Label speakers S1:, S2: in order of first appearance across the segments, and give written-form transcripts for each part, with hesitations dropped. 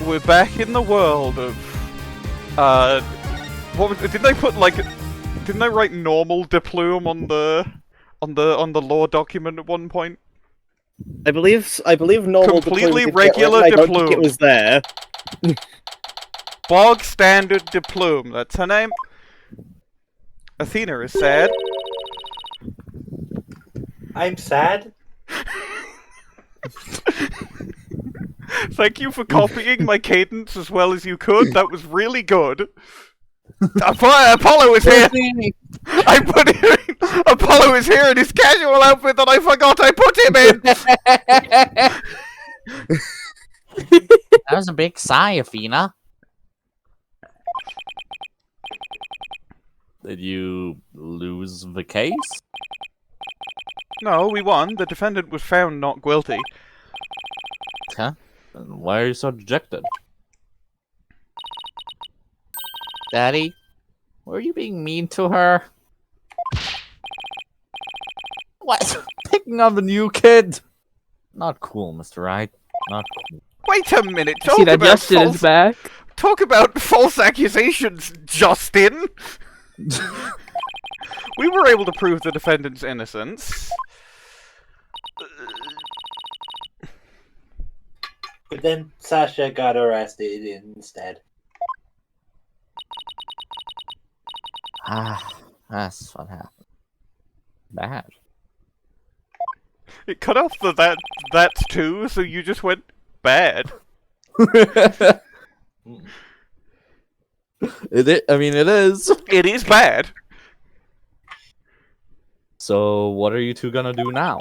S1: we're back in the world of what was, did they put like, didn't they write normal DePlume on the law document at one point?
S2: I believe normal
S1: completely
S2: DePlume
S1: regular
S2: I don't think
S1: DePlume.
S2: it was there.
S1: Bog standard DePlume, that's her name. Athena is sad.
S3: I'm sad.
S1: Thank you for copying my cadence as well as you could. That was really good. Apollo is here! I put him in! Apollo is here in his casual outfit that I forgot I put him in!
S4: That was a big sigh, Athena. Did you lose the case?
S1: No, we won. The defendant was found not guilty.
S4: Huh? Then why are you so dejected? Daddy, were you being mean to her? What? Picking on the new kid? Not cool, Mr. Wright. Not cool.
S1: Wait a minute.
S5: See that Justin is back.
S1: Talk about false accusations, Justin! We were able to prove the defendant's innocence.
S3: But then Sasha got arrested instead.
S4: Ah, that's what happened. Bad.
S1: It cut off the that's too, so you just went bad.
S4: I mean, it is.
S1: It is bad.
S4: So, what are you two gonna do now?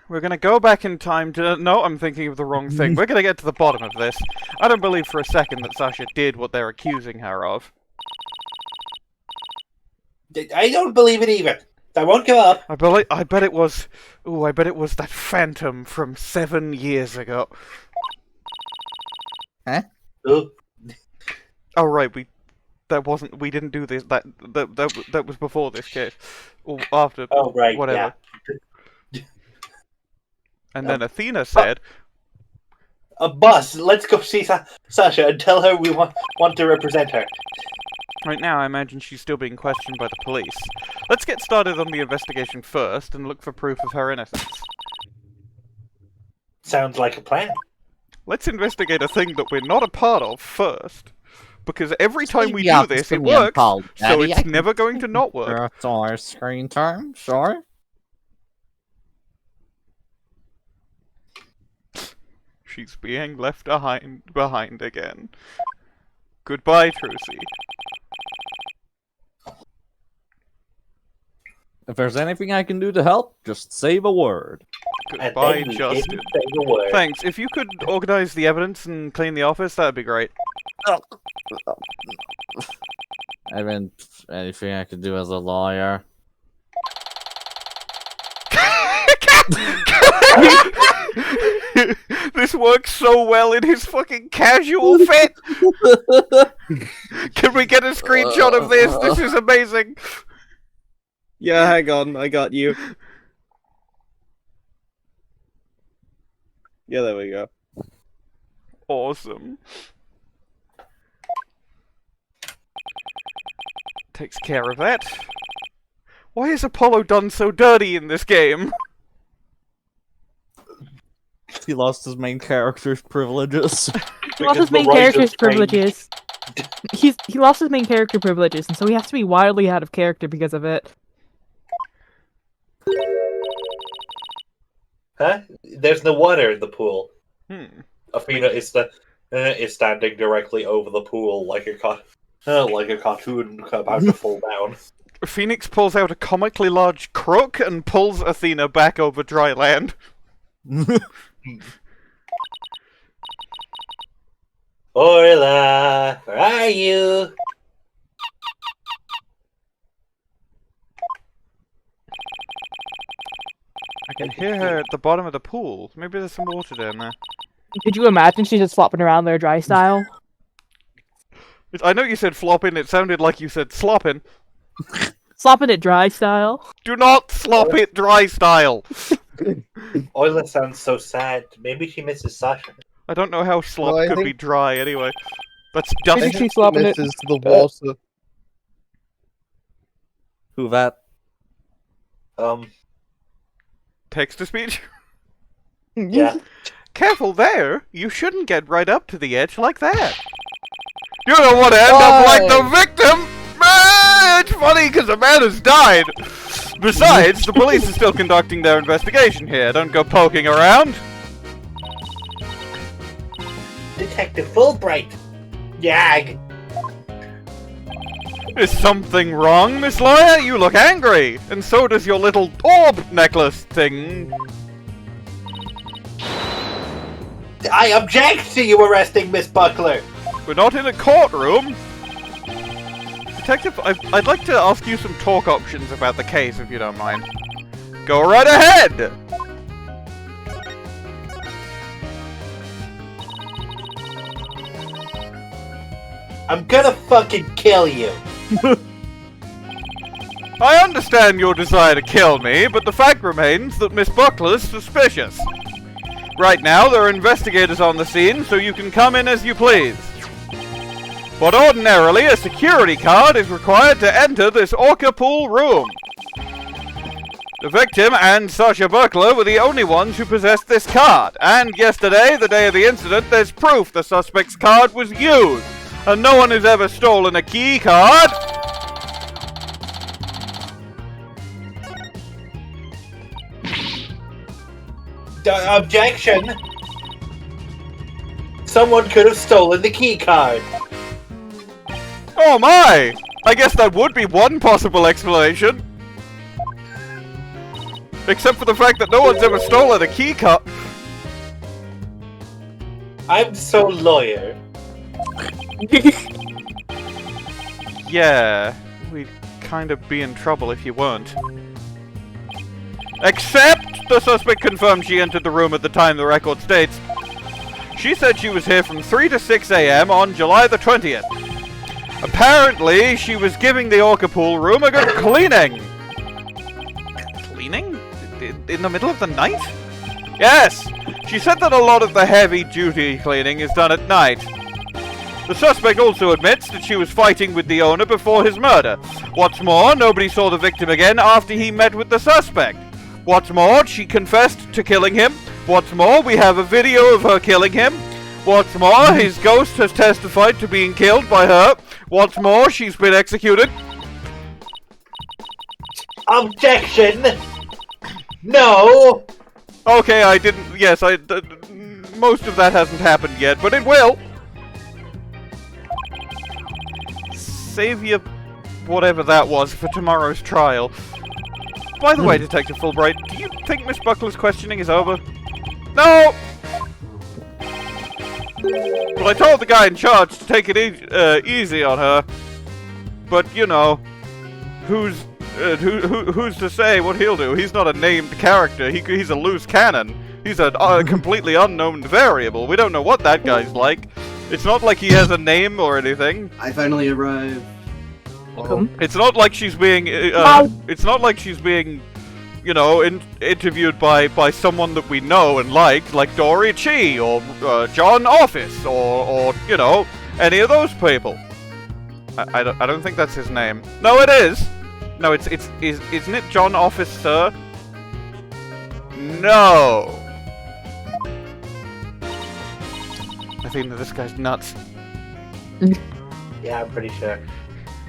S1: We're gonna go back in time to... No, I'm thinking of the wrong thing. We're gonna get to the bottom of this. I don't believe for a second that Sasha did what they're accusing her of.
S3: I don't believe it either. I won't give up.
S1: I bet it was... Ooh, I bet it was that phantom from 7 years ago.
S4: Huh?
S3: Ooh.
S1: Oh, right, we didn't do this. That was before this case. Or after.
S3: Oh, right,
S1: whatever.
S3: yeah.
S1: And then Athena said...
S3: Boss, let's go see Sasha and tell her we want to represent her.
S1: Right now, I imagine she's still being questioned by the police. Let's get started on the investigation first and look for proof of her innocence.
S3: Sounds like a plan.
S1: Let's investigate a thing that we're not a part of first. Because every time we do this, it works, so it's never going to not work.
S4: That's our screen time, sure.
S1: She's being left behind again. Goodbye, Trucy.
S4: If there's anything I can do to help, just say the word.
S1: Goodbye, Justin. Thanks. If you could organize the evidence and clean the office, that'd be great.
S4: I mean, anything I can do as a lawyer.
S1: This works so well in his fucking casual fit! Can we get a screenshot of this? This is amazing!
S2: Yeah, hang on, I got you. Yeah, there we go.
S1: Awesome. Takes care of that. Why is Apollo done so dirty in this game?
S4: He lost his main character's privileges.
S5: He lost his main character's privileges. He lost his main character privileges, and so he has to be wildly out of character because of it.
S3: Huh? There's no water in the pool.
S1: Athena
S3: is standing directly over the pool like a cartoon about to fall down.
S1: Phoenix pulls out a comically large crook and pulls Athena back over dry land.
S3: Orla, where are you?
S1: I can hear her at the bottom of the pool. Maybe there's some water down there.
S5: Could you imagine she's just flopping around there dry style?
S1: I know you said flopping, it sounded like you said slopping.
S5: Slopping it dry style?
S1: Do not slop it dry style!
S3: Orla sounds so sad. Maybe she misses Sasha.
S1: I don't know how slop
S6: No, I
S1: could
S6: think-
S1: be dry anyway. That's
S5: Maybe
S1: dusty.
S5: she's slopping it.
S6: Misses the water.
S4: Who that?
S1: Text-to-speech?
S3: Yeah.
S1: Careful there! You shouldn't get right up to the edge like that. You don't want to end up like the victim! Ah, it's funny because a man has died! Besides, the police are still conducting their investigation here. Don't go poking around.
S3: Detective Fulbright. Yag.
S1: Is something wrong, Miss Lawyer? You look angry! And so does your little orb necklace thing.
S3: I object to you arresting Miss Buckler.
S1: We're not in a courtroom. Detective, I'd like to ask you some talk options about the case, if you don't mind. Go right ahead!
S3: I'm gonna fucking kill you.
S1: I understand your desire to kill me, but the fact remains that Miss Buckler's suspicious. Right now, there are investigators on the scene, so you can come in as you please. But ordinarily, a security card is required to enter this orca pool room. The victim and Sasha Buckler were the only ones who possessed this card, and yesterday, the day of the incident, there's proof the suspect's card was used, and no one has ever stolen a key card.
S3: Objection. Someone could have stolen the key card.
S1: Oh my! I guess that would be one possible explanation. Except for the fact that no one's ever stolen a key card.
S3: I'm so lawyer.
S1: Yeah, we'd kind of be in trouble if you weren't. Except the suspect confirmed she entered the room at the time the record states. She said she was here from 3 to 6 a.m. on July the 20th. Apparently, she was giving the orca pool room a good cleaning. Cleaning? In the middle of the night? Yes! She said that a lot of the heavy-duty cleaning is done at night. The suspect also admits that she was fighting with the owner before his murder. What's more, nobody saw the victim again after he met with the suspect. What's more, she confessed to killing him. What's more, we have a video of her killing him. What's more, his ghost has testified to being killed by her. What's more, she's been executed.
S3: Objection. No.
S1: Okay, I didn't... Yes, most of that hasn't happened yet, but it will. Save your... whatever that was for tomorrow's trial. By the way, Detective Fulbright, do you think Miss Buckler's questioning is over? No! Well, I told the guy in charge to take it easy on her. But, you know, who's to say what he'll do? He's not a named character. He's a loose cannon. He's a completely unknown variable. We don't know what that guy's like. It's not like he has a name or anything.
S7: I finally arrived.
S1: It's not like she's being. It's not like she's being, you know, interviewed by someone that we know and like Dory Chi or John Office or you know, any of those people. I don't think that's his name. No, it is. No, isn't it John Office, sir? No. I think that this guy's nuts.
S3: Yeah, I'm pretty sure.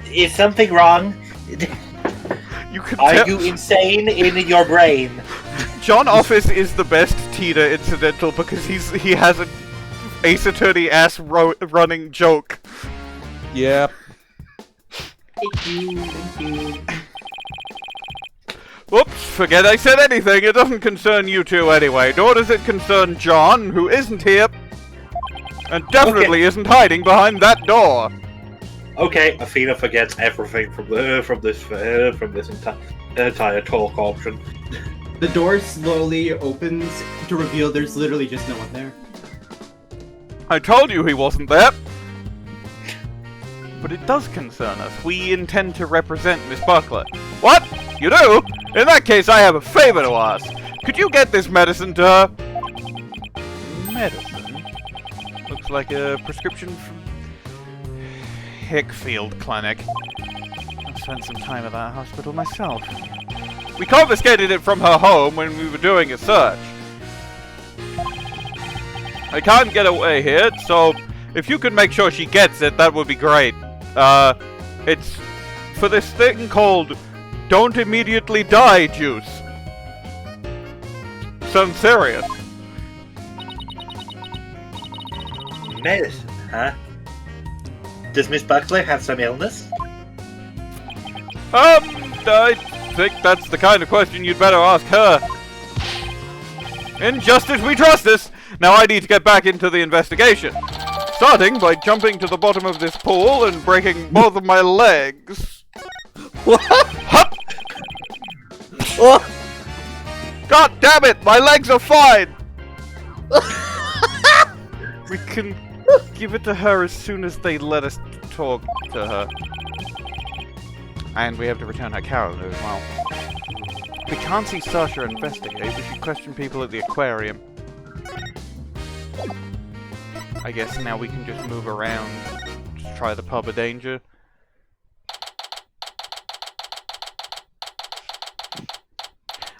S3: Is something wrong?
S1: You could
S3: Are
S1: tell.
S3: you insane in your brain?
S1: John Office is the best Tita incidental because he has an Ace Attorney ass running joke.
S4: Yep.
S7: Thank you.
S1: Whoops, forget I said anything. It doesn't concern you two anyway. Nor does it concern John, who isn't here. And definitely isn't hiding behind that door.
S3: Okay, Athena forgets everything from this entire talk option.
S7: The door slowly opens to reveal there's literally just no one there.
S1: I told you he wasn't there. But it does concern us. We intend to represent Miss Buckler. What? You do? In that case, I have a favor to ask. Could you get this medicine to her? Medicine? Looks like a prescription from Hickfield Clinic. I've spent some time at that hospital myself. We confiscated it from her home when we were doing a search. I can't get away here, so if you could make sure she gets it, that would be great. It's for this thing called Don't Immediately Die juice. Sounds serious.
S3: Medicine, huh? Does Miss Buckler have some illness?
S1: I think that's the kind of question you'd better ask her. In justice we trust this. Now I need to get back into the investigation. Starting by jumping to the bottom of this pool and breaking both of my legs.
S4: What?
S1: Hup!
S4: Oh.
S1: God damn it! My legs are fine! We can give it to her as soon as they let us talk to her. And we have to return her calendar as well. We can't see Sasha investigate. We should question people at the aquarium. I guess now we can just move around. Just try the pub of danger.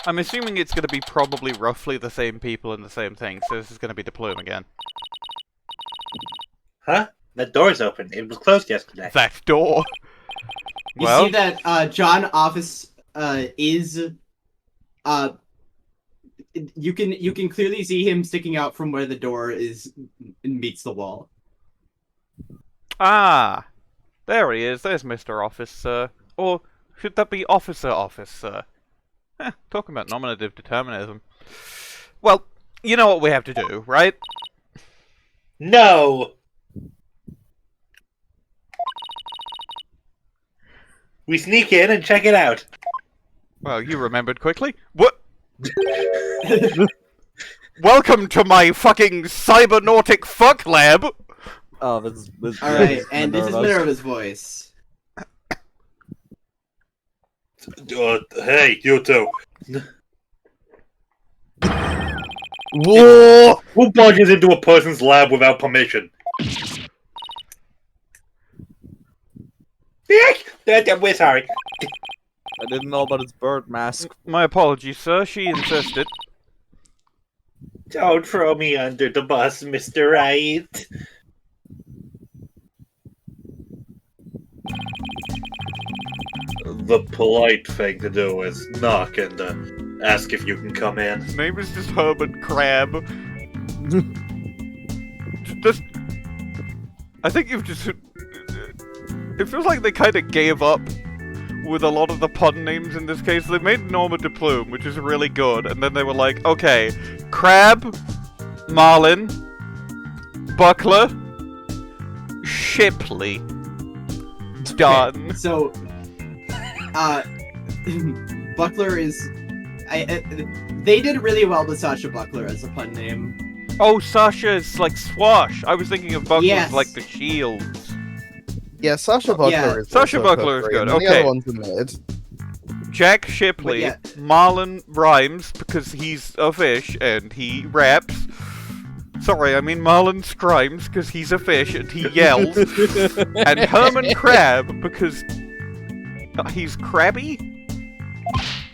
S1: I'm assuming it's going to be probably roughly the same people and the same thing, so this is going to be DePlume again.
S3: Huh? That door's open. It was closed yesterday.
S1: That door!
S7: You see that John Office is you can clearly see him sticking out from where the door is and meets the wall.
S1: Ah! There he is. There's Mr. Office, Sir. Or should that be Officer Office, Sir? Talking about nominative determinism. Well, you know what we have to do, right?
S3: No! We sneak in and check it out.
S1: Well, you remembered quickly. What? Welcome to my fucking cybernautic fuck lab!
S4: Oh, this
S7: Alright, and this is Minerva's voice.
S3: Hey, you two.
S4: Whoa!
S3: Who barges into a person's lab without permission? We're sorry.
S4: I didn't know about his bird mask.
S1: My apologies, sir. She insisted.
S3: Don't throw me under the bus, Mr. Wright. The polite thing to do is knock and ask if you can come in.
S1: His name is just Herman Crab. Just... I think you've just... It feels like they kind of gave up with a lot of the pun names in this case. They made Norma DePlume, which is really good, and then they were like, okay, Crab, Marlon, Buckler, Shipley. Done.
S7: So, Buckler is... they did really well with Sasha Buckler as a pun name.
S1: Oh, Sasha is like Swash. I was thinking of Buckler
S7: Yes.
S1: as like the shields.
S6: Yeah, Sasha Buckler
S7: Yeah.
S6: is
S1: Sasha
S6: also
S1: Buckler is
S6: appropriate,
S1: good,
S6: and the
S1: okay.
S6: other ones are mid.
S1: Jack Shipley,
S7: But yeah.
S1: Marlon Rimes, because he's a fish and he raps. Sorry, I mean Marlon Scrimes, because he's a fish and he yells. And Herman Crab, because he's crabby?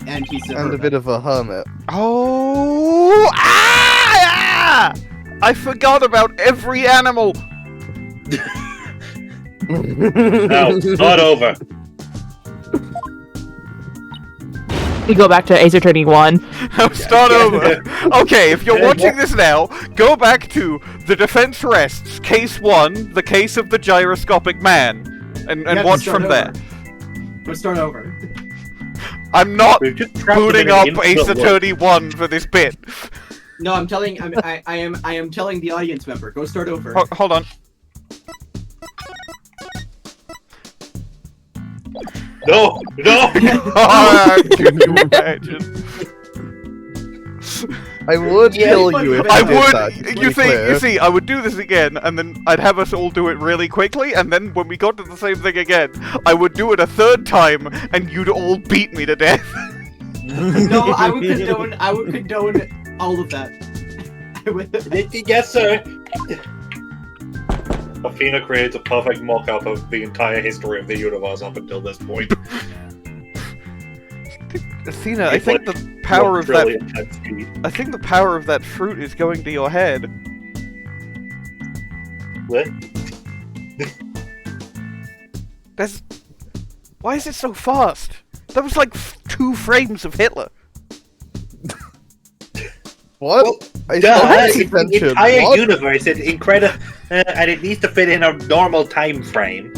S7: And he's
S6: And a bit of a hermit.
S1: Oh! Ah! I forgot about every animal!
S3: No, not over.
S5: We go back to Ace Attorney 1.
S1: Start over. Okay, if you're watching this now, go back to The Defense Rests, Case 1, The Case of the Gyroscopic Man, and watch from there.
S7: Let's start over.
S1: I'm not
S3: We've just trapped him
S1: booting
S3: in
S1: up
S3: an
S1: Ace
S3: infinite loop.
S1: Attorney 1 for this bit.
S7: No, I'm telling. I am telling the audience member. Go start over.
S1: Hold on.
S3: No, no.
S1: God, can you imagine?
S6: I would
S7: Yeah,
S6: kill
S7: but-
S6: you if
S7: but-
S1: I
S6: you did
S1: would.
S6: that, to be
S1: You
S6: clear.
S1: see, I would do this again, and then I'd have us all do it really quickly, and then when we got to the same thing again, I would do it a third time, and you'd all beat me to death.
S7: No, I would condone. I would condone all of that. I would.
S3: Yes, sir. Athena creates a perfect mock-up of the entire history of the universe up until this point.
S1: Athena, I
S3: It's
S1: think
S3: like
S1: the power of that.
S3: brilliant at speed.
S1: I think the power of that fruit is going to your head.
S3: What?
S1: There's. Why is it so fast? That was like 2 frames of Hitler.
S6: What?
S3: Well,
S6: I
S3: Duh,
S6: stopped
S3: it's
S6: paying
S3: the
S6: attention.
S3: entire
S6: What?
S3: universe is incredible, and it needs to fit in a normal time frame.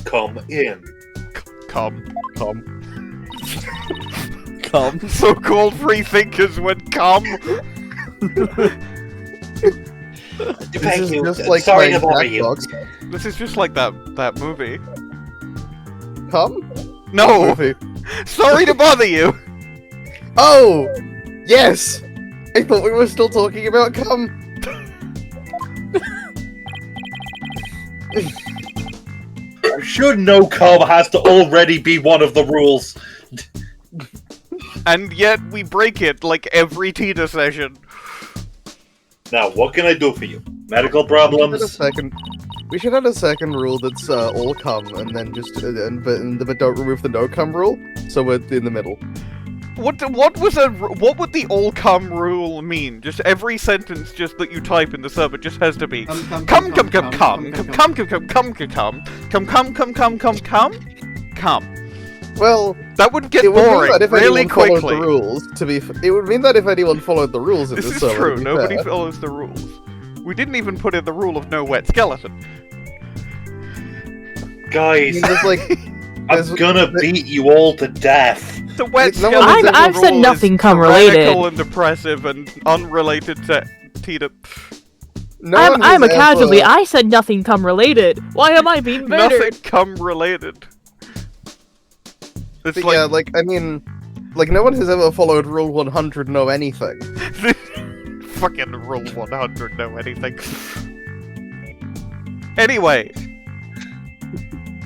S3: Come in.
S1: Come.
S6: Come.
S1: So-called free thinkers would come.
S6: This
S3: Thank
S6: is
S3: you.
S6: just like
S3: Sorry to
S6: playing
S3: bother you.
S6: Jackbox.
S1: This is just like that movie.
S6: Come?
S1: No!
S6: Movie.
S1: Sorry to bother you!
S6: Oh! Yes! I thought we were still talking about come.
S3: I'm sure no cum has to already be one of the rules.
S1: And yet we break it like every Tina session.
S3: Now, what can I do for you? Medical
S6: We
S3: problems?
S6: should have a second rule that's all come, and then just but don't remove the no come rule. So we're in the middle.
S1: What would the all come rule mean? Just every sentence just that you type in the server just has to be come.
S6: Well,
S1: That would get
S6: it would mean
S1: boring
S6: that if
S1: really
S6: anyone followed
S1: quickly.
S6: the rules, it would mean that if anyone followed the rules in
S1: This
S6: this
S1: is
S6: server,
S1: true.
S6: to be
S1: Nobody
S6: fair.
S1: follows the rules. We didn't even put in the rule of no wet skeleton.
S3: Guys,
S6: There's like,
S3: I'm gonna beat you all to death.
S1: The wet
S6: No one
S1: skeleton
S6: has
S5: I've said
S1: rule
S5: nothing
S1: is
S5: cum related.
S1: tyrannical and depressive and unrelated to Tina.
S6: no one
S5: I'm a
S6: has
S5: casualty.
S6: ever-
S5: I said nothing cum related. Why am I being murdered?
S1: Nothing cum related. It's
S6: But
S1: like
S6: yeah, like I mean, like no one has ever followed Rule 100. No anything.
S1: fucking rule 100, no anything. Anyway,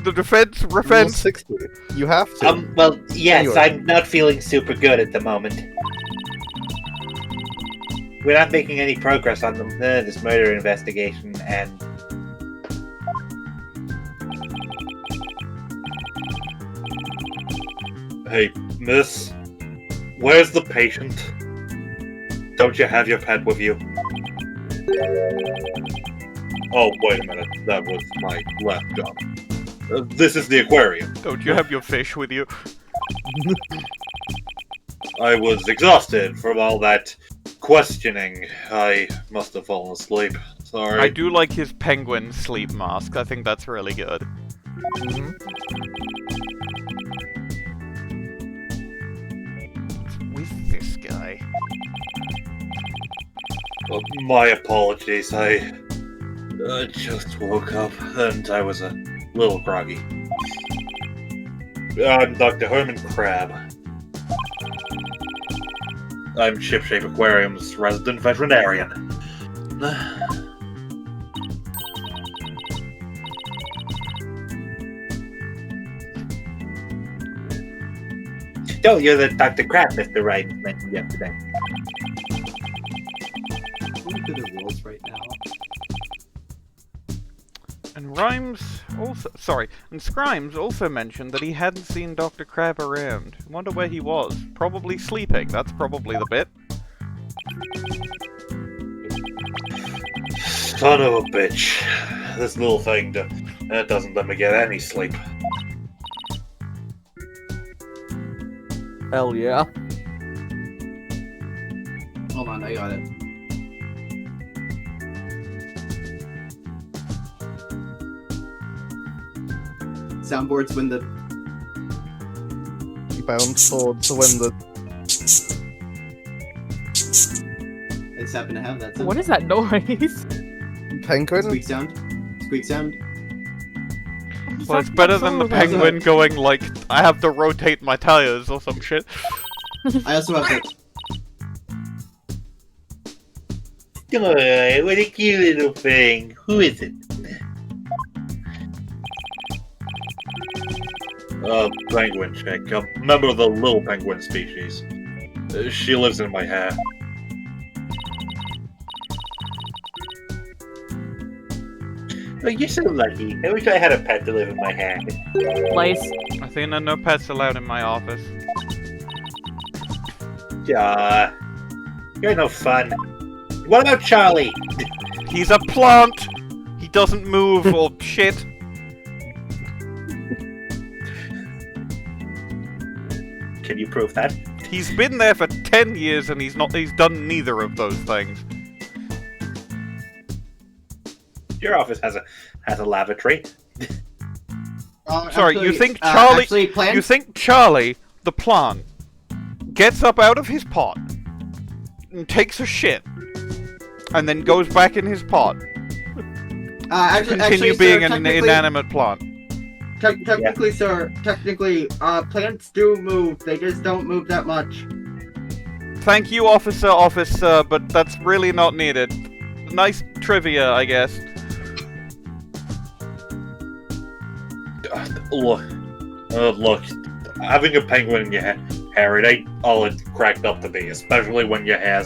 S1: the
S6: Rule
S1: defense.
S6: 60. You have to.
S3: Well, yes,
S6: Anyway.
S3: I'm not feeling super good at the moment. We're not making any progress on this murder investigation, and hey, miss, where's the patient? Don't you have your pet with you? Oh, wait a minute, that was my left job. This is the aquarium.
S1: Don't you have your fish with you?
S3: I was exhausted from all that questioning. I must have fallen asleep. Sorry.
S1: I do like his penguin sleep mask. I think that's really good. What's with this guy?
S3: My apologies. I just woke up and I was a little groggy. I'm Dr. Herman Crab. I'm Shipshape Aquarium's resident veterinarian. Oh, you're the Dr. Crab Mr. Wright mentioned yesterday.
S7: Going through the rules right now.
S1: And Rimes also, and Scrimes also mentioned that he hadn't seen Dr. Crab around. I wonder where he was. Probably sleeping. That's probably the bit.
S3: Son of a bitch. This little thing doesn't let me get any sleep.
S4: Hell yeah.
S7: Hold on, I got it. Soundboards win the.
S6: Bound sword to win the.
S7: I just happen to have that.
S5: What is that noise?
S6: Penguin?
S7: Squeak sound? Squeak sound?
S1: Well, it's better than the penguin going like, I have to rotate my tires or some shit.
S7: I also have the.
S3: Oh, what a cute little thing. Who is it? Penguin chick. A member of the little penguin species. She lives in my hair. Oh, you're so lucky. I wish I had a pet to live in my hair.
S5: Place.
S1: Athena, no pets allowed in my office.
S3: You're no fun. What about Charlie?
S1: He's a plant! He doesn't move or shit.
S3: Can you prove that?
S1: He's been there for 10 years and he's done neither of those things.
S3: Your office has a lavatory.
S1: Sorry, you think Charlie...
S7: Actually, plants?
S1: You think Charlie, the plant, gets up out of his pot and takes a shit and then goes back in his pot. Continue being an inanimate plant.
S7: Technically, sir, plants do move. They just don't move that much.
S1: Thank you, officer, but that's really not needed. Nice trivia, I guess.
S3: Look, having a penguin in your hair, it ain't all it cracked up to be, especially when your hair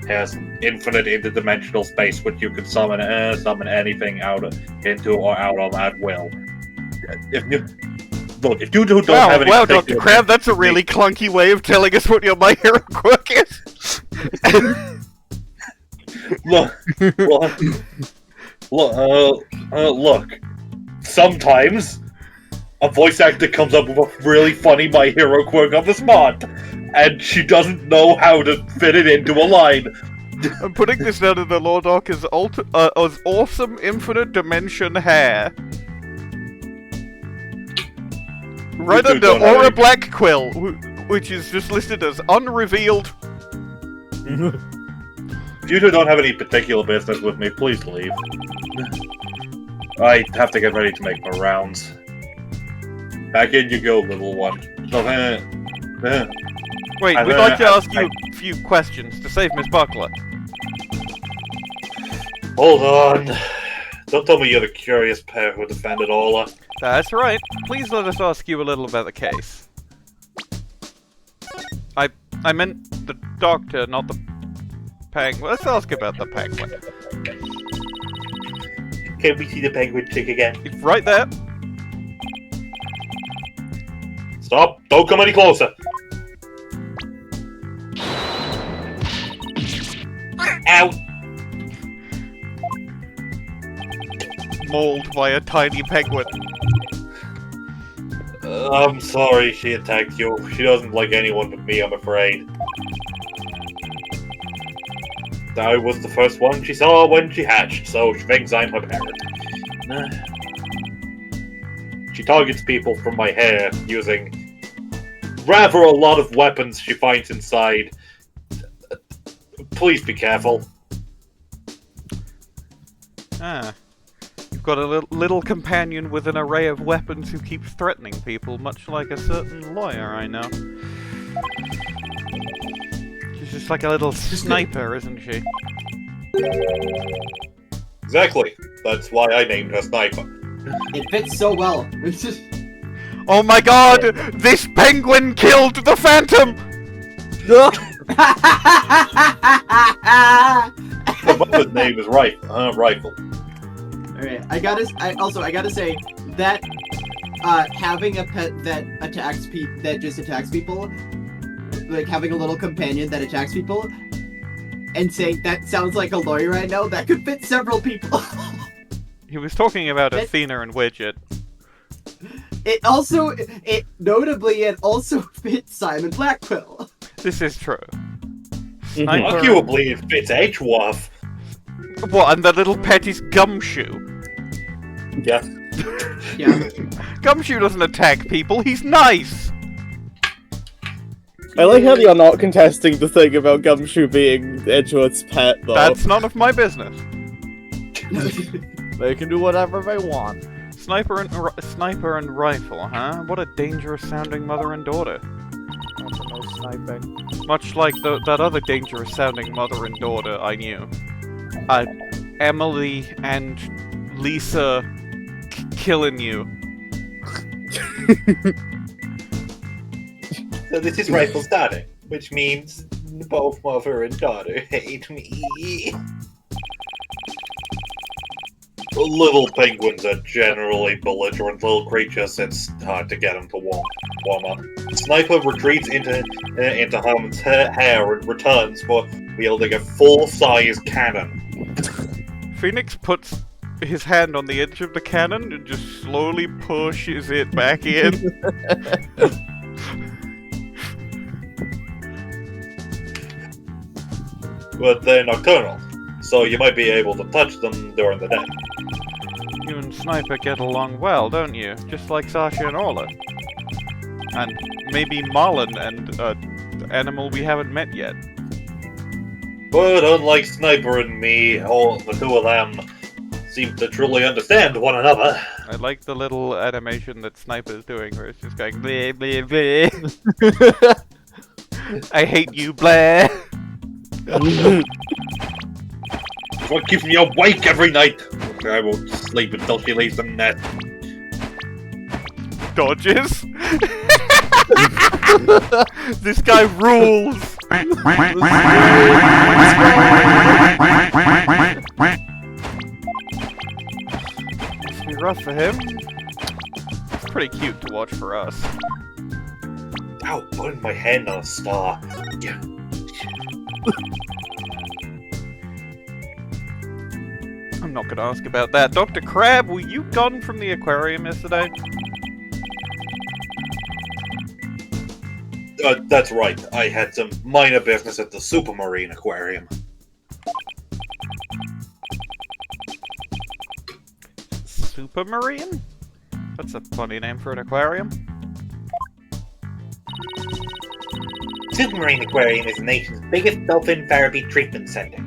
S3: has infinite interdimensional space, which you can summon anything into or out of at will. If you don't have any...
S1: Wow, Dr. Crab, that's a really clunky way of telling us what your My Hero quirk is.
S3: Look. Sometimes a voice actor comes up with a really funny My Hero quirk on the spot, and she doesn't know how to fit it into a line.
S1: I'm putting this down in the law doc as awesome infinite dimension hair. Right under Aura Blackquill, which is just listed as unrevealed.
S3: If you two don't have any particular business with me, please leave. I have to get ready to make my rounds. Back in you go, little one.
S1: Wait, we'd like to ask you a few questions to save Miss Buckler.
S3: Hold on. Don't tell me you're the curious pair who defended Orla.
S1: That's right. Please let us ask you a little about the case. I meant the doctor, not the penguin. Let's ask about the penguin.
S3: Can we see the penguin chick again?
S1: It's right there.
S3: Stop! Don't come any closer! Ow!
S1: Mauled by a tiny penguin.
S3: I'm sorry she attacked you. She doesn't like anyone but me, I'm afraid. I was the first one she saw when she hatched, so she thinks I'm her parent. She targets people from my hair using rather a lot of weapons she finds inside. Please be careful.
S1: You've got a little companion with an array of weapons who keeps threatening people, much like a certain lawyer I know. She's just like a little sniper, isn't she?
S3: Exactly. That's why I named her Sniper.
S7: It fits so well. It's just...
S1: Oh my god! This penguin killed the Phantom!
S3: The weapon's name is Rifle.
S7: Alright, I gotta say that having a pet that just attacks people, like having a little companion that attacks people, and saying that sounds like a lawyer I know, that could fit several people.
S1: He was talking about Athena and Widget.
S7: It also fits Simon Blackquill.
S1: This is true.
S3: Arguably, it fits Edgeworth.
S1: What, and the little pet is Gumshoe?
S3: Yeah.
S7: Yeah.
S1: Gumshoe doesn't attack people, he's nice!
S2: I like how you're not contesting the thing about Gumshoe being Edgeworth's pet, though.
S1: That's none of my business.
S4: They can do whatever they want.
S1: Sniper and rifle, huh? What a dangerous sounding mother and daughter.
S4: That's no sniping.
S1: Much like that other dangerous sounding mother and daughter I knew. Emily and Lisa killing you.
S3: So this is Rifle starting. which means both mother and daughter hate me. Little penguins are generally belligerent little creatures. It's hard to get them to warm up. Sniper retreats into Herman's hair and returns for wielding a full-size cannon.
S1: Phoenix puts his hand on the edge of the cannon and just slowly pushes it back in.
S3: But they're nocturnal, so you might be able to touch them during the day.
S1: You and Sniper get along well, don't you? Just like Sasha and Orla. And maybe Marlon and an animal we haven't met yet.
S3: But unlike Sniper and me, the two of them seem to truly understand one another.
S1: I like the little animation that Sniper's doing where it's just going bleh bleh bleh. I hate you, Blair.
S3: What keeps me awake every night? I won't sleep until she leaves the nest.
S1: Dodges. This guy rules. Must be rough for him. It's pretty cute to watch for us.
S3: Ow, burned my hand on a star. Yeah.
S1: I'm not gonna ask about that. Dr. Crab, were you gone from the aquarium yesterday?
S3: That's right. I had some minor business at the Supermarine Aquarium.
S1: Supermarine? That's a funny name for an aquarium.
S3: Supermarine Aquarium is the nation's biggest dolphin therapy treatment center.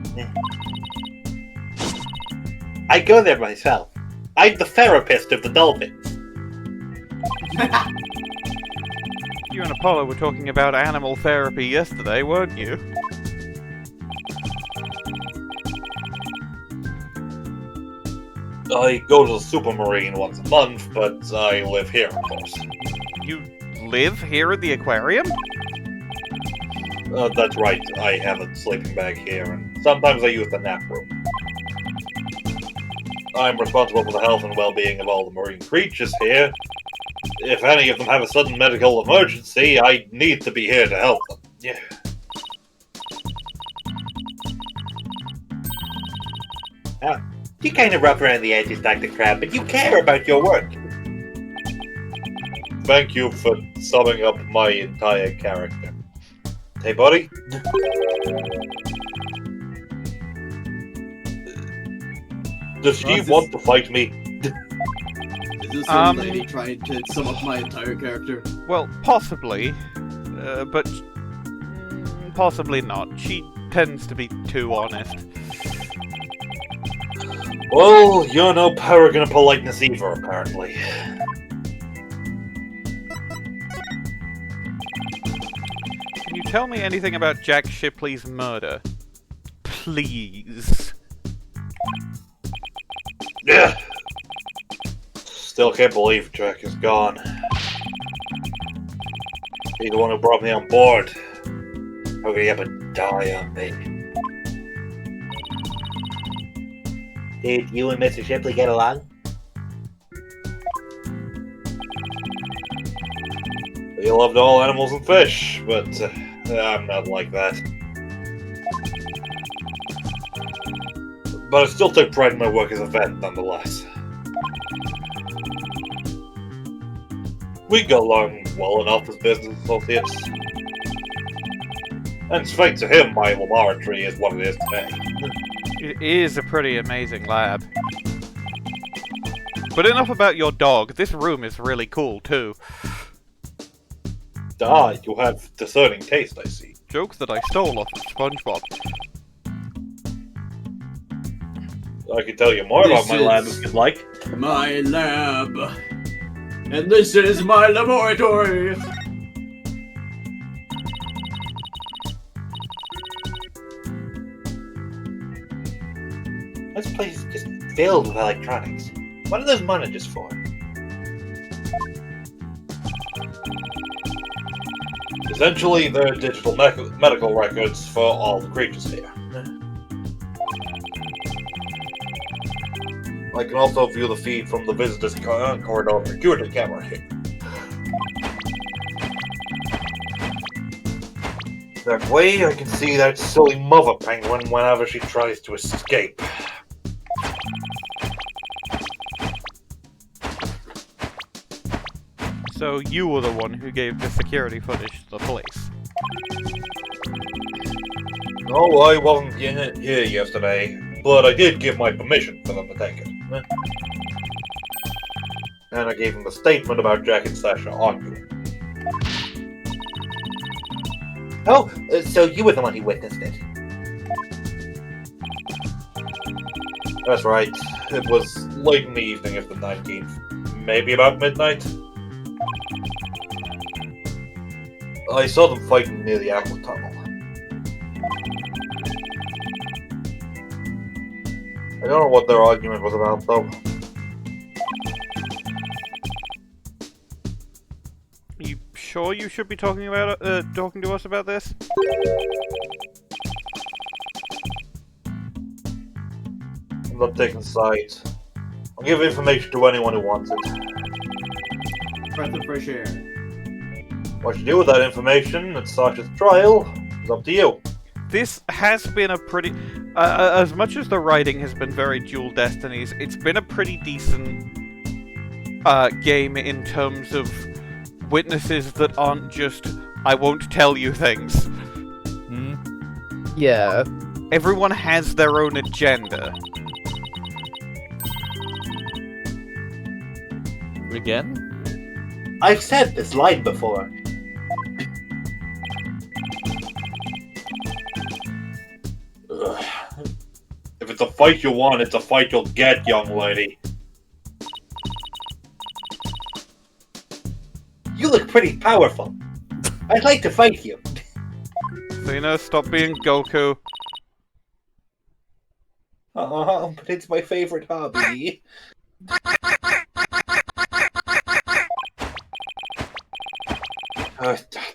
S3: I go there myself. I'm the therapist of the dolphins.
S1: You and Apollo were talking about animal therapy yesterday, weren't you?
S3: I go to the Supermarine once a month, but I live here, of course.
S1: You live here at the aquarium?
S3: That's right. I have a sleeping bag here, and sometimes I use the nap room. I'm responsible for the health and well-being of all the marine creatures here. If any of them have a sudden medical emergency, I need to be here to help them. Yeah. You're kind of rough around the edges, Dr. Crab, but you care about your work. Thank you for summing up my entire character. Hey, buddy? Does she want to fight me?
S7: Is this some lady trying to sum up my entire character?
S1: Well, possibly. But possibly not. She tends to be too honest.
S3: Well, you're no paragon of politeness either, apparently.
S1: Can you tell me anything about Jack Shipley's murder? Please.
S3: Yeah. Still can't believe Jack is gone. He's the one who brought me on board. How could he ever die on me? Did you and Mr. Shipley get along? He loved all animals and fish, but I'm not like that. But I still took pride in my work as a vet, nonetheless. We got along well enough as business associates. And thanks to him, my laboratory is what it is today.
S1: It is a pretty amazing lab. But enough about your dog. This room is really cool, too.
S3: Ah, you have discerning taste, I see.
S1: Jokes that I stole off of SpongeBob.
S3: I can tell you more about my lab if you'd like.
S7: My lab. And this is my laboratory.
S3: This place is just filled with electronics. What are those monitors for? Is Essentially, they're digital medical records for all the creatures here. I can also view the feed from the visitors' corridor security camera here. That way, I can see that silly mother penguin whenever she tries to escape.
S1: So you were the one who gave the security footage to the police.
S3: No, I wasn't here yesterday, but I did give my permission for them to take it. And I gave them the statement about Jack and Sasha arguing. Oh, so you were the one who witnessed it? That's right. It was late in the evening of the 19th. Maybe about midnight. I saw them fighting near the Aqua Tunnel. I don't know what their argument was about, though.
S1: You sure you should be talking about talking to us about this?
S3: I'm not taking sides. I'll give information to anyone who wants it.
S7: Breath of fresh air.
S3: What you do with that information at Sasha's trial is up to you.
S1: This has been a pretty... as much as the writing has been very dual destinies, it's been a pretty decent game in terms of witnesses that aren't just, I won't tell you things.
S6: Yeah.
S1: Everyone has their own agenda.
S4: Again?
S3: I've said this line before. If it's a fight you want, it's a fight you'll get, young lady. You look pretty powerful. I'd like to fight you.
S1: Athena, stop being Goku.
S3: But it's my favorite hobby.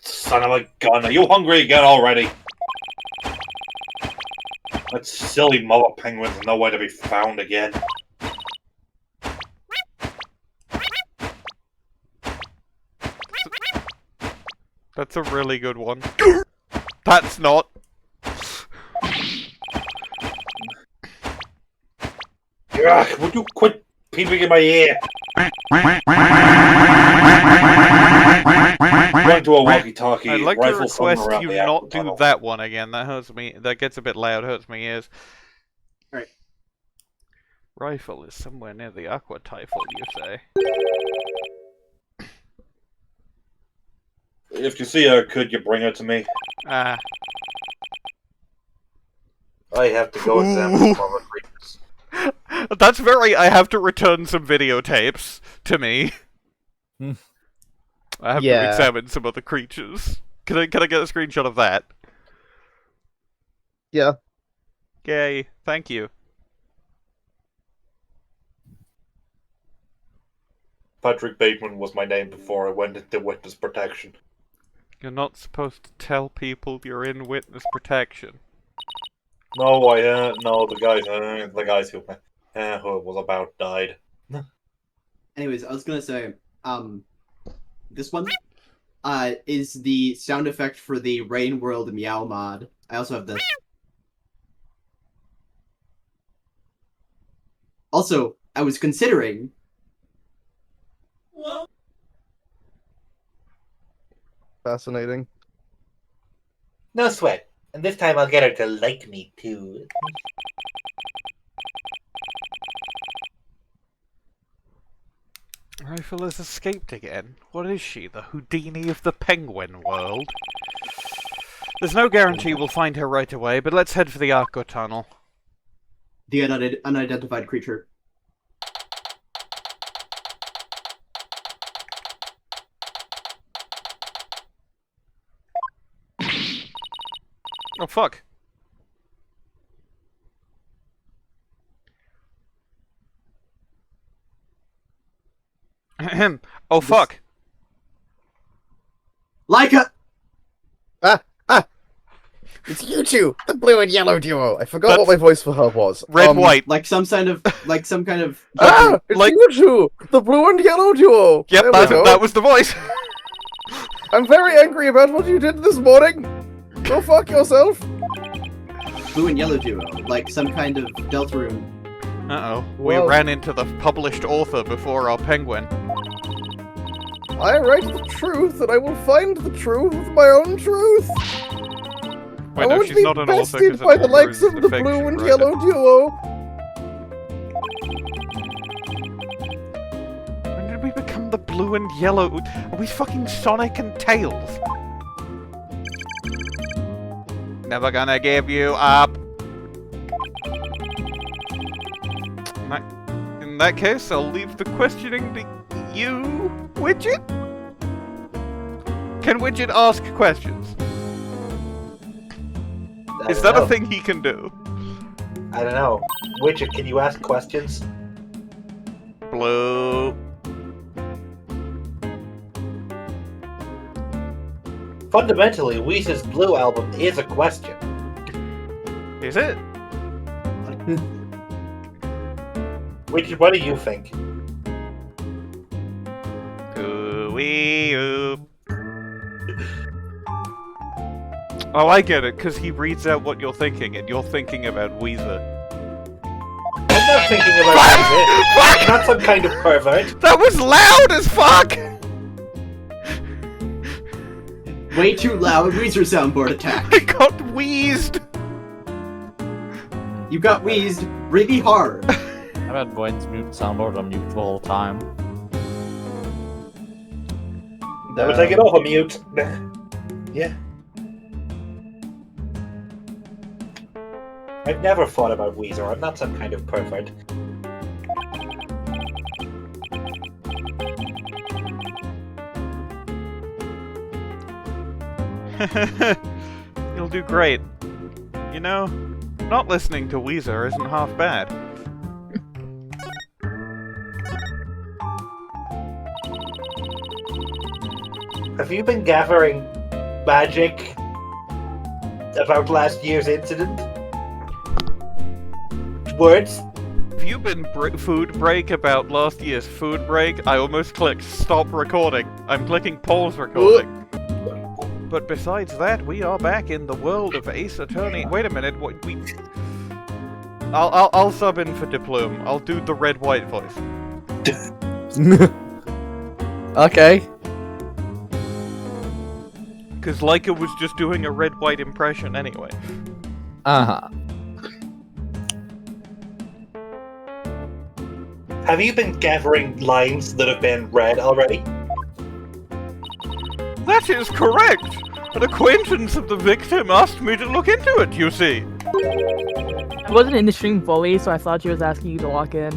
S3: Son of a gun, are you hungry again already? That silly mother penguin's nowhere to be found again.
S1: That's a really good one. That's not.
S3: Ugh, would you quit peeping in my ear? Going to a walkie-talkie.
S1: I'd like to
S3: rifle someone
S1: request
S3: around
S1: you
S3: the
S1: not
S3: apple
S1: do
S3: tunnel.
S1: that one again. That hurts me. That gets a bit loud. Hurts my ears.
S7: Right.
S1: Rifle is somewhere near the aqua typhal, you say?
S3: If you see her, could you bring her to me?
S1: Ah.
S3: I have to go examine some other creatures.
S1: That's very. I have to return some videotapes to me. I have to examine some other creatures. Can I get a screenshot of that?
S6: Yeah.
S1: Yay! Thank you.
S3: Patrick Bateman was my name before I went into witness protection.
S1: You're not supposed to tell people you're in witness protection.
S3: No, no, the guys who it was about died.
S7: Anyways, I was gonna say, this one, is the sound effect for the Rain World Meow mod. I also have this. Also, I was considering.
S6: Fascinating.
S3: No sweat. And this time I'll get her to like me too.
S1: Rifle has escaped again. What is she, the Houdini of the penguin world? There's no guarantee we'll find her right away, but let's head for the Aqua Tunnel.
S7: The unidentified creature.
S1: Oh, fuck. Ahem. Oh, fuck.
S7: Like a...
S6: It's you two, the blue and yellow duo. I forgot
S1: That's-
S6: what my voice for her was.
S1: Red white.
S7: Like some kind of
S6: Ah, it's
S1: like-
S6: you two, the blue and yellow duo.
S1: Yep,
S6: There we go.
S1: that was the voice.
S6: I'm very angry about what you did this morning. Go fuck yourself.
S7: blue and yellow duo, like some kind of Deltarune.
S1: Uh-oh. We
S6: Whoa.
S1: ran into the published author before our penguin.
S6: I write the truth, and I will find the truth with my own truth.
S1: Wait,
S6: I
S1: no,
S6: won't
S1: she's
S6: be
S1: not an author.
S6: bested
S1: 'Cause
S6: by
S1: an
S6: the
S1: author
S6: likes
S1: is
S6: of
S1: a
S6: the
S1: fiction
S6: blue and
S1: writer.
S6: yellow duo.
S1: When did we become the blue and yellow? Are we fucking Sonic and Tails? Never gonna give you up. In that case, I'll leave the questioning to you, Widget? Can Widget ask questions? Is that a thing he can do?
S8: I don't know. Widget, can you ask questions?
S1: Blue.
S8: Fundamentally, Weezer's Blue album is a question.
S1: Is it?
S8: Widget, what do you think?
S1: Ooh-wee-oo. Oh, I get it, because he reads out what you're thinking, and you're thinking about Weezer.
S8: I'm not thinking about Weezer. I'm not some kind of pervert.
S1: That was loud as fuck!
S7: Way too loud Weezer soundboard attack.
S1: I got wheezed!
S7: You got wheezed really hard.
S4: I've had Bwain's mute soundboard on mute the whole time.
S8: Never take it off a mute. Yeah. I've never thought about Weezer. I'm not some kind of pervert.
S1: You'll do great. You know, not listening to Weezer isn't half bad.
S8: Have you been gathering magic about last year's incident? Words?
S1: Have you been food break about last year's food break? I almost clicked stop recording. I'm clicking pause recording. But besides that, we are back in the world of Ace Attorney. Wait a minute, what we? I'll sub in for DePlume. I'll do the red-white voice.
S4: Okay.
S1: Because Leica was just doing a red-white impression anyway.
S4: Uh-huh.
S8: Have you been gathering lines that have been read already?
S1: That is correct! An acquaintance of the victim asked me to look into it, you see.
S5: I wasn't in the stream fully, so I thought she was asking you to lock in.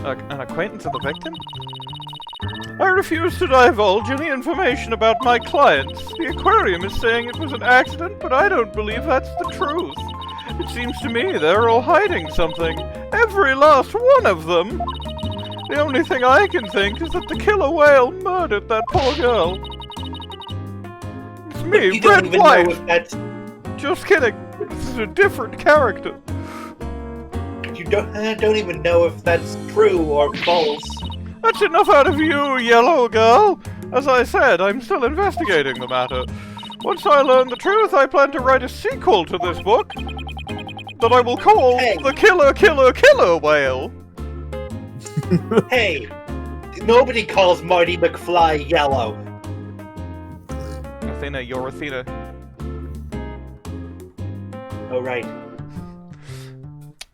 S1: An acquaintance of the victim? I refuse to divulge any information about my clients. The aquarium is saying it was an accident, but I don't believe that's the truth. It seems to me they're all hiding something. Every last one of them. The only thing I can think is that the killer whale murdered that poor girl. It's me,
S8: You don't
S1: Red
S8: even
S1: White.
S8: know if that's...
S1: Just kidding. This is a different character.
S8: You don't even know if that's true or false.
S1: That's enough out of you, yellow girl. As I said, I'm still investigating the matter. Once I learn the truth, I plan to write a sequel to this book that I will call
S8: Hey.
S1: The Killer Whale.
S8: Hey, nobody calls Marty McFly yellow.
S1: Athena, you're Athena.
S8: Oh, right.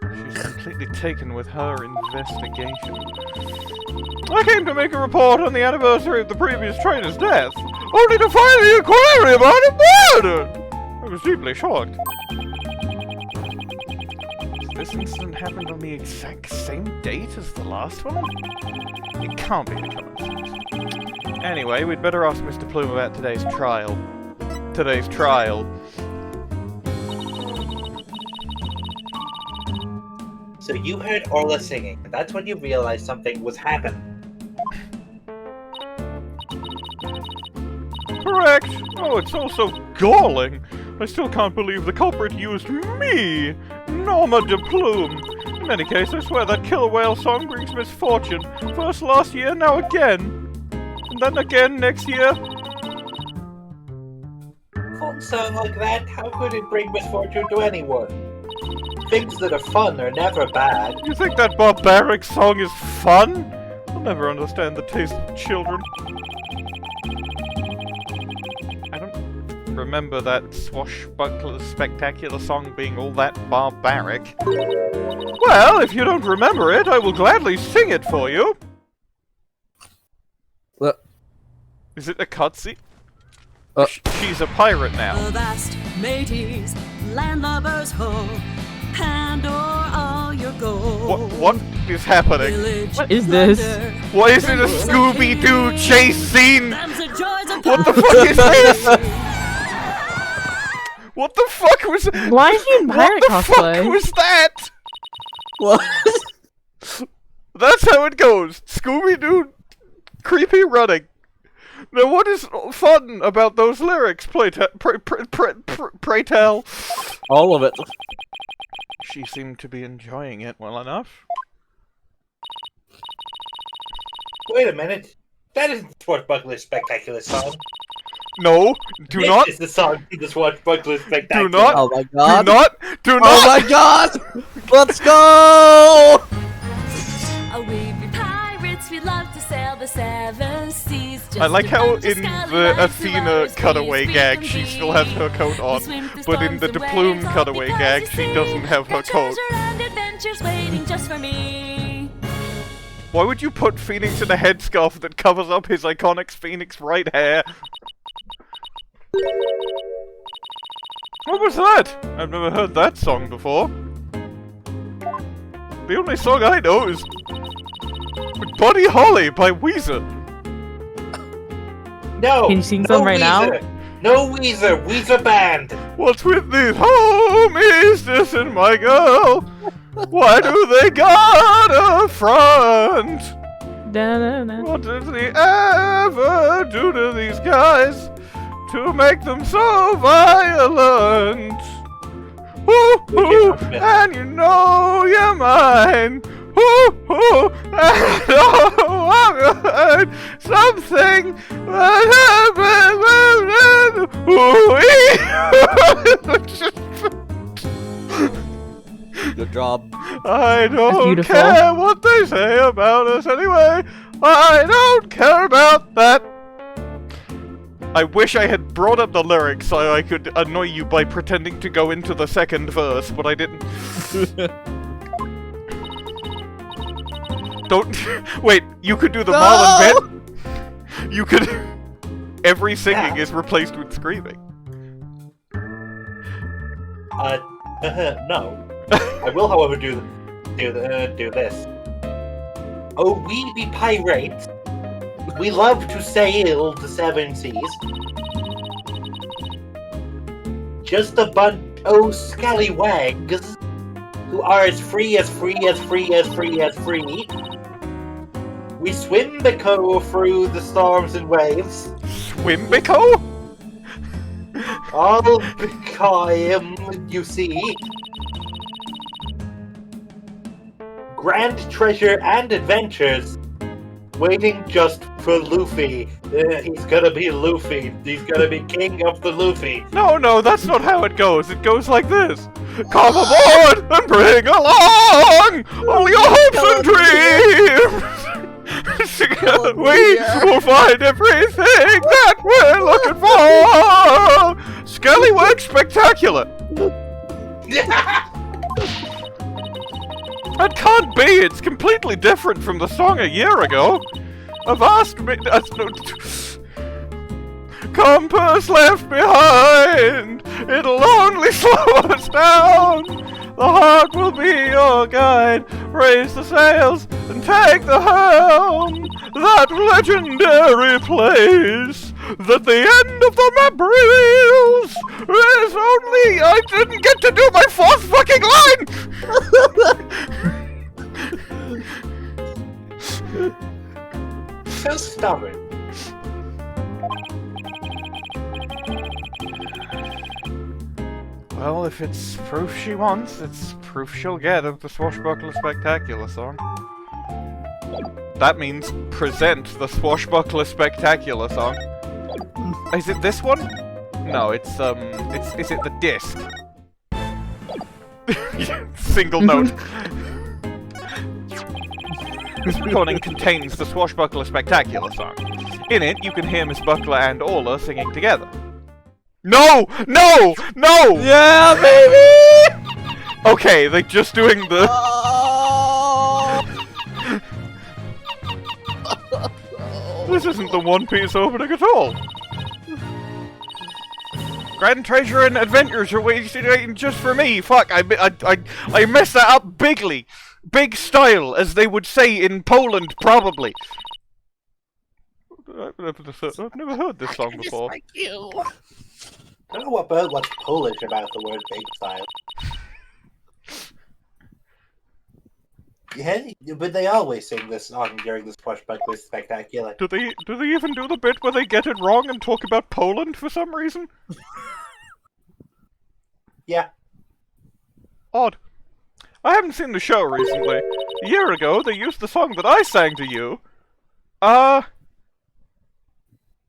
S1: She's completely taken with her investigation. I came to make a report on the anniversary of the previous trainer's death, only to find the aquarium unmurdered! I was deeply shocked. This incident happened on the exact same date as the last one? It can't be a coincidence. Anyway, we'd better ask Mr. Plume about today's trial.
S8: So you heard Orla singing, and that's when you realized something was happening.
S1: Correct! Oh, it's all so galling. I still can't believe the culprit used me, Norma DePlume. In any case, I swear that killer whale song brings misfortune. First last year, now again. And then again next year.
S8: Fun song like that, how could it bring misfortune to anyone? Things that are fun are never bad.
S1: You think that barbaric song is fun? I'll never understand the taste of children. I don't remember that swashbuckler spectacular song being all that barbaric. Well, if you don't remember it, I will gladly sing it for you.
S6: What?
S1: Is it a cutscene? She's a pirate now.
S9: The vast mateys, landlubbers ho, handle all your gold.
S1: What is happening?
S5: What is this?
S1: Why is it a Scooby-Doo chase scene? What the fuck is this? What the fuck was?
S5: Why is he in pirate
S1: What the
S5: cosplay?
S1: fuck was that?
S6: What?
S1: That's how it goes. Scooby-Doo, creepy running. Now, what is fun about those lyrics? Pray tell.
S6: All of it.
S1: She seemed to be enjoying it well enough.
S8: Wait a minute. That isn't the Swashbuckler Spectacular song.
S1: No, do
S8: This
S1: not.
S8: is the song from the Swashbuckler Spectacular.
S1: Do not.
S6: Oh my god.
S1: Do not. Do not.
S6: Oh my god! Let's go!
S9: We be pirates, we love to sail the seven seas.
S1: I like how in the Athena cutaway gag she still has her coat on, but in the DePlume cutaway gag she doesn't have her coat. Why would you put Phoenix in a headscarf that covers up his iconic Phoenix right hair? What was that? I've never heard that song before. The only song I know is Buddy Holly by Weezer.
S8: No!
S5: Can you sing
S8: no
S5: some right now?
S8: Weezer. No Weezer! Weezer band!
S1: What's with these homies dissing my girl? Why do they got a front? What does he ever do to these guys to make them so violent? Ooh, ooh, and you know you're mine. Ooh, ooh, and oh, I'm something that happened.
S6: Good job.
S1: I don't
S5: beautiful.
S1: care what they say about us anyway. I don't care about that. I wish I had brought up the lyrics so I could annoy you by pretending to go into the second verse, but I didn't. Don't wait. You could do the Marlon bit. You could. Every singing is replaced with screaming.
S8: No. I will, however, do this. Oh, we be pirates. We love to sail the seven seas. Just a bunch of scallywags who are as free as free as free as free as free. We swim the cove through the storms and waves.
S1: Swimbico?
S8: All because, you see, grand treasure and adventures waiting just for Luffy. He's gonna be Luffy. He's gonna be king of the Luffy.
S1: No, that's not how it goes. It goes like this. Come aboard and bring along all your hopes and dreams. Together we will find everything that we're looking for. Scallywag Spectacular. That can't be. It's completely different from the song a year ago. A vast compass left behind. It'll only slow us down. The heart will be your guide. Raise the sails and take the helm. That legendary place that the end of the map reveals is only... I didn't get to do my fourth fucking line!
S8: So stubborn.
S1: Well, if it's proof she wants, it's proof she'll get of the Swashbuckler Spectacular song. That means present the Swashbuckler Spectacular song. Is it this one? No, is it the disc? Single note. This recording contains the Swashbuckler Spectacular song. In it, you can hear Miss Buckler and Orla singing together. No! No! No!
S4: Yeah, baby!
S1: Okay, they're just doing the... This isn't the One Piece opening at all. Grand Treasure and Adventures are waiting just for me. Fuck, I messed that up bigly. Big style, as they would say in Poland, probably. I've never heard this song before.
S8: I don't know what's Polish about the word big style. Yeah, but they always sing this song during the Swashbuckler Spectacular.
S1: Do they even do the bit where they get it wrong and talk about Poland for some reason?
S8: Yeah.
S1: Odd. I haven't seen the show recently. A year ago, they used the song that I sang to you.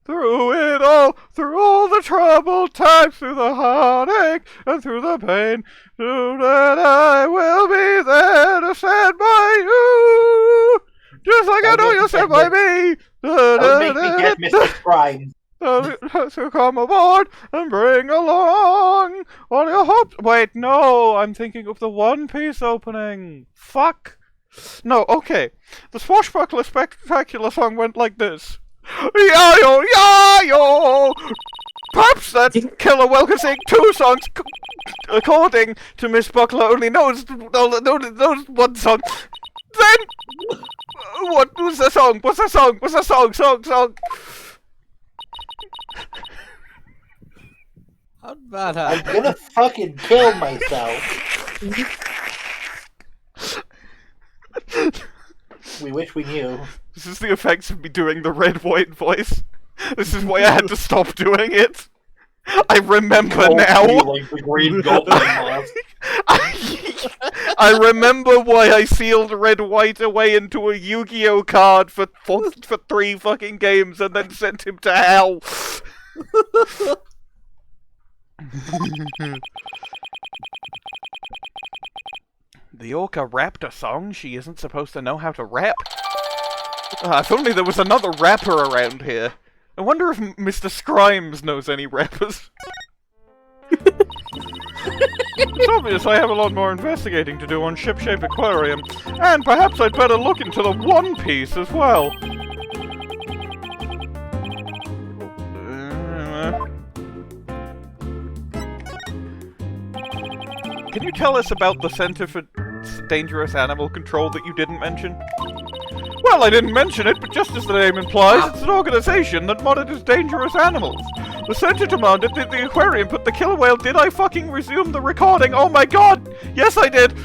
S1: Through it all, through all the troubled times, through the heartache and through the pain, so that I will be there to stand by you, just like I know you'll stand by me.
S8: Don't make me get Mr. Scrimes.
S1: So come aboard and bring along all your hopes. Wait, no, I'm thinking of the One Piece opening. Fuck. No, okay. The Swashbuckler Spectacular song went like this. Yayo, yayo! Perhaps that killer well can sing two songs according to Miss Buckler only knows one song. Then, what was the song? What's the song? What's the song? Song.
S4: How did that
S8: I'm
S4: happen?
S8: gonna fucking kill myself. We wish we knew.
S1: This is the effects of me doing the red-white voice. This is why I had to stop doing it. I remember now.
S8: Like the Green Goblin mask.
S1: I remember why I sealed red-white away into a Yu-Gi-Oh card for 3 fucking games and then sent him to hell. The orca rapped a song she isn't supposed to know how to rap. If only there was another rapper around here. I wonder if Mr. Scrimes knows any rappers. It's obvious I have a lot more investigating to do on Shipshape Aquarium, and perhaps I'd better look into the One Piece as well. Can you tell us about the Center for Dangerous Animal Control that you didn't mention? Well, I didn't mention it, but just as the name implies, it's an organization that monitors dangerous animals. The center demanded that the aquarium put the killer whale. Did I fucking resume the recording? Oh my god! Yes, I did!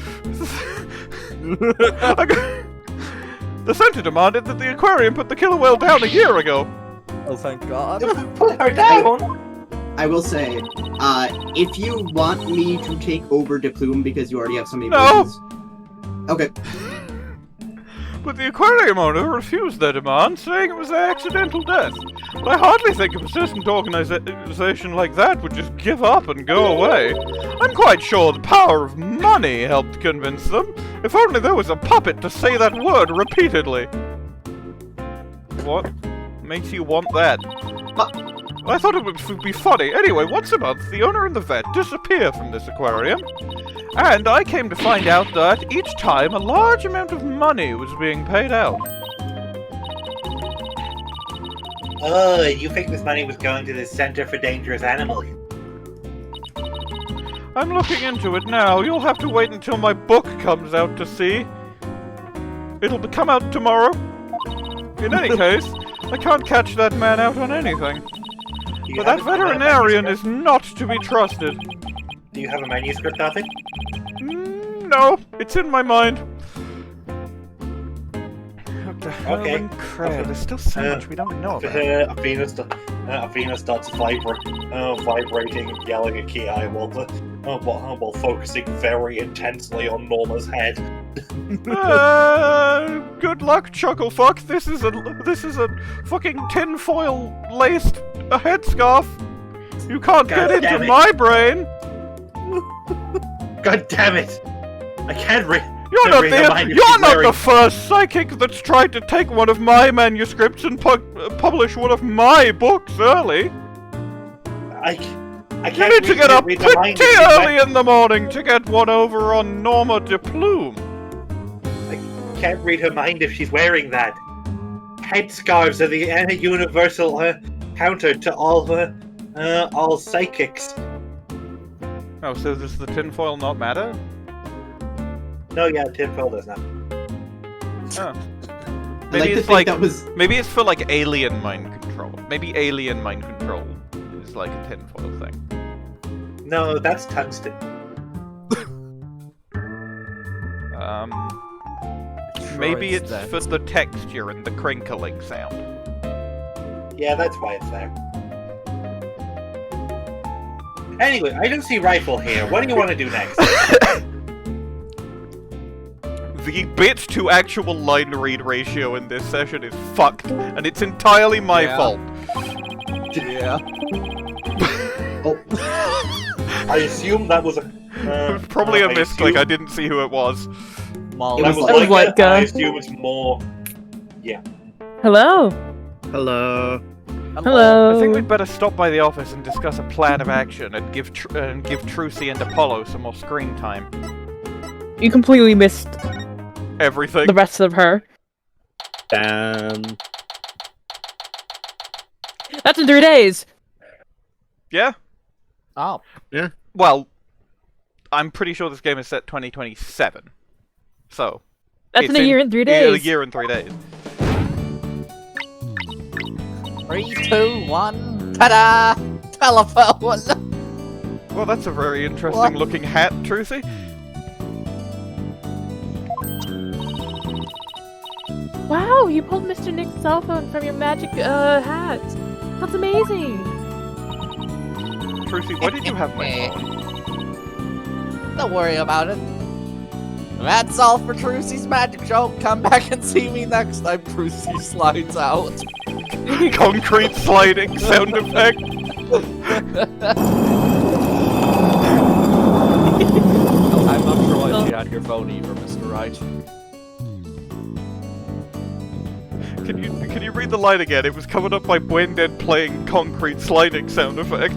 S1: The center demanded that the aquarium put the killer whale down a year ago.
S4: Oh, thank God.
S8: Put her down!
S7: I will say, if you want me to take over DePlume because you already have so many
S1: No!
S7: voices... Okay.
S1: But the aquarium owner refused their demand, saying it was an accidental death. But I hardly think a persistent organization like that would just give up and go away. I'm quite sure the power of money helped convince them. If only there was a puppet to say that word repeatedly. What makes you want that? I thought it would be funny. Anyway, once a month, the owner and the vet disappear from this aquarium. And I came to find out that each time a large amount of money was being paid out.
S8: Oh, you think this money was going to the Center for Dangerous Animals?
S1: I'm looking into it now. You'll have to wait until my book comes out to see. It'll come out tomorrow. In any case, I can't catch that man out on anything. But that veterinarian is not to be trusted.
S8: Do you have a manuscript of it?
S1: No, it's in my mind. Okay. There's still so much we don't know about.
S3: Athena starts vibrating and yelling at Ki while the while focusing very intensely on Norma's head.
S1: Good luck, Chucklefuck. This is a fucking tinfoil laced headscarf. You can't
S3: God
S1: get
S3: damn
S1: into
S3: it.
S1: my brain.
S3: God damn it! I can't read.
S1: You're not the first psychic that's tried to take one of my manuscripts and publish one of my books early.
S3: I
S1: You
S3: can't
S1: need to get up
S3: read the mind
S1: pretty
S3: if she's
S1: early in the morning to get one over on Norma DePlume.
S3: Can't read her mind if she's wearing that. Headscarves are the universal counter to all psychics.
S1: Oh, so does the tinfoil not matter?
S3: No, yeah, tinfoil does not.
S1: Oh.
S7: I
S1: Maybe
S7: like to
S1: it's
S7: think
S1: like
S7: that was.
S1: maybe it's for like alien mind control. Maybe alien mind control is like a tinfoil thing.
S3: No, that's tungsten.
S1: Maybe it's for the texture and the crinkling sound.
S3: Yeah, that's why it's there. Anyway, I don't see rifle here. What do you want to do next?
S1: The bit to actual line read ratio in this session is fucked, and it's entirely my fault.
S4: Yeah.
S3: I assume that was a.
S1: It was probably a misclick. I didn't see who it was.
S4: Molly.
S3: That was
S5: That was
S3: like
S5: White guy.
S3: I assume it's more. Yeah.
S5: Hello.
S6: Hello.
S5: Hello.
S1: I think we'd better stop by the office and discuss a plan of action and give Trucy and Apollo some more screen time.
S5: You completely missed
S1: Everything.
S5: the rest of her.
S2: Damn.
S5: That's in 3 days.
S1: Yeah?
S4: Oh.
S1: Well, I'm pretty sure this game is set 2027. So.
S5: That's
S1: it's
S5: in a year and 3 days.
S1: A year and 3 days.
S4: 3, 2, 1. Ta-da! Telephone.
S1: Well, that's a very interesting looking hat, Trucy.
S5: Wow, you pulled Mr. Nick's cell phone from your magic hat. That's amazing.
S1: Trucy, why did you have my phone?
S4: Don't worry about it. That's all for Trucy's magic show. Come back and see me next time Trucy slides out.
S1: Concrete sliding sound effect.
S4: I'm not sure why she had your phone either, Mr. Wright.
S1: Can you read the line again? It was covered up by Bwain dead playing concrete sliding sound effect.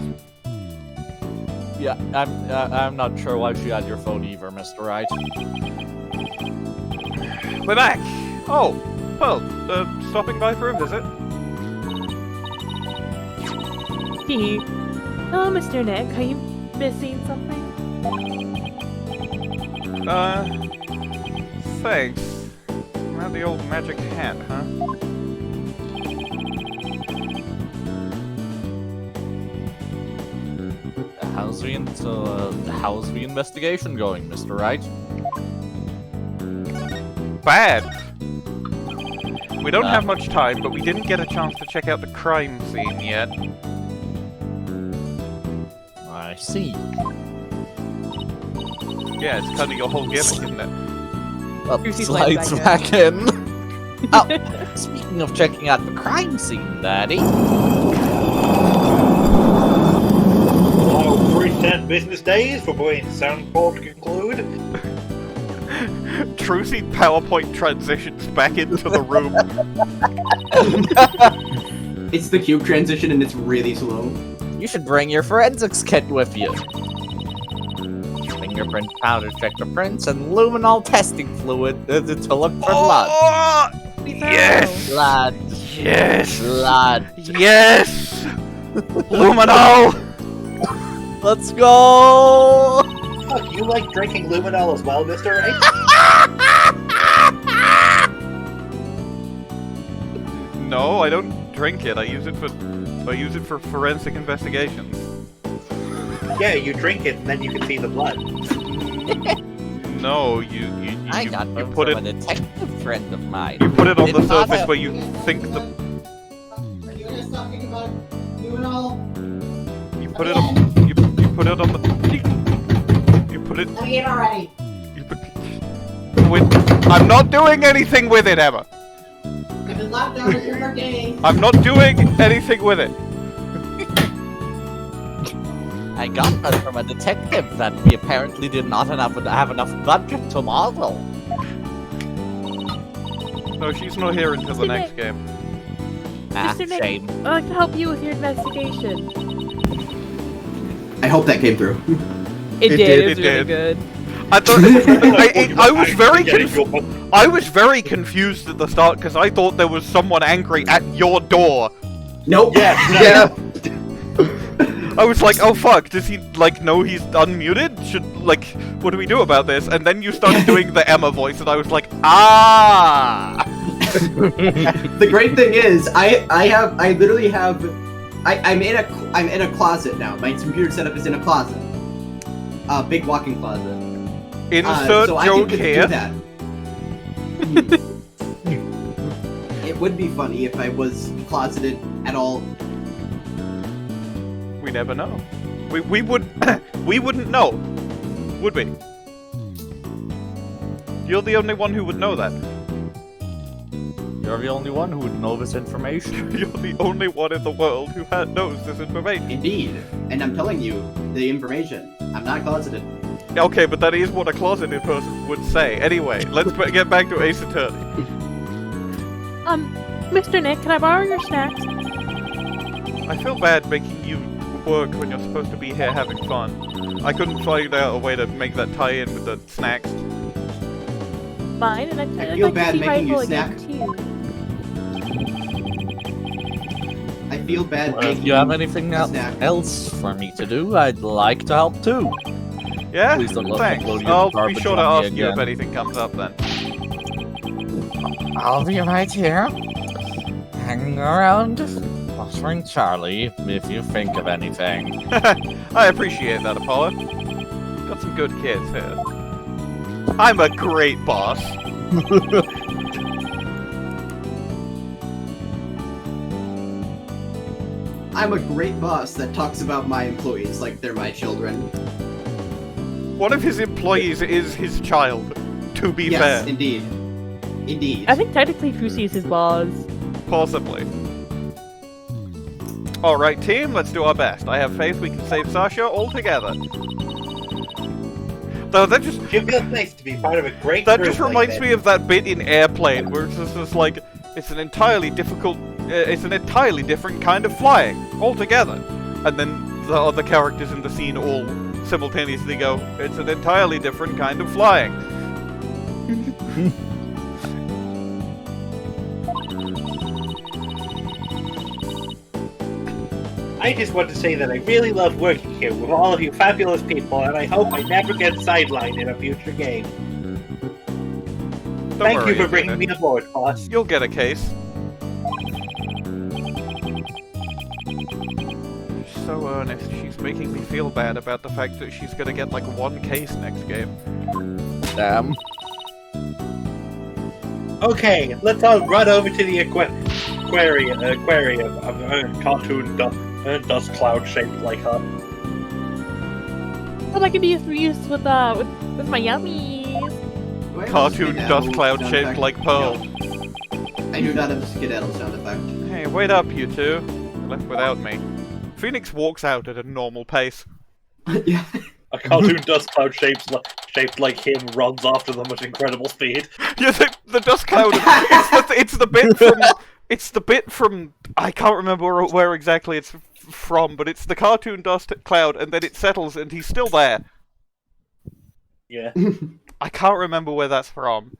S4: Yeah, I'm not sure why she had your phone either, Mr. Wright.
S1: We're back. Oh, well, stopping by for a visit.
S5: Hee. Hello, Mr. Nick. Are you missing something?
S1: Thanks. Around the old magic hat, huh?
S4: How's the investigation going, Mr. Wright?
S1: Bad. We don't have much time, but we didn't get a chance to check out the crime scene yet.
S4: I see.
S1: Yeah, it's kind of your whole gimmick, isn't it?
S5: Trucy
S4: Slides
S5: slides
S4: back in. Oh, speaking of checking out the crime scene, Daddy.
S3: Allow 310 business days for Bwain's soundboard to conclude.
S1: Trucy PowerPoint transitions back into the room.
S7: It's the cube transition and it's really slow.
S4: You should bring your forensics kit with you. Fingerprint powder check the prints and luminol testing fluid to look for blood.
S1: Oh, yes!
S4: Blood.
S1: Yes!
S4: Blood.
S1: Yes! Luminol!
S4: Let's go!
S3: Fuck, you like drinking luminol as well, Mr. Wright?
S1: No, I don't drink it. I use it for forensic investigations.
S3: Yeah, you drink it and then you can see the blood.
S1: No, you
S4: I got them
S1: put
S4: from
S1: it.
S4: a detective friend of mine.
S1: You put it on
S4: Did
S1: the
S4: not
S1: surface
S4: have-
S1: where you think the.
S7: Are you guys talking about luminol?
S1: You put it on. You put it on the. put it.
S7: Let me in already.
S1: I'm not doing anything with it, Emma.
S7: I've been locked down here for days.
S1: I'm not doing anything with it.
S4: I got that from a detective that we apparently did not have enough budget to model.
S1: No, she's not here until the next game.
S4: Ah,
S5: Mr. Nick,
S4: shame.
S5: I'd like to help you with your investigation.
S7: I hope that came through.
S5: It
S6: It
S5: did.
S6: did,
S5: It was
S1: it
S5: really
S1: did.
S5: good.
S1: I thought I was very confused at the start because I thought there was someone angry at your door.
S7: Nope.
S2: Yeah.
S1: I was like, oh fuck, does he like know he's unmuted? What do we do about this? And then you started doing the Emma voice, and I was like, ah.
S7: The great thing is, I'm in a closet now. My computer setup is in a closet. Big walk-in closet.
S1: Insert
S7: so I
S1: joke
S7: can
S1: here.
S7: do that. It would be funny if I was closeted at all.
S1: We never know. We would we wouldn't know, would we? You're the only one who would know that.
S4: You're the only one who would know this information.
S1: You're the only one in the world who knows this information.
S7: Indeed. And I'm telling you the information. I'm not closeted.
S1: Okay, but that is what a closeted person would say. Anyway, let's get back to Ace Attorney.
S5: Mr. Nick, can I borrow your snacks?
S1: I feel bad making you work when you're supposed to be here having fun. I couldn't find out a way to make that tie in with the snacks.
S5: Fine, and
S7: I
S5: I'd
S7: feel
S5: like
S7: bad
S5: to see
S7: making you
S5: Rifle again
S7: snack.
S5: too.
S7: I feel bad
S4: Well,
S7: making
S4: if you have anything
S7: a snack.
S4: else for me to do, I'd like to help too.
S1: Yeah?
S4: Please don't let
S1: Thanks.
S4: me blow your
S1: I'll be
S4: garbage
S1: sure to
S4: on me
S1: ask you if
S4: again.
S1: anything comes up then.
S4: I'll be right here, hanging around, offering Charlie if you think of anything.
S1: I appreciate that, Apollo. Got some good kids here. I'm a great boss.
S7: I'm a great boss that talks about my employees like they're my children.
S1: One of his employees is his child, to be
S7: Yes,
S1: fair.
S7: indeed. Indeed.
S5: I think technically Trucy is his boss.
S1: Possibly. Alright, team, let's do our best. I have faith we can save Sasha all together. Though that just
S8: It feels nice to be part of a great
S1: that
S8: group
S1: just
S8: like
S1: reminds
S8: this.
S1: me of that bit in Airplane where it's just like it's an entirely different kind of flying altogether, and then the other characters in the scene all simultaneously go, "It's an entirely different kind of flying."
S8: I just want to say that I really love working here with all of you fabulous people, and I hope I never get sidelined in a future game.
S1: Don't
S8: Thank
S1: worry,
S8: you for
S1: Athena.
S8: bringing me aboard, boss.
S1: You'll get a case. She's so earnest. She's making me feel bad about the fact that she's gonna get like one case next game.
S4: Damn.
S8: Okay, let's all run over to the aquarium of a cartoon dust cloud shaped like her.
S5: But I can be used with my yummies.
S7: Do I have a
S1: Cartoon
S7: skedaddle
S1: dust cloud
S7: sound
S1: shaped
S7: effect?
S1: like pearl.
S7: No. I do not have a skedaddle sound effect.
S1: Hey, wait up, you two. You're left without me. Phoenix walks out at a normal pace.
S7: Yeah.
S8: A cartoon dust cloud shaped like him runs after them at incredible speed.
S1: Yeah, the dust cloud. It's the bit from. I can't remember where exactly it's from, but it's the cartoon dust cloud, and then it settles, and he's still there.
S8: Yeah.
S1: I can't remember where that's from.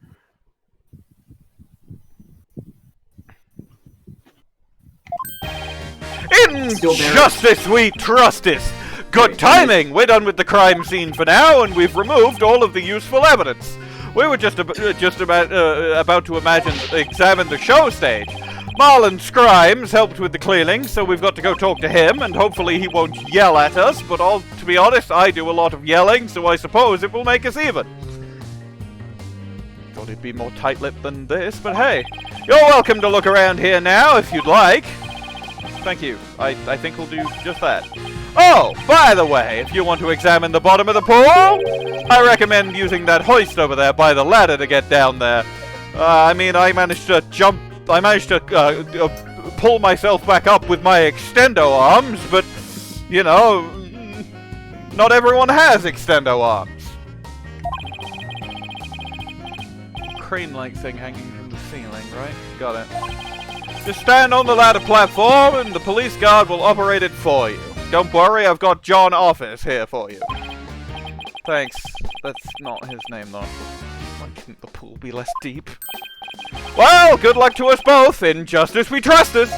S1: In
S7: Still there.
S1: justice we trusteth. Good timing! We're done with the crime scene for now, and we've removed all of the useful evidence. We were just about to examine the show stage. Marlon Rimes helped with the cleaning, so we've got to go talk to him, and hopefully he won't yell at us, but to be honest, I do a lot of yelling, so I suppose it will make us even. Thought it'd be more tight-lipped than this, but hey. You're welcome to look around here now, if you'd like. Thank you. I think we'll do just that. Oh, by the way, if you want to examine the bottom of the pool, I recommend using that hoist over there by the ladder to get down there. I mean, I managed to pull myself back up with my extendo arms, but, you know, not everyone has extendo arms. Crane-like thing hanging from the ceiling, right? Got it. Just stand on the ladder platform and the police guard will operate it for you. Don't worry, I've got John Office here for you. Thanks. That's not his name, though. Why couldn't the pool be less deep? Well, good luck to us both. In justice we trust us.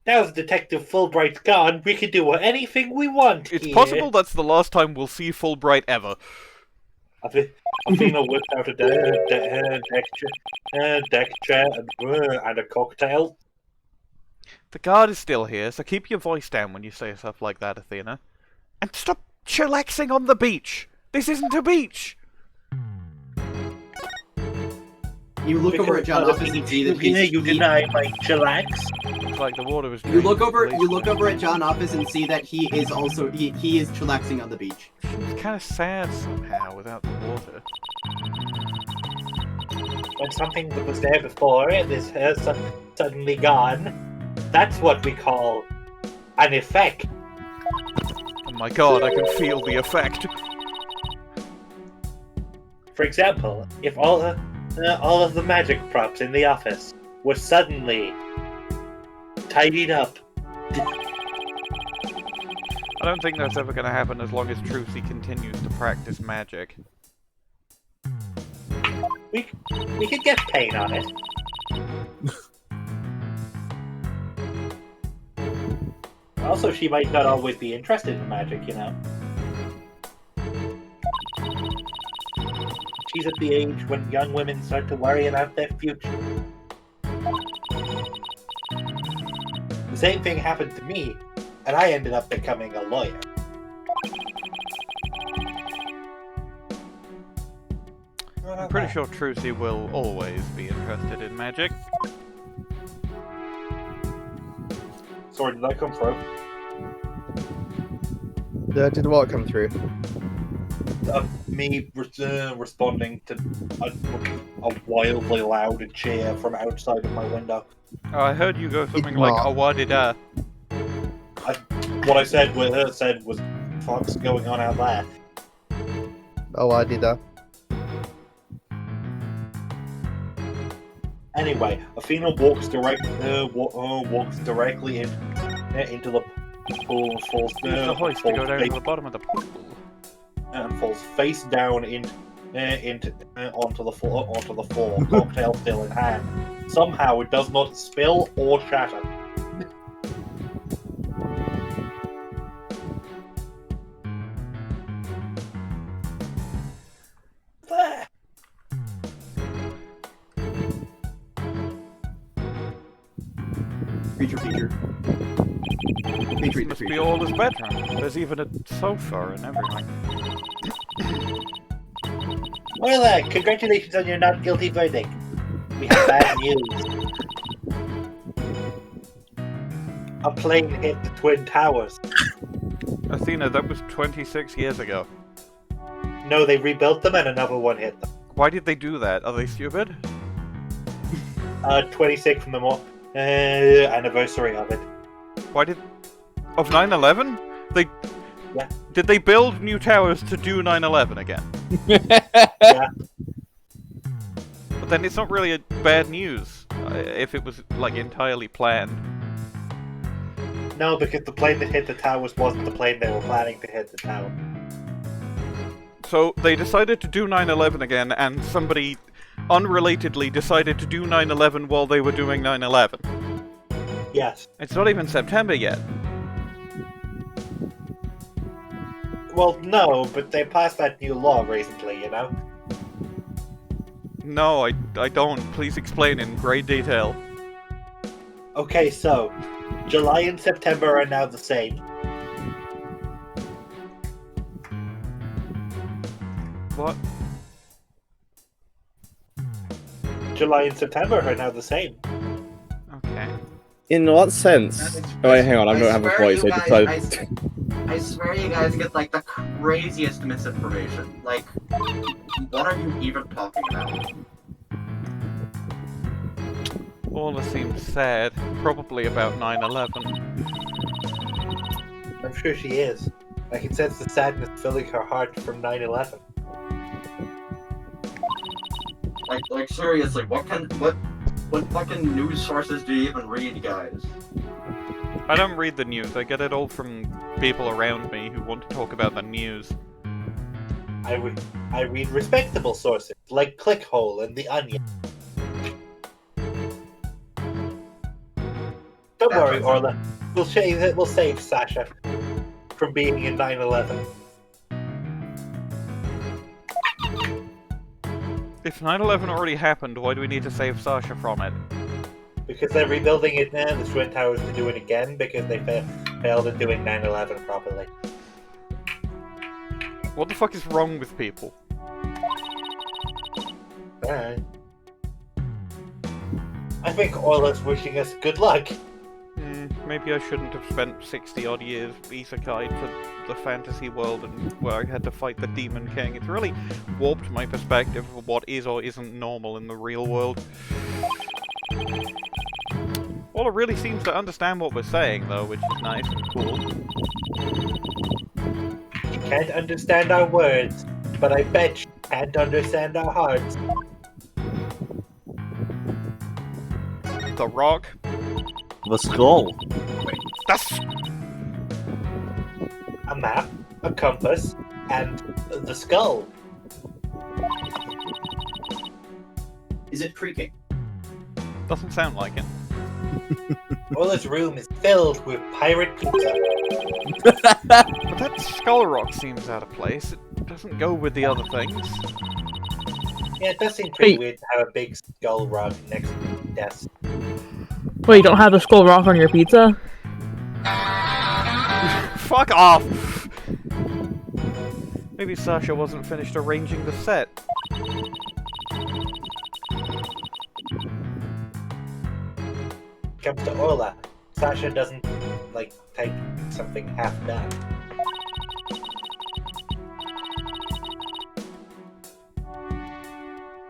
S8: Now that Detective Fulbright's gone, we can do anything we want.
S1: It's possible that's the last time we'll see Fulbright ever.
S8: Athena whipped out a deck chair and a cocktail.
S1: The guard is still here, so keep your voice down when you say stuff like that, Athena. And stop chillaxing on the beach! This isn't a beach!
S7: You look over at John Office and see that he's...
S8: You deny my chillax?
S1: Looks like the water was...
S7: You look over at John Office and see that he is also... He is chillaxing on the beach.
S1: It's kind of sad somehow without the water.
S8: When something that was there before is suddenly gone, that's what we call an effect.
S1: Oh my god, I can feel the effect.
S8: For example, if all of the magic props in the office were suddenly tidied up.
S1: I don't think that's ever going to happen as long as Trucy continues to practice magic.
S8: We could get Payne on it. Also, she might not always be interested in magic, you know. She's at the age when young women start to worry about their future. The same thing happened to me, and I ended up becoming a lawyer.
S1: I'm pretty sure Trucy will always be interested in magic.
S8: Sorry, did that come through?
S6: Did what come through?
S8: Me responding to a wildly loud cheer from outside of my window.
S1: Oh, I heard you go something like, oh, Whaddaya.
S8: What I said was, "Fuck's going on out there?"
S6: Oh, I did that.
S8: Anyway, Athena walks directly into the pool, falls
S1: Use the hoist to go down to the bottom of the pool.
S8: And falls face down onto the floor, cocktail still in hand. Somehow it does not spill or shatter. There.
S7: Feature.
S1: This must be Orla's bedroom. There's even a sofa and everything.
S8: Well, congratulations on your not guilty verdict. We have bad news. A plane hit the Twin Towers.
S1: Athena, that was 26 years ago.
S8: No, they rebuilt them and another one hit them.
S1: Why did they do that? Are they stupid?
S8: 26 from the anniversary of it.
S1: Why did... Of 9/11?
S8: Yeah.
S1: Did they build new towers to do 9/11 again?
S8: Yeah.
S1: But then it's not really a bad news, if it was, like, entirely planned.
S8: No, because the plane that hit the towers wasn't the plane they were planning to hit the tower.
S1: So, they decided to do 9/11 again, and somebody, unrelatedly, decided to do 9/11 while they were doing 9/11.
S8: Yes.
S1: It's not even September yet.
S8: Well, no, but they passed that new law recently, you know?
S1: No, I don't. Please explain in great detail.
S8: Okay, so, July and September are now the same.
S1: What?
S8: July and September are now the same.
S1: Okay.
S2: In what sense? Oh wait, hang on, I don't have a voice. I decided.
S7: I swear you guys get like the craziest misinformation. Like, what are you even talking about?
S1: Orla seems sad, probably about 9/11.
S8: I'm sure she is. I can sense the sadness filling her heart from 9/11.
S7: Like seriously, what fucking news sources do you even read, guys?
S1: I don't read the news, I get it all from people around me who want to talk about the news.
S8: I read respectable sources, like Clickhole and The Onion. Don't worry, Orla. We'll save Sasha from being in 9/11.
S1: If 9/11 already happened, why do we need to save Sasha from it?
S8: Because they're rebuilding it now, the Twin Towers to do it again because they failed at doing 9/11 properly.
S1: What the fuck is wrong with people?
S8: Alright. I think Orla's wishing us good luck.
S1: Maybe I shouldn't have spent 60 odd years isekai to the fantasy world and where I had to fight the Demon King. It's really warped my perspective of what is or isn't normal in the real world. Orla really seems to understand what we're saying though, which is nice and cool.
S8: She can't understand our words, but I bet she can't understand our hearts.
S1: The rock.
S4: The skull.
S1: That's...
S8: A map, a compass, and the skull.
S7: Is it creaking?
S1: Doesn't sound like it.
S8: Orla's room is filled with pirate pizza.
S1: But that skull rock seems out of place. It doesn't go with the other things.
S8: Yeah, it does seem pretty weird to have a big skull rock next to the desk.
S5: Wait, you don't have the skull rock on your pizza?
S1: Fuck off! Maybe Sasha wasn't finished arranging the set.
S8: Comes to Orla, Sasha doesn't, like, take something half done.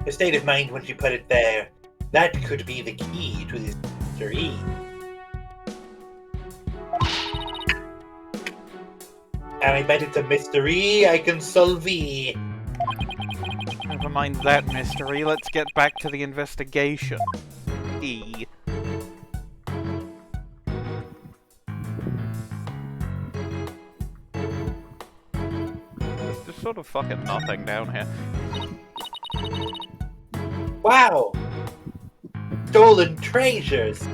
S8: Her state of mind when she put it there, that could be the key to this mystery. And I bet it's a mystery I can solve.
S1: Never mind that mystery, let's get back to the investigation. E. There's just sort of fucking nothing down here.
S8: Wow! Stolen treasures!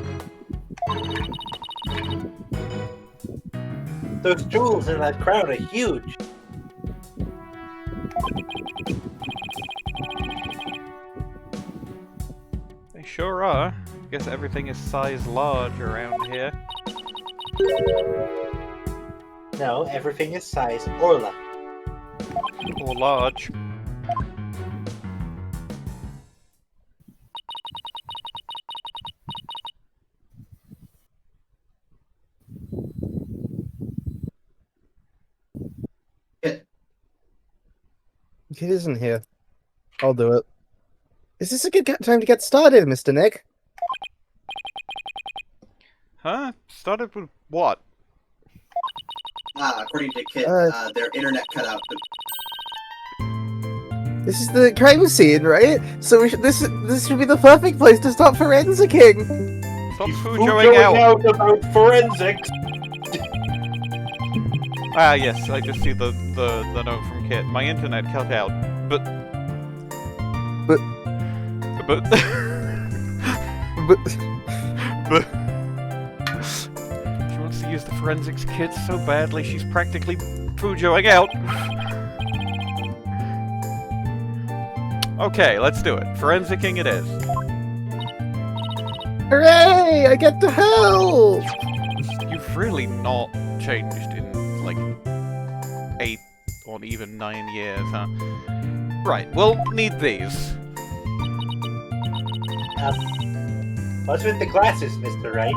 S8: Those jewels in that crown are huge!
S1: They sure are. Guess everything is size large around here.
S8: No, everything is size Orla.
S1: Or large.
S6: It isn't here. I'll do it. Is this a good time to get started, Mr. Nick?
S1: Huh? Started with what?
S7: According to Kit, their internet cut out.
S6: This is the crime scene, right? So we should, this should be the perfect place to start forensicking.
S1: Stop foojoing out
S8: about forensics.
S1: Ah, yes, I just see the note from Kit. My internet cut out, but
S6: but
S1: she wants to use the forensics kit so badly she's practically foojoing out. Okay, let's do it. Forensicking it is.
S6: Hooray! I get to help!
S1: You've really not changed in, like, 8 or even 9 years, huh? Right, we'll need these.
S8: What's with the glasses, Mr. Wright?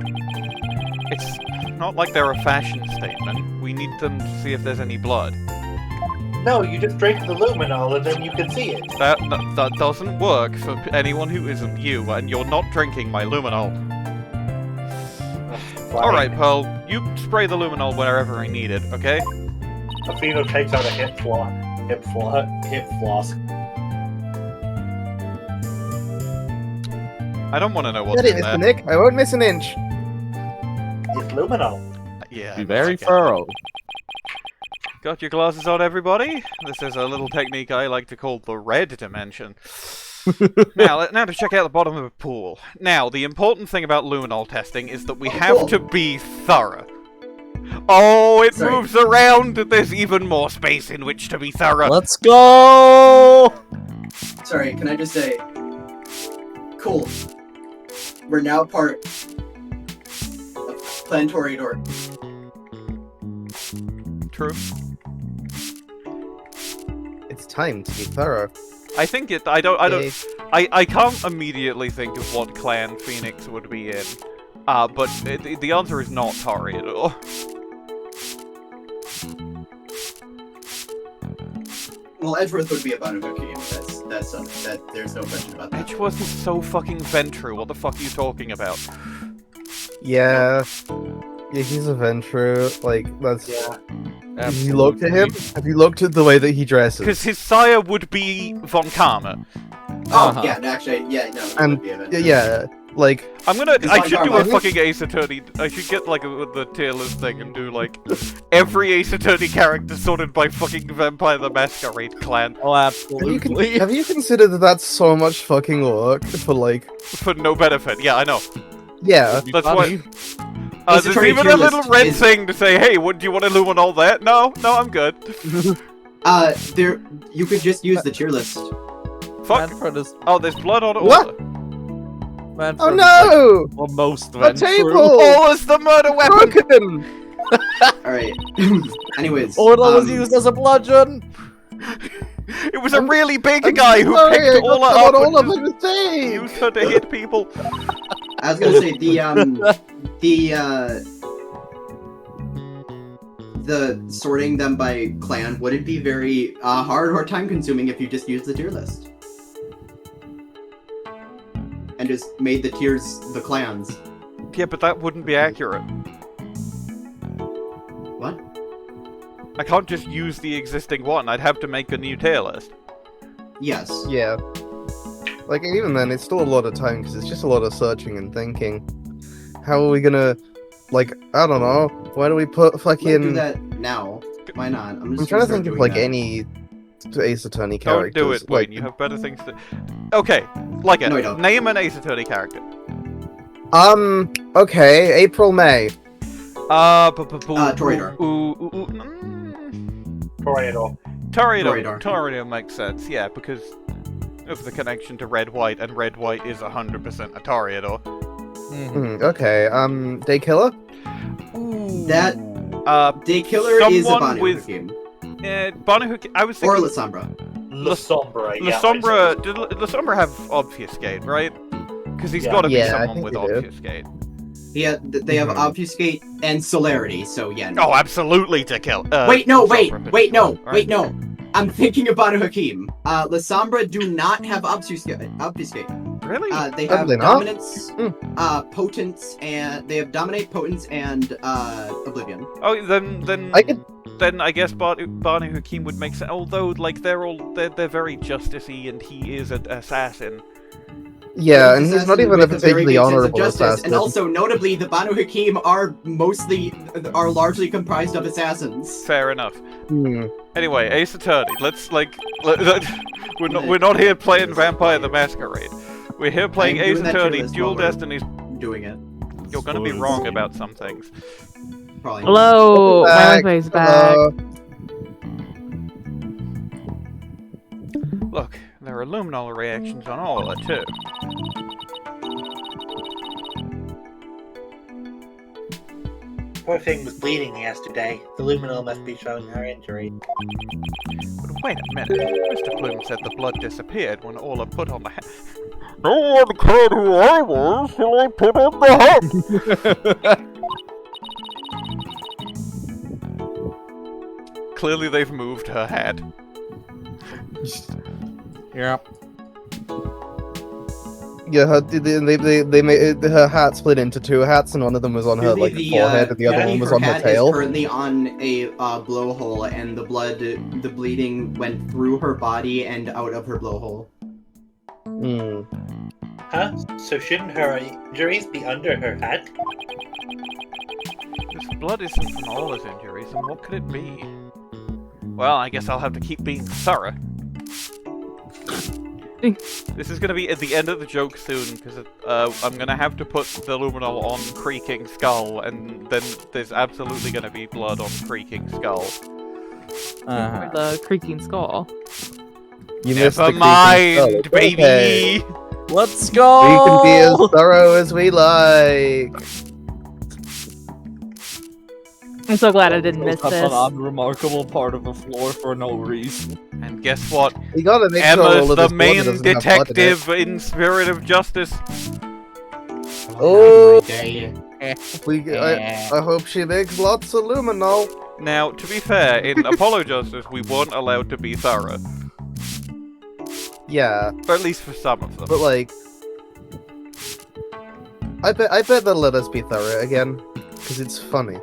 S1: It's not like they're a fashion statement. We need them to see if there's any blood.
S8: No, you just drink the luminol and then you can see it.
S1: That doesn't work for anyone who isn't you, and you're not drinking my luminol. Alright, Pearl, you spray the luminol wherever I need it, okay?
S3: Athena takes out a hip flask.
S1: I don't want to know what's
S6: Get it,
S1: in there.
S6: Mr. Nick. I won't miss an inch.
S8: It's luminol.
S1: Yeah.
S10: Be very
S1: okay.
S10: thorough.
S1: Got your glasses on, everybody? This is a little technique I like to call the red dimension. now to check out the bottom of a pool. Now, the important thing about luminol testing is that we have to be thorough. Oh, it moves around! There's even more space in which to be thorough.
S10: Let's go!
S7: Sorry, can I just say, cool. We're now part of Clan Toreador.
S1: True.
S6: It's time to be thorough.
S1: I think it. I can't immediately think of what clan Phoenix would be in. But the answer is not Toreador.
S7: Well, Edgeworth would be a Banu Hakim. That's there's no question about that.
S1: Edgeworth is so fucking Ventru. What the fuck are you talking about?
S6: Yeah. Yeah, he's a Ventru. Like, that's...
S8: Yeah.
S6: Have you looked at him? Have you looked at the way that he dresses?
S1: Because his sire would be Von Karma.
S7: Oh, yeah, actually, yeah, no.
S6: And, yeah, like...
S1: I should do a fucking Ace Attorney. I should get, like, the tier list thing and do, like, every Ace Attorney character sorted by fucking Vampire the Masquerade clan.
S10: Oh, absolutely.
S6: Have you considered that that's so much fucking work for, like...
S1: For no benefit. Yeah, I know.
S6: Yeah.
S1: That's why...
S7: Ace
S1: there's
S7: Attorney
S1: even
S7: tier
S1: a little
S7: list
S1: red
S7: is-
S1: thing to say, hey, do you want to illumine all that? No, I'm good.
S7: You could just use the tier list.
S1: Fuck.
S10: Manfred
S1: Oh, there's blood on
S6: What?
S1: Orla.
S10: Manfred
S6: Oh no!
S10: is well, most
S6: A
S10: Ventru.
S6: table!
S1: Orla's the murder weapon!
S6: Broken!
S7: Alright. Anyways.
S10: Orla was used as a bludgeon!
S1: It was a really big
S6: I'm
S1: guy who
S6: sorry, I
S1: picked
S6: got
S1: Orla
S6: someone
S1: up
S6: all
S1: and
S6: of the mistake!
S1: used her to hit people.
S7: I was gonna say, the sorting them by clan wouldn't be very hard or time consuming if you just used the tier list. And just made the tiers the clans.
S1: Yeah, but that wouldn't be accurate.
S7: What?
S1: I can't just use the existing one. I'd have to make a new tier list.
S7: Yes.
S6: Yeah. Like, even then, it's still a lot of time, because it's just a lot of searching and thinking. How are we gonna... Like, I don't know. Why do we put
S7: Let's
S6: fucking...
S7: do that now. Why not? I'm
S6: I'm trying to think of, like, any Ace Attorney
S1: Don't
S6: characters.
S1: do it, Bwain.
S6: like...
S1: You have better things to... Okay, like it.
S7: No, I don't.
S1: Name an Ace Attorney character.
S6: Okay, April, May.
S7: Toreador.
S3: Toreador.
S1: Toreador makes sense, yeah, because of the connection to Red-White, and Red-White is 100% a Toreador.
S6: Okay, Daykiller?
S7: That Daykiller is a Banu Hakim.
S1: Banu Hakim, I was thinking...
S7: Or Lasombra.
S3: Lasombra, yeah.
S1: Lasombra, did Lasombra have Obfuscate, right? Because he's
S3: Yeah.
S1: got to be
S6: Yeah, I
S1: someone
S6: think
S1: with
S6: they do.
S1: Obfuscate.
S7: Yeah, they have Obfuscate and Celerity, so yeah. No.
S1: Oh, absolutely to kill.
S7: Wait, no,
S1: Lasombra,
S7: wait, no,
S1: Alright.
S7: wait, no. I'm thinking of Banu Hakim. Lasombra do not have Obfuscate.
S1: Really?
S7: They have
S6: Probably not.
S7: Dominance, Potence, and they have Dominate, Potence, and Oblivion.
S1: Oh, then
S6: I could...
S1: then I guess Banu Hakim would make sense. Although, like, they're very justicey, and he is an assassin.
S6: Yeah, and he's not
S7: Assassin
S6: even a
S7: with a very
S6: particularly
S7: good sense of
S6: honorable
S7: justice,
S6: assassin.
S7: And also, notably, the Banu Hakim are largely comprised of assassins.
S1: Fair enough.
S6: Hmm.
S1: Anyway, Ace Attorney. Let's we're not here playing Vampire the Masquerade. We're here playing
S7: I'm
S1: Ace
S7: doing that tier
S1: Attorney,
S7: list
S1: Dual
S7: while we're
S1: Destinies.
S7: Doing it.
S1: You're gonna be wrong about some things.
S7: Probably.
S5: Hello, my
S6: Back,
S5: Wi-Fi's back.
S1: Look, there are luminol reactions on Orla too.
S8: Poor thing was bleeding yesterday. The luminol must be showing her injury.
S1: But wait a minute. Mr. Plume said the blood disappeared when Orla put on the hat. No one cared who I was till I put on the hat. clearly they've moved her head.
S10: Yep.
S6: Yeah, they made her hat split into two hats, and one of them was on her like forehead, and the other one was on her
S7: hat
S6: tail.
S7: is currently on a blowhole, and the bleeding went through her body and out of her blowhole.
S6: Hmm.
S8: Huh? So shouldn't her injuries be under her hat?
S1: This blood isn't from Orla's injuries, and what could it be? Well, I guess I'll have to keep being thorough. This is going to be at the end of the joke soon, because I'm going to have to put the luminol on Creaking Skull, and then there's absolutely going to be blood on Creaking Skull.
S5: The Creaking Skull.
S6: You missed the
S1: Never
S6: Creaking
S1: mind,
S6: Skull.
S1: baby!
S6: Okay.
S10: Let's go!
S6: We can be as thorough as we like.
S5: I'm so glad I didn't miss
S10: That's
S5: this.
S10: an unremarkable part of a floor for no reason.
S1: And guess what?
S6: We gotta make sure
S1: Emma's
S6: all of
S1: the
S6: this water
S1: main
S6: doesn't have blood in it.
S1: detective in Spirit of Justice.
S6: Oh,
S7: Day.
S6: I hope she makes lots of luminol.
S1: Now, to be fair, in Apollo Justice, we weren't allowed to be thorough.
S6: Yeah,
S1: Or at least for some of them.
S6: but like, I bet they'll let us be thorough again, because it's funny.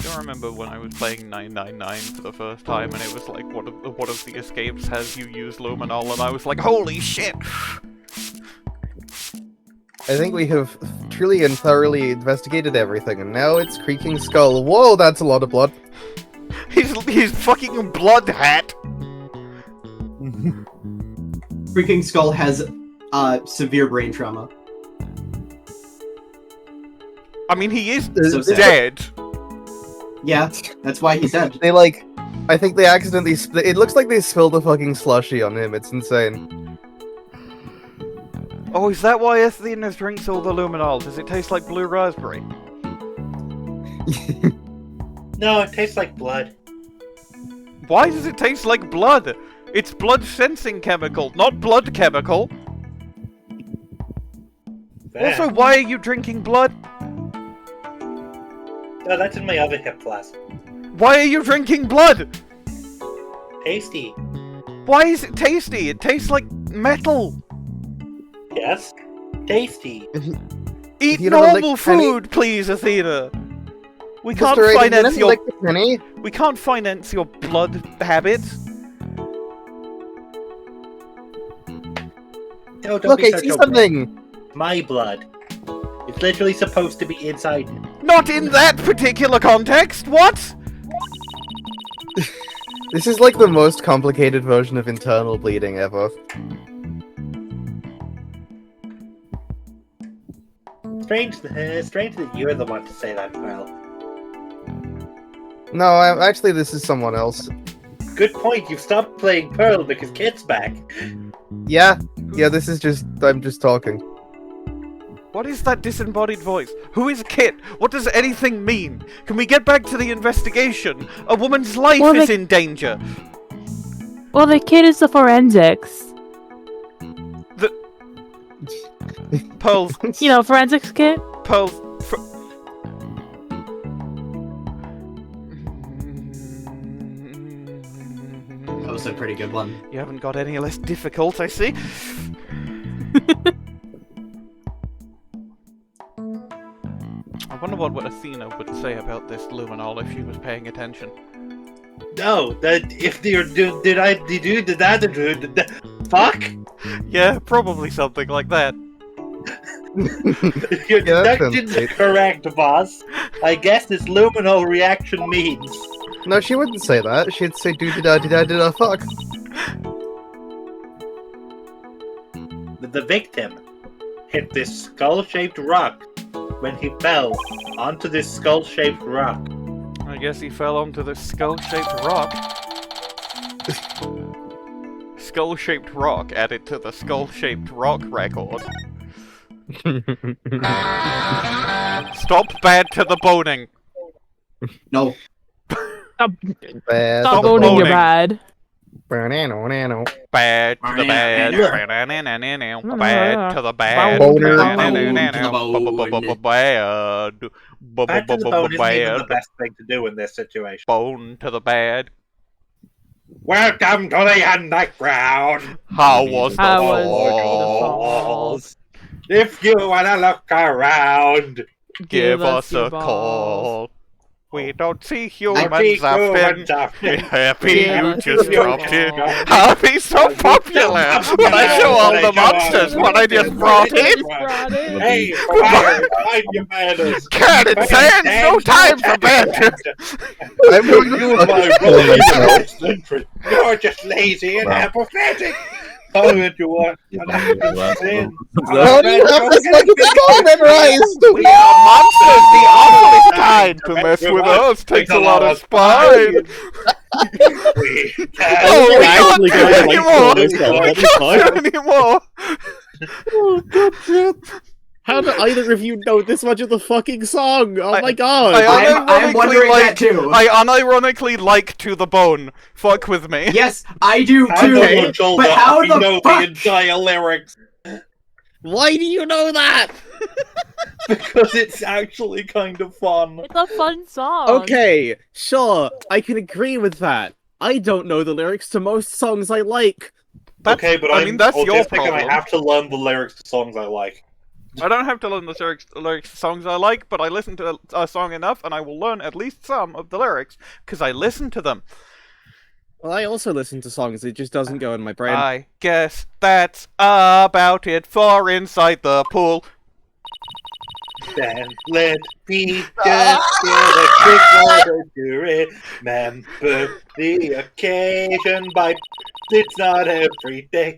S1: I remember when I was playing 999 for the first time, and it was like one of the escapes has you use luminol, and I was like, holy shit!
S6: I think we have truly and thoroughly investigated everything, and now it's Creaking Skull. Whoa, that's a lot of blood.
S1: He's fucking blood hat!
S7: Freaking Skull has severe brain trauma.
S1: I mean, he is
S7: So sad.
S1: dead.
S7: Yeah, that's why he's dead.
S6: They like, I think they accidentally. It looks like they spilled a fucking slushy on him. It's insane.
S1: Oh, is that why Athena drinks all the luminol? Does it taste like blue raspberry?
S8: No, it tastes like blood.
S1: Why does it taste like blood? It's blood sensing chemical, not blood chemical.
S8: There.
S1: Also, why are you drinking blood?
S8: No, that's in my other hip flask.
S1: Why are you drinking blood?
S8: Tasty.
S1: Why is it tasty? It tastes like metal.
S8: Yes. Tasty.
S1: Eat
S6: you never
S1: normal
S6: licked Penny?
S1: food, please, Athena. We can't
S6: Mr. Aiden, you
S1: finance
S6: never
S1: your
S6: licked a penny?
S1: we can't finance your blood habits.
S8: No, don't
S6: Look,
S8: be
S6: I
S8: such
S6: see
S8: a
S6: something.
S8: My blood. It's literally supposed to be inside.
S1: Not in that particular context. What?
S6: This is like the most complicated version of internal bleeding ever.
S8: Strange that you're the one to say that, Pearl.
S6: No, actually, this is someone else.
S8: Good point. You've stopped playing Pearl because Kit's back.
S6: Yeah, this is just. I'm just talking.
S1: What is that disembodied voice? Who is Kit? What does anything mean? Can we get back to the investigation? A woman's life is in danger.
S5: Well, the kid is the forensics.
S1: Pearls.
S5: You know, forensics kit?
S1: Pearls.
S7: That was a pretty good one.
S1: You haven't got any less difficult, I see. I wonder what Athena would say about this luminol if she was paying attention.
S8: No, that if you're did that fuck?
S1: Yeah, probably something like that.
S8: Your
S6: Yeah, that
S8: deduction's
S6: sounds great.
S8: correct, boss. I guess this luminol reaction means.
S6: No, she wouldn't say that. She'd say do-da-da-da-da-da fuck.
S8: The victim hit this skull-shaped rock when he fell onto this skull-shaped rock.
S1: I guess he fell onto the skull-shaped rock. Skull-shaped rock added to the skull-shaped rock record. Stop bad to the boning.
S7: No.
S5: Stop
S6: Bad.
S5: Stop
S6: the
S5: owning your
S1: boning.
S5: bad.
S6: Banana.
S1: Bad to the bad. Bad to the bad.
S6: Boner.
S3: Bad to the bone isn't even the best thing to do in this situation.
S1: Bone to the bad.
S3: Welcome to the underground.
S1: How was the
S5: How was
S1: falls?
S3: If you wanna look around,
S1: Give us
S5: your
S1: a
S5: balls.
S1: call. We don't see
S3: I
S1: humans
S3: see
S1: often.
S3: humans often.
S1: Happy
S5: Yeah,
S1: you just
S5: yeah.
S1: dropped in. Happy's so popular. When I show all the monsters what I just brought in.
S3: Hey, fire, find your manners.
S1: Cat and sand, no time for banter.
S6: I'm going to
S3: You, my brother, you're eccentric. You're just lazy and apathetic. Tell me what you want.
S6: How do you have this fucking song memorized?
S1: We are monsters. The awfulest kind. To mess with us takes a lot of spine.
S3: We
S1: Oh,
S3: can't
S1: we can't do
S2: actually
S1: it anymore.
S2: this song.
S1: We
S2: That is
S1: can't do it anymore.
S2: Oh, good shit. How do either of you know this much of the fucking song? Oh my god!
S7: I'm wondering that too.
S1: I unironically like To the Bone. Fuck with me.
S7: Yes, I do
S3: I
S7: too.
S3: know much older.
S7: But how
S3: I
S7: the
S3: know
S7: fuck?
S3: the entire lyrics
S2: Why do you know that?
S3: because it's actually kind of fun.
S5: It's a fun song.
S2: Okay, sure, I can agree with that. I don't know the lyrics to most songs I like.
S3: Okay, but
S1: I mean, that's your
S3: autistic and I
S1: problem.
S3: have to learn the lyrics to songs I like.
S1: I don't have to learn the lyrics to songs I like, but I listen to a song enough, and I will learn at least some of the lyrics because I listen to them.
S2: Well, I also listen to songs, it just doesn't go in my brain.
S1: I guess that's about it for Inside the Pool.
S3: Then let me just get a quick order to remember the occasion by it's not every day.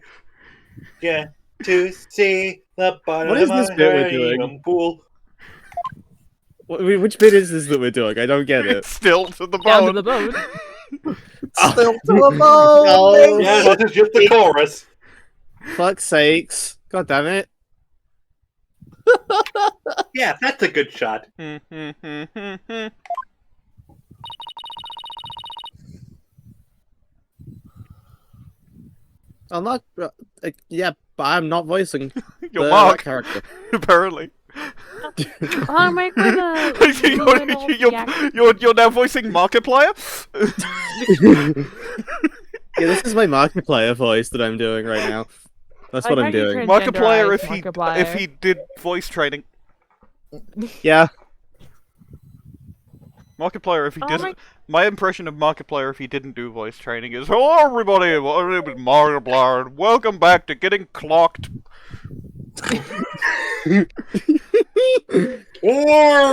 S3: Yeah, to see the bottom
S2: What is
S3: of
S2: this
S3: my
S2: bit we're doing?
S3: herring pool.
S2: Which bit is this that we're doing? I don't get it.
S1: It's still to the
S5: Down to
S1: bone.
S5: the bone.
S6: Still to the bone.
S2: No,
S3: Yeah, this is just the chorus.
S2: fuck's sakes. God damn it.
S3: Yeah, that's a good shot.
S2: I'm not. Yeah, but I'm not voicing
S1: You're
S2: the
S1: Mark,
S2: character.
S1: apparently.
S5: Oh my goodness.
S1: You're now voicing Markiplier?
S2: Yeah, this is my Markiplier voice that I'm doing right now. That's what I'm doing.
S1: Markiplier
S5: Markiplier.
S1: if he did voice training.
S2: Yeah.
S1: Markiplier if he
S5: Oh
S1: doesn't. My impression of Markiplier if he didn't do voice training is, hello everybody, my name is Markiplier, and welcome back to Getting Clocked. Hello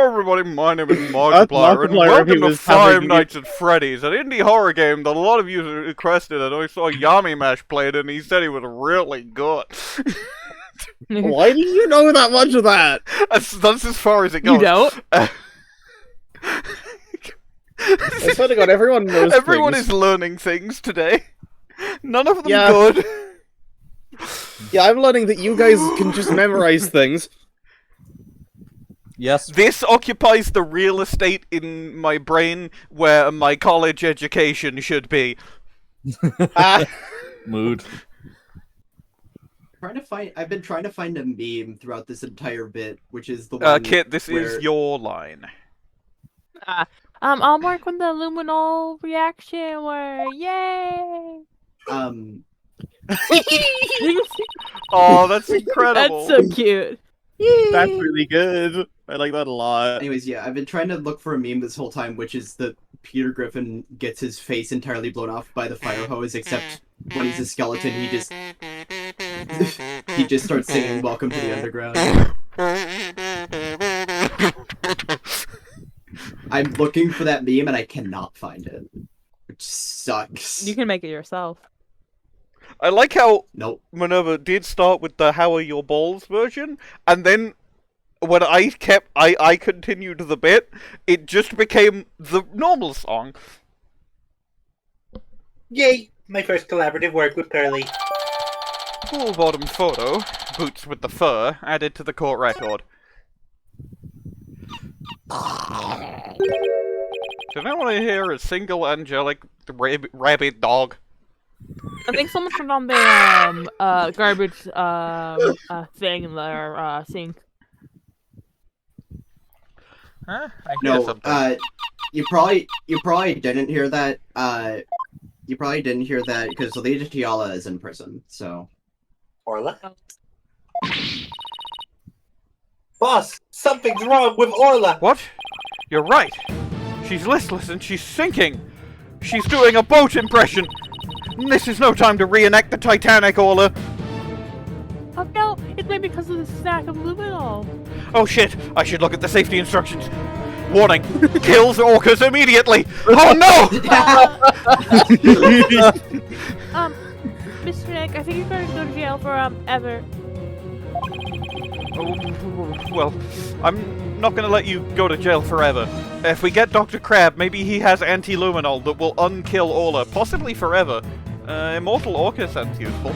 S1: everybody, my name is Markiplier, and
S2: Markiplier if
S1: welcome
S2: he
S1: to
S2: was
S1: Five
S2: having-
S1: Nights at Freddy's, an indie horror game that a lot of you requested, and I saw Yami Mash played it, and he said he was really good.
S2: Why do you know that much of that?
S1: That's as far as it goes.
S5: You don't?
S2: I swear to God, everyone knows
S1: Everyone
S2: things.
S1: is learning things today. None of them
S2: Yeah.
S1: good.
S2: Yeah, I'm learning that you guys can just memorize things.
S10: Yes.
S1: This occupies the real estate in my brain where my college education should be.
S10: Mood.
S7: I've been trying to find a meme throughout this entire bit, which is the one.
S1: Kit, this
S7: where-
S1: is your line.
S5: I'll mark when the luminol reaction were yay.
S1: Oh, that's incredible.
S5: That's so cute.
S2: That's really good. I like that a lot.
S7: Anyways, yeah, I've been trying to look for a meme this whole time, which is that Peter Griffin gets his face entirely blown off by the fire hose, except when he's a skeleton, he just starts singing "Welcome to the Underground." I'm looking for that meme and I cannot find it, which sucks.
S5: You can make it yourself.
S1: I like how
S7: Nope.
S1: Minerva did start with the "How are your balls" version, and then when I continued the bit, it just became the normal song.
S8: Yay! My first collaborative work with Curly.
S1: Full bottom photo, boots with the fur, added to the court record. Did anyone hear a single angelic rabbit dog?
S5: I think someone turned on their garbage thing in their sink.
S1: Huh? I hear something.
S7: You probably didn't hear that. You probably didn't hear that because Lady Tiala is in prison. So.
S8: Orla? Boss, something's wrong with Orla!
S1: What? You're right. She's listless and she's sinking. She's doing a boat impression. This is no time to reenact the Titanic, Orla.
S5: Oh no, it's maybe because of the stack of luminol.
S1: Oh shit, I should look at the safety instructions. Warning, kills orcas immediately. Oh no!
S5: Mr. Nick, I think you're going to go to jail for, ever.
S1: Oh, well, I'm not gonna let you go to jail forever. If we get Dr. Crab, maybe he has anti-luminol that will unkill Orla, possibly forever. Immortal orca sounds useful.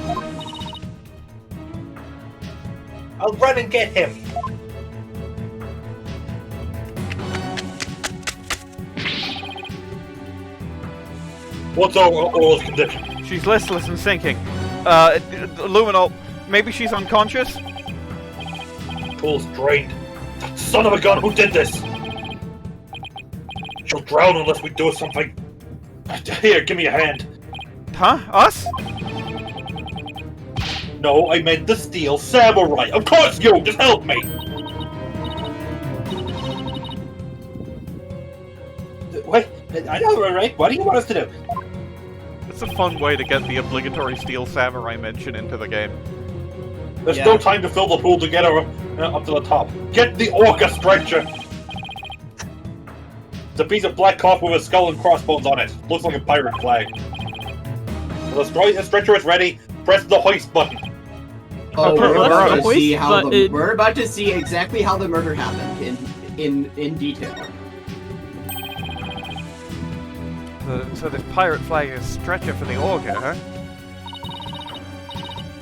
S8: I'll run and get him!
S3: What's Orla's condition?
S1: She's listless and sinking. Luminol, maybe she's unconscious?
S3: Pool's drained. That son of a gun, who did this? She'll drown unless we do something. Here, give me a hand.
S1: Huh? Us?
S3: No, I meant the steel samurai. Of course you! Just help me!
S8: Wait, I know, right? What do you want us to do?
S1: It's a fun way to get the obligatory steel samurai mention into the game.
S3: There's no time to fill the pool to get her up to the top. Get the orca stretcher! It's a piece of black cloth with a skull and crossbones on it. Looks like a pirate flag. Well, the stretcher is ready. Press the hoist button.
S7: Oh, we're about to see exactly how the murder happened in detail.
S1: So this pirate flag is stretcher for the orca, huh?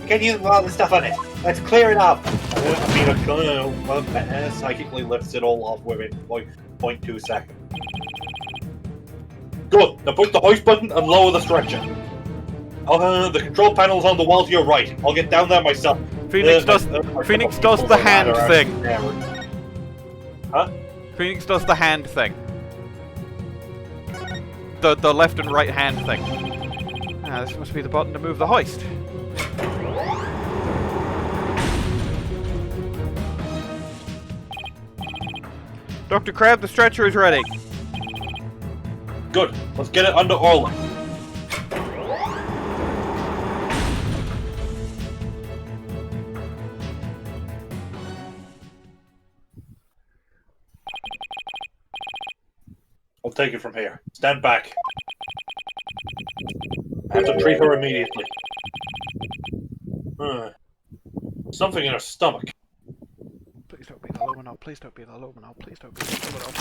S8: Get you all the stuff on it. Let's clear it up.
S3: Athena psychically lifts it all off within 0.2 seconds. Good. Now push the hoist button and lower the stretcher. The control panel's on the wall to your right. I'll get down there myself.
S1: Phoenix does the hand thing.
S3: Huh?
S1: Phoenix does the hand thing. The left and right hand thing. Ah, this must be the button to move the hoist. Dr. Crab, the stretcher is ready.
S3: Good. Let's get it under Orla. I'll take it from here. Stand back. I have to treat her immediately. Something in her stomach.
S1: Please don't be the luminol. Please don't be the luminol. Please don't be the luminol.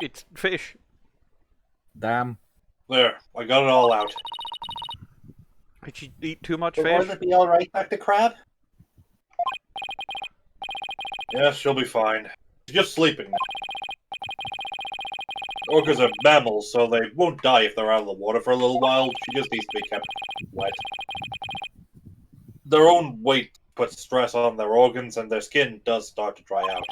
S1: It's fish.
S10: Damn.
S3: There. I got it all out.
S1: Did she eat too much
S8: Will
S1: fish?
S8: Orla be alright, Dr. Crab?
S3: Yes, she'll be fine. She's just sleeping. Orcas are mammals, so they won't die if they're out of the water for a little while. She just needs to be kept wet. Their own weight puts stress on their organs, and their skin does start to dry out.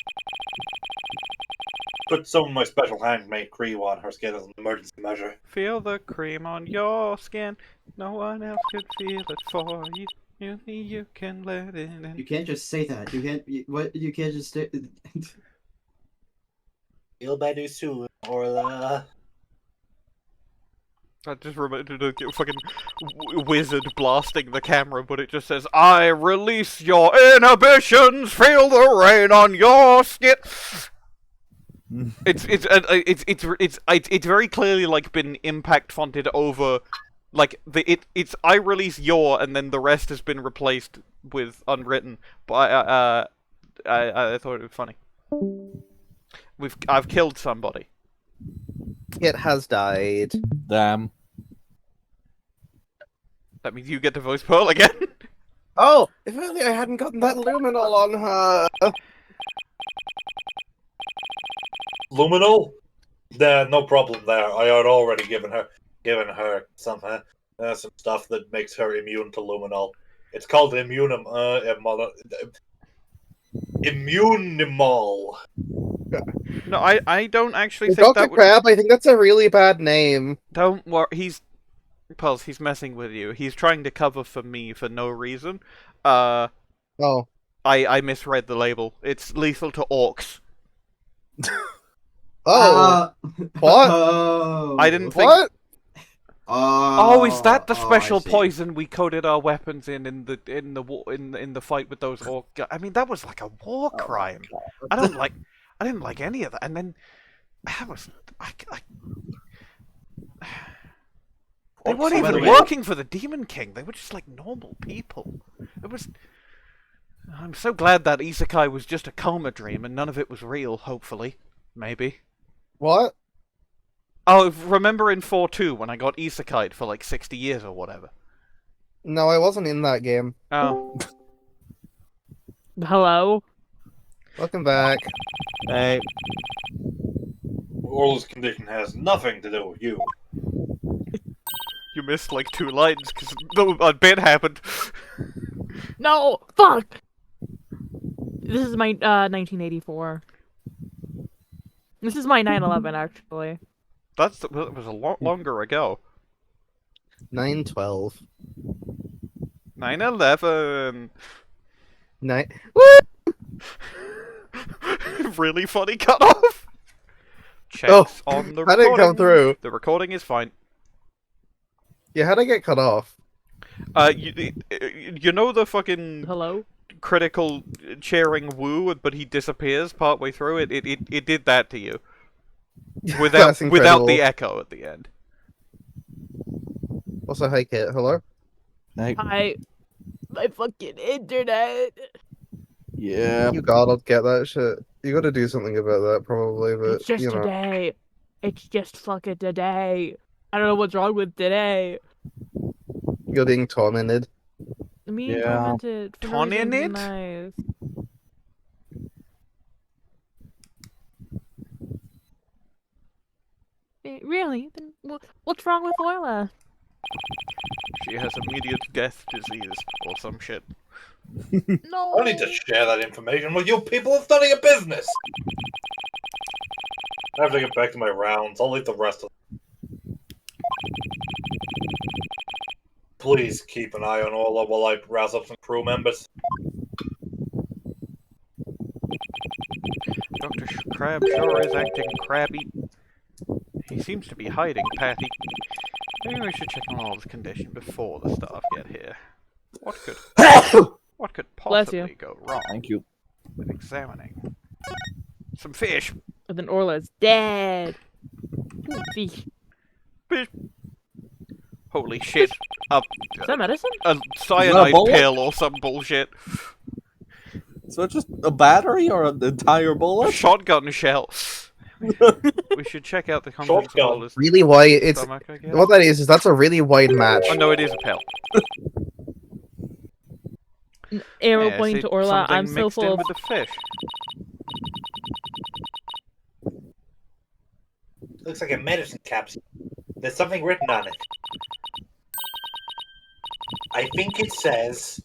S3: Put some of my special handmade cream on her skin as an emergency measure.
S1: Feel the cream on your skin. No one else could feel it for you. You can let it in.
S7: You can't just say that. You can't. You can't just.
S8: Feel better soon, Orla.
S1: I just remembered a fucking wizard blasting the camera, but it just says, "I release your inhibitions. Feel the rain on your skin." It's very clearly like been impact fonted over, like it's I release your, and then the rest has been replaced with unwritten. But I thought it was funny. I've killed somebody.
S6: It has died.
S10: Damn.
S1: That means you get to voice Pearl again.
S6: Oh, if only I hadn't gotten that luminol on her.
S3: Luminol? No problem there. I had already given her some stuff that makes her immune to luminol. It's called Immunimol.
S1: No, I don't actually think
S6: Dr.
S1: that would...
S6: Crab, I think that's a really bad name.
S1: Don't worry, Pulse, he's messing with you. He's trying to cover for me for no reason.
S6: Oh.
S1: I misread the label. It's lethal to orcs.
S6: What?
S1: I didn't think...
S6: What?
S1: Oh, is that the special poison we coated our weapons in the fight with those orc guys? I mean, that was like a war crime. I didn't like any of that. And then that was they weren't even working for the Demon King. They were just like normal people. It was. I'm so glad that isekai was just a coma dream and none of it was real. Hopefully, maybe.
S6: What?
S1: Oh, remember in 4.2 when I got isekai'd for like 60 years or whatever?
S6: No, I wasn't in that game.
S1: Oh.
S5: Hello?
S6: Welcome back.
S10: Hey.
S3: Orla's condition has nothing to do with you.
S1: You missed like 2 lines because a bit happened.
S5: No! Fuck! This is my 1984. This is my 9/11 actually.
S1: That was a lot longer ago.
S6: 9/12.
S1: 9/11. Really funny cut off. Checks on the
S6: how
S1: recording.
S6: did it come through?
S1: The recording is fine.
S6: Yeah, how'd I get cut off?
S1: You know the fucking
S5: Hello?
S1: critical cheering woo, but he disappears partway through. It did that to you. Without the echo at the end.
S6: Also, hi Kit. Hello.
S5: Hi. My fucking internet.
S10: Yeah.
S6: You gotta get that shit. You gotta do something about that, probably. But
S5: It's just
S6: you know.
S5: today. It's just fucking today. I don't know what's wrong with today.
S6: You're being tormented.
S5: I'm being
S10: Yeah.
S5: tormented. For no reason
S1: Tormented?
S5: nice. Really? Then what's wrong with Orla?
S1: She has immediate death disease or some shit.
S5: No.
S3: I don't need to share that information with you people. It's none of your business. I have to get back to my rounds. I'll leave the rest of them. Please keep an eye on Orla while I rouse up some crew members.
S1: Dr. Crab sure is acting crabby. He seems to be hiding, Patty. Maybe we should check on all his condition before the staff get here. What could possibly go wrong?
S10: Thank you.
S1: With examining some fish.
S5: And then Orla's dead. Fish.
S1: Fish. Holy shit!
S5: Is that medicine?
S1: A cyanide
S10: bullet?
S1: pill or some bullshit.
S10: So it's just a battery or an entire bullet?
S1: Shotgun shell. We should check out the contents of all this.
S6: Really wide. It's
S1: stomach, I guess.
S6: what that is that's a really wide match.
S1: Oh no, it is a pill.
S5: Arrow
S1: Yeah,
S5: pointing
S1: see,
S5: to Orla.
S1: something
S5: I'm so
S1: mixed in
S5: full of.
S1: with the fish.
S8: Looks like a medicine capsule. There's something written on it. I think it says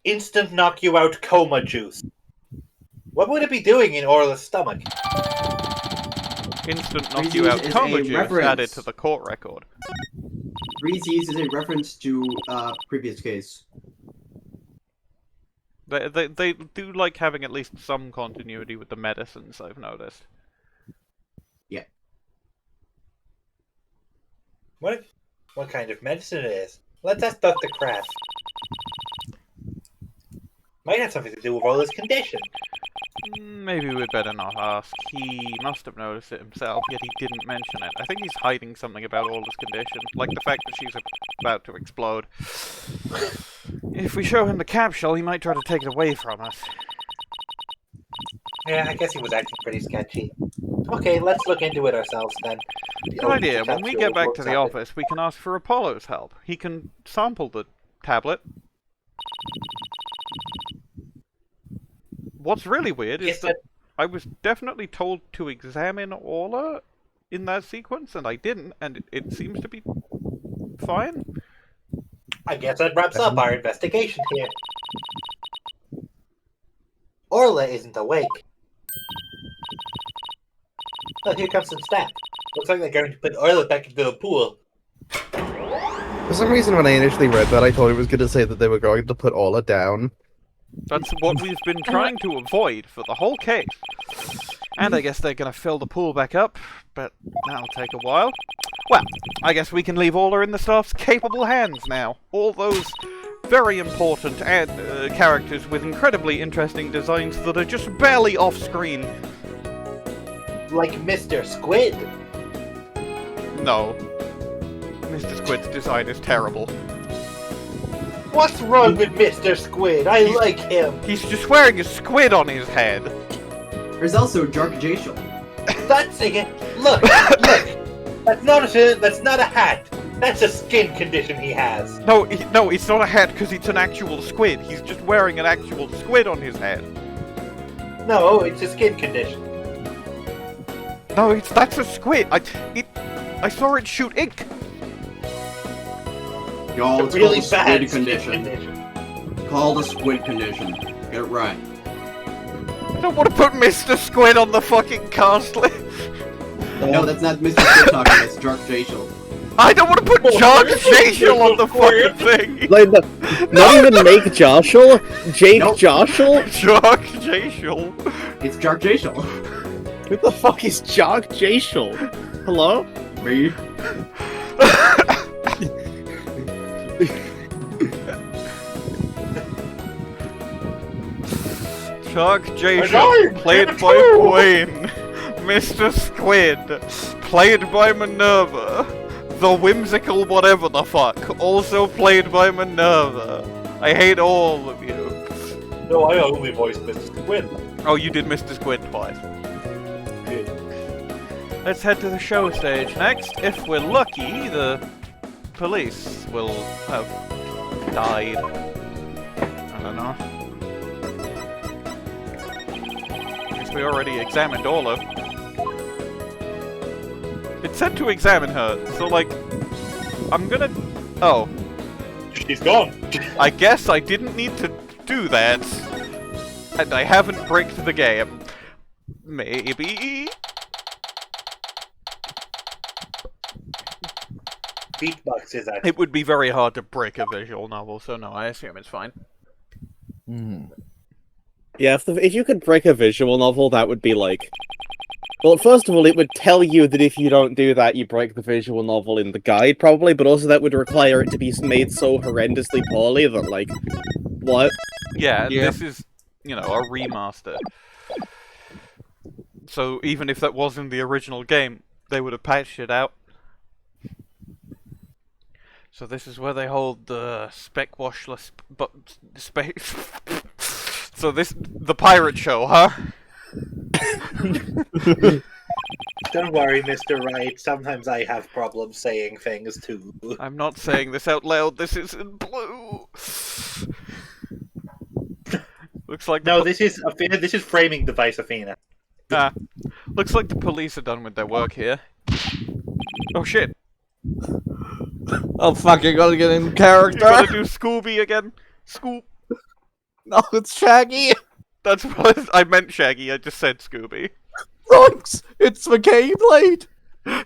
S8: instant knock you out coma juice. What would it be doing in Orla's stomach?
S1: Instant knock you out
S7: is
S1: coma
S7: a
S1: juice
S7: reference.
S1: added to the court record.
S7: Reese's is a reference to previous case.
S1: They do like having at least some continuity with the medicines, I've noticed.
S7: Yeah.
S8: What kind of medicine it is? Let's ask Dr. Kraft. Might have something to do with Orla's condition.
S1: Maybe we'd better not ask. He must have noticed it himself, yet he didn't mention it. I think he's hiding something about Orla's condition, like the fact that she's about to explode. If we show him the capsule, he might try to take it away from us.
S8: Yeah, I guess he was acting pretty sketchy. Okay, let's look into it ourselves then.
S1: Good idea. When we get back to the office, we can ask for Apollo's help. He can sample the tablet. What's really weird is that I was definitely told to examine Orla in that sequence, and I didn't, and it seems to be fine.
S8: I guess that wraps up our investigation here. Orla isn't awake. Oh, here comes some staff. Looks like they're going to put Orla back into the pool.
S6: For some reason, when I initially read that, I thought it was going to say that they were going to put Orla down.
S1: That's what we've been trying to avoid for the whole case. And I guess they're going to fill the pool back up, but that'll take a while. Well, I guess we can leave Orla in the staff's capable hands now. All those very important characters with incredibly interesting designs that are just barely off-screen.
S8: Like Mr. Squid.
S1: No. Mr. Squid's design is terrible.
S8: What's wrong with Mr. Squid? I like him.
S1: He's just wearing a squid on his head.
S7: There's also Jark Jayshall.
S8: That's it. Look, look. That's not a hat. That's a skin condition he has.
S1: No, it's not a hat because it's an actual squid. He's just wearing an actual squid on his head.
S8: No, it's a skin condition.
S1: No, that's a squid. I saw it shoot ink.
S7: Y'all, it's
S8: really
S7: called
S8: bad
S7: a squid condition. Called a squid condition. Get it right.
S1: I don't want to put Mr. Squid on the fucking cast list.
S7: No, that's not Mr. Squid talking, that's Jark Jayshall.
S1: I don't want to put Jark Jayshall on the fucking thing.
S2: Like, not even make Jayshall? Jake
S7: Nope.
S2: Jayshall?
S1: Jark Jayshall.
S7: It's Jark Jayshall.
S2: Who the fuck is Jark Jayshall? Hello?
S7: Me?
S1: Jark Jayshall, played by Bwain. Mr. Squid, played by Minerva. The whimsical whatever the fuck, also played by Minerva. I hate all of you.
S3: No, I only voiced Mr. Squid.
S1: Oh, you did Mr. Squid twice. Let's head to the show stage next. If we're lucky, the police will have died. I don't know. Guess we already examined Orla. It said to examine her, so like, I'm gonna... Oh.
S3: She's gone.
S1: I guess I didn't need to do that. And I haven't bricked the game. Maybe...
S8: Beatbox is that.
S1: It would be very hard to brick a visual novel, so no, I assume it's fine.
S2: Yeah, if you could break a visual novel, that would be like... Well, first of all, it would tell you that if you don't do that, you break the visual novel in the guide, probably, but also that would require it to be made so horrendously poorly that, like... What?
S1: Yeah, this is, you know, a remaster. So even if that wasn't the original game, they would have patched it out. So this is where they hold the spec-washless... space... So the pirate show, huh?
S8: Don't worry, Mr. Wright. Sometimes I have problems saying things too.
S1: I'm not saying this out loud. This is in blue. Looks like
S3: No, this is Athena. This is framing device, Athena.
S1: Looks like the police are done with their work here. Oh shit!
S10: Oh fuck! I gotta get in
S1: You
S10: character.
S1: gotta do Scooby again. Scoop.
S10: No, it's Shaggy.
S1: That's what I meant. Shaggy. I just said Scooby.
S10: Thanks. It's McCain Blade.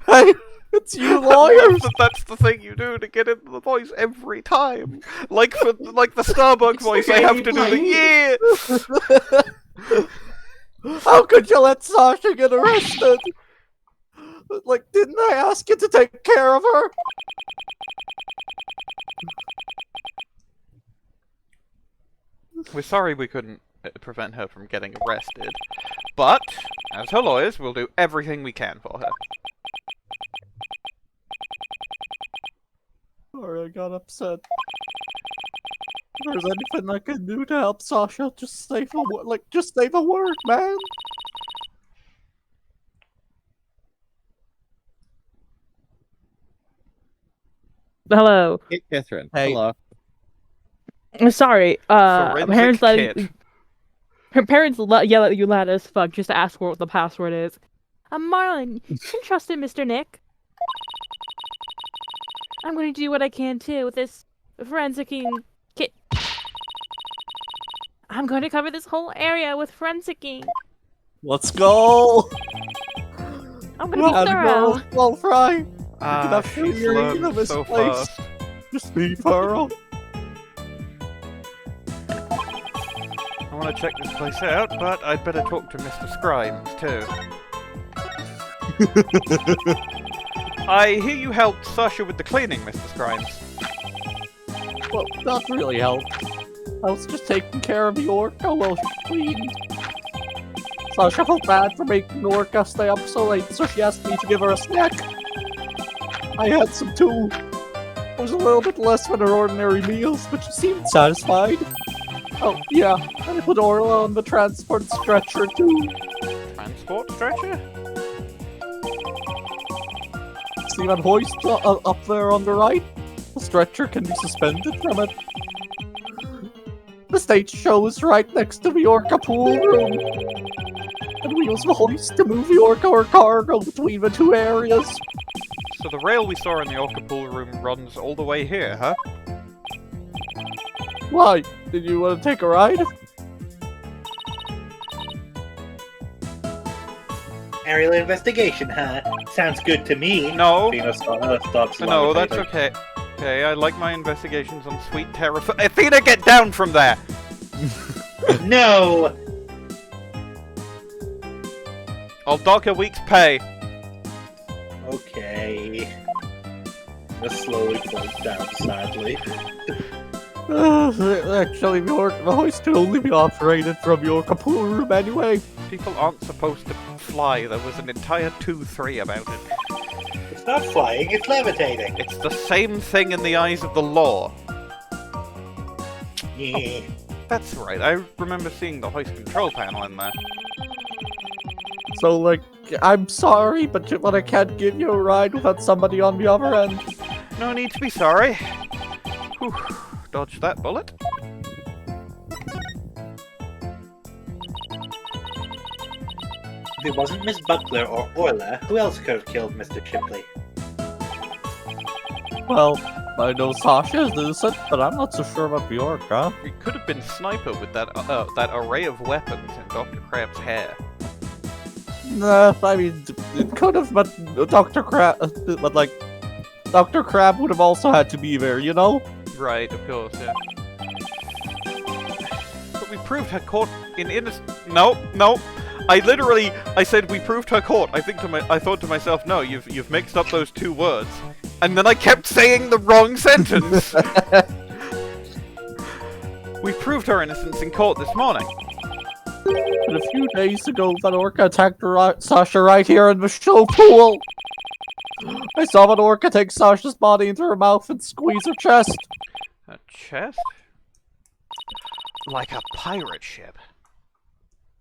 S10: Hey, it's you lawyers.
S1: That's the thing you do to get into the voice every time. Like for the Starbucks voice, I have to do the yeah.
S10: How could you let Sasha get arrested? Like, didn't I ask you to take care of her?
S1: We're sorry we couldn't prevent her from getting arrested, but as her lawyers, we'll do everything we can for her.
S10: Sorry, I got upset. If there's anything I can do to help Sasha, just say the word, man.
S5: Hello.
S2: Hey, Catherine.
S10: Hey.
S2: Hello.
S5: Sorry. My parents
S1: Forensic
S5: let
S1: kit.
S5: Her parents yell at you loud as fuck just to ask her what the password is. Marlon, you can trust him, Mr. Nick. I'm going to do what I can too with this forensicing kit. I'm going to cover this whole area with forensicing.
S10: Let's go!
S5: I'm going to be thorough.
S10: Well, Fry.
S1: She's learned so fast.
S10: Just be thorough.
S1: I want to check this place out, but I'd better talk to Mr. Scrimes, too. I hear you helped Sasha with the cleaning, Mr. Scrimes.
S10: Well, not really help. I was just taking care of the Orca while she cleaned. Sasha felt bad for making Orca stay up so late, so she asked me to give her a snack. I had some too. It was a little bit less than her ordinary meals, but she seemed satisfied. Oh, yeah, and I put Orla on the transport stretcher too.
S1: Transport stretcher?
S10: See that hoist up there on the right? The stretcher can be suspended from it. The stage show is right next to the Orca pool room. And we use the hoist to move the Orca or cargo between the two areas.
S1: So the rail we saw in the Orca pool room runs all the way here, huh?
S10: Why? Did you want to take a ride?
S8: Aerial investigation, huh? Sounds good to me.
S1: No.
S3: Athena stops
S1: No, that's okay. Okay, I like my investigations on sweet terror. Athena, get down from there!
S8: No!
S1: I'll dock a week's pay.
S3: Okay. Just slowly floats down, sadly.
S10: Actually, the hoist can only be operated from your pool room anyway.
S1: People aren't supposed to fly. There was an entire 2-3 about it.
S8: It's not flying, it's levitating.
S1: It's the same thing in the eyes of the law.
S8: Yeah.
S1: Oh, that's right. I remember seeing the hoist control panel in there.
S10: So, like, I'm sorry, but I can't give you a ride without somebody on the other end.
S1: No need to be sorry. Whew. Dodged that bullet.
S8: If it wasn't Miss Buckler or Orla, who else could have killed Mr. Shipley?
S10: Well, I know Sasha is innocent, but I'm not so sure about the Orca.
S1: It could have been Sniper with that array of weapons in Dr. Crab's hair.
S10: Nah, I mean, it could have, but Dr. Crab would have also had to be there, you know?
S1: Right, of course, yeah. But we proved her caught in innocent. No. I said we proved her caught. I thought to myself, no, you've mixed up those two words, and then I kept saying the wrong sentence. We proved her innocence in court this morning.
S10: And a few days ago, that Orca attacked Sasha right here in the show pool. I saw that Orca take Sasha's body into her mouth and squeeze her chest.
S1: A chest? Like a pirate ship.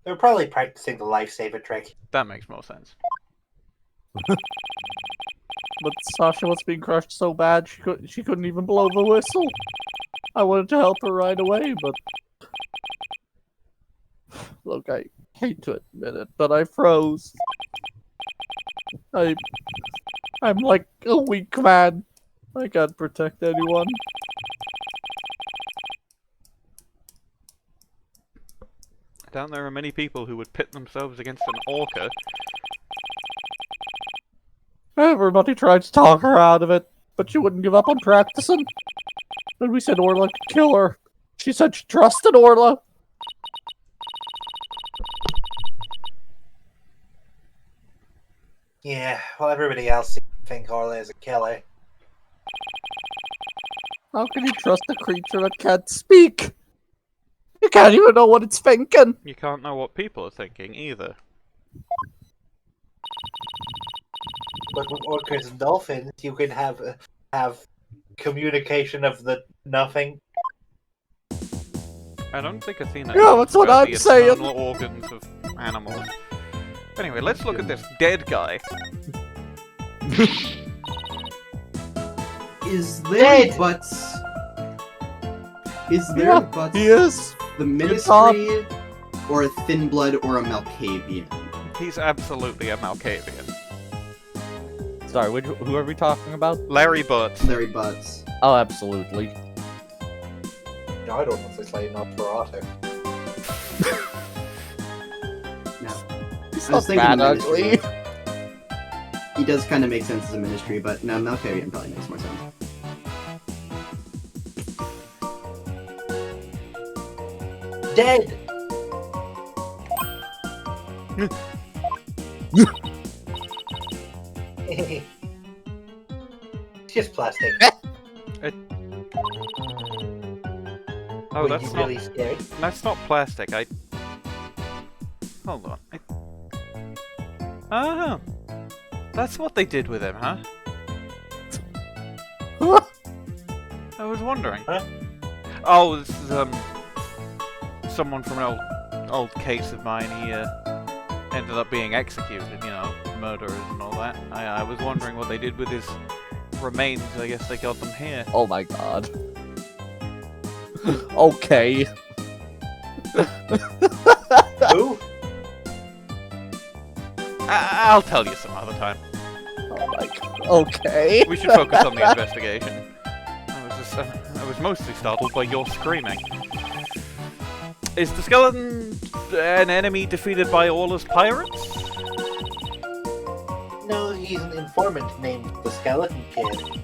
S8: They're probably practicing the lifesaver trick.
S1: That makes more sense.
S10: But Sasha was being crushed so bad she couldn't even blow the whistle. I wanted to help her right away, but look, I hate to admit it, but I froze. I'm like a weak man. I can't protect anyone.
S1: I doubt there are many people who would pit themselves against an orca.
S10: Everybody tried to talk her out of it, but she wouldn't give up on practicing. When we said Orla could kill her, she said she trusted Orla.
S8: Yeah, well, everybody else seems to think Orla is a killer.
S10: How can you trust a creature that can't speak? You can't even know what it's thinking.
S1: You can't know what people are thinking either.
S8: But with orcas and dolphins, you can have communication of the nothing.
S1: I don't think Athena.
S10: Yeah, that's what
S1: about
S10: I'm
S1: the
S10: saying.
S1: internal organs of animals. Anyway, let's look at this dead guy.
S7: Is there Is there
S10: Yeah,
S7: butts
S10: he is.
S7: the ministry or a Thin Blood, or a Malkavian.
S1: He's absolutely a Malkavian.
S10: Sorry, who are we talking about?
S1: Larry Butts.
S7: Larry Butts.
S10: Oh, absolutely.
S8: No, I don't know if it's like Nosferatu.
S7: No.
S10: He's
S7: I was
S10: not
S7: thinking
S10: that ugly.
S7: Ministry. He does kind of make sense as a Ministry, but no, Malkavian probably makes more sense.
S8: Dead! It's just plastic.
S1: Oh,
S8: Were
S1: that's
S8: you
S1: not.
S8: really scared?
S1: That's not plastic. Hold on. Oh, that's what they did with him, huh? I was wondering.
S8: Huh?
S1: Oh, this is someone from an old case of mine. He ended up being executed. You know, murderers and all that. I was wondering what they did with his remains. I guess they got them here.
S10: Oh my god. Okay.
S8: Who?
S1: I'll tell you some other time.
S10: Oh my god. Okay.
S1: We should focus on the investigation. I was mostly startled by your screaming. Is the skeleton an enemy defeated by Orla's pirates?
S8: No, he's an informant named the Skeleton Kid.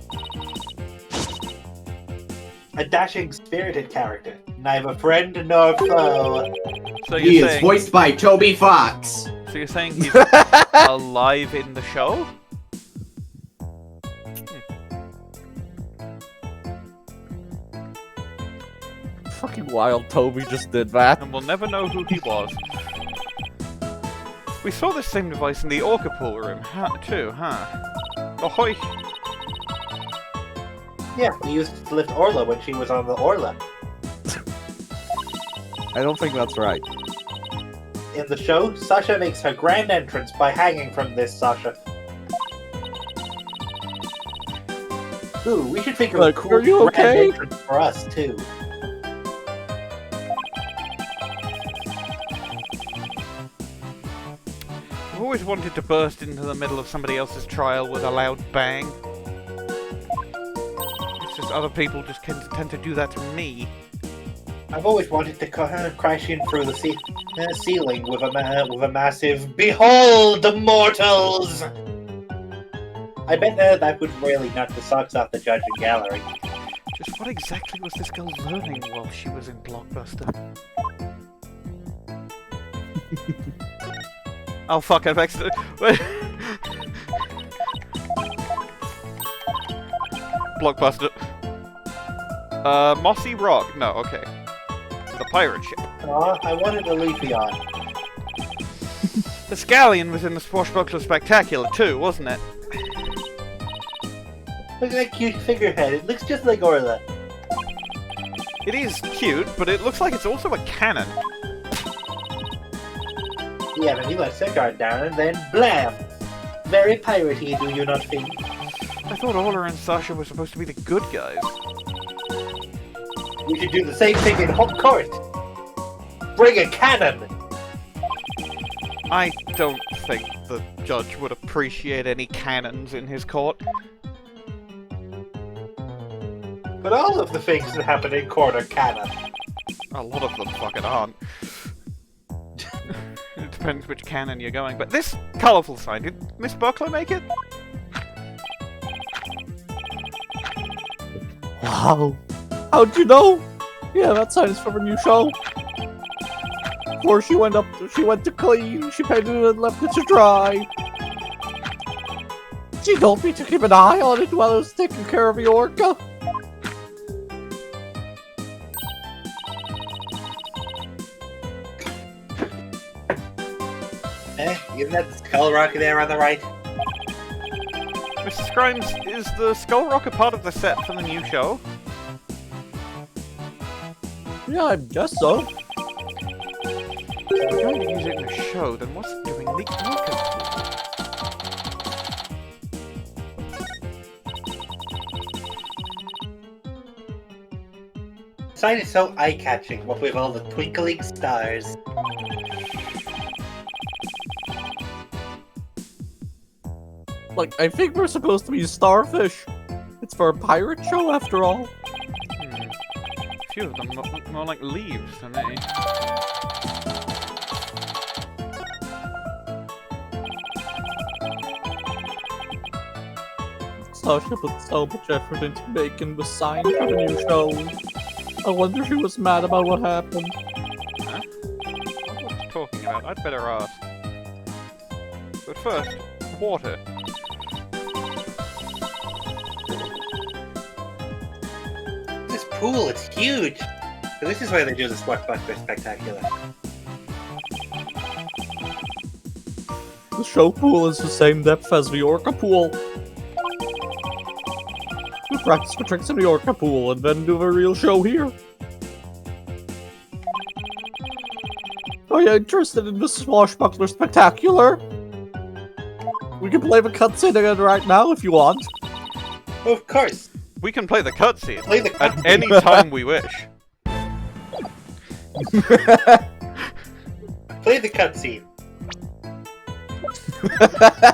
S8: A dashing, spirited character. Neither friend nor foe.
S1: So
S7: He
S1: you're
S7: is
S1: saying,
S7: voiced by Toby Fox.
S1: so you're saying he's alive in the show?
S10: Fucking wild Toby just did that.
S1: And we'll never know who he was. We saw this same device in the Orca pool room, too, huh? Ahoy!
S8: Yeah, we used it to lift Orla when she was on the Orla.
S10: I don't think that's right.
S8: In the show, Sasha makes her grand entrance by hanging from this Sasha. Ooh, we should think of a
S10: Look,
S8: cool
S10: are you
S8: grand
S10: okay?
S8: entrance for us, too.
S1: I've always wanted to burst into the middle of somebody else's trial with a loud bang. It's just other people just tend to do that to me.
S8: I've always wanted to crash in through the ceiling with a massive "Behold, the mortals!" I bet that would really knock the socks off the judge and gallery.
S1: Just what exactly was this girl learning while she was in Blockbuster? Oh fuck, I've accidentally... Blockbuster. Mossy Rock. No, okay. The pirate ship.
S8: Aw, I wanted a leafy on.
S1: The Scallion was in the Swashbuckler Spectacular too, wasn't it?
S8: Look at that cute figurehead. It looks just like Orla.
S1: It is cute, but it looks like it's also a cannon.
S8: Yeah, but he lets their guard down and then blam! Very piratey, do you not think?
S1: I thought Orla and Sasha were supposed to be the good guys.
S8: We should do the same thing in home court! Bring a cannon!
S1: I don't think the judge would appreciate any cannons in his court.
S8: But all of the things that happen in court are canon.
S1: A lot of them fucking aren't. It depends which cannon you're going. But this colourful sign, did Miss Buckler make it?
S10: Wow. How'd you know? Yeah, that sign is from a new show. Before she went to clean, she painted it and left it to dry. She told me to keep an eye on it while I was taking care of the orca.
S8: Isn't that the skull rocket there on the right?
S1: Mr. Scrimes, is the Skull Rock a part of the set for the new show?
S10: Yeah, I guess so.
S1: If we're going to use it in a show, then what's it doing in the Orca?
S8: The sign is so eye-catching, what with all the twinkling stars.
S10: Like, I think we're supposed to be starfish. It's for a pirate show, after all.
S1: A few of them look more like leaves to me.
S10: Sasha put so much effort into making the sign for the new show. I wonder if she was mad about what happened.
S1: Huh? What are you talking about? I'd better ask. But first, water.
S8: This pool, it's huge. So this is why they do the Blackquill Spectacular.
S10: The show pool is the same depth as the Orca pool. We practice the tricks in the Orca pool and then do the real show here. Are you interested in the Swashbuckler Spectacular? We can play the cutscene again right now if you want.
S8: Of course.
S1: We can play the cutscene
S8: Play the
S1: at
S8: cutscene.
S1: any time we wish.
S8: Play the cutscene.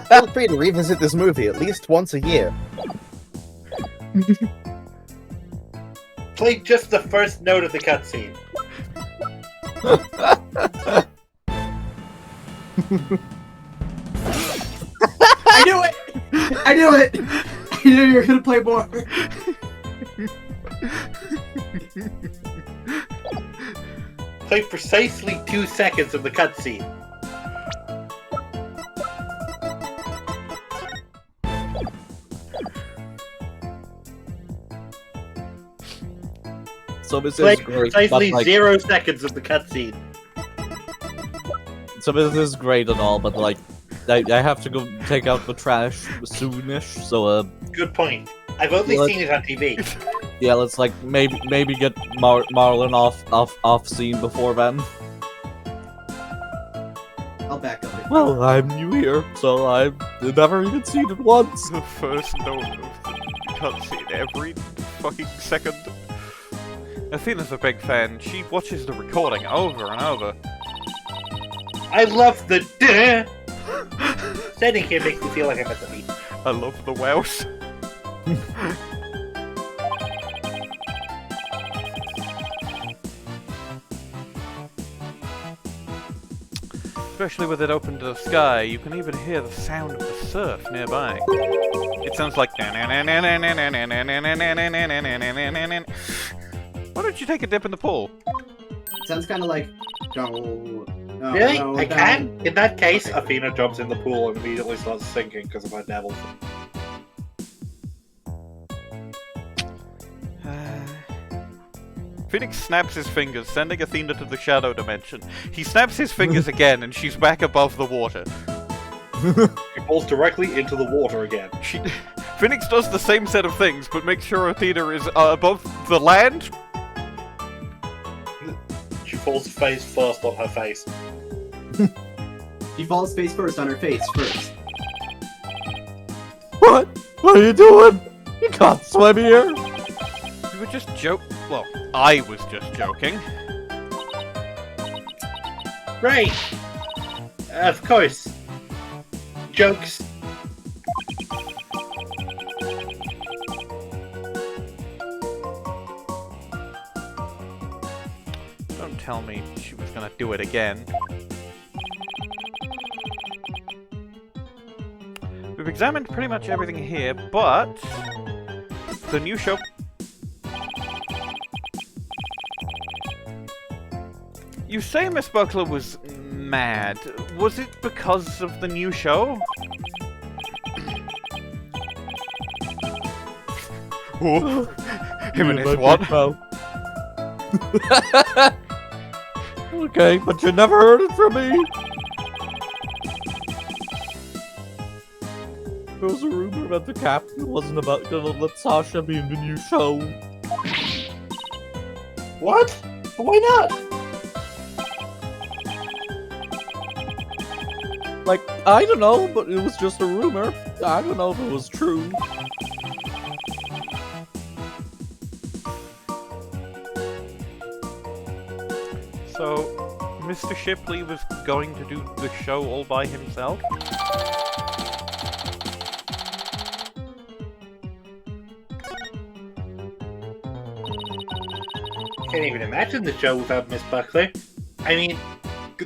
S6: Feel free to revisit this movie at least once a year.
S8: Play just the first note of the cutscene.
S7: I knew it! I knew it! I knew you were gonna play more.
S8: Play precisely 2 seconds of the cutscene.
S10: So this
S8: Play
S10: is great,
S8: precisely
S10: but like,
S8: 0 seconds of the cutscene.
S10: so this is great and all, but like, I have to go take out the trash soonish. So
S8: Good point. I've only
S10: What?
S8: seen it on TV.
S10: yeah, let's like maybe get Marlon off scene before then.
S7: I'll back up.
S10: Well, I'm new here, so I've never even seen it once.
S1: The first note of the cutscene every fucking second. Athena's a big fan. She watches the recording over and over.
S8: I love the duh. Standing here makes me feel like I'm at the beach.
S1: I love the Welsh. Especially with it open to the sky, you can even hear the sound of the surf nearby. It sounds like... Why don't you take a dip in the pool?
S7: It sounds kind of like... No,
S8: Really?
S7: no,
S8: I
S7: no.
S8: can? In that case, Athena jumps in the pool and immediately starts sinking because of her devil.
S1: Phoenix snaps his fingers, sending Athena to the shadow dimension. He snaps his fingers again, and she's back above the water.
S8: He falls directly into the water again.
S1: Phoenix does the same set of things, but makes sure Athena is above the land.
S8: She falls face first on her face.
S7: She falls face first on her face first.
S10: What? What are you doing? You can't swim here.
S1: You were just Well, I was just joking.
S8: Right. Of course. Jokes.
S1: Don't tell me she was gonna do it again. We've examined pretty much everything here, but the new show... You say Miss Buckler was mad. Was it because of the new show? Oh, him and his what?
S10: Okay, but you never heard it from me. There was a rumor that the captain wasn't about gonna let Sasha be in the new show.
S8: What? Why not?
S10: Like, I don't know, but it was just a rumor. I don't know if it was true.
S1: So, Mr. Shipley was going to do the show all by himself?
S3: Can't even imagine the show without Miss Buckley. I mean,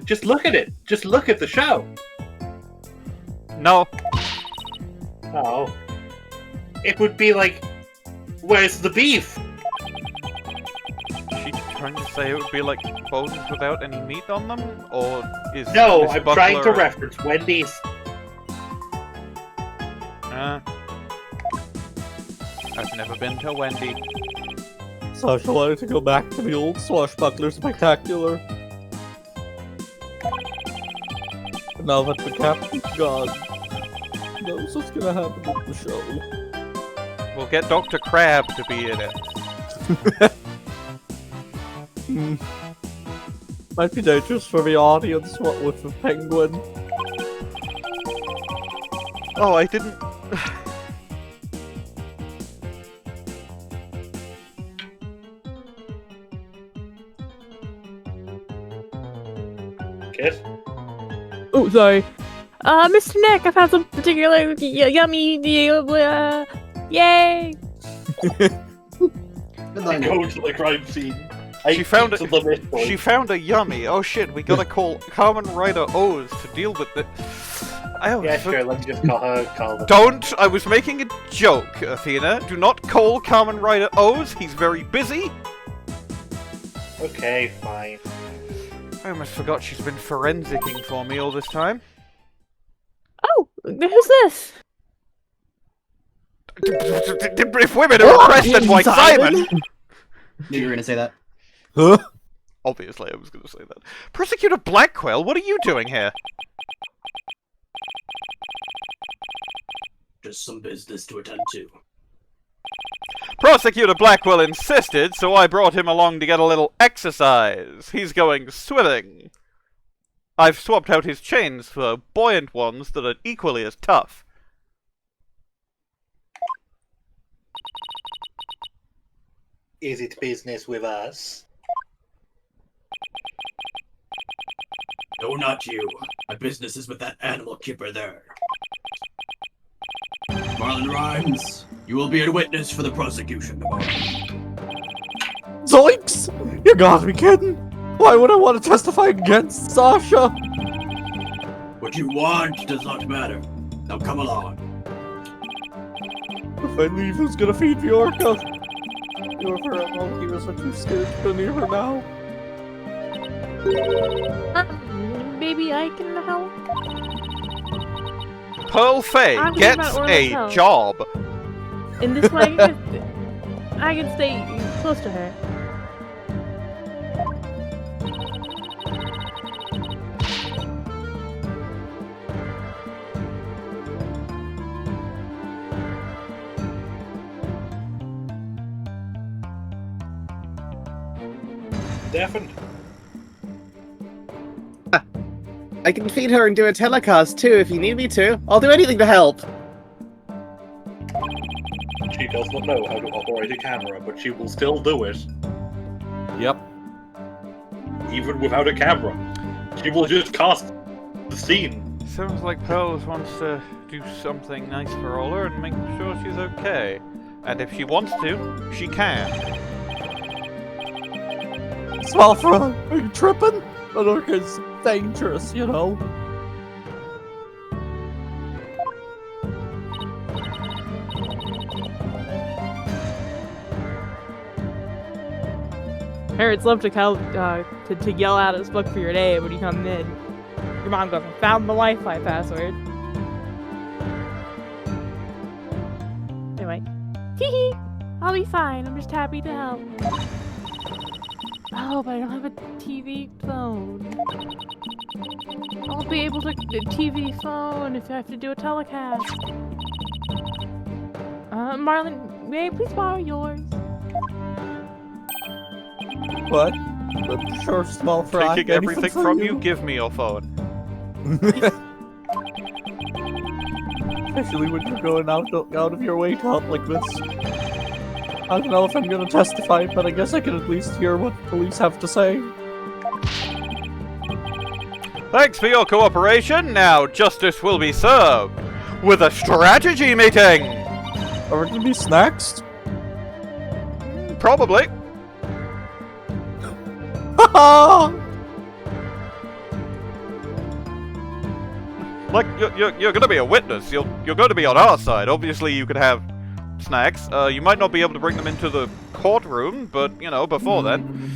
S3: just look at it. Just look at the show.
S1: No.
S3: Oh. It would be like, where's the beef?
S1: She's trying to say it would be like bones without any meat on them? Or is
S3: No,
S1: Miss
S3: I'm
S1: Buckler...
S3: trying to reference Wendy's.
S1: I've never been to Wendy.
S10: Sasha wanted to go back to the old Swashbuckler Spectacular. But now that the captain's gone, who knows what's gonna happen with the show.
S1: We'll get Dr. Crab to be in it.
S10: Might be dangerous for the audience, what with the penguin.
S1: Oh, I didn't...
S3: Kiss?
S5: Oh, sorry. Mr. Nick, I found some particularly yummy, yay!
S3: I go to the crime scene.
S1: She found a yummy. Oh shit, we gotta call Kamen Rider O's to deal with it.
S3: Yeah, sure, let's just call them.
S1: Don't! I was making a joke, Athena. Do not call Kamen Rider O's. He's very busy.
S3: Okay, fine.
S1: I almost forgot she's been forensicing for me all this time.
S5: Oh, who's this?
S1: If women are arrested, why Simon?
S7: Knew you were gonna say that.
S10: Huh?
S1: Obviously, I was gonna say that. Prosecutor Blackquill, what are you doing here?
S11: Just some business to attend to.
S1: Prosecutor Blackquill insisted, so I brought him along to get a little exercise. He's going swimming. I've swapped out his chains for buoyant ones that are equally as tough.
S8: Is it business with us?
S11: No, not you. My business is with that animal kipper there. Marlon Rimes, you will be a witness for the prosecution tomorrow.
S10: Zoinks! You gotta be kidding! Why would I want to testify against Sasha?
S11: What you want does not matter. Now come along.
S10: If I leave, who's gonna feed the orca? The orca volunteers are too scared to go near her now.
S5: Maybe I can help?
S1: Pearl Fay
S5: I'm
S1: gets
S5: about Orla's
S1: a
S5: help.
S1: job.
S5: In this way, I can stay close to her.
S3: Deafened.
S2: I can feed her and do a telecast too if you need me to. I'll do anything to help.
S3: She does not know how to operate a camera, but she will still do it.
S10: Yep.
S3: Even without a camera. She will just cast the scene.
S1: Sounds like Pearl wants to do something nice for Orla and make sure she's okay. And if she wants to, she can.
S10: Swalfra, are you tripping? That orca's dangerous, you know.
S5: Parents love to yell at us, look for your name when you come in. Your mom goes, I found the Wi-Fi password. Anyway. Hee I'll be fine. I'm just happy to help. Oh, but I don't have a TV phone. I'll be able to TV phone if I have to do a telecast. Marlon, may I please borrow yours?
S10: What? I'm sure small fry.
S1: Taking everything from you, give me your phone.
S10: Especially when you're going out of your way to help like this. I don't know if I'm gonna testify, but I guess I can at least hear what the police have to say.
S1: Thanks for your cooperation. Now justice will be served with a strategy meeting.
S10: Are we gonna be snacks?
S1: Probably. Like you're gonna be a witness. You're going to be on our side. Obviously, you could have snacks. You might not be able to bring them into the courtroom, but you know, before then.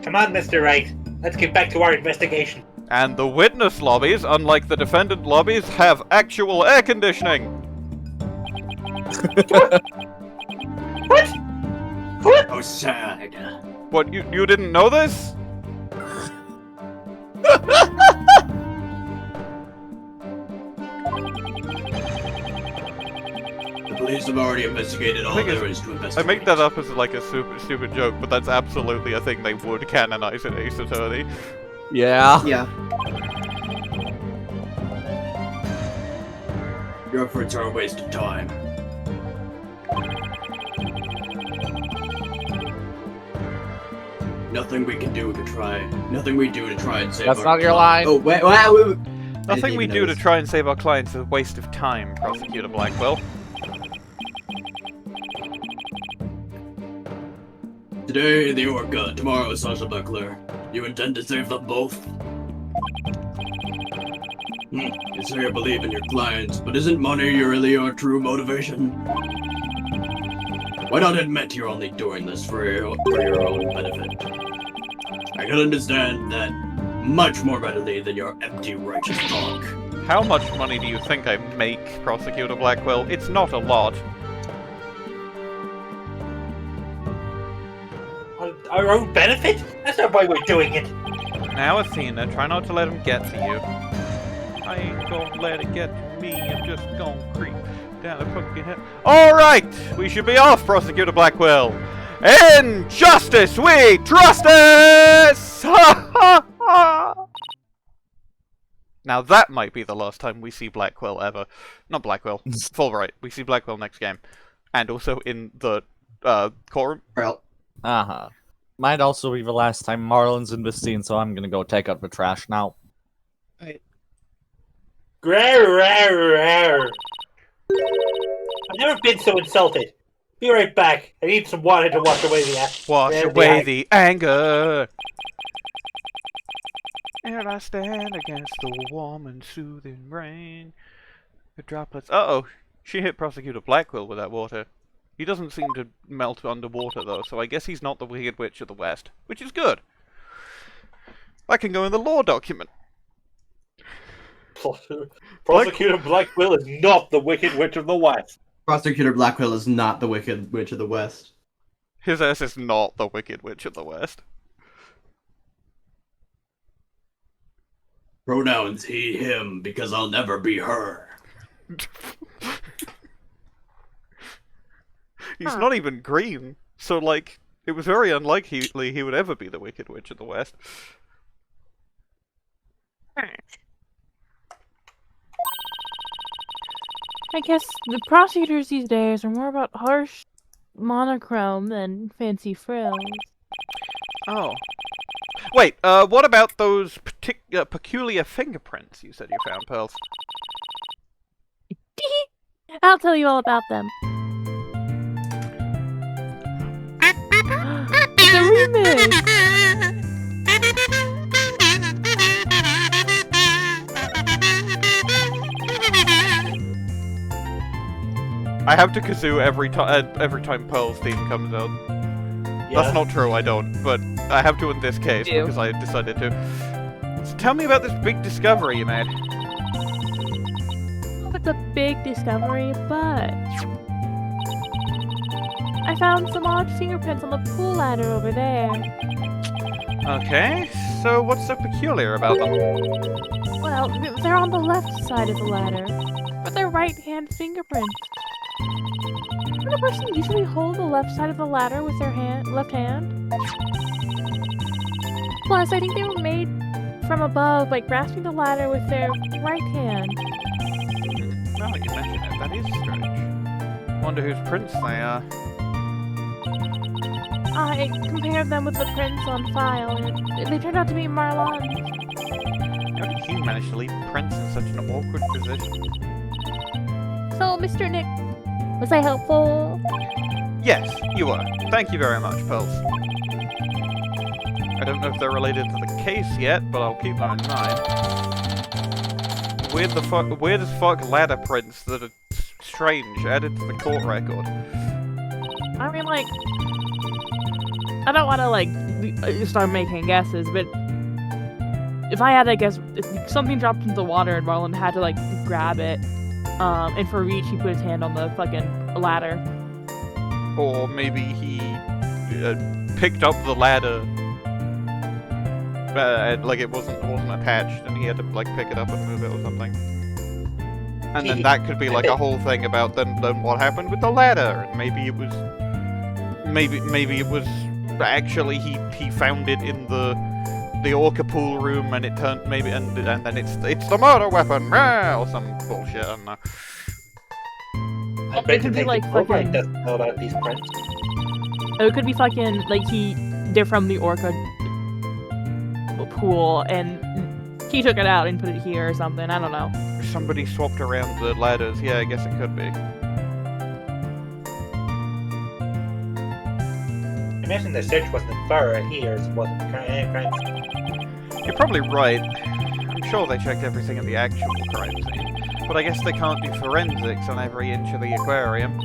S8: Come on, Mr. Wright. Let's get back to our investigation.
S1: And the witness lobbies, unlike the defendant lobbies, have actual air conditioning.
S8: What? What?
S11: Oh, sad.
S1: What, you didn't know this?
S11: The police have already investigated all there is to investigate.
S1: I make that up as like a super stupid joke, but that's absolutely a thing they would canonize in Ace Attorney.
S10: Yeah.
S7: Yeah.
S11: Your efforts are a waste of time. Nothing we can do to try. Nothing we do to try and save.
S10: That's
S11: our
S10: not your
S11: client.
S10: line.
S7: Oh, wait.
S1: Nothing we do to try and save our clients is a waste of time, Prosecutor Blackquill.
S11: Today, the Orca. Tomorrow, Sasha Buckler. You intend to save them both? You say you believe in your clients, but isn't money really your true motivation? Why not admit you're only doing this for your own benefit? I can understand that much more readily than your empty righteous talk.
S1: How much money do you think I make, Prosecutor Blackquill? It's not a lot.
S8: Our own benefit? That's not why we're doing it.
S1: Now, Athena, try not to let him get to you. I ain't gonna let it get to me. I'm just gonna creep down the fucking head. Alright! We should be off, Prosecutor Blackquill. In justice we trust us! Now that might be the last time we see Blackquill ever. Not Blackquill. Fulbright. We see Blackquill next game. And also in the courtroom.
S7: Well.
S10: Uh-huh. Might also be the last time Marlon's in this scene, so I'm gonna go take out the trash now.
S8: Right. I've never been so insulted. Be right back. I need some water to wash away the
S1: anger. And I stand against the warm and soothing rain. The droplets. Uh-oh. She hit Prosecutor Blackquill with that water. He doesn't seem to melt underwater, though, so I guess he's not the Wicked Witch of the West. Which is good. I can go in the law document.
S8: Prosecutor Blackquill is not the Wicked Witch of the West.
S7: Prosecutor Blackquill is not the Wicked Witch of the West.
S1: His ass is not the Wicked Witch of the West.
S11: Pronouns he, him, because I'll never be her.
S1: He's not even green, so, like, it was very unlikely he would ever be the Wicked Witch of the West.
S5: I guess the prosecutors these days are more about harsh monochrome than fancy frills.
S1: Oh. Wait, what about those peculiar fingerprints you said you found, Pearls?
S5: I'll tell you all about them. It's a remix!
S1: I have to kazoo every time Pearl's theme comes out.
S8: Yeah.
S1: That's not true, I don't, but I have to in this case because I decided to. So tell me about this big discovery you made.
S5: It's a big discovery, but I found some odd fingerprints on the pool ladder over there.
S1: Okay, so what's so peculiar about them?
S5: Well, they're on the left side of the ladder, but they're right-hand fingerprints. Would a person usually hold the left side of the ladder with their left hand? Plus, I think they were made from above, like grasping the ladder with their right hand.
S1: Now that you mention it, that is strange. Wonder whose prints they are.
S5: I compared them with the prints on file, and they turned out to be Marlon.
S1: How did you manage to leave Prince in such an awkward position?
S5: So, Mr. Nick, was I helpful?
S1: Yes, you were. Thank you very much, Pearls. I don't know if they're related to the case yet, but I'll keep them in mind. Weird as fuck ladder prints that are strange added to the court record.
S5: I mean, like, I don't want to, like, start making guesses, but if I had to guess, if something dropped into the water and Marlon had to, like, grab it, and for reach, he put his hand on the fucking ladder.
S1: Or maybe he picked up the ladder, like it wasn't attached, and he had to like pick it up and move it or something. And then that could be like a whole thing about then what happened with the ladder. And maybe it was actually he found it in the orca pool room, and it turned and then it's the murder weapon, or some bullshit. I don't know.
S8: I bet you think Fulbright doesn't know about these prints.
S5: It could be fucking, like, they're from the orca pool, and he took it out and put it here or something, I don't know.
S1: Somebody swapped around the ladders, yeah, I guess it could be.
S8: Imagine the search wasn't thorough and here's wasn't crime.
S1: You're probably right. I'm sure they checked everything at the actual crime scene. But I guess they can't do forensics on every inch of the aquarium.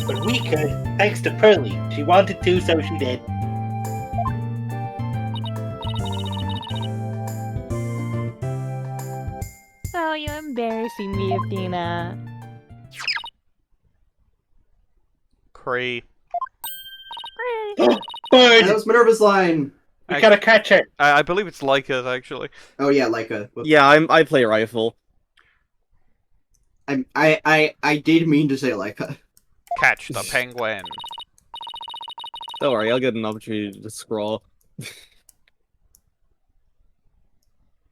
S8: But we could, thanks to Pearly. She wanted to, so she did.
S5: Oh, you're embarrassing me, Athena.
S1: Cree.
S7: That was Minerva's line.
S8: We gotta catch it.
S1: I believe it's Leica's, actually.
S7: Oh yeah, Leica. Whoops.
S2: Yeah, I play rifle.
S7: I did mean to say Leica.
S1: Catch the penguin.
S2: Don't worry, I'll get an opportunity to scroll.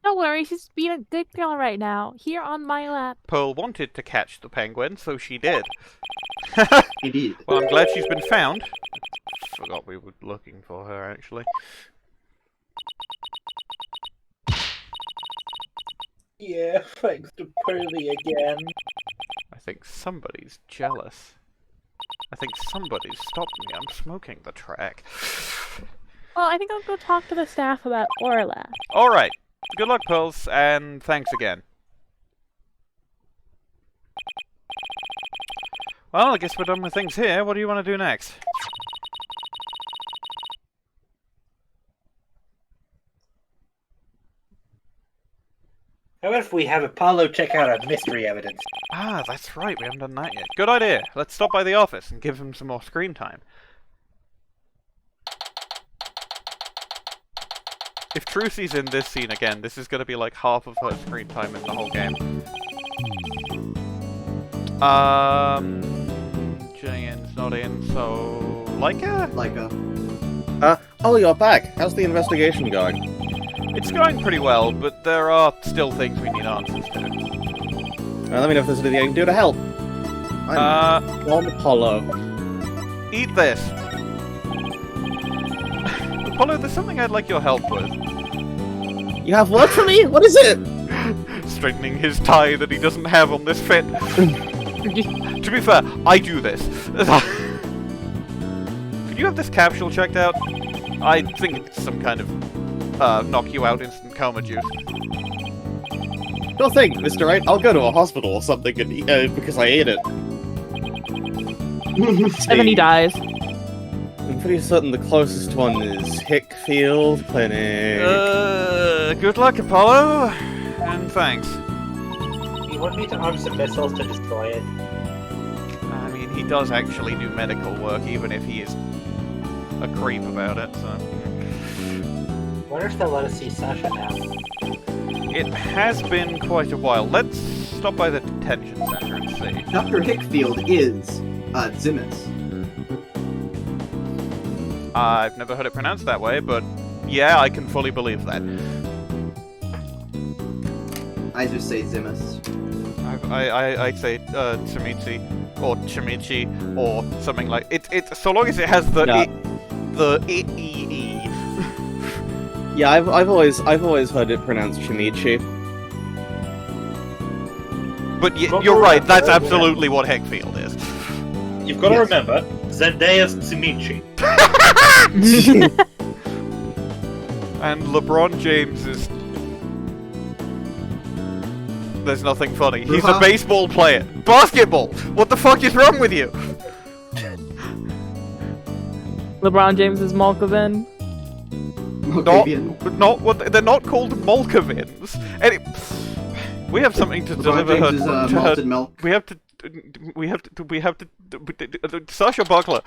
S5: Don't worry, she's being a good girl right now, here on my lap.
S1: Pearl wanted to catch the penguin, so she did.
S7: She did.
S1: Well, I'm glad she's been found. Forgot we were looking for her, actually.
S8: Yeah, thanks to Pearly again.
S1: I think somebody's jealous. I think somebody's stopped me. I'm smoking the track.
S5: Well, I think I'll go talk to the staff about Orla.
S1: Alright. Good luck, Pearls, and thanks again. Well, I guess we're done with things here. What do you want to do next?
S8: How if we have Apollo check out our mystery evidence?
S1: Ah, that's right. We haven't done that yet. Good idea. Let's stop by the office and give him some more screen time. If Trucy's in this scene again, this is going to be like half of her screen time in the whole game. Jane's not in, so... Leica?
S7: Leica.
S2: Oh, you're back. How's the investigation going?
S1: It's going pretty well, but there are still things we need answers to.
S2: Let me know if there's anything I can do to help. I'm on Apollo.
S1: Eat this! Apollo, there's something I'd like your help with.
S2: You have work for me? What is it?
S1: Straightening his tie that he doesn't have on this fit. To be fair, I do this. Could you have this capsule checked out? I think it's some kind of knock you out instant coma juice.
S2: Sure thing, Mr. Wright. I'll go to a hospital or something because I ate it.
S5: And then he dies.
S2: I'm pretty certain the closest one is Hickfield Clinic.
S1: Good luck, Apollo, and thanks.
S8: You want me to arm some missiles to destroy it?
S1: I mean, he does actually do medical work, even if he is a creep about it, so...
S8: Wonder if they'll let us see Sasha now.
S1: It has been quite a while. Let's stop by the detention center and see.
S7: Dr. Hickfield is Zimus.
S1: I've never heard it pronounced that way, but yeah, I can fully believe that.
S7: I just say Zimus.
S1: I'd say Chimichi or Chimichi or something like it. So long as it has the e.
S2: Yeah, I've always heard it pronounced Chimichi.
S1: But you're right. That's absolutely what Heckfield is.
S3: You've got to remember Zendaya's Tsimichi.
S1: And LeBron James is. There's nothing funny. He's a baseball player. Basketball! What the fuck is wrong with you?
S5: LeBron James is Malkovin.
S1: Not what they're not called Malkovins. We have something to deliver her.
S7: James is, malted milk.
S1: We have to. Sasha Buckler.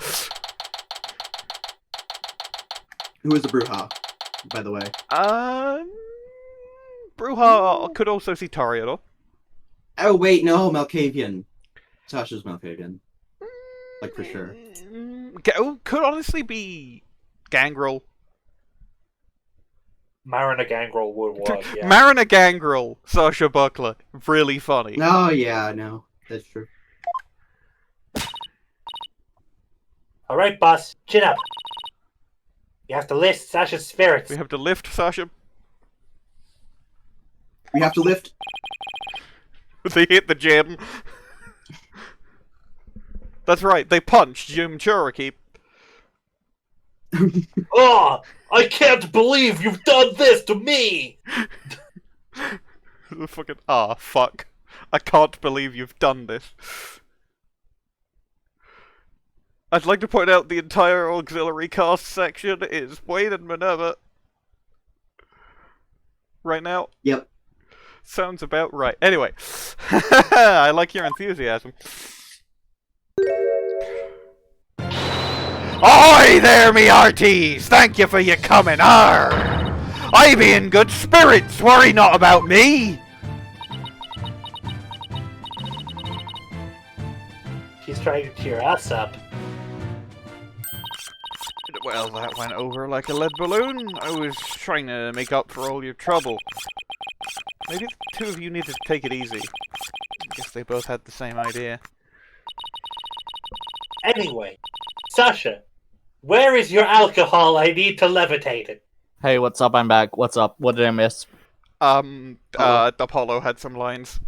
S7: Who is a Bruja, by the way?
S1: Bruja could also see Toreador.
S7: Oh wait, no, Malkavian. Sasha's Malkavian. Like for sure.
S1: Could honestly be Gangrel.
S3: Mariner Gangrel would work, yeah.
S1: Mariner Gangrel, Sasha Buckler. Really funny.
S7: Oh yeah, no. That's true.
S8: Alright, boss. Chin up. You have to lift Sasha's spirits.
S1: We have to lift Sasha.
S7: We have to lift.
S1: They hit the gym. That's right, they punched Jim Churiki.
S8: Oh! I can't believe you've done this to me!
S1: Fucking fuck. I can't believe you've done this. I'd like to point out the entire auxiliary cast section is Bwain and Minerva. Right now?
S7: Yep.
S1: Sounds about right. Anyway. I like your enthusiasm. Ahoy there, me hearties! Thank you for your coming, I be in good spirits, worry not about me!
S8: She's trying to cheer us up.
S1: Well, that went over like a lead balloon. I was trying to make up for all your trouble. Maybe the two of you need to take it easy. I guess they both had the same idea.
S8: Anyway, Sasha, where is your alcohol? I need to levitate it.
S10: Hey, what's up? I'm back. What's up? What did I miss?
S1: Apollo had some lines.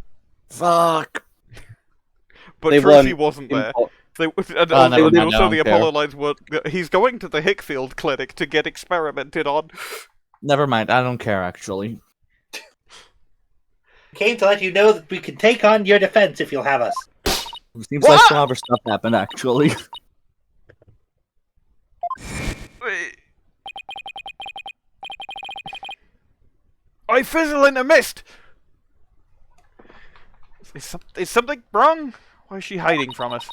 S10: Fuck.
S1: But
S2: They
S1: Trucy
S2: won
S1: wasn't there.
S2: never
S1: Also
S2: mind,
S1: the Apollo lines were. He's going to the Hickfield clinic to get experimented on.
S10: Never mind. I don't care, actually.
S8: Came to let you know that we can take on your defense if you'll have us.
S10: Seems like some other stuff happened, actually.
S1: I fizzle in the mist! Is something wrong? Why is she hiding from us?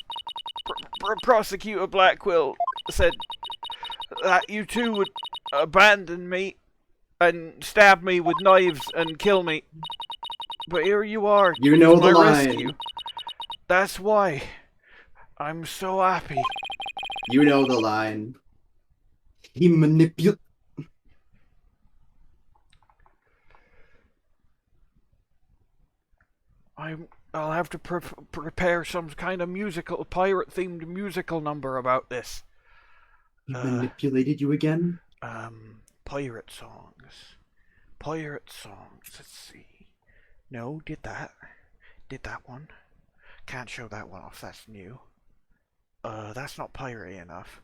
S1: Prosecutor Blackquill said that you two would abandon me and stab me with knives and kill me. But here you are.
S7: You know the
S1: my
S7: line.
S1: rescue. That's why I'm so happy.
S7: You know the line. He manipulates.
S1: I'll have to prepare some kind of musical, pirate-themed musical number about this.
S7: He manipulated you again?
S1: Pirate songs. Pirate songs. Let's see. No, did that. Did that one. Can't show that one off, that's new. That's not piratey enough.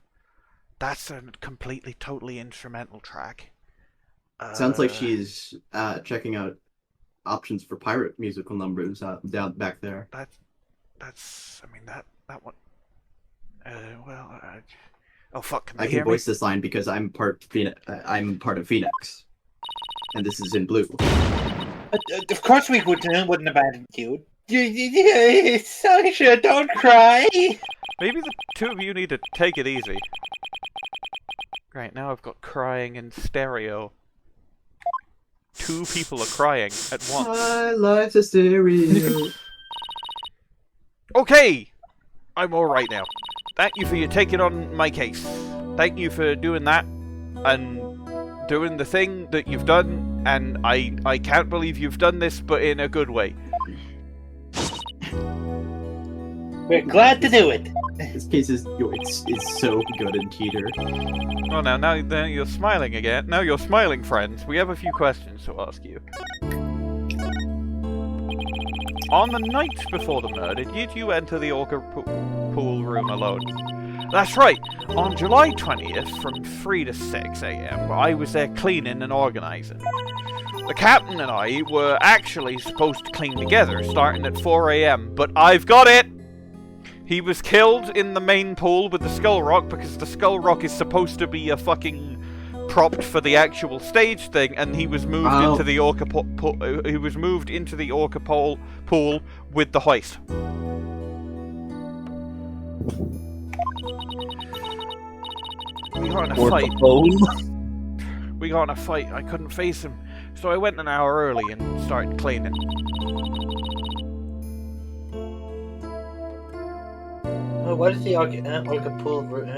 S1: That's a completely, totally instrumental track.
S7: Sounds like she's checking out options for pirate musical numbers down back there.
S1: That's. I mean that one. Oh fuck! Can
S7: I can voice this line because I'm part of Phoenix, and this is in blue.
S8: Of course we wouldn't abandon you. Sasha, don't cry.
S1: Maybe the two of you need to take it easy. Right now, I've got crying in stereo. Two people are crying at once.
S7: My life's a stereo.
S1: Okay! I'm alright now. Thank you for taking on my case. Thank you for doing that, and doing the thing that you've done, and I can't believe you've done this, but in a good way.
S8: We're glad to do it.
S7: This case is it's so good in Teeter.
S1: Oh, now you're smiling again. Now you're smiling, friends. We have a few questions to ask you. On the night before the murder, did you enter the Orca pool room alone? That's right. On July 20th, from 3 to 6 a.m., I was there cleaning and organising. The captain and I were actually supposed to clean together, starting at 4 a.m., but I've got it! He was killed in the main pool with the Skull Rock because the Skull Rock is supposed to be a fucking prop for the actual stage thing, and he was moved into the Orca pool with the hoist. We got in a fight. We got in a fight. I couldn't face him, so I went an hour early and started cleaning.
S8: What is the Orca pool room?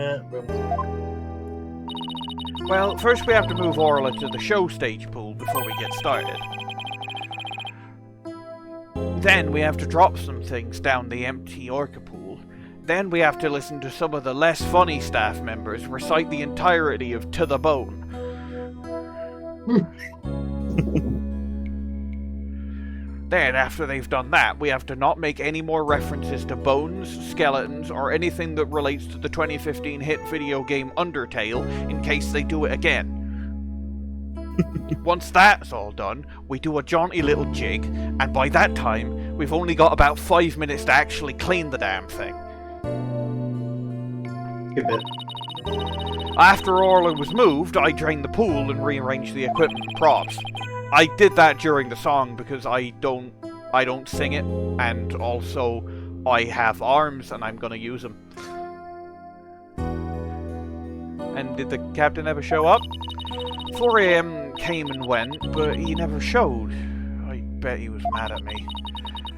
S1: Well, first we have to move Orla to the show stage pool before we get started. Then we have to drop some things down the empty Orca pool. Then we have to listen to some of the less funny staff members recite the entirety of To the Bone. Then, after they've done that, we have to not make any more references to bones, skeletons, or anything that relates to the 2015 hit video game Undertale, in case they do it again. Once that's all done, we do a jaunty little jig, and by that time, we've only got about 5 minutes to actually clean the damn thing.
S7: Good bit.
S1: After Orla was moved, I drained the pool and rearranged the equipment and props. I did that during the song because I don't sing it, and also I have arms and I'm gonna use them. And did the captain ever show up? 4 a.m. came and went, but he never showed. I bet he was mad at me.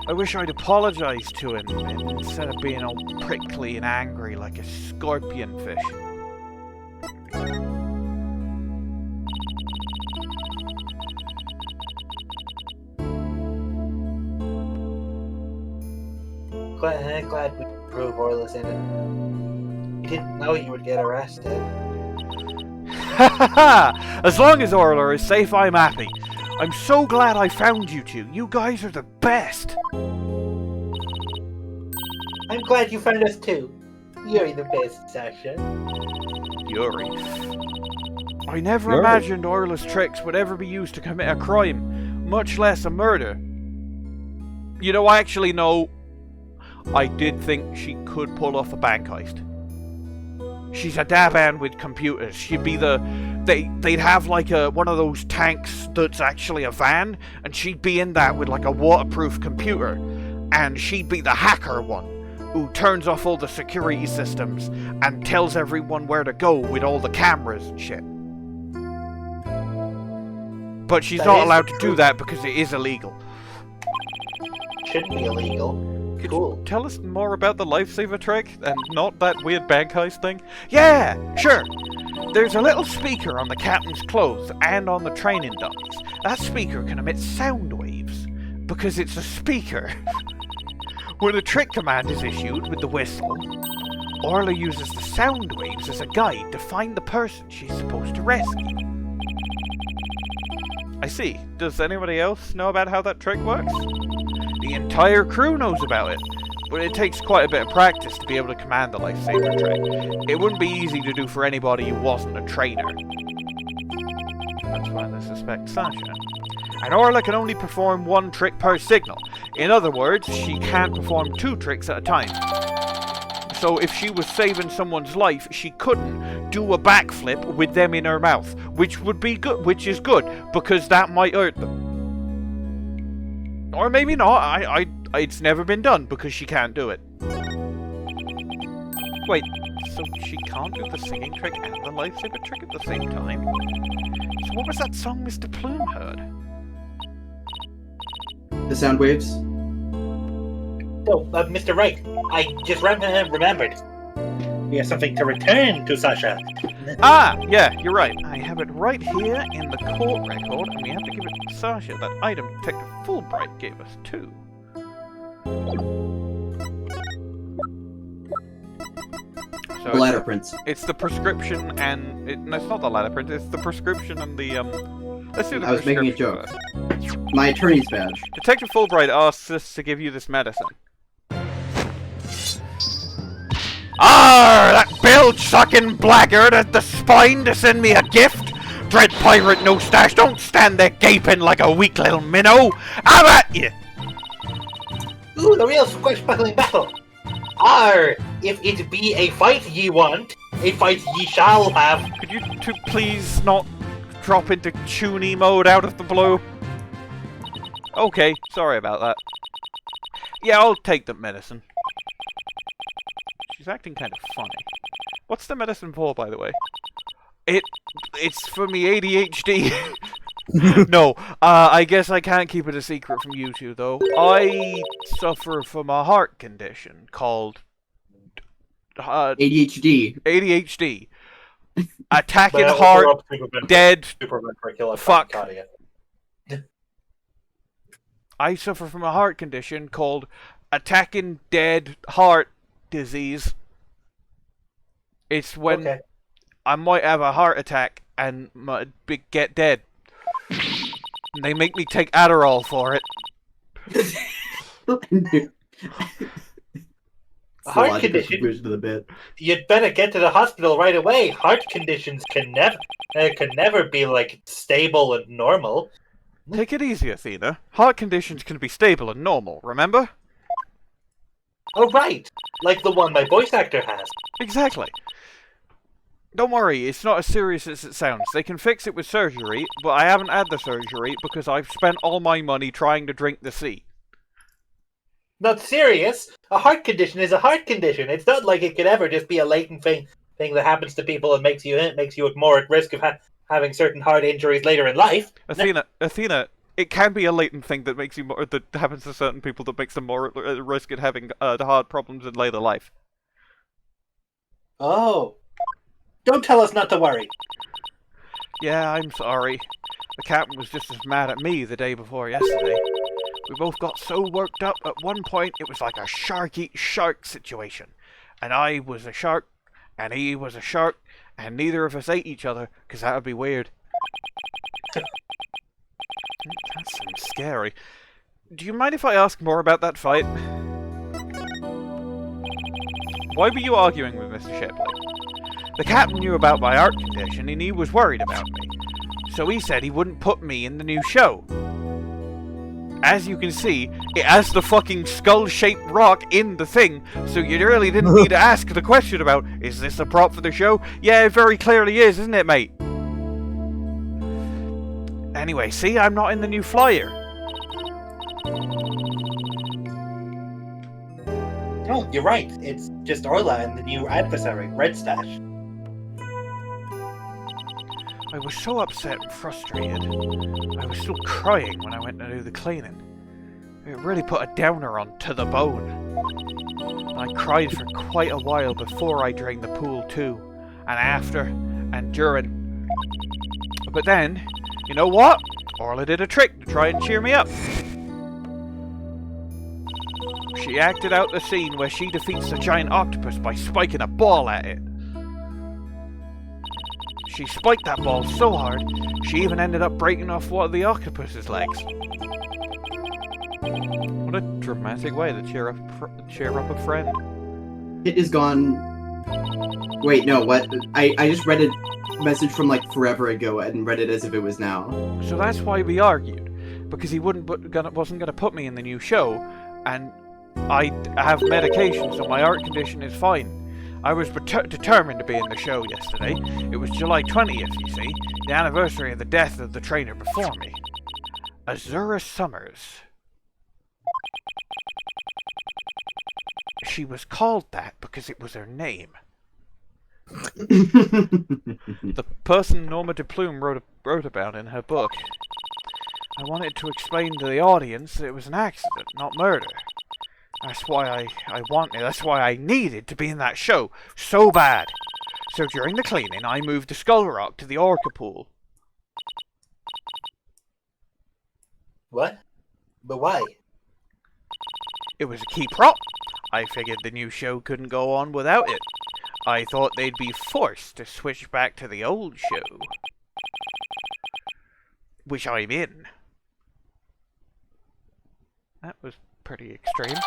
S1: I wish I'd apologized to him instead of being all prickly and angry like a scorpion fish.
S8: Glad we proved Orla's in it. We didn't know you would get arrested.
S1: Ha ha ha! As long as Orla is safe, I'm happy. I'm so glad I found you two. You guys are the best.
S8: I'm glad you found us too. You're the best, Sasha.
S1: Yuri. I never imagined Orla's tricks would ever be used to commit a crime, much less a murder. You know, I actually know. I did think she could pull off a bank heist. She's a dab hand with computers. She'd be they'd have like one of those tanks that's actually a van, and she'd be in that with like a waterproof computer, and she'd be the hacker one who turns off all the security systems and tells everyone where to go with all the cameras and shit. But she's not allowed to do that because it is illegal.
S8: Shouldn't be illegal.
S1: Could
S8: Cool.
S1: you tell us more about the lifesaver trick and not that weird bank heist thing? Yeah, sure. There's a little speaker on the captain's clothes and on the training dummies. That speaker can emit sound waves because it's a speaker. When a trick command is issued with the whistle, Orla uses the sound waves as a guide to find the person she's supposed to rescue. I see. Does anybody else know about how that trick works? The entire crew knows about it, but it takes quite a bit of practice to be able to command the lifesaver trick. It wouldn't be easy to do for anybody who wasn't a trainer. That's why they suspect Sasha. And Orla can only perform one trick per signal. In other words, she can't perform 2 tricks at a time. So if she was saving someone's life, she couldn't do a backflip with them in her mouth, which would be good, which is good, because that might hurt them. Or maybe not. It's never been done because she can't do it. Wait, so she can't do the singing trick and the lifesaver trick at the same time? So what was that song Mr. Plume heard?
S7: The sound waves.
S8: Oh, Mr. Wright, I just remembered. We have something to return to Sasha.
S1: Ah, yeah, you're right. I have it right here in the court record, and we have to give it to Sasha. That item Detective Fulbright gave us, too. So
S7: The letterprints.
S1: it's the prescription and no, it's not the letterprint. It's the prescription and the Let's do the
S7: I was making a
S1: prescription
S7: joke.
S1: first.
S7: My attorney's badge.
S1: Detective Fulbright asks us to give you this medicine. Arr! That bilge-sucking blackguard at the spine to send me a gift? Dread pirate no stash, don't stand there gaping like a weak little minnow! I'm at you!
S8: Ooh, the real squishbuckling battle! Arr! If it be a fight ye want, a fight ye shall have.
S1: Could you two please not drop into Toonie mode out of the blue? Okay, sorry about that. Yeah, I'll take the medicine. She's acting kind of funny. What's the medicine for, by the way? It's for me ADHD. No, I guess I can't keep it a secret from you two, though. I suffer from a heart condition called
S7: ADHD.
S1: ADHD. Attacking heart, dead, fuck. I suffer from a heart condition called attacking dead heart disease. It's when I might have a heart attack and get dead. And they make me take Adderall for it.
S8: Heart condition.
S7: To the bit.
S8: You'd better get to the hospital right away. Heart conditions can never be like stable and normal.
S1: Take it easy, Athena. Heart conditions can be stable and normal, remember?
S8: Oh right, like the one my voice actor has.
S1: Exactly. Don't worry, it's not as serious as it sounds. They can fix it with surgery, but I haven't had the surgery because I've spent all my money trying to drink the sea.
S8: Not serious. A heart condition is a heart condition. It's not like it could ever just be a latent thing that happens to people and makes you more at risk of having certain heart injuries later in life.
S1: Athena, it can be a latent thing that makes you that happens to certain people that makes them more at risk of having the heart problems in later life.
S8: Oh. Don't tell us not to worry.
S1: Yeah, I'm sorry. The captain was just as mad at me the day before yesterday. We both got so worked up at one point it was like a shark eat shark situation. And I was a shark, and he was a shark, and neither of us ate each other, because that would be weird. That sounds scary. Do you mind if I ask more about that fight? Why were you arguing with Mr. Shipley? The captain knew about my heart condition and he was worried about me. So he said he wouldn't put me in the new show. As you can see, it has the fucking skull-shaped rock in the thing, so you really didn't need to ask the question about, is this a prop for the show? Yeah, it very clearly is, isn't it, mate? Anyway, see, I'm not in the new flyer.
S8: Oh, you're right. It's just Orla and the new adversary, Red Stash.
S1: I was so upset and frustrated. I was still crying when I went to do the cleaning. It really put a downer on to the bone. I cried for quite a while before I drained the pool too, and after, and during. But then, you know what? Orla did a trick to try and cheer me up. She acted out the scene where she defeats the giant octopus by spiking a ball at it. She spiked that ball so hard, she even ended up breaking off one of the octopus's legs. What a dramatic way to cheer up a friend.
S7: It is gone. Wait, no, what? I just read a message from like forever ago and read it as if it was now.
S1: So that's why we argued, because he wasn't gonna put me in the new show, and I have medication, so my heart condition is fine. I was determined to be in the show yesterday. It was July 20th, you see, the anniversary of the death of the trainer before me. Azura Summers. She was called that because it was her name. The person Norma DePlume wrote about in her book. I wanted to explain to the audience that it was an accident, not murder. That's why that's why I needed to be in that show so bad. So during the cleaning, I moved the skull rock to the orca pool.
S8: What? But why?
S1: It was a key prop. I figured the new show couldn't go on without it. I thought they'd be forced to switch back to the old show. Which I'm in. That was pretty extreme.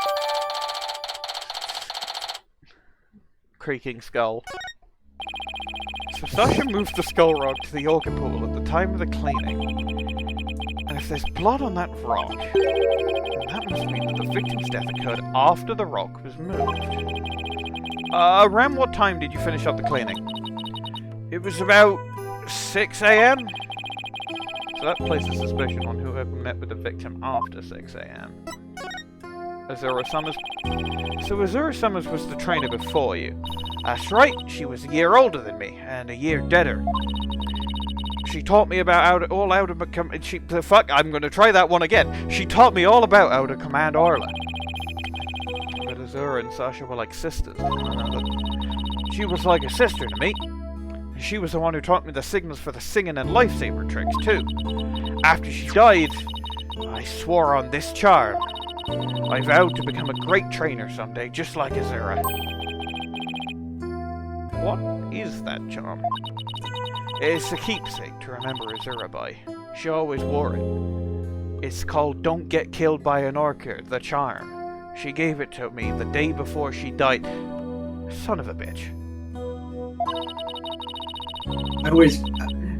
S1: Creaking skull. So Sasha moved the skull rock to the orca pool at the time of the cleaning. And if there's blood on that rock, then that must mean that the victim's death occurred after the rock was moved. Around what time did you finish up the cleaning? It was about 6 AM? So that places suspicion on whoever met with the victim after 6 AM. Azura Summers. So Azura Summers was the trainer before you. That's right, she was a year older than me, and a year deader. She taught me about how to I'm gonna try that one again. She taught me all about how to command Orla. But Azura and Sasha were like sisters to one another. She was like a sister to me. She was the one who taught me the signals for the singing and lifesaver tricks, too. After she died, I swore on this charm. I vowed to become a great trainer someday, just like Azura. What is that charm? It's a keepsake to remember Azura by. She always wore it. It's called Don't Get Killed by an Orca, the charm. She gave it to me the day before she died. Son of a bitch.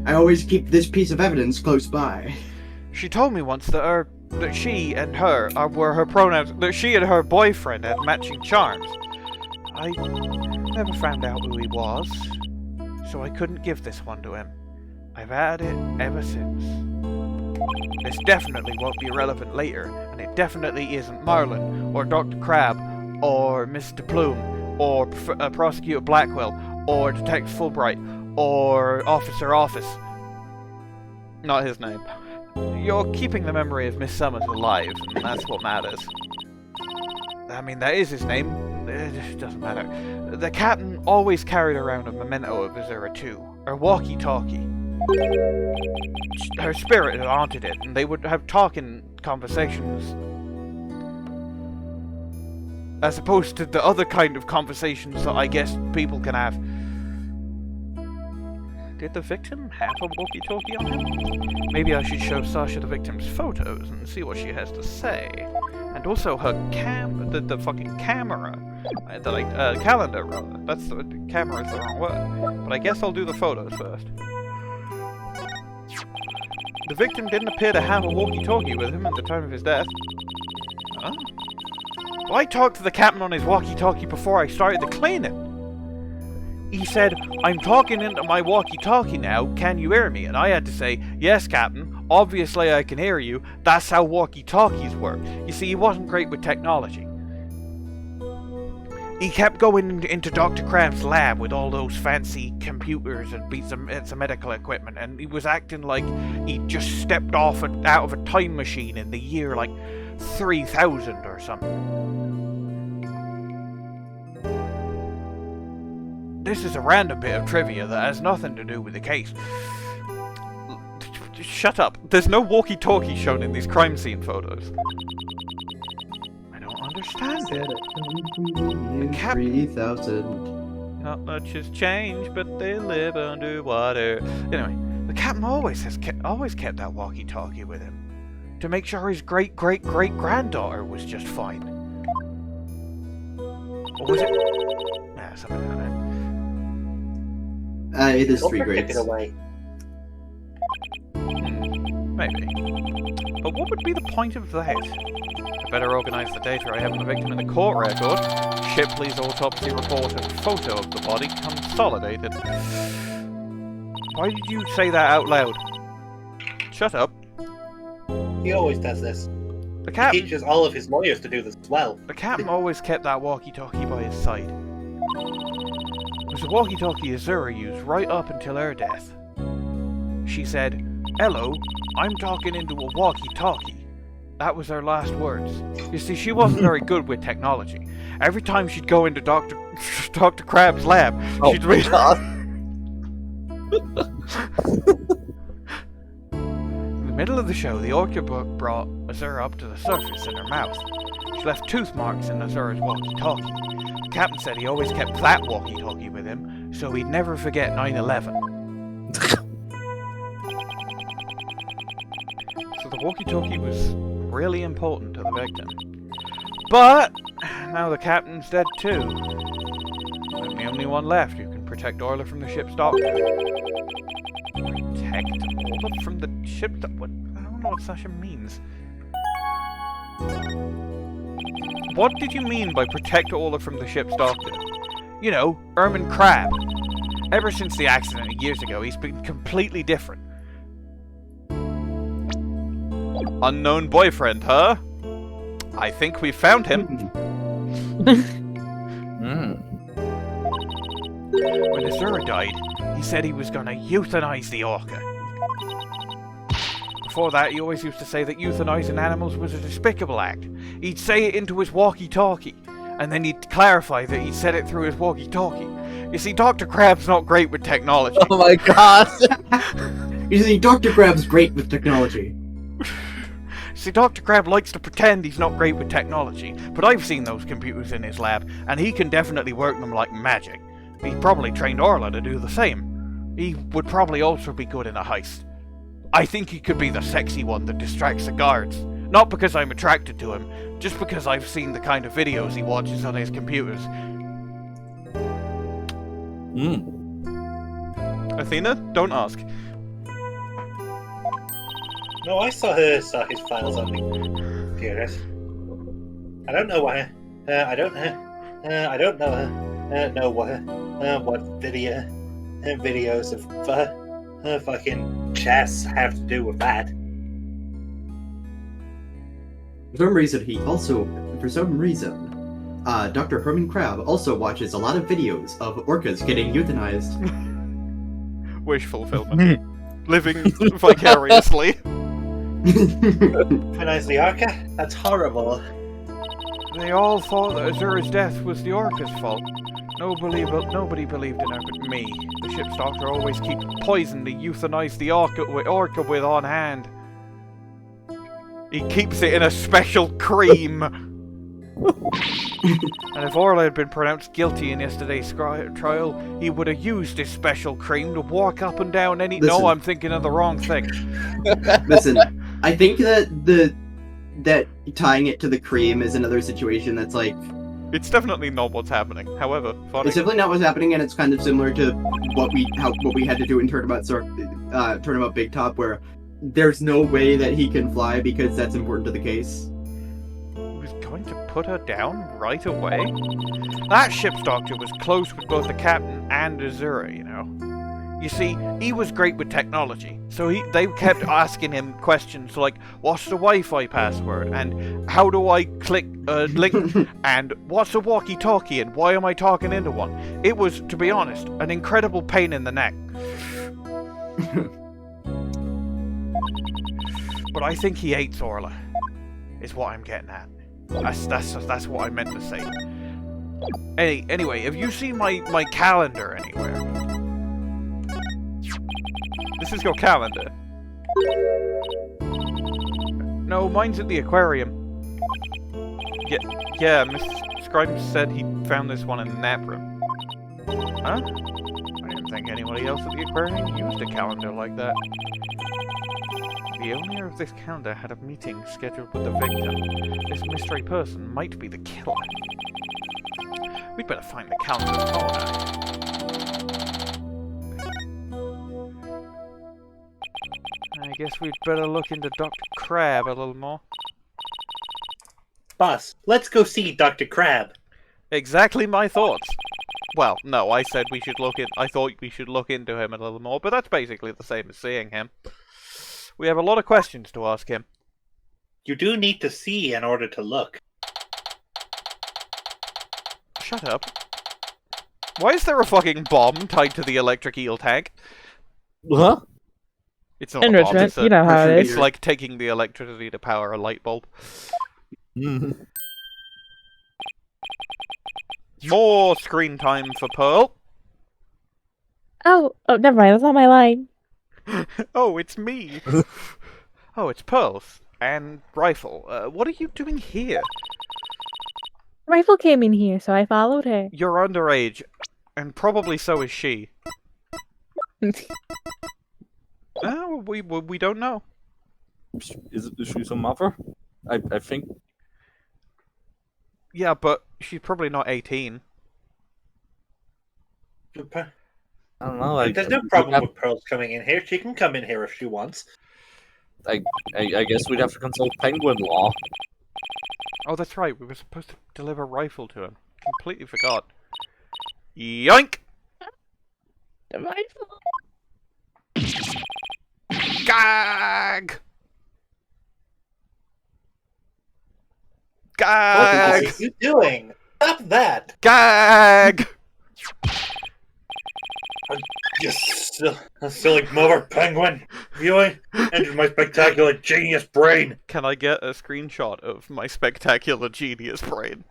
S7: I always keep this piece of evidence close by.
S1: She told me once that she and her were her pronouns. That she and her boyfriend had matching charms. I never found out who he was, so I couldn't give this one to him. I've had it ever since. This definitely won't be relevant later, and it definitely isn't Marlon, or Dr. Crab, or Miss DePlume, or Prosecutor Blackquill, or Detective Fulbright, or Officer Office. Not his name. You're keeping the memory of Miss Summers alive, and that's what matters. I mean, that is his name. It doesn't matter. The captain always carried around a memento of Azura too, her walkie-talkie. Her spirit had haunted it, and they would have talking conversations. As opposed to the other kind of conversations that I guess people can have. Did the victim have a walkie-talkie on him? Maybe I should show Sasha the victim's photos and see what she has to say. And also her the fucking camera. Calendar, rather. That's the camera is the wrong word. But I guess I'll do the photos first. The victim didn't appear to have a walkie-talkie with him at the time of his death. Huh? Well, I talked to the captain on his walkie-talkie before I started the cleaning. He said, I'm talking into my walkie-talkie now, can you hear me? And I had to say, yes, Captain, obviously I can hear you, that's how walkie-talkies work. You see, he wasn't great with technology. He kept going into Dr. Crab's lab with all those fancy computers and some medical equipment, and he was acting like he just stepped off out of a time machine in the year, like, 3000 or something. This is a random bit of trivia that has nothing to do with the case. Shut up. There's no walkie-talkie shown in these crime scene photos. I don't understand it. The captain...
S7: 3,000.
S1: Not much has changed, but they live underwater. Anyway, the captain always kept that walkie-talkie with him. To make sure his great-great-great-granddaughter was just fine. Or was it... Nah, something like that.
S7: It is
S8: Don't
S7: 3
S8: forget
S7: grades.
S8: it away.
S1: Maybe. But what would be the point of that? I better organise the data I have on the victim in the court record. Shipley's autopsy report and photo of the body consolidated. Why did you say that out loud? Shut up.
S8: He always does this.
S1: The
S8: He
S1: captain...
S8: teaches all of his lawyers to do this as well.
S1: The captain always kept that walkie-talkie by his side. It was a walkie-talkie Azura used right up until her death. She said, "Hello, I'm talking into a walkie-talkie." That was her last words. You see, she wasn't very good with technology. Every time she'd go into Dr. Crab's lab, she'd read... In the middle of the show, the orca brought Azura up to the surface in her mouth. which left tooth marks in Azura's walkie-talkie. The captain said he always kept that walkie-talkie with him, so he'd never forget 9/11. So the walkie-talkie was really important to the victim. But now the captain's dead too. I'm the only one left who can protect Orla from the ship's doctor. Protect Orla from the ship's doctor? I don't know what Sasha means. What did you mean by protect Orla from the ship's doctor? You know, Herman Crab. Ever since the accident years ago, he's been completely different. Unknown boyfriend, huh? I think we found him. When Azura died, he said he was gonna euthanize the orca. Before that, he always used to say that euthanizing animals was a despicable act. He'd say it into his walkie-talkie, and then he'd clarify that he said it through his walkie-talkie. You see, Dr. Crab's not great with technology.
S7: Oh my god! You see, Dr. Crab's great with technology.
S1: See, Dr. Crab likes to pretend he's not great with technology, but I've seen those computers in his lab, and he can definitely work them like magic. He probably trained Orla to do the same. He would probably also be good in a heist. I think he could be the sexy one that distracts the guards. Not because I'm attracted to him, just because I've seen the kind of videos he watches on his computers. Athena, don't ask.
S3: No, I saw his files on the computers. I don't know why. I don't know what videos of fucking Jess have to do with that.
S7: For some reason, Dr. Herman Crab also watches a lot of videos of orcas getting euthanized.
S1: Wish fulfillment. Living vicariously.
S3: Euthanize the orca? That's horrible.
S1: They all thought that Azura's death was the orca's fault. Nobody believed in her but me. The ship's doctor always keeps poison to euthanize the orca with on hand. He keeps it in a special cream. And if Orla had been pronounced guilty in yesterday's trial, he would have used this special cream to walk up and down any...
S7: Listen.
S1: No, I'm thinking of the wrong thing.
S7: Listen, I think that tying it to the cream is another situation that's like...
S1: It's definitely not what's happening. However, funny.
S7: It's definitely not what's happening, and it's kind of similar to what we had to do in Turnabout Big Top, where there's no way that he can fly because that's important to the case.
S1: Was going to put her down right away? That ship's doctor was close with both the captain and Azura, you know. You see, he was great with technology, so they kept asking him questions like, what's the Wi-Fi password? And how do I click a link? And what's a walkie-talkie? And why am I talking into one? It was, to be honest, an incredible pain in the neck. But I think he hates Orla, is what I'm getting at. That's what I meant to say. Anyway, have you seen my calendar anywhere? This is your calendar. No, mine's at the aquarium. Yeah, Mr. Scrimes said he found this one in the nap room. Huh? I didn't think anybody else at the aquarium used a calendar like that. The owner of this calendar had a meeting scheduled with the victim. This mystery person might be the killer. We'd better find the calendar's owner. I guess we'd better look into Dr. Crab a little more.
S8: Boss, let's go see Dr. Crab.
S1: Exactly my thoughts. Well, no, I said we should I thought we should look into him a little more, but that's basically the same as seeing him. We have a lot of questions to ask him.
S8: You do need to see in order to look.
S1: Shut up. Why is there a fucking bomb tied to the electric eel tank?
S10: Huh?
S1: It's not a bomb,
S5: Enrichment,
S1: it's
S5: you know how it is.
S1: It's like taking the electricity to power a light bulb. More screen time for Pearl.
S5: Oh, never mind. That's not my line.
S1: Oh, it's me. Oh, it's Pearl and Rifle. What are you doing here?
S5: Rifle came in here, so I followed her.
S1: You're underage, and probably so is she. We don't know.
S10: Is she some mother? I think.
S1: Yeah, but she's probably not 18.
S10: I don't know.
S3: There's no problem with Pearls coming in here. She can come in here if she wants.
S10: I guess we'd have to consult penguin law.
S1: Oh, that's right. We were supposed to deliver a rifle to him. Completely forgot. Yoink!
S5: The rifle.
S1: Gag!
S3: What
S1: Gag!
S3: are you doing? Stop that!
S1: Gag!
S3: You silly mother penguin! You ain't entered my spectacular genius brain!
S1: Can I get a screenshot of my spectacular genius brain?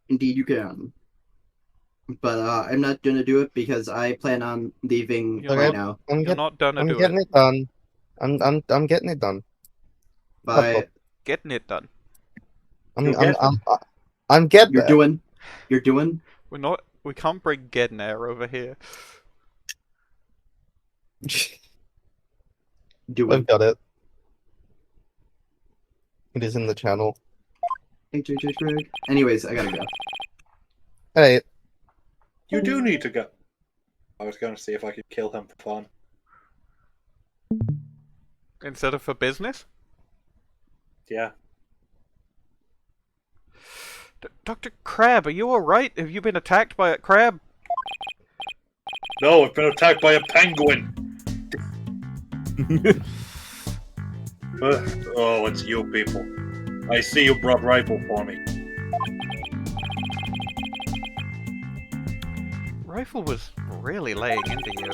S7: Indeed, you can. But I'm not gonna do it because I plan on leaving right now.
S1: You're not done
S6: I'm
S1: do
S6: getting it done. I'm getting it done.
S7: Bye.
S1: Getting it done.
S6: I'm getting
S7: You're
S6: there.
S7: doing. You're doing.
S1: We can't bring getting there over here.
S7: Doing.
S6: I've got it. It is in the channel.
S7: HHH Greg. Anyways, I gotta go.
S6: Hey.
S3: You do need to go. I was going to see if I could kill him for fun.
S1: Instead of for business?
S3: Yeah.
S1: Dr. Crab, are you alright? Have you been attacked by a crab?
S3: No, I've been attacked by a penguin! Oh, it's you people. I see you brought rifle for me.
S1: Rifle was really laying into you.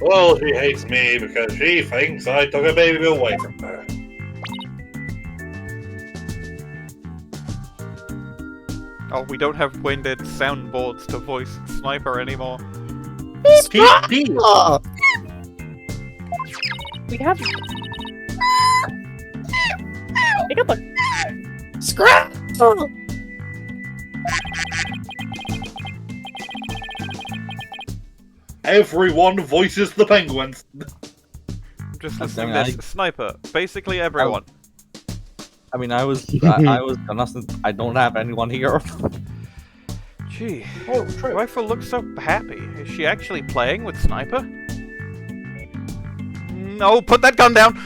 S3: Well, she hates me because she thinks I took a baby away from her.
S1: Oh, we don't have Winded soundboards to voice Sniper anymore.
S5: We have. Pick up a
S6: Scrap!
S3: Everyone voices the penguins.
S1: Just listening to this. Sniper. Basically everyone.
S10: I mean, I was honest. I don't have anyone here.
S1: Gee, Rifle looks so happy. Is she actually playing with Sniper? No, put that gun down!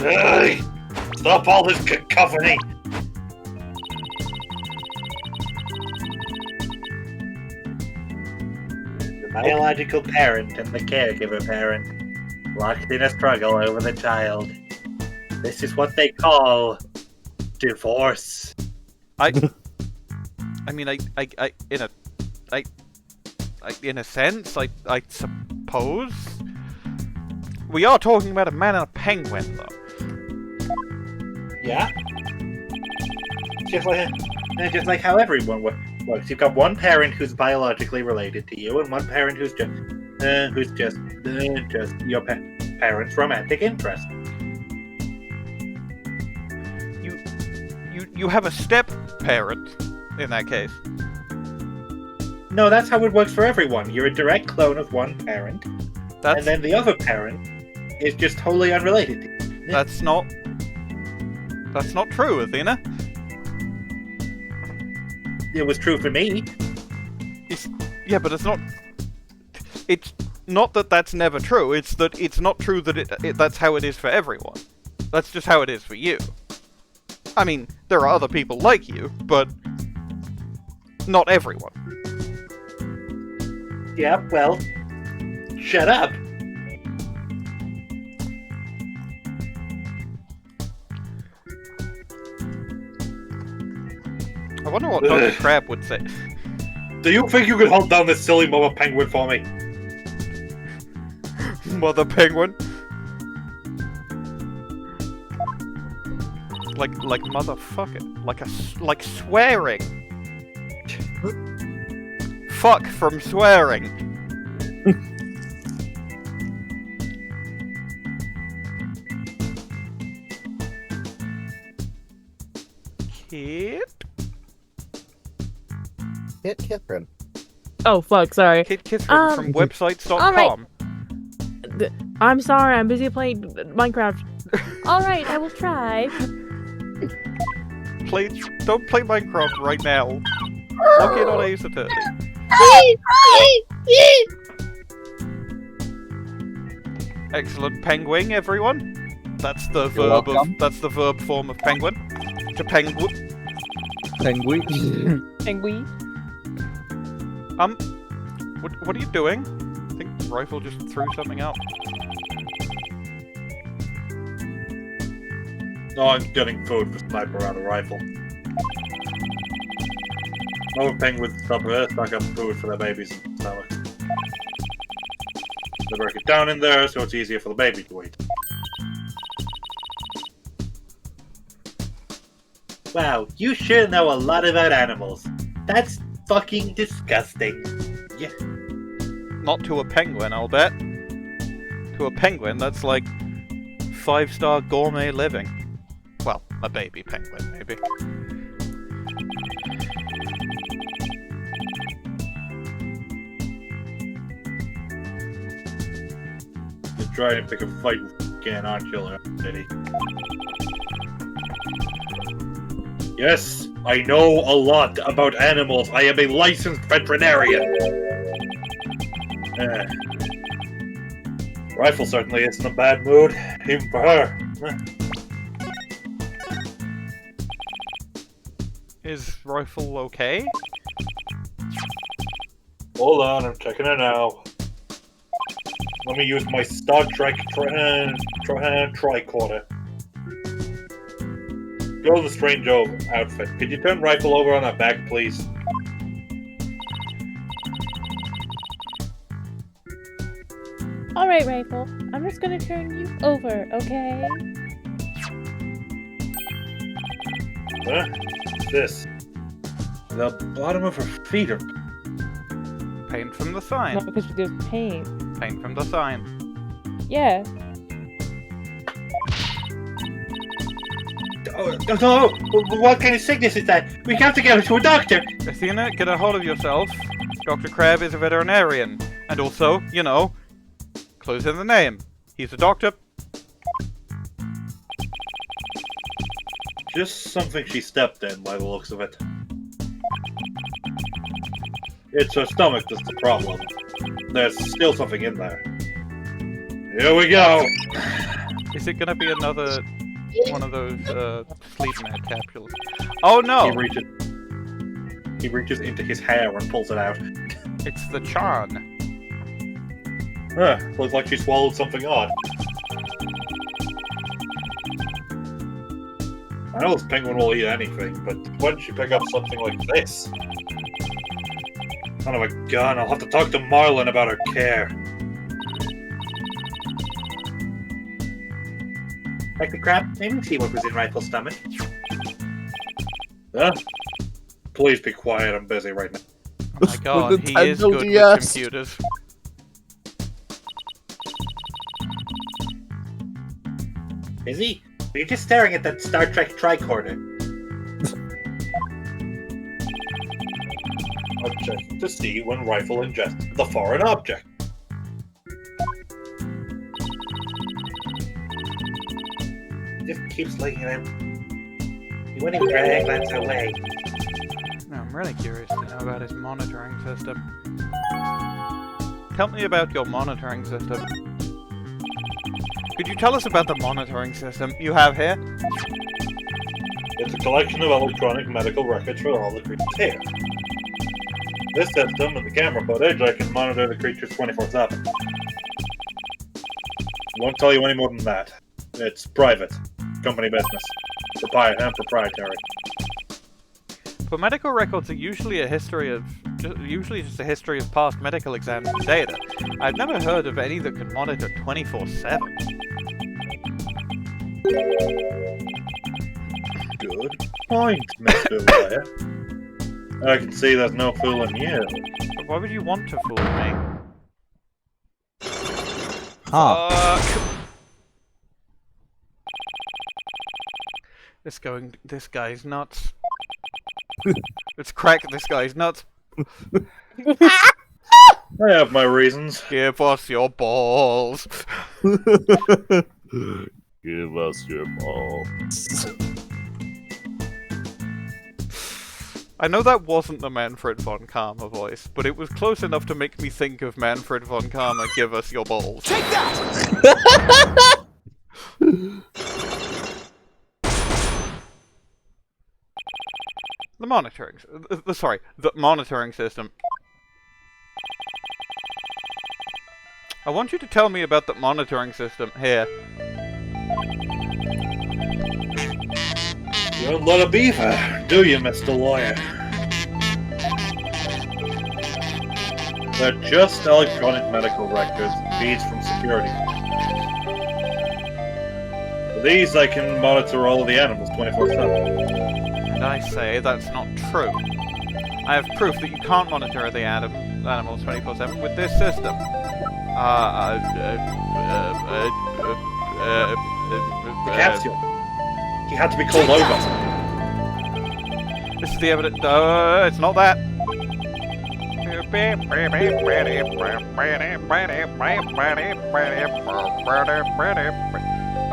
S3: Hey, stop all this cacophony! The biological parent and the caregiver parent locked in a struggle over the child. This is what they call divorce.
S1: In a sense, I suppose. We are talking about a man and a penguin, though.
S3: Yeah. Just like how everyone works. You've got one parent who's biologically related to you, and one parent who's just your parent's romantic interest.
S1: You have a step parent in that case.
S3: No, that's how it works for everyone. You're a direct clone of one parent, and then the other parent is just totally unrelated to you.
S1: That's not true, Athena.
S3: It was true for me.
S1: Yeah, but it's not. It's not that that's never true. It's that it's not true that that's how it is for everyone. That's just how it is for you. I mean, there are other people like you, but not everyone.
S3: Yeah, well, shut up.
S1: I wonder what Dr. Crab would say.
S3: Do you think you could hold down this silly mother penguin for me?
S1: Mother penguin? Like motherfucker. Like swearing. Fuck from swearing. Kit?
S6: Kit Kithrin.
S5: Oh fuck, sorry.
S1: Kit Kithrin from websites.com.
S5: Alright. I'm sorry, I'm busy playing Minecraft. Alright, I will try.
S1: Don't play Minecraft right now. Log in on Ace Attorney. Excellent penguin, everyone. That's the verb form of penguin. To penguin.
S10: Penguin.
S5: Penguin.
S1: What are you doing? I think Rifle just threw something out.
S3: No, I'm getting food for Sniper out of rifle. No penguins stop there, stock up food for the babies in the stomach. They break it down in there so it's easier for the baby to eat. Wow, you sure know a lot about animals. That's fucking disgusting. Yeah.
S1: Not to a penguin, I'll bet. To a penguin, that's like 5-star gourmet living. Well, a baby penguin, maybe.
S3: You're trying to pick a fight again, aren't you, little lady? Yes, I know a lot about animals. I am a licensed veterinarian. Rifle certainly isn't in a bad mood, even for her.
S1: Is Rifle okay?
S3: Hold on, I'm checking it now. Let me use my Star Trek tricorder. Go to the strange outfit. Could you turn Rifle over on her back, please?
S12: Alright, Rifle. I'm just gonna turn you over, okay?
S3: Huh? This. The bottom of her feet are...
S1: Paint from the sign.
S12: Not because there's paint.
S1: Paint from the sign.
S12: Yeah.
S3: Oh, no! What kind of sickness is that? We have to get her to a doctor!
S1: Athena, get a hold of yourself. Dr. Crab is a veterinarian. And also, you know, clues in the name. He's a doctor.
S3: Just something she stepped in by the looks of it. It's her stomach that's the problem. There's still something in there. Here we go!
S1: Is it gonna be another one of those sleep med capsules? Oh no!
S3: He reaches into his hair and pulls it out.
S1: It's the charn.
S3: Huh, looks like she swallowed something odd. I know this penguin will eat anything, but why did she pick up something like this? Son of a gun, I'll have to talk to Marlon about her care. Like the crab, maybe see what was in Rifle's stomach. Huh? Please be quiet, I'm busy right now.
S1: Oh my god, he is good with computers.
S3: Is he? You're just staring at that Star Trek tricorder. I'm checking to see when Rifle ingests the foreign object. He just keeps looking at him. He won't even glance away.
S1: No, I'm really curious to know about his monitoring system. Tell me about your monitoring system. Could you tell us about the monitoring system you have here?
S3: It's a collection of electronic medical records for all the creatures here. This system and the camera footage, I can monitor the creatures 24/7. Won't tell you any more than that. It's private. Company business. Proprietary.
S1: For medical records are usually just a history of past medical exams and data. I've never heard of any that can monitor 24/7.
S3: Good point, Mr. Wire. I can see there's no fooling you.
S1: But why would you want to fool me?
S10: Huh.
S1: This guy's nuts. Let's crack this guy's nuts.
S3: I have my reasons.
S1: Give us your balls.
S10: Give us your balls.
S1: I know that wasn't the Manfred von Karma voice, but it was close enough to make me think of Manfred von Karma, give us your balls.
S13: Take that!
S1: The monitoring... the monitoring system. I want you to tell me about the monitoring system here.
S3: You don't let a beaver, do you, Mr. Lawyer? They're just electronic medical records, feeds from security. For these, I can monitor all of the animals 24/7.
S1: And I say that's not true. I have proof that you can't monitor the animals 24/7 with this system.
S3: The capsule. He had to be called over.
S1: This is the evidence. It's not that.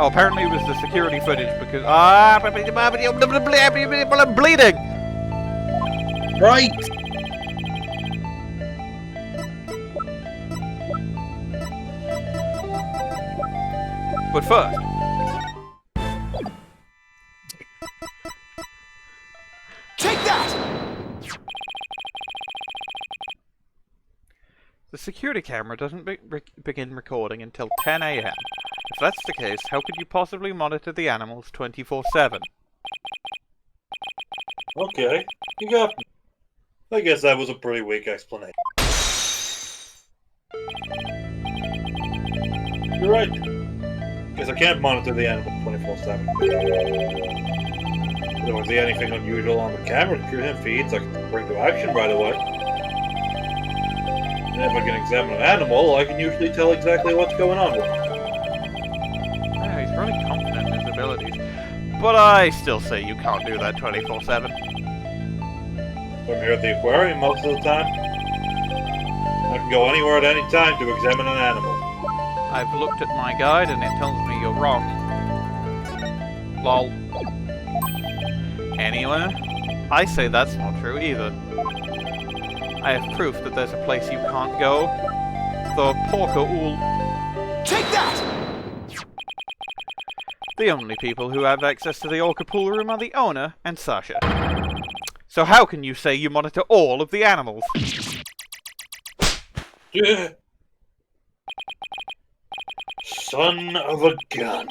S1: Oh, apparently it was the security footage because I'm bleeding.
S3: Right.
S1: But first,
S13: Take that!
S1: the security camera doesn't begin recording until 10 a.m. If that's the case, how could you possibly monitor the animals 24/7?
S3: Okay, you got me. I guess that was a pretty weak explanation. You're right. Guess I can't monitor the animal 24/7. If I see anything unusual on the camera feeds, I can bring to action right away. And if I can examine an animal, I can usually tell exactly what's going on with it.
S1: Yeah, he's really confident in his abilities. But I still say you can't do that 24/7.
S3: I'm here at the aquarium most of the time. I can go anywhere at any time to examine an animal.
S1: I've looked at my guide and it tells me you're wrong. Lol. Anyway, I say that's not true either. I have proof that there's a place you can't go. The Porker Ool.
S13: Take that!
S1: The only people who have access to the Orca pool room are the owner and Sasha. So how can you say you monitor all of the animals?
S3: Yeah. Son of a gun.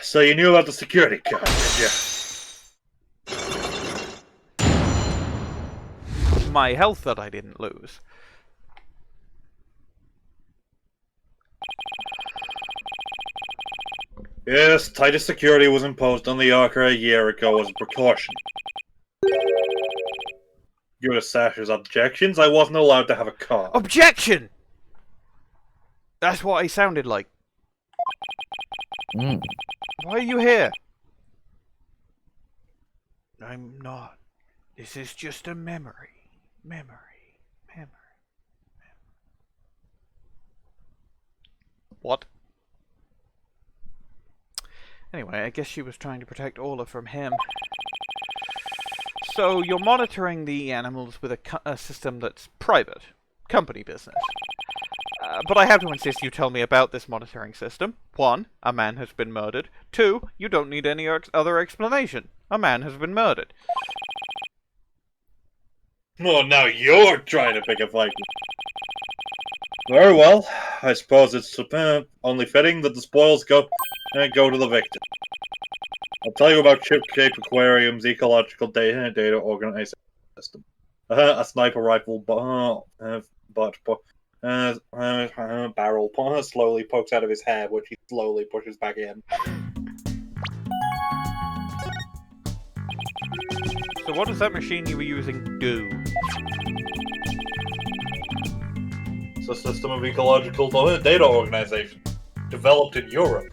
S3: So you knew about the security card, did you?
S1: My health that I didn't lose.
S3: Yes, tighter security was imposed on the Arca a year ago as a precaution. Due to Sasha's objections, I wasn't allowed to have a car.
S1: Objection! That's what I sounded like. Why are you here? I'm not. This is just a memory. Memory. What? Anyway, I guess she was trying to protect Orla from him. So, you're monitoring the animals with a system that's private. Company business. But I have to insist you tell me about this monitoring system. 1. A man has been murdered. 2. You don't need any other explanation. A man has been murdered.
S3: Oh, now you're trying to pick a fight. Very well. I suppose it's only fitting that the spoils go to the victim. I'll tell you about Ship-Shape Aquarium's ecological data organization system. A sniper rifle barrel slowly pokes out of his head, which he slowly pushes back in.
S1: So what does that machine you were using do?
S3: It's a system of ecological data organization developed in Europe.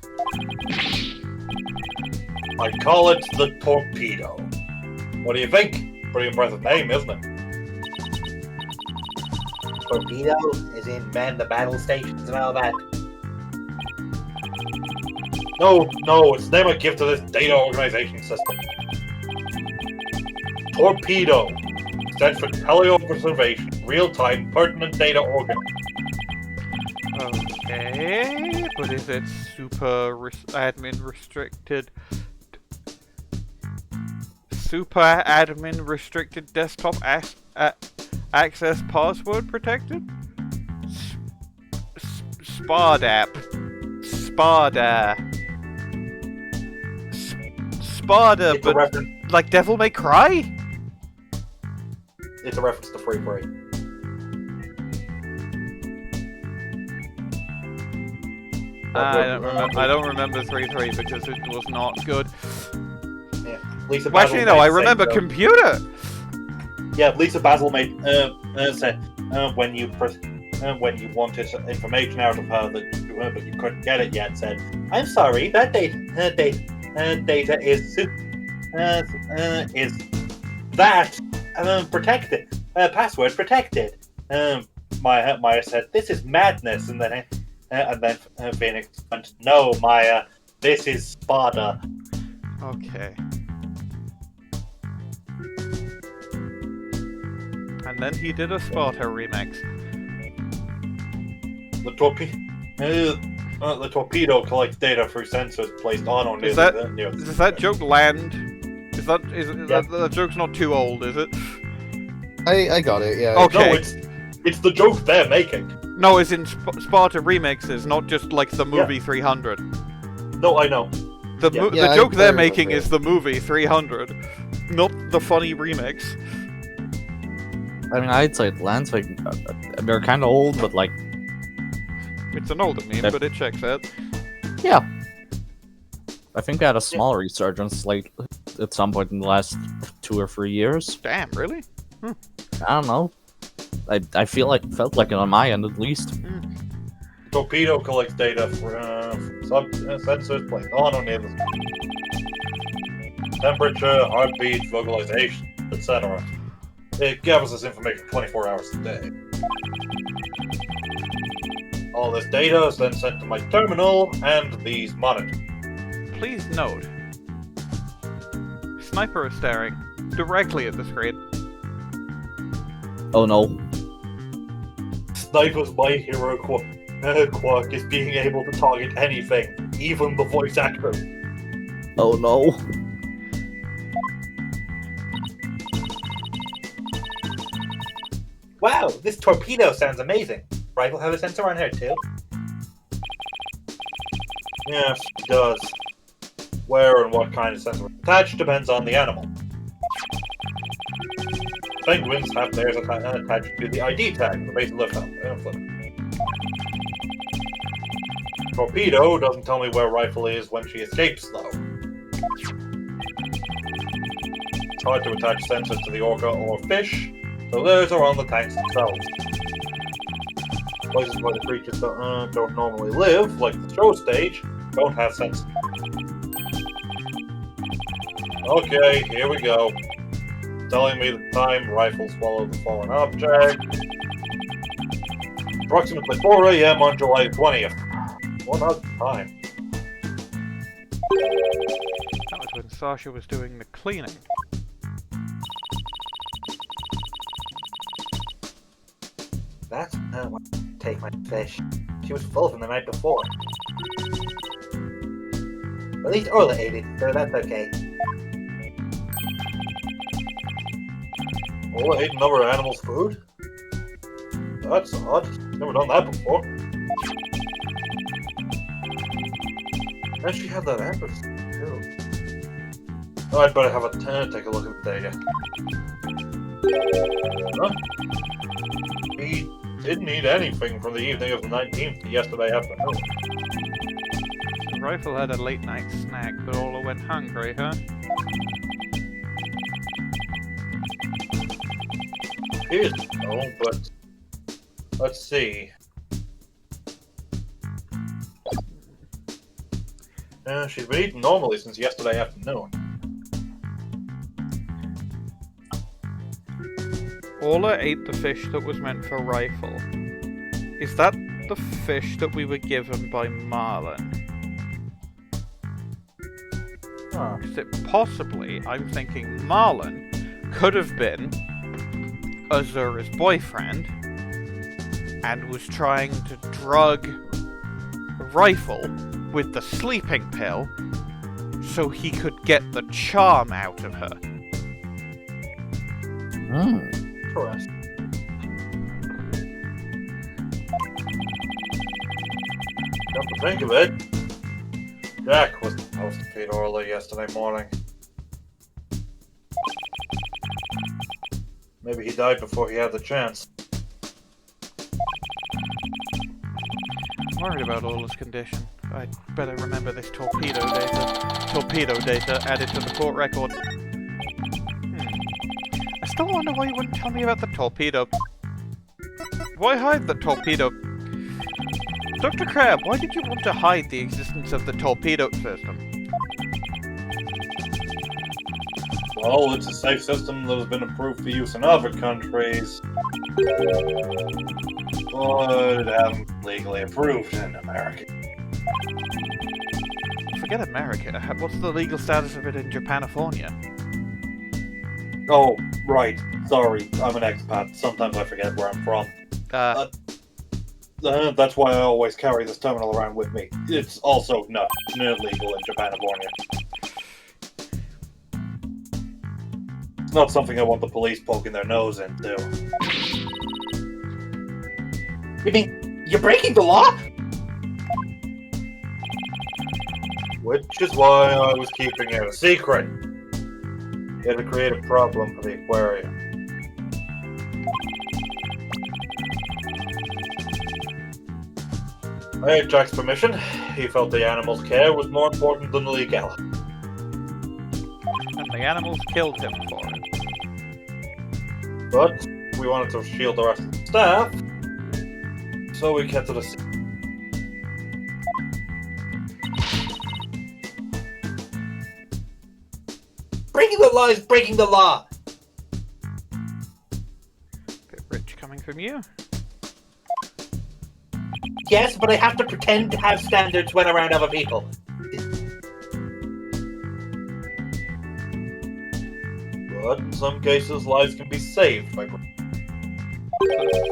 S3: I call it the Torpedo. What do you think? Pretty impressive name, isn't it?
S8: Torpedo, as in man the battle stations and all that.
S3: No, it's the name I give to this data organization system. Torpedo stands for Teleobservation, real-time, pertinent data organ.
S1: Okay, but is it super admin restricted? Super admin restricted desktop access password protected? Spada. Spada,
S3: It's a
S1: but
S3: reference.
S1: like Devil May Cry?
S3: It's a reference to Free Free.
S1: I don't remember 3.3 because it was not good.
S3: Yeah, Lisa.
S1: Well,
S3: Basil
S1: actually, no,
S3: made
S1: I
S3: the same
S1: remember
S3: joke.
S1: computer.
S3: Yeah, Lisa Basil made said when you wanted information out of her but you couldn't get it yet. Said, "I'm sorry, that data is protected, password protected." Maya said, "This is madness," and then Phoenix went, "No, Maya, this is Spada."
S1: Okay. And then he did a Sparta remix.
S3: The torpedo collects data through sensors placed on or near
S1: Is that
S3: near
S1: does that joke land? Is that joke's not too old, is it?
S6: I got it, yeah.
S1: Okay.
S3: No, it's the joke they're making.
S1: No, it's in Sparta remixes, not just like the movie 300.
S3: No, I know.
S1: The
S6: Yeah,
S1: joke
S6: I
S1: they're
S6: remember
S1: making
S6: it.
S1: is the movie 300, not the funny remix.
S10: I mean, I'd say it lands like they're kind of old, but like
S1: It's an older meme, but it checks out.
S10: yeah. I think we had a small resurgence like at some point in the last 2 or 3 years.
S1: Damn, really?
S10: I don't know. I felt like it on my end at least.
S3: Torpedo collects data from sensors placed on or near the temperature, heartbeat, vocalization, etc. It gathers this information 24 hours a day. All this data is then sent to my terminal and these monitors.
S1: Please note, Sniper is staring directly at the screen.
S10: Oh no.
S3: Sniper's my hero quirk is being able to target anything, even the voice actor.
S10: Oh no.
S8: Wow, this torpedo sounds amazing. Rifle have a sensor on her too.
S3: Yes, it does. Where and what kind of sensor attached depends on the animal. Penguins have theirs attached to the ID tag, the base of the flip. Torpedo doesn't tell me where Rifle is when she escapes, though. It's hard to attach sensors to the orca or fish, so theirs are on the tanks themselves. Places where the creatures don't normally live, like the show stage, don't have sensors. Okay, here we go. Telling me the time Rifle swallowed the fallen object. Approximately 4 a.m. on July 20th. What a time.
S1: That was when Sasha was doing the cleaning.
S8: That's not what take my fish. She was full from the night before. At least Orla ate it, so that's okay.
S3: Orla ate another animal's food? That's odd. Never done that before. And she had that episode, too. Oh, I'd better have a take a look at the data. Huh? He didn't eat anything from the evening of the 19th to yesterday afternoon.
S1: Rifle had a late night snack, but Orla went hungry, huh?
S3: Appears no, but let's see. She's been eating normally since yesterday afternoon.
S1: Orla ate the fish that was meant for Rifle. Is that the fish that we were given by Marlon?
S3: Huh.
S1: Is it possibly, I'm thinking Marlon could have been Azura's boyfriend and was trying to drug Rifle with the sleeping pill so he could get the charm out of her.
S3: Correct. Come to think of it, Jack was supposed to feed Orla yesterday morning. Maybe he died before he had the chance.
S1: I'm worried about Orla's condition. I'd better remember this torpedo data. Torpedo data added to the court record. I still wonder why you wouldn't tell me about the torpedo. Why hide the torpedo? Dr. Crab, why did you want to hide the existence of the torpedo system?
S3: Well, it's a safe system that has been approved for use in other countries, but it hasn't legally approved in America.
S1: Forget America. What's the legal status of it in Japanifornia?
S3: Oh, right. Sorry, I'm an expat. Sometimes I forget where I'm from. That's why I always carry this terminal around with me. It's also not legal in Japanifornia. It's not something I want the police poking their nose into.
S8: You mean you're breaking the law?
S3: Which is why I was keeping it a secret. It'd create a problem for the aquarium. I had Jack's permission. He felt the animals' care was more important than legality.
S1: And the animals killed him for it.
S3: But we wanted to shield the rest of the staff, so we kept it a secret.
S8: Breaking the law is breaking the law.
S1: Bit rich coming from you.
S8: Yes, but I have to pretend to have standards when around other people.
S3: But in some cases, lives can be saved by...
S1: The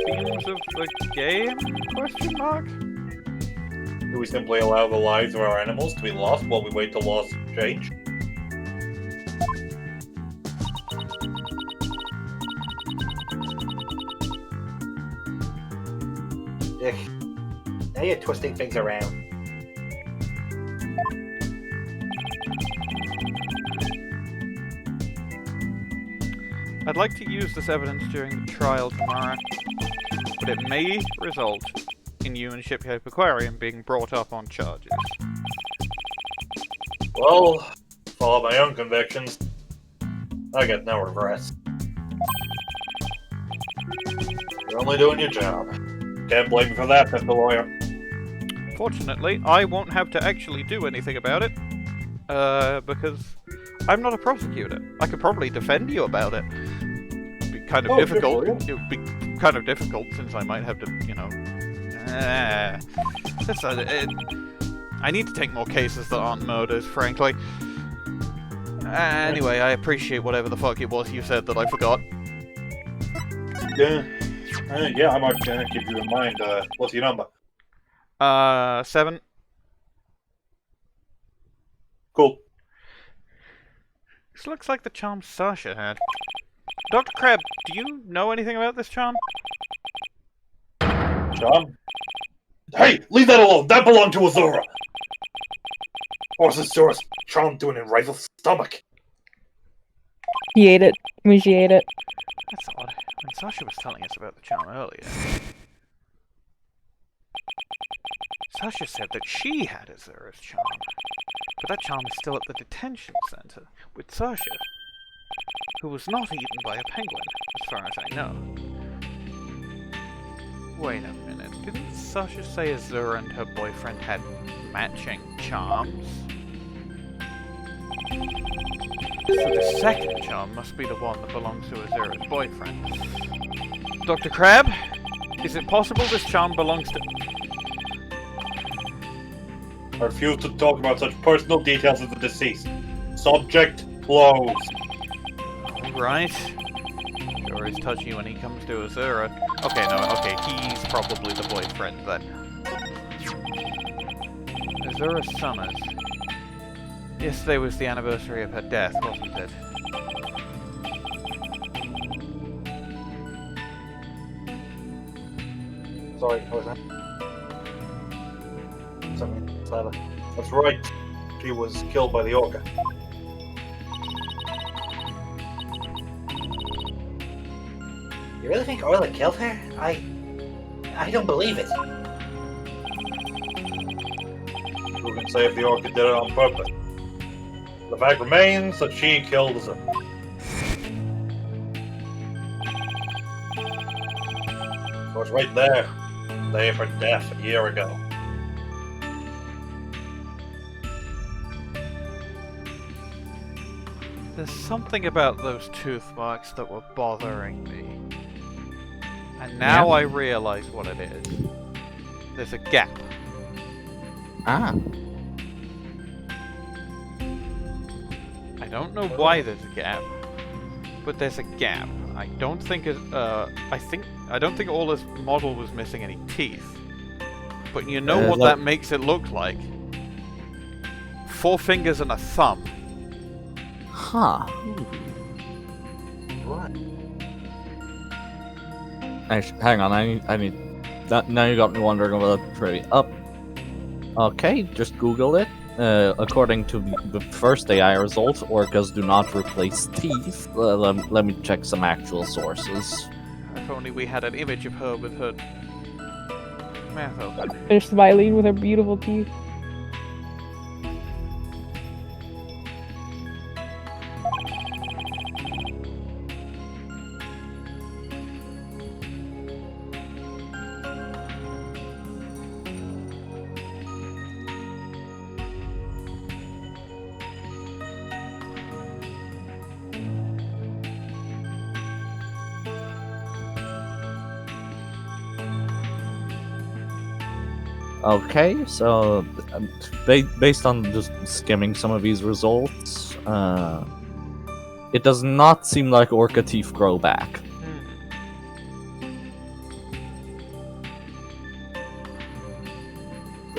S1: themes of the game? Question mark?
S3: Do we simply allow the lives of our animals to be lost while we wait till laws change?
S8: Now you're twisting things around.
S1: I'd like to use this evidence during the trial tomorrow, but it may result in you and Shipyard Aquarium being brought up on charges.
S3: Well, follow my own convictions. I get no regrets. You're only doing your job. Can't blame me for that, Mr. Lawyer.
S1: Fortunately, I won't have to actually do anything about it, because I'm not a prosecutor. I could probably defend you about it. It'd be kind of difficult. It would be kind of difficult since I might have to, you know... I need to take more cases that aren't murders, frankly. Anyway, I appreciate whatever the fuck it was you said that I forgot.
S3: Yeah, I might keep you in mind. What's your number?
S1: 7.
S3: Cool.
S1: This looks like the charm Sasha had. Dr. Crab, do you know anything about this charm?
S3: Charm? Hey, leave that alone! That belonged to Azura! What's the source charm doing in Rival's stomach?
S12: He ate it. She ate it.
S1: That's odd. When Sasha was telling us about the charm earlier... Sasha said that she had Azura's charm, but that charm is still at the detention center with Sasha, who was not eaten by a penguin, as far as I know. Wait a minute, didn't Sasha say Azura and her boyfriend had matching charms? So the second charm must be the one that belongs to Azura's boyfriend. Dr. Crab, is it possible this charm belongs to...
S3: I refuse to talk about such personal details of the deceased. Subject closed.
S1: Alright. Sure is touchy when he comes to Azura. Okay, no, okay, he's probably the boyfriend then. Azura Summers. Yesterday was the anniversary of her death, wasn't it?
S3: Sorry, what was that? Something clever. That's right. She was killed by the orca.
S8: You really think Orla killed her? I don't believe it.
S3: Who can say if the orca did it on purpose? The fact remains that she killed us. It was right there. The day of her death a year ago.
S1: There's something about those tooth marks that were bothering me. And now I realize what it is. There's a gap.
S10: Ah.
S1: I don't know why there's a gap, but there's a gap. I don't think I don't think Orla's model was missing any teeth. But you know what that makes it look like? 4 fingers and a thumb.
S10: Huh.
S8: What?
S10: Actually, hang on, I need that. Now you got me wondering about the trivia. Up. Okay, just Google it. According to the first AI result, orcas do not replace teeth. Let me check some actual sources.
S1: If only we had an image of her with her mouth open.
S5: They're smiling with her beautiful teeth.
S10: Okay, so based on just skimming some of these results, it does not seem like orca teeth grow back.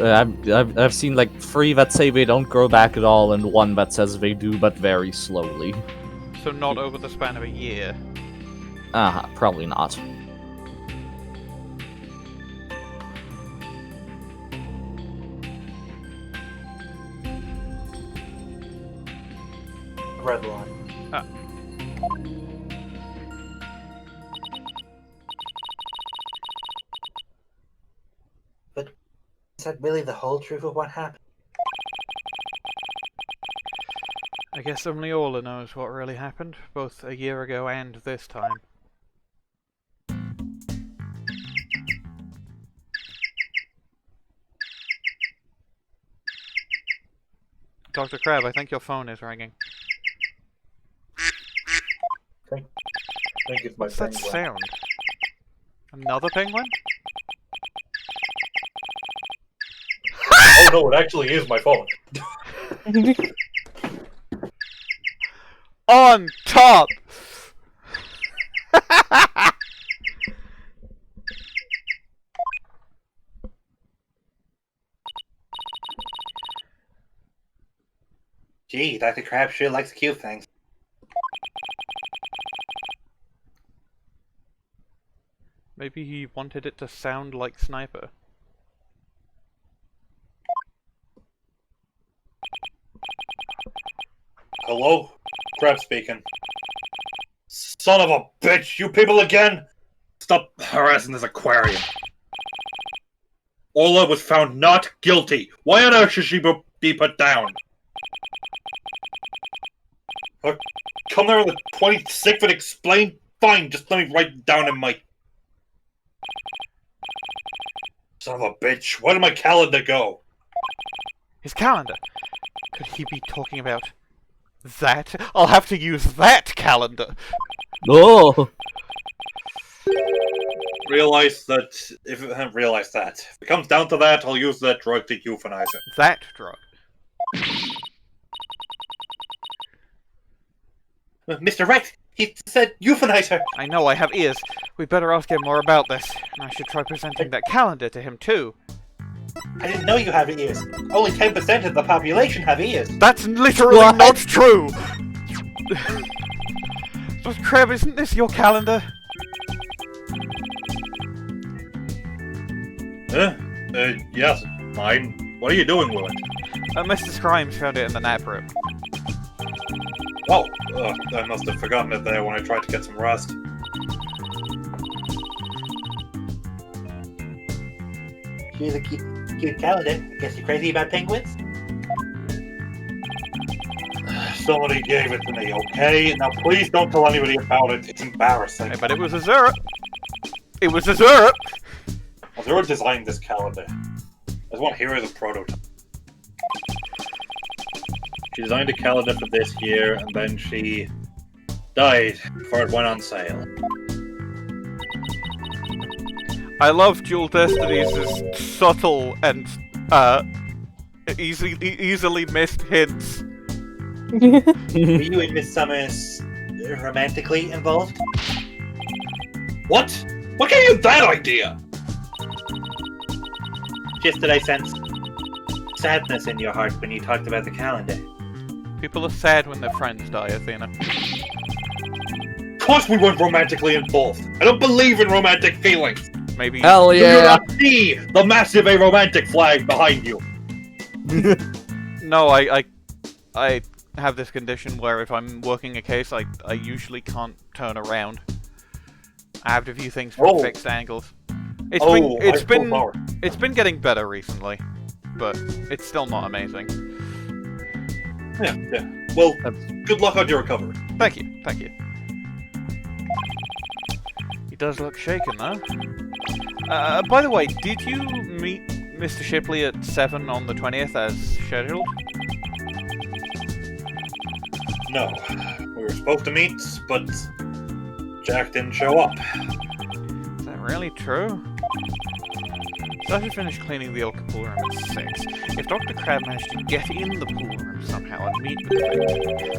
S10: I've seen like 3 that say they don't grow back at all, and 1 that says they do, but very slowly.
S1: So not over the span of a year.
S10: Probably not.
S8: Red line.
S1: Ah.
S8: But is that really the whole truth of what happened?
S1: I guess only Orla knows what really happened, both a year ago and this time. Dr. Crab, I think your phone is ringing.
S3: I think it's my
S1: What's that
S3: penguin.
S1: sound? Another penguin?
S3: Oh no, it actually is my phone.
S1: On top!
S8: Gee, Dr. Crab sure likes cute things.
S1: Maybe he wanted it to sound like Sniper.
S3: Hello? Crab speaking. Son of a bitch! You people again? Stop harassing this aquarium. Orla was found not guilty. Why on earth should she be put down? Come there on the 26th and explain? Fine, just let me write it down in my... Son of a bitch, where did my calendar go?
S1: His calendar? Could he be talking about that? I'll have to use that calendar!
S10: No!
S3: Realize that if it comes down to that, I'll use that drug to euthanize him.
S1: That drug?
S8: Mr. Wright, he said euthanize her.
S1: I know, I have ears. We better ask him more about this. And I should try presenting that calendar to him too.
S8: I didn't know you have ears. Only 10% of the population have ears.
S1: That's literally not true! But Crab, isn't this your calendar?
S3: Yes, mine. What are you doing with it?
S1: Mr. Scrimes found it in the nap room.
S3: Oh, I must have forgotten it there when I tried to get some rest.
S8: Here's a cute calendar. Guess you're crazy about penguins?
S3: Somebody gave it to me, okay? Now please don't tell anybody about it. It's embarrassing.
S1: Hey, but it was Azura. It was Azura!
S3: Azura designed this calendar. There's one here as a prototype. She designed a calendar for this year, and then she died before it went on sale.
S1: I love Dual Destinies' subtle and easily missed hints.
S8: Were you and Miss Summers romantically involved?
S3: What? What gave you that idea?
S8: Just that I sensed sadness in your heart when you talked about the calendar.
S1: People are sad when their friends die, Athena.
S3: Of course we weren't romantically involved. I don't believe in romantic feelings.
S1: Maybe.
S10: Hell
S3: You do
S10: yeah!
S3: not see the massive aromantic flag behind you.
S1: No, I have this condition where if I'm working a case, I
S3: Oh.
S1: usually can't turn around. I have to view things from fixed angles. It's been getting better recently, but it's still not amazing.
S3: Yeah. Well, good luck on your recovery.
S1: Thank you. He does look shaken, though. By the way, did you meet Mr. Shipley at 7 on the 20th as scheduled?
S3: No. We were supposed to meet, but Jack didn't show up.
S1: Is that really true? Sasha finished cleaning the Orca pool room at 6. If Dr. Crab managed to get in the pool room somehow and meet with him,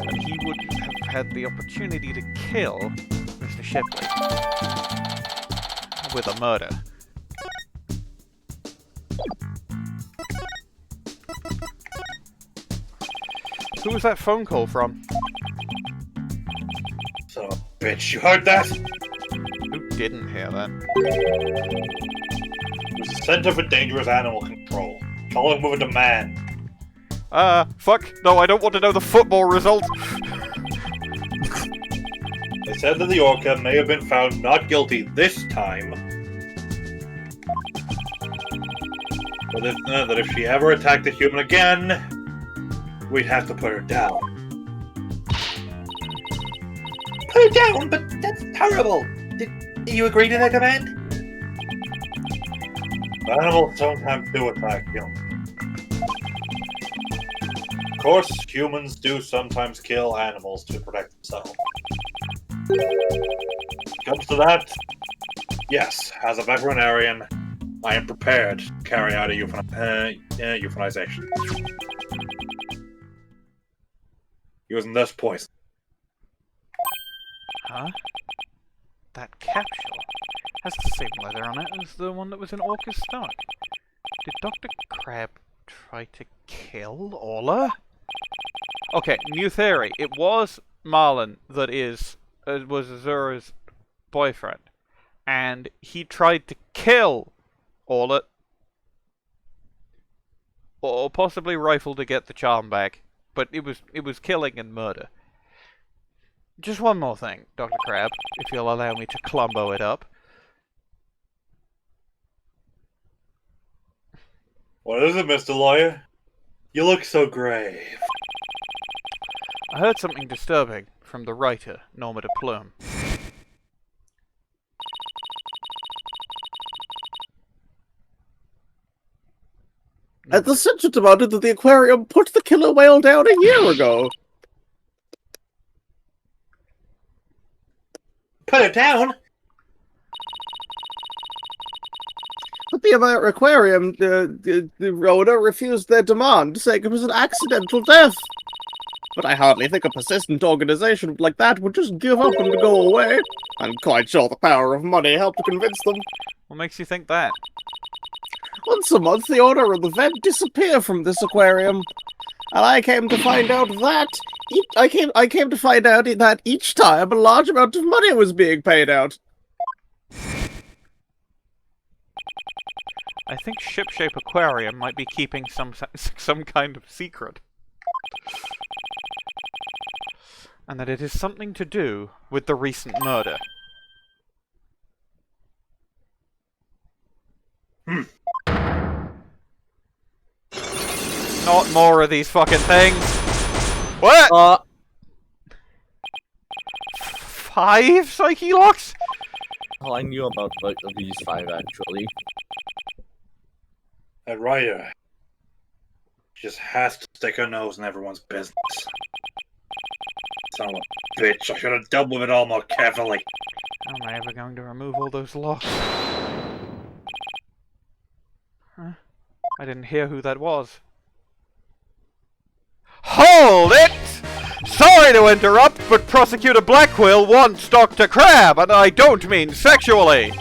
S1: then he would have had the opportunity to kill Mr. Shipley. With a murder. Who was that phone call from?
S3: So, bitch, you heard that?
S1: Who didn't hear that?
S3: It was the Center for Dangerous Animal Control. Calling with a demand.
S1: Fuck. No, I don't want to know the football result.
S3: They said that the orca may have been found not guilty this time. But that if she ever attacked a human again, we'd have to put her down.
S8: Put her down? But that's terrible! Did you agree to that command?
S3: Animals sometimes do attack humans. Of course, humans do sometimes kill animals to protect themselves. Comes to that, yes, as a veterinarian, I am prepared to carry out a euthanization. Using this poison.
S1: Huh? That capsule has the same leather on it as the one that was in Orca's stomach. Did Dr. Crab try to kill Orla? Okay, new theory. It was Marlon that was Azura's boyfriend. And he tried to kill Orla. Or possibly rifle to get the charm back. But it was killing and murder. Just one more thing, Dr. Crab, if you'll allow me to Columbo it up.
S3: What is it, Mr. Lawyer? You look so grave.
S1: I heard something disturbing from the writer, Norma DePlume.
S2: The center demanded that the aquarium put the killer whale down a year ago.
S8: Put it down?
S2: But the aquarium, the owner refused their demand, saying it was an accidental death. But I hardly think a persistent organization like that would just give up and go away. I'm quite sure the power of money helped to convince them.
S1: What makes you think that?
S2: Once a month, the owner and the vet disappear from this aquarium. And I came to find out that... I came to find out that each time a large amount of money was being paid out.
S1: I think Shipshape Aquarium might be keeping some kind of secret. And that it is something to do with the recent murder. Not more of these fucking things! What? 5 psyche locks?
S10: Well, I knew about these 5 actually.
S3: That writer just has to stick her nose in everyone's business. Son of a bitch, I should have dealt with it all more carefully.
S1: How am I ever going to remove all those locks? Huh? I didn't hear who that was. Hold it! Sorry to interrupt, but Prosecutor Blackquill wants Dr. Crab, and I don't mean sexually!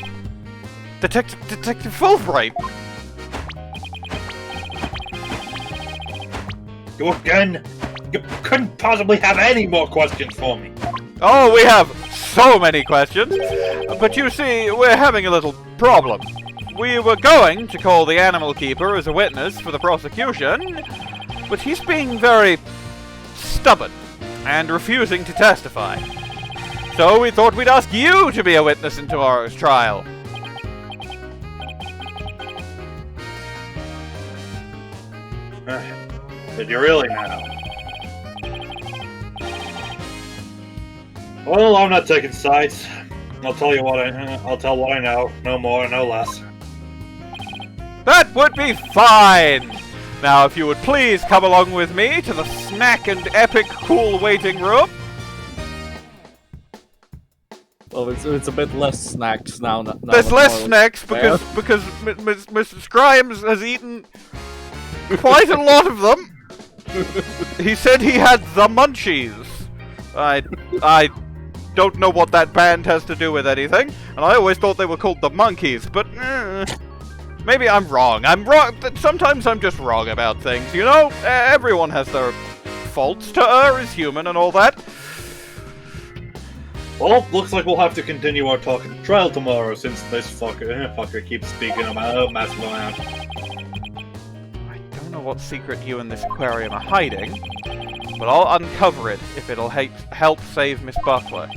S1: Detective Fulbright!
S3: You again? You couldn't possibly have any more questions for me.
S1: Oh, we have so many questions. But you see, we're having a little problem. We were going to call the animal keeper as a witness for the prosecution, but he's being very stubborn and refusing to testify. So we thought we'd ask you to be a witness in tomorrow's trial.
S3: Did you really now? Well, I'm not taking sides. I'll tell you what I'll tell what I know. No more, no less.
S1: That would be fine! Now, if you would please come along with me to the snack and epic cool waiting room.
S10: Well, it's a bit less snacks now.
S1: There's less snacks because Mr. Scrimes has eaten quite a lot of them. He said he had the munchies. I don't know what that band has to do with anything, and I always thought they were called the Monkeys, but maybe I'm wrong. I'm wrong. Sometimes I'm just wrong about things, you know? Everyone has their faults. To err is human and all that.
S3: Well, looks like we'll have to continue our talk at the trial tomorrow, since this fucker keeps speaking about messing around.
S1: I don't know what secret you and this aquarium are hiding, but I'll uncover it if it'll help save Miss Butler.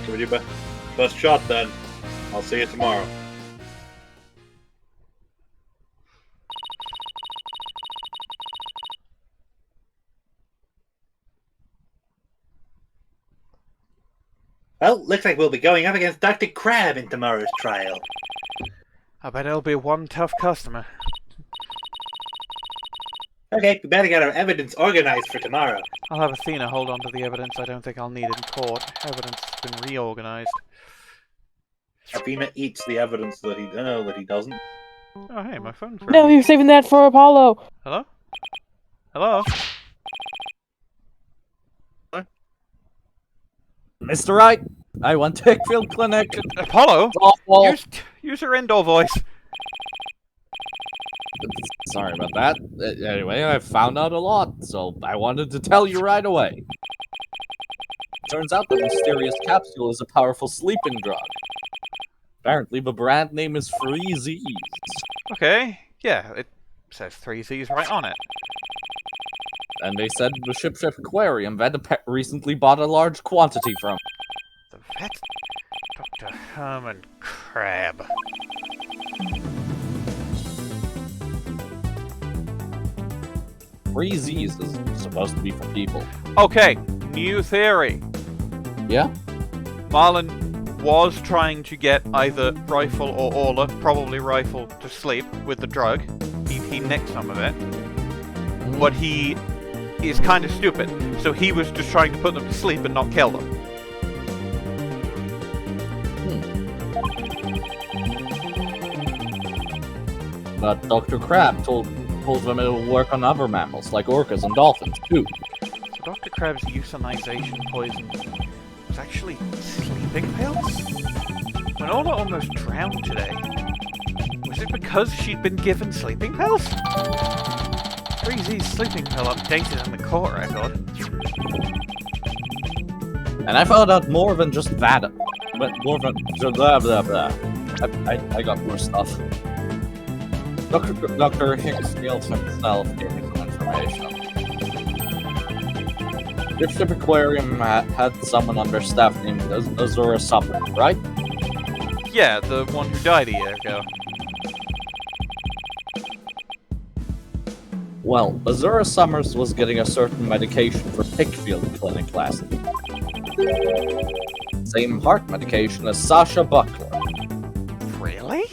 S3: Give it your best shot then. I'll see you tomorrow.
S8: Well, looks like we'll be going up against Dr. Crab in tomorrow's trial.
S1: I bet it'll be one tough customer.
S8: Okay, we better get our evidence organized for tomorrow.
S1: I'll have Athena hold on to the evidence. I don't think I'll need it in court. Evidence has been reorganized.
S3: Athena eats the evidence that he doesn't.
S1: Oh, hey, my phone's ringing.
S12: No, you're saving that for Apollo.
S1: Hello? Hello?
S10: Mr. Wright, I want Tickfield Clinic.
S1: Apollo? Use your indoor voice.
S10: Sorry about that. Anyway, I found out a lot, so I wanted to tell you right away. Turns out the mysterious capsule is a powerful sleeping drug. Apparently, the brand name is Freezies.
S1: Okay, yeah, it says 3 Z's right on it.
S10: And they said the Ship Aquarium vet recently bought a large quantity from.
S1: The vet? Herman Crab.
S10: Free Z's is supposed to be for people.
S1: Okay, new theory.
S10: Yeah?
S1: Marlon was trying to get either Rifle or Orla, probably Rifle, to sleep with the drug. He nicked some of it. But he is kind of stupid, so he was just trying to put them to sleep and not kill them.
S10: But Dr. Crab told them it'll work on other mammals, like orcas and dolphins, too.
S1: So Dr. Crab's euthanization poison was actually sleeping pills? When Orla almost drowned today, was it because she'd been given sleeping pills? 3Z's sleeping pill updated in the court record.
S10: And I found out more than just that. But more than blah blah blah. I got more stuff. Dr. Hicks Niels himself gave me some information. Your ship aquarium had someone on their staff named Azura Supper, right?
S1: Yeah, the one who died a year ago.
S10: Well, Azura Summers was getting a certain medication for Pickfield Clinic last week. Same heart medication as Sasha Buckler.
S1: Really?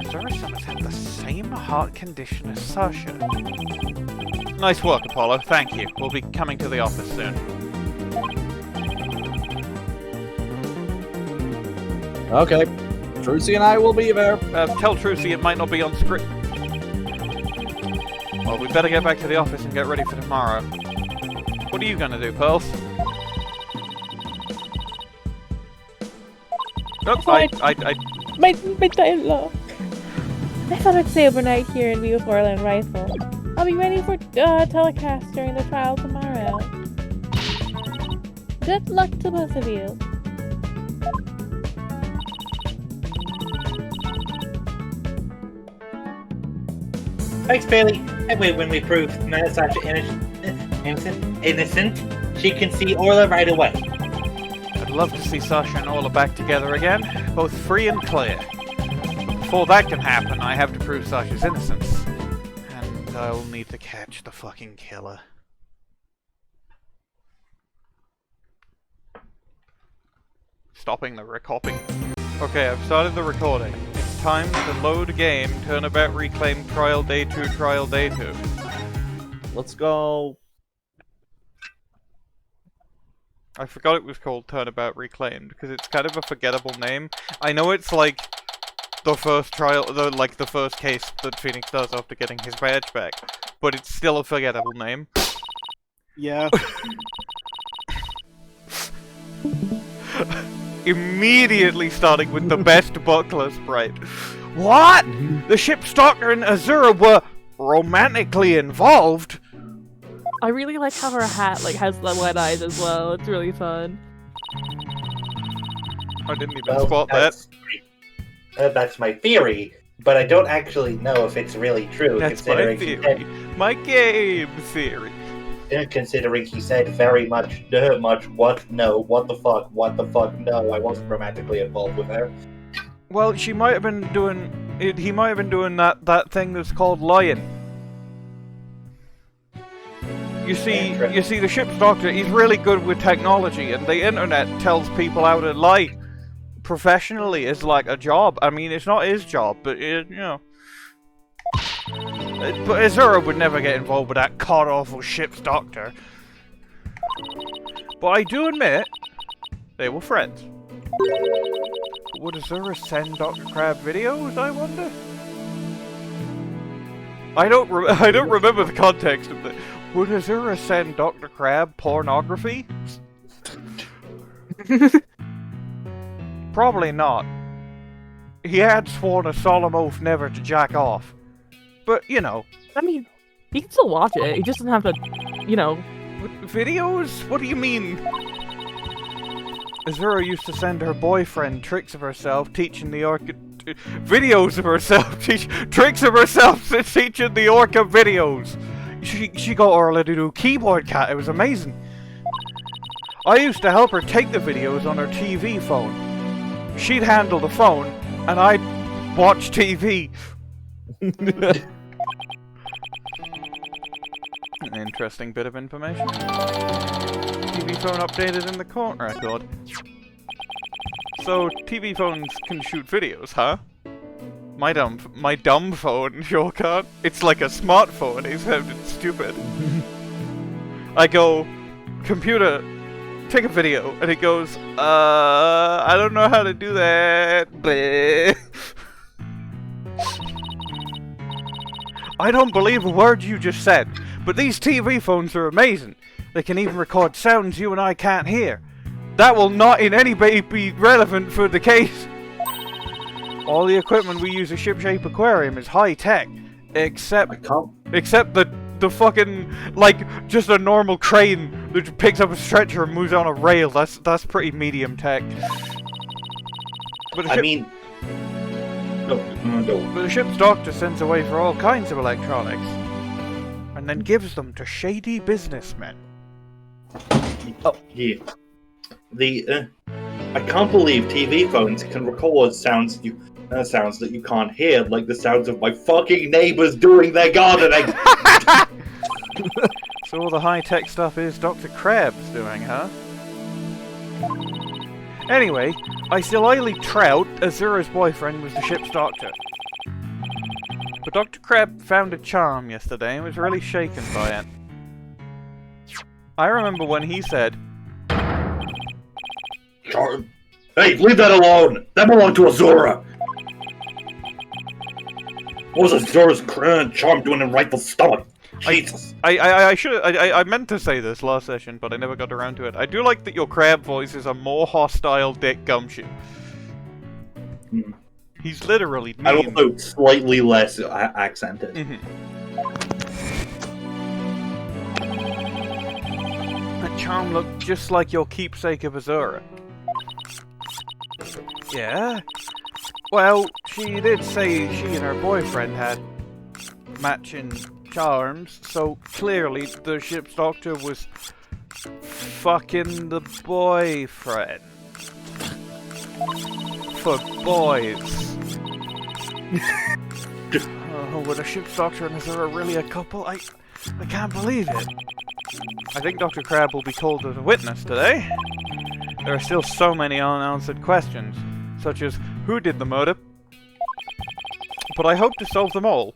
S1: Azura Summers had the same heart condition as Sasha. Nice work, Apollo. Thank you. We'll be coming to the office soon.
S10: Okay. Trucy and I will be there.
S1: Tell Trucy it might not be on script. Well, we better get back to the office and get ready for tomorrow. What are you gonna do, Pearls? Nope,
S12: My dialogue. I thought I'd stay overnight here and be with Orla and Rifle. I'll be ready for telecast during the trial tomorrow. Good luck to both of you.
S8: Thanks, Bailey. That way, when we prove Sasha innocent, she can see Orla right away.
S1: I'd love to see Sasha and Orla back together again, both free and clear. But before that can happen, I have to prove Sasha's innocence. And I'll need to catch the fucking killer. Stopping the recording. Okay, I've started the recording. It's time to load game, Turnabout Reclaim, Trial Day 2, Trial Day 2.
S10: Let's go.
S1: I forgot it was called Turnabout Reclaimed, because it's kind of a forgettable name. I know it's like the first trial, the first case that Phoenix does after getting his badge back, but it's still a forgettable name.
S2: Yeah.
S1: Immediately starting with the best buckler sprite. What? The ship's doctor and Azura were romantically involved?
S5: I really like how her hat has the wet eyes as well. It's really fun.
S1: I didn't even spot that.
S8: That's my theory, but I don't actually know if it's really true.
S1: That's my theory. My game theory.
S8: Considering he said very much, what, no, what the fuck, no, I wasn't romantically involved with her.
S1: Well, he might have been doing that thing that's called lying. You see, the ship's doctor, he's really good with technology, and the internet tells people how to lie professionally is like a job. I mean, it's not his job, but you know. But Azura would never get involved with that god-awful ship's doctor. But I do admit, they were friends. Would Azura send Dr. Crab videos, I wonder? I don't remember the context of it. Would Azura send Dr. Crab pornography? Probably not. He had sworn a solemn oath never to jack off. But, you know.
S5: I mean, he can still watch it. He just doesn't have to, you know.
S1: Videos? What do you mean? Azura used to send her boyfriend tricks of herself teaching the orca... videos of herself, tricks of herself teaching the orca videos. She got Orla to do keyboard cat. It was amazing. I used to help her take the videos on her TV phone. she'd handle the phone, and I'd watch TV. An interesting bit of information. TV phone updated in the court record. So, TV phones can shoot videos, huh? My dumb phone sure can't. It's like a smartphone, except it's stupid. I go, computer, take a video, and it goes, I don't know how to do that. Bleh. I don't believe a word you just said, but these TV phones are amazing. They can even record sounds you and I can't hear. That will not in any way be relevant for the case. All the equipment we use a ship-shaped aquarium is high-tech, except the fucking, like, just a normal crane that picks up a stretcher and moves on a rail. That's pretty medium tech. But the ship's doctor sends away for all kinds of electronics, and then gives them to shady businessmen.
S3: Oh, yeah. I can't believe TV phones can record sounds that you can't hear, like the sounds of my fucking neighbors doing their gardening.
S1: So all the high-tech stuff is Dr. Krabs doing, huh? Anyway, I slyly trout Azura's boyfriend was the ship's doctor. But Dr. Crab found a charm yesterday and was really shaken by it. I remember when he said,
S3: Charm? Hey, leave that alone! That belonged to Azura! What was Azura's charm doing in Rifle's stomach? Jesus.
S1: I meant to say this last session, but I never got around to it. I do like that your crab voice is a more hostile Dick Gumshoe. He's literally mean.
S3: I don't know, slightly less accented.
S1: That charm looked just like your keepsake of Azura. Yeah? Well, she did say she and her boyfriend had matching charms, so clearly the ship's doctor was fucking the boyfriend. For boys. Were the ship's doctor and Azura really a couple? I can't believe it. I think Dr. Crab will be called as a witness today. There are still so many unanswered questions, such as who did the murder? But I hope to solve them all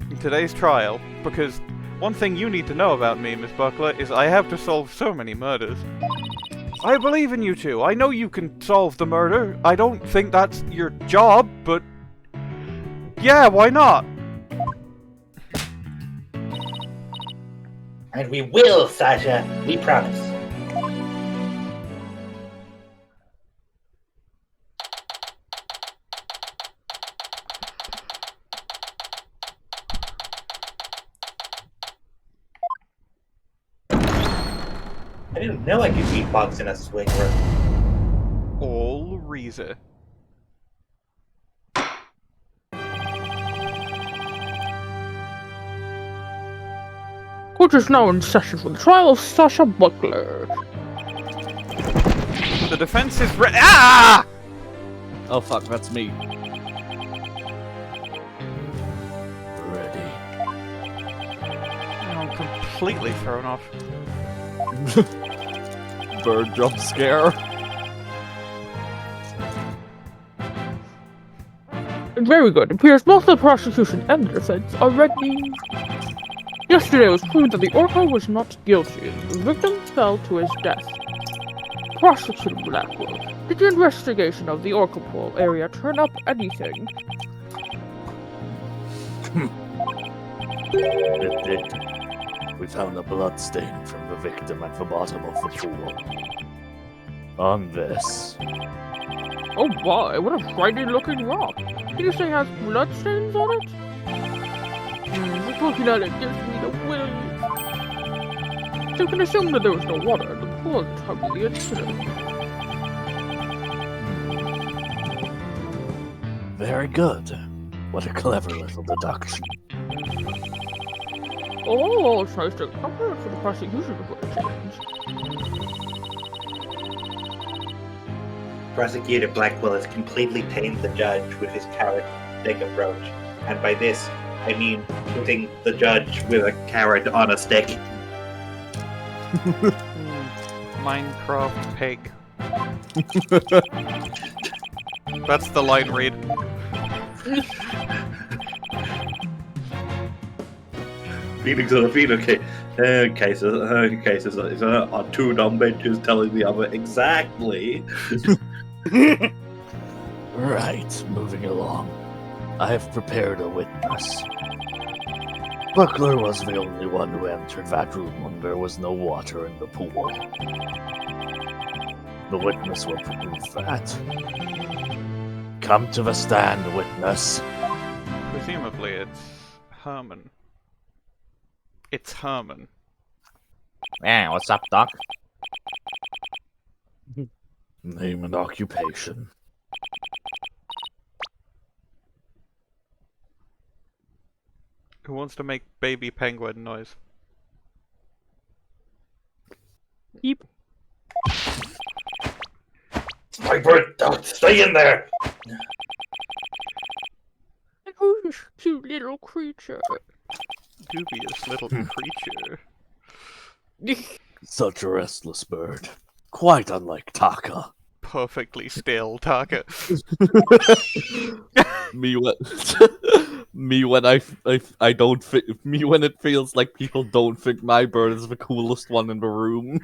S1: in today's trial, because one thing you need to know about me, Miss Buckler, is I have to solve so many murders. I believe in you two. I know you can solve the murder. I don't think that's your job, but yeah, why not?
S8: And we will, Sasha. We promise. I didn't know I could beatbox in a swing room.
S1: All Reza.
S5: Court is now in session for the trial of Sasha Buckler.
S1: The defense is Ah!
S10: Oh fuck, that's me.
S11: Ready.
S1: I'm completely thrown off.
S10: Bird jump scare.
S5: Very good. It appears both the prosecution and the defense are ready. Yesterday it was proved that the Orca was not guilty. The victim fell to his death. Prosecutor Blackquill, did your investigation of the Orca pool area turn up anything?
S14: It did. We found a blood stain from the victim at the bottom of the pool. On this.
S5: Oh my, what a shiny looking rock. Did you say it has bloodstains on it? Just looking at it gives me the willies. So you can assume that there was no water in the pool at the time of the incident.
S14: Very good. What a clever little deduction.
S5: Oh, it's nice to cover it for the prosecution for a change.
S8: Prosecutor Blackquill has completely tamed the judge with his carrot stick approach. And by this, I mean putting the judge with a carrot on a stick.
S1: Minecraft pig. That's the line read.
S3: Phoenix on a Phoenix cases on two dumb bitches telling the other exactly.
S14: Right, moving along. I have prepared a witness. Buckler was the only one who entered that room when there was no water in the pool. The witness will prove that. Come to the stand, witness.
S1: Presumably it's Herman. It's Herman.
S10: Yeah, what's up, Doc?
S14: Name and occupation.
S1: Who wants to make baby penguin noise?
S5: Beep.
S3: Sniper, stay in there!
S5: And who's this cute little creature?
S1: Dubious little creature.
S14: Such a restless bird. Quite unlike Taka.
S1: Perfectly still, Taka.
S10: Me when it feels like people don't think my bird is the coolest one in the room.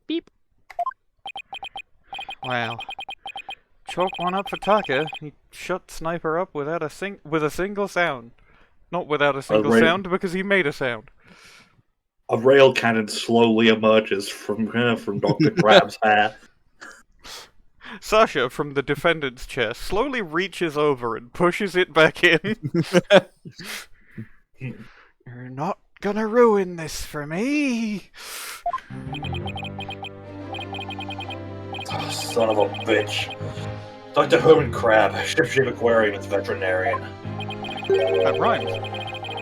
S5: Beep.
S1: Wow. Chalk one up for Taka. He shut Sniper up without a single sound. Not without a single sound, because he made a sound.
S3: A rail cannon slowly emerges from Dr. Crab's hair.
S1: Sasha, from the defendant's chair, slowly reaches over and pushes it back in. You're not gonna ruin this for me.
S3: Oh, son of a bitch. Dr. Herman Crab, Ship Aquarium is veterinarian.
S1: That rhymes.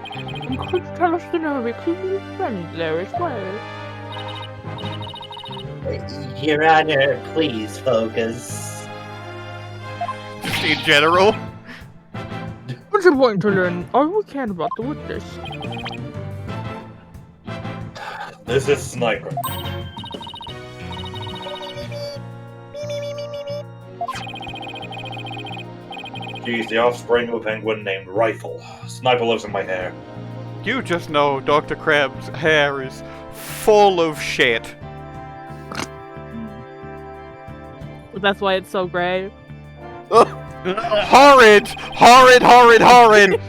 S5: And could you tell us the name of your friend there as well?
S8: Your Honor, please focus.
S1: Just in general.
S5: What's important to learn all we can about the witness?
S3: This is Sniper. He's the offspring of a penguin named Rifle. Sniper lives in my hair.
S1: You just know Dr. Crab's hair is full of shit.
S5: That's why it's so gray.
S1: Horrid! Horrid, horrid, horrid!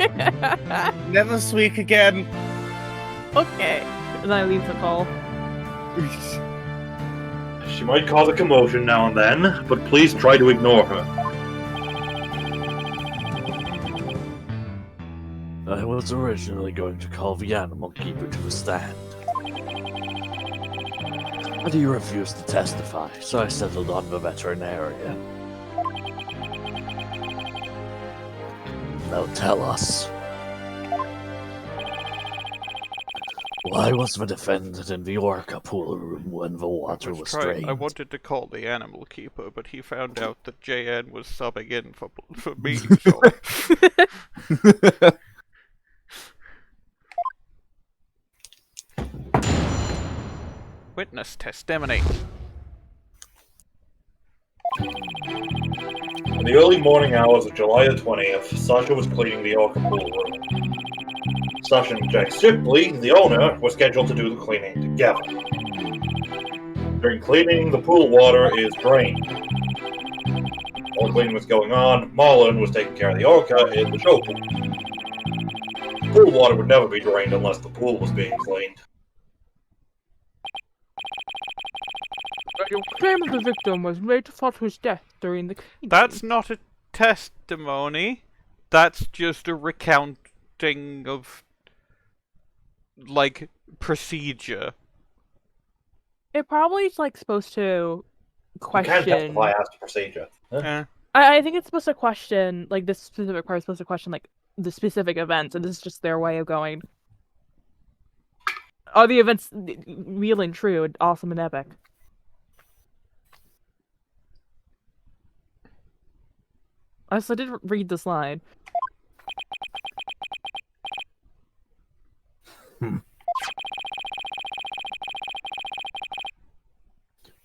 S2: Never speak again.
S5: Okay. And then I leave the call.
S3: She might cause a commotion now and then, but please try to ignore her.
S14: I was originally going to call the animal keeper to the stand. But he refused to testify, so I settled on the veterinarian. Now tell us. Why was the defendant in the orca pool room when the water was drained?
S1: I wanted to call the animal keeper, but he found out that JN was subbing in for me, so... Witness testimony.
S3: In the early morning hours of July the 20th, Sasha was cleaning the orca pool room. Sasha and Jack Shipley, the owner, were scheduled to do the cleaning together. During cleaning, the pool water is drained. While cleaning was going on, Marlon was taking care of the orca in the show pool. Pool water would never be drained unless the pool was being cleaned.
S5: Your claim of the victim was made to fall to his death during the cleaning.
S1: That's not a testimony. That's just a recounting of, like, procedure.
S5: It probably is, like, supposed to question...
S3: You can't testify as to procedure.
S5: I think it's supposed to question, like, this specific part is supposed to question, like, the specific events, and this is just their way of going, Are the events real and true and awesome and epic? I did read this line.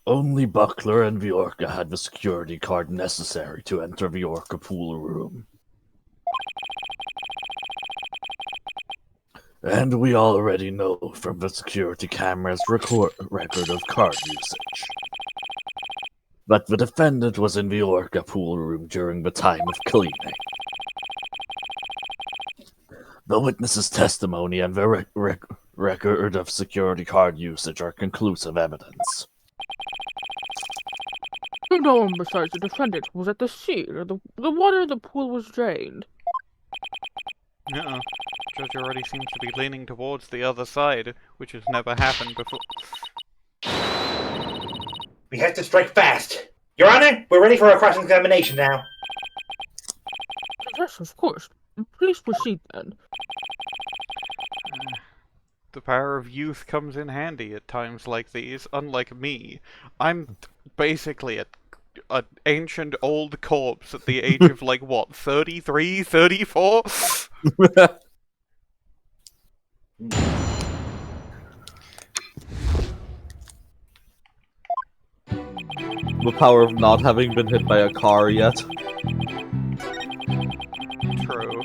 S14: Only Buckler and Viorka had the security card necessary to enter Viorka pool room. And we already know from the security camera's record of card usage that the defendant was in the Orca pool room during the time of cleaning. The witness's testimony and the record of security card usage are conclusive evidence.
S5: No one besides the defendant was at the scene. The water in the pool was drained.
S1: Uh-uh. Judge already seems to be leaning towards the other side, which has never happened before.
S8: We have to strike fast. Your Honor, we're ready for a cross-examination now.
S5: Yes, of course. Please proceed then.
S1: The power of youth comes in handy at times like these. Unlike me, I'm basically an ancient old corpse at the age of, like, what, 33, 34?
S10: The power of not having been hit by a car yet.
S1: True.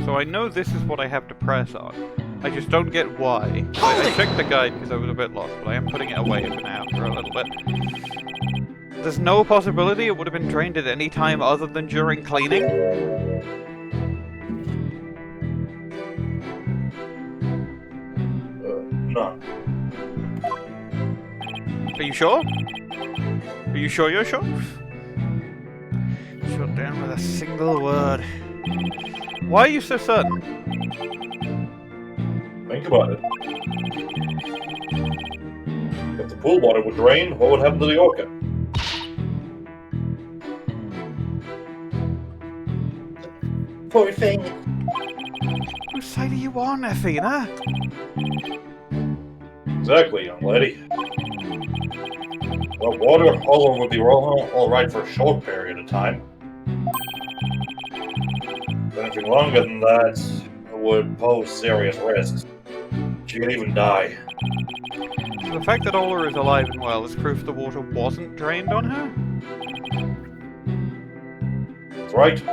S1: So I know this is what I have to press on. I just don't get why. I checked the guide because I was a bit lost, but I am putting it away for now for a little bit. There's no possibility it would have been drained at any time other than during cleaning?
S3: None.
S1: Are you sure? Are you sure you're sure? Shut down with a single word. Why are you so certain?
S3: Think about it. If the pool water would drain, what would happen to the orca?
S8: Poor thing.
S1: Whose side are you on, Athena?
S3: Exactly, young lady. Well, water all would be all right for a short period of time. Anything longer than that would pose serious risks. She could even die.
S1: So the fact that Orla is alive and well is proof the water wasn't drained on her?
S3: That's right.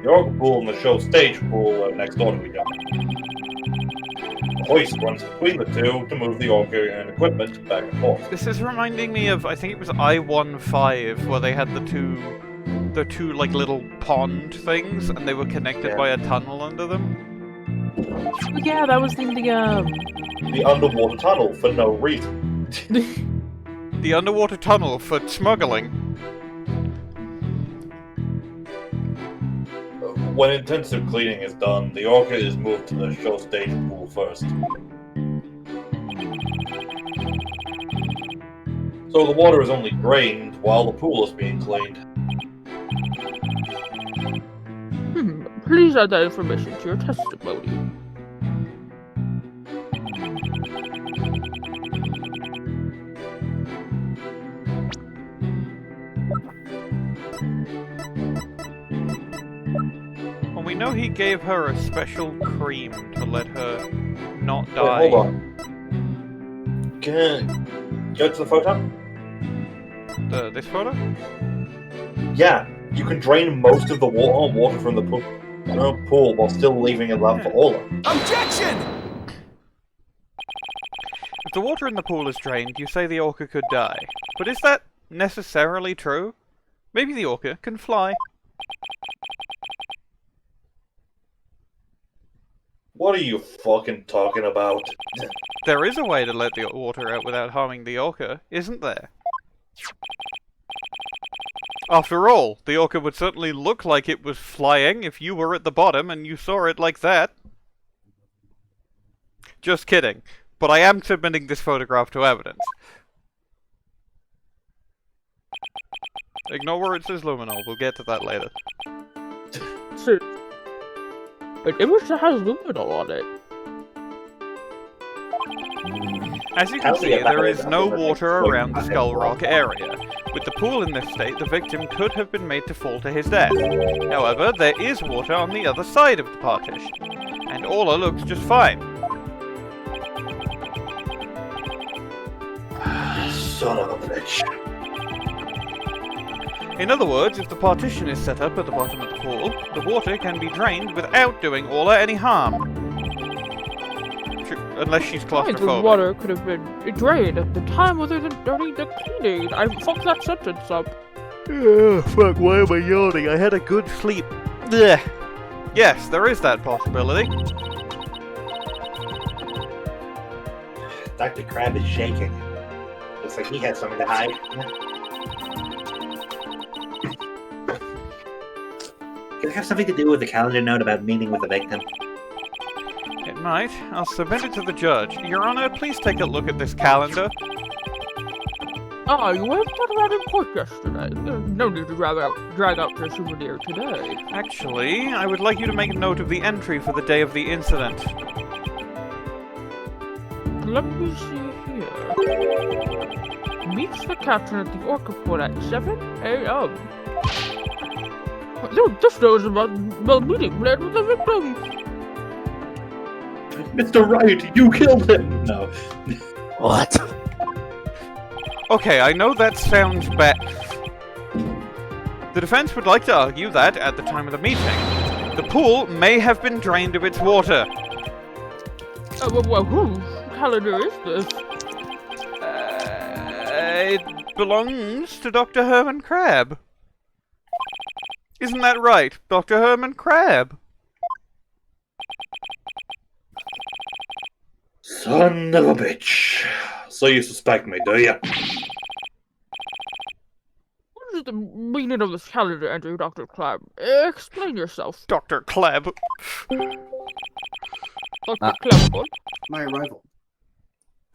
S3: The orca pool and the show stage pool are next door to each other. The hoist runs between the two to move the orca and equipment back and forth.
S1: This is reminding me of, I think it was I-15, where they had the two like little pond things, and they were connected by a tunnel under them.
S5: Yeah, that was in the
S3: underwater tunnel for no reason.
S1: The underwater tunnel for smuggling.
S3: When intensive cleaning is done, the orca is moved to the show stage pool first. So the water is only drained while the pool is being cleaned.
S5: Please add that information to your testimony.
S1: Well, we know he gave her a special cream to let her not
S3: Wait,
S1: die.
S3: hold on. Can I go to the photo?
S1: This photo?
S3: Yeah, you can drain most of the water from the pool while still leaving enough for Orla.
S13: Objection!
S1: If the water in the pool is drained, you say the orca could die. But is that necessarily true? Maybe the orca can fly.
S3: What are you fucking talking about?
S1: There is a way to let the water out without harming the orca, isn't there? After all, the orca would certainly look like it was flying if you were at the bottom and you saw it like that. Just kidding. But I am submitting this photograph to evidence. Ignore where it says luminol, we'll get to that later.
S5: Shit. An image that has luminol on it.
S1: As you can see, there is no water around the Skull Rock area. With the pool in this state, the victim could have been made to fall to his death. However, there is water on the other side of the partition, and Orla looks just fine.
S8: Son of a bitch.
S1: In other words, if the partition is set up at the bottom of the pool, the water can be drained without doing Orla any harm. Unless she's
S5: The
S1: claustrophobic.
S5: water could have been drained at the time other than during the cleaning. I fucked that sentence up.
S1: Oh, fuck, why am I yawning? I had a good sleep. Ugh. Yes, there is that possibility.
S8: Dr. Crab is shaking. Looks like he had something to hide. Could it have something to do with the calendar note about meeting with the victim?
S1: It might. I'll submit it to the judge. Your Honor, please take a look at this calendar.
S5: Ah, you went that around in court yesterday. There's no need to drag out your souvenir today.
S1: Actually, I would like you to make a note of the entry for the day of the incident.
S5: Let me see here. Meets the captain at the Orca Port at 7 a.m. This knows about the meeting planned with the victim.
S3: Mr. Wright, you killed him! No.
S14: What?
S1: Okay, I know that sounds bad. The defense would like to argue that, at the time of the meeting, the pool may have been drained of its water.
S5: Well, whose calendar is this?
S1: It belongs to Dr. Herman Crab. Isn't that right, Dr. Herman Crab?
S3: Son of a bitch. So you suspect me, do you?
S5: What is the meaning of this calendar entry, Dr. Clab? Explain yourself.
S1: Dr. Clab.
S5: Dr. Clab,
S7: My arrival.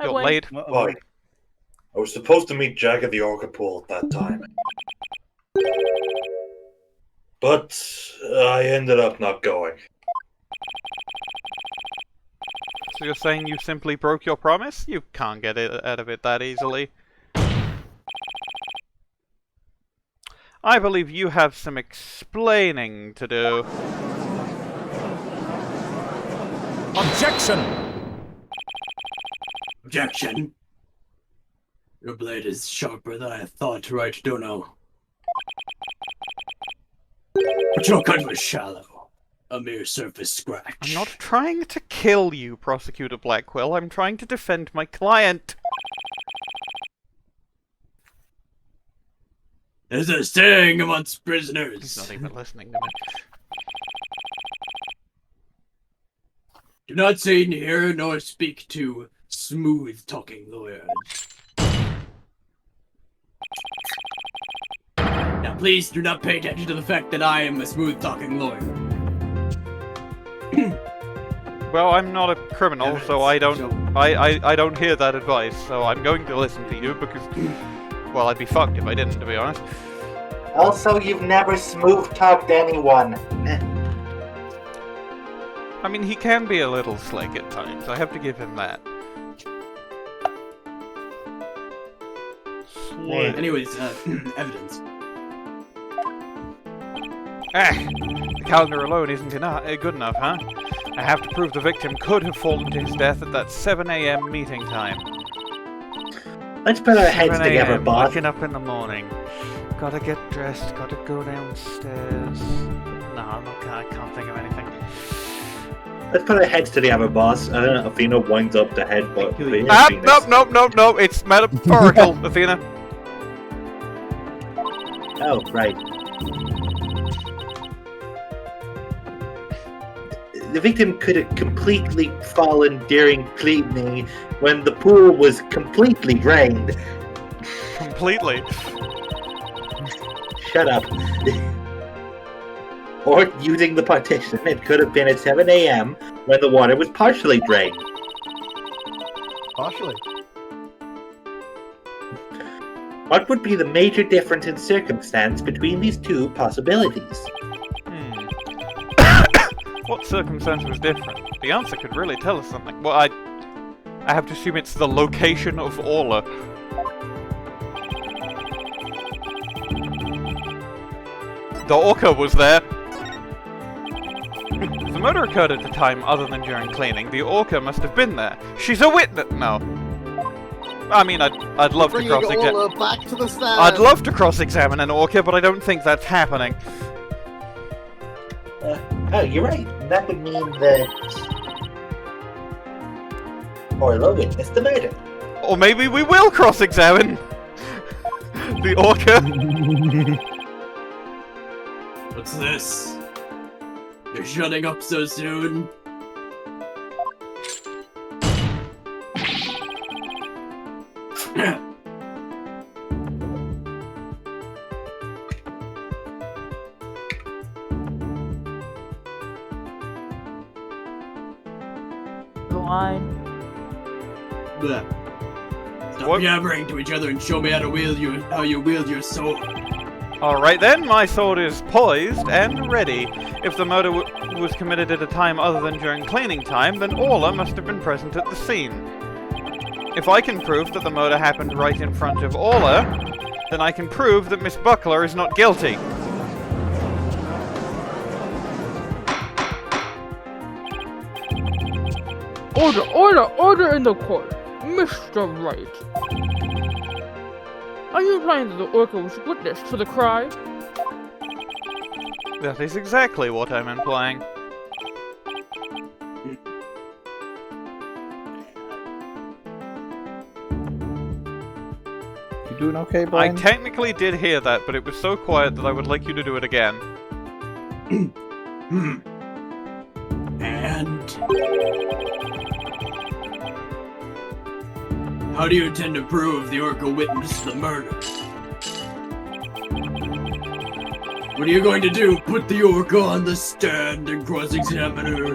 S1: You're late.
S3: Boy, I was supposed to meet Jack at the Orca Pool at that time. But I ended up not going.
S1: So you're saying you simply broke your promise? You can't get it out of it that easily. I believe you have some explaining to do.
S11: Objection! Objection! Your blade is sharper than I thought, right, Dono? But your cut was shallow. A mere surface scratch.
S1: I'm not trying to kill you, Prosecutor Blackquill. I'm trying to defend my client.
S11: There's a saying amongst prisoners.
S1: He's not even listening to me.
S11: Do not say near nor speak to smooth-talking lawyers. Now please do not pay attention to the fact that I am a smooth-talking lawyer.
S1: Well, I'm not a criminal, so I don't hear that advice, so I'm going to listen to you because, well, I'd be fucked if I didn't, to be honest.
S8: Also, you've never smooth-talked anyone.
S1: I mean, he can be a little slick at times, I have to give him that. Slick.
S11: Anyways, evidence.
S1: The calendar alone isn't good enough, huh? I have to prove the victim could have fallen to his death at that 7 a.m. meeting time.
S8: Let's put our heads
S1: 7
S8: together,
S1: a.m.,
S8: boss.
S1: waking up in the morning. Gotta get dressed, gotta go downstairs. No, I can't think of anything.
S3: Let's put our heads together, boss. Athena winds up the head, but
S1: Nope, it's metaphorical, Athena.
S8: Oh, right. The victim could have completely fallen during cleaning when the pool was completely drained.
S1: Completely.
S8: shut up. Or using the partition, it could have been at 7 a.m. when the water was partially drained.
S6: Partially.
S8: What would be the major difference in circumstance between these two possibilities?
S1: What circumstance was different? The answer could really tell us something. Well, I have to assume it's the location of Orla. The orca was there. If the murder occurred at a time other than during cleaning, the orca must have been there. She's a witness. No. I mean, I'd love to cross-examine.
S6: Orla back to the stand.
S1: I'd love to cross-examine an orca, but I don't think that's happening.
S8: Oh, you're right. That would mean that Orla witnessed the murder.
S1: Or maybe we will cross-examine the orca.
S11: What's this? You're shutting up so soon?
S5: Go on.
S11: Blech. Stop yammering to each other and show me how you wield your sword.
S1: Alright then, my sword is poised and ready. If the murder was committed at a time other than during cleaning time, then Orla must have been present at the scene. If I can prove that the murder happened right in front of Orla, then I can prove that Miss Buckler is not guilty.
S5: Order in the court. Mr. Wright. Are you implying that the orca was witness to the crime?
S1: That is exactly what I'm implying.
S10: You doing okay,
S1: I
S10: Bwain?
S1: technically did hear that, but it was so quiet that I would like you to do it again.
S11: And how do you intend to prove the orca witnessed the murder? What are you going to do? Put the orca on the stand and cross-examine her?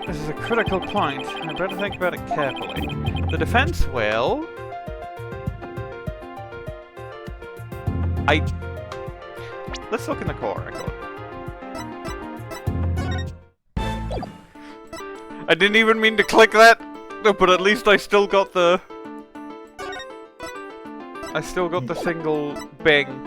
S1: This is a critical point. I better think about it carefully. The defense will... Let's look in the core record. I didn't even mean to click that, but at least I still got the... single bing.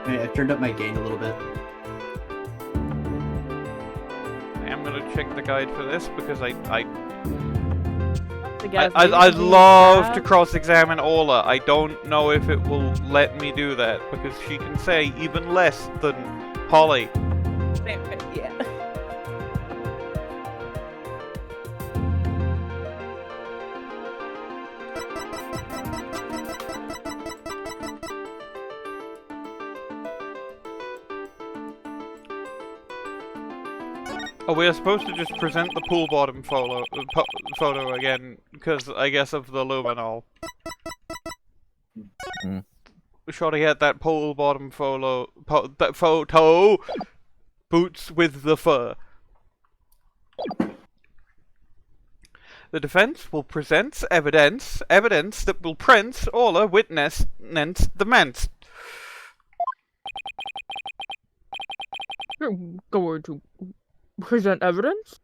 S7: I've turned up my gain a little bit.
S1: I'm gonna check the guide for this because I'd
S5: I'd
S1: love to cross-examine Orla. I don't know if it will let me do that because she can say even less than Polly.
S12: Yeah.
S1: Oh, we are supposed to just present the pool bottom photo again, because I guess of the luminol. Sure to get that pool bottom photo, boots with the fur. The defense will present evidence that will print Orla witness the ments.
S5: You're going to present evidence?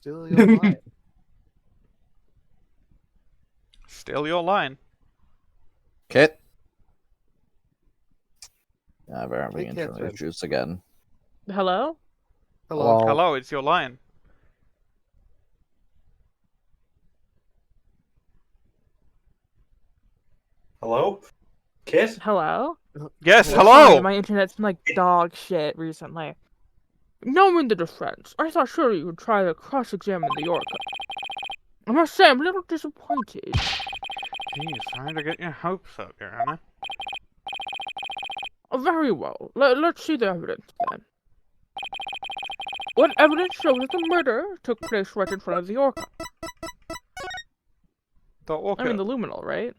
S6: Still your line.
S1: Still your line.
S10: Kit. We're having
S6: Hey,
S10: internal
S6: Catherine.
S10: issues again.
S5: Hello?
S6: Hello.
S1: Hello, it's your line.
S3: Hello? Kiss?
S5: Hello?
S1: Yes,
S5: Sorry,
S1: hello!
S5: my internet's been like dog shit recently. Knowing the defense, I thought surely you would try to cross-examine the Orca. I must say, I'm a little disappointed.
S1: Jeez, sorry to get your hopes up, Your Honor.
S5: Very well. Let's see the evidence then. What evidence shows that the murder took place right in front of the Orca?
S1: The Orca?
S5: I mean, the luminal, right?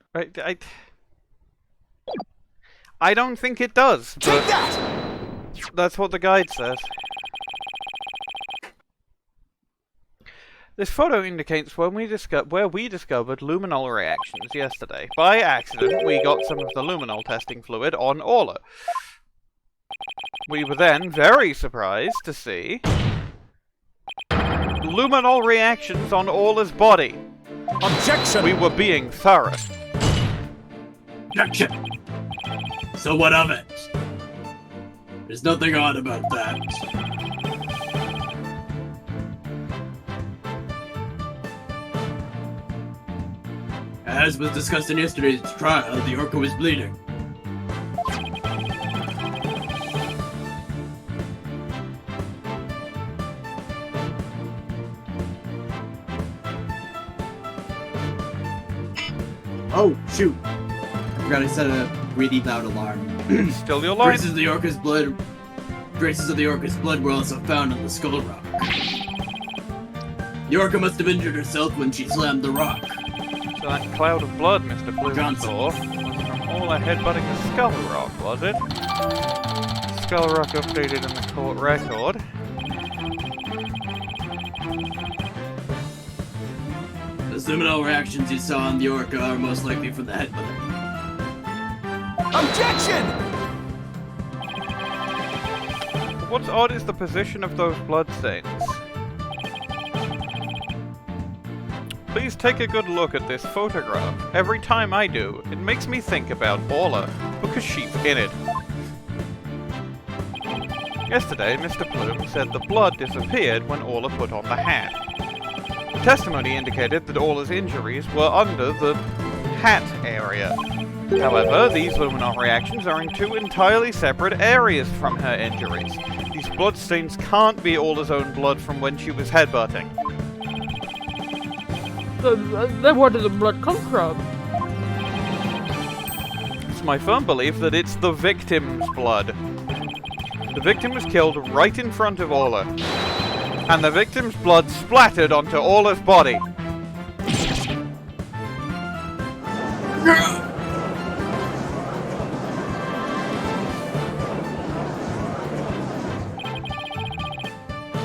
S1: I don't think it does, but
S13: Take that!
S1: that's what the guide says. This photo indicates where we discovered luminol reactions yesterday. By accident, we got some of the luminol testing fluid on Orla. We were then very surprised to see luminol reactions on Orla's body.
S13: Objection!
S1: We were being thorough.
S11: Objection! So what of it? There's nothing odd about that. As was discussed in yesterday's trial, the Orca was bleeding.
S7: Oh, shoot. I forgot I set a really loud alarm.
S1: Still the alarm?
S11: Traces of the Orca's blood were also found on the skull rock. The Orca must have injured herself when she slammed the rock.
S1: So that cloud of blood Mr. Bloom saw was from Orla headbutting the skull rock, was it? Skull rock updated in the court record.
S11: The luminol reactions you saw on the Orca are most likely from the headbutt.
S13: Objection!
S1: What's odd is the position of those bloodstains. Please take a good look at this photograph. Every time I do, it makes me think about Orla, because she's in it. Yesterday, Mr. Plume said the blood disappeared when Orla put on the hat. The testimony indicated that Orla's injuries were under the hat area. However, these luminol reactions are in two entirely separate areas from her injuries. These bloodstains can't be Orla's own blood from when she was headbutting.
S5: Then where did the blood come from?
S1: It's my firm belief that it's the victim's blood. The victim was killed right in front of Orla, and the victim's blood splattered onto Orla's body.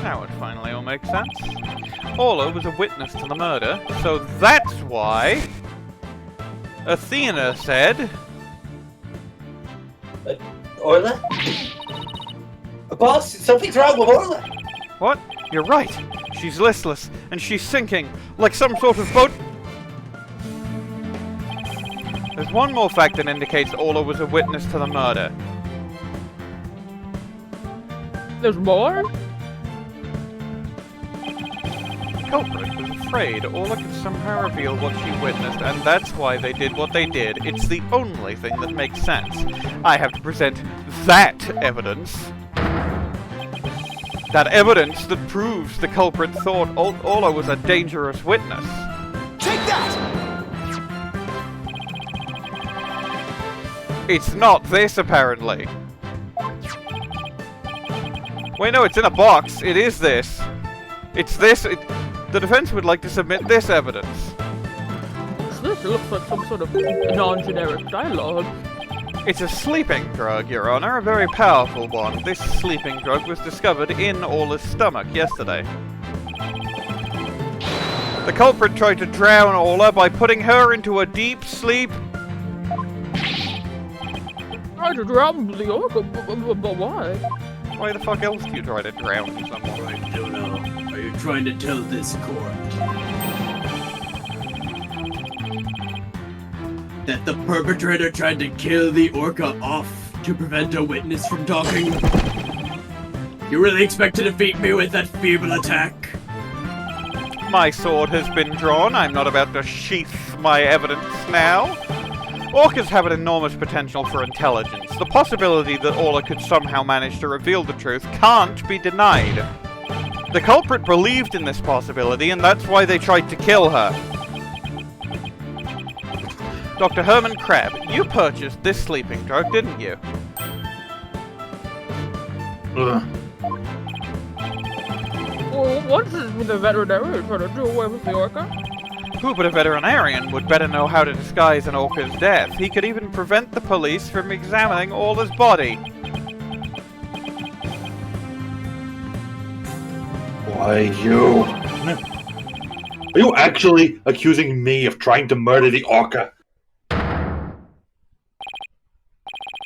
S1: Now it finally all makes sense. Orla was a witness to the murder, so that's why Athena said...
S8: Orla? Boss, something's wrong with Orla!
S1: What? You're right. She's listless, and she's sinking, like some sort of boat... There's one more fact that indicates Orla was a witness to the murder.
S5: There's more?
S1: The culprit was afraid Orla could somehow reveal what she witnessed, and that's why they did what they did. It's the only thing that makes sense. I have to present that evidence. That evidence that proves the culprit thought Orla was a dangerous witness.
S13: Take that!
S1: It's not this, apparently. Wait, no, it's in a box. It is this. It's this. The defense would like to submit this evidence.
S5: This looks like some sort of non-generic dialogue.
S1: It's a sleeping drug, Your Honor, a very powerful one. This sleeping drug was discovered in Orla's stomach yesterday. The culprit tried to drown Orla by putting her into a deep sleep.
S5: Tried to drown the Orca, but why?
S1: Why the fuck else do you try to drown someone?
S11: I don't know. Are you trying to tell this court that the perpetrator tried to kill the Orca off to prevent a witness from talking? You really expect to defeat me with that feeble attack?
S1: My sword has been drawn. I'm not about to sheath my evidence now. Orcas have an enormous potential for intelligence. The possibility that Orla could somehow manage to reveal the truth can't be denied. The culprit believed in this possibility, and that's why they tried to kill her. Dr. Herman Crab, you purchased this sleeping drug, didn't you?
S5: Well, what is the veterinarian trying to do away with the orca?
S1: Who but a veterinarian would better know how to disguise an orca's death? He could even prevent the police from examining Orla's body.
S3: Why, you? Are you actually accusing me of trying to murder the orca?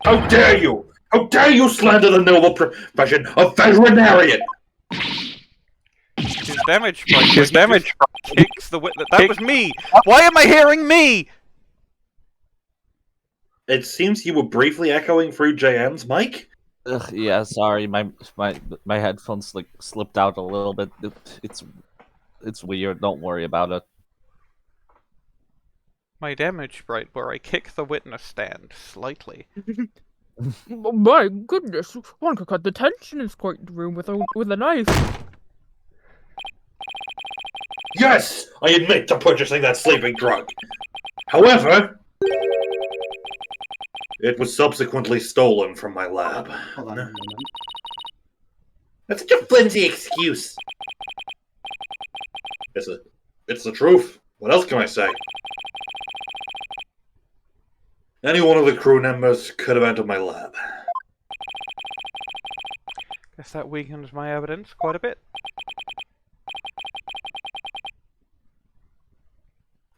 S3: How dare you! How dare you slander the noble profession of veterinarian!
S1: His damage kicks the witness. That was me! Why am I hearing me?
S3: It seems you were briefly echoing through JM's mic?
S10: Ugh, yeah, sorry, my headphones like slipped out a little bit. It's weird. Don't worry about it.
S1: My damage sprite where I kick the witness stand slightly.
S5: Oh my goodness, one could cut the tension in Squid room with a knife.
S3: Yes! I admit to purchasing that sleeping drug. However, it was subsequently stolen from my lab.
S7: Hold on a moment.
S3: That's such a flimsy excuse. It's the truth. What else can I say? Any one of the crew members could have entered my lab.
S1: Guess that weakens my evidence quite a bit.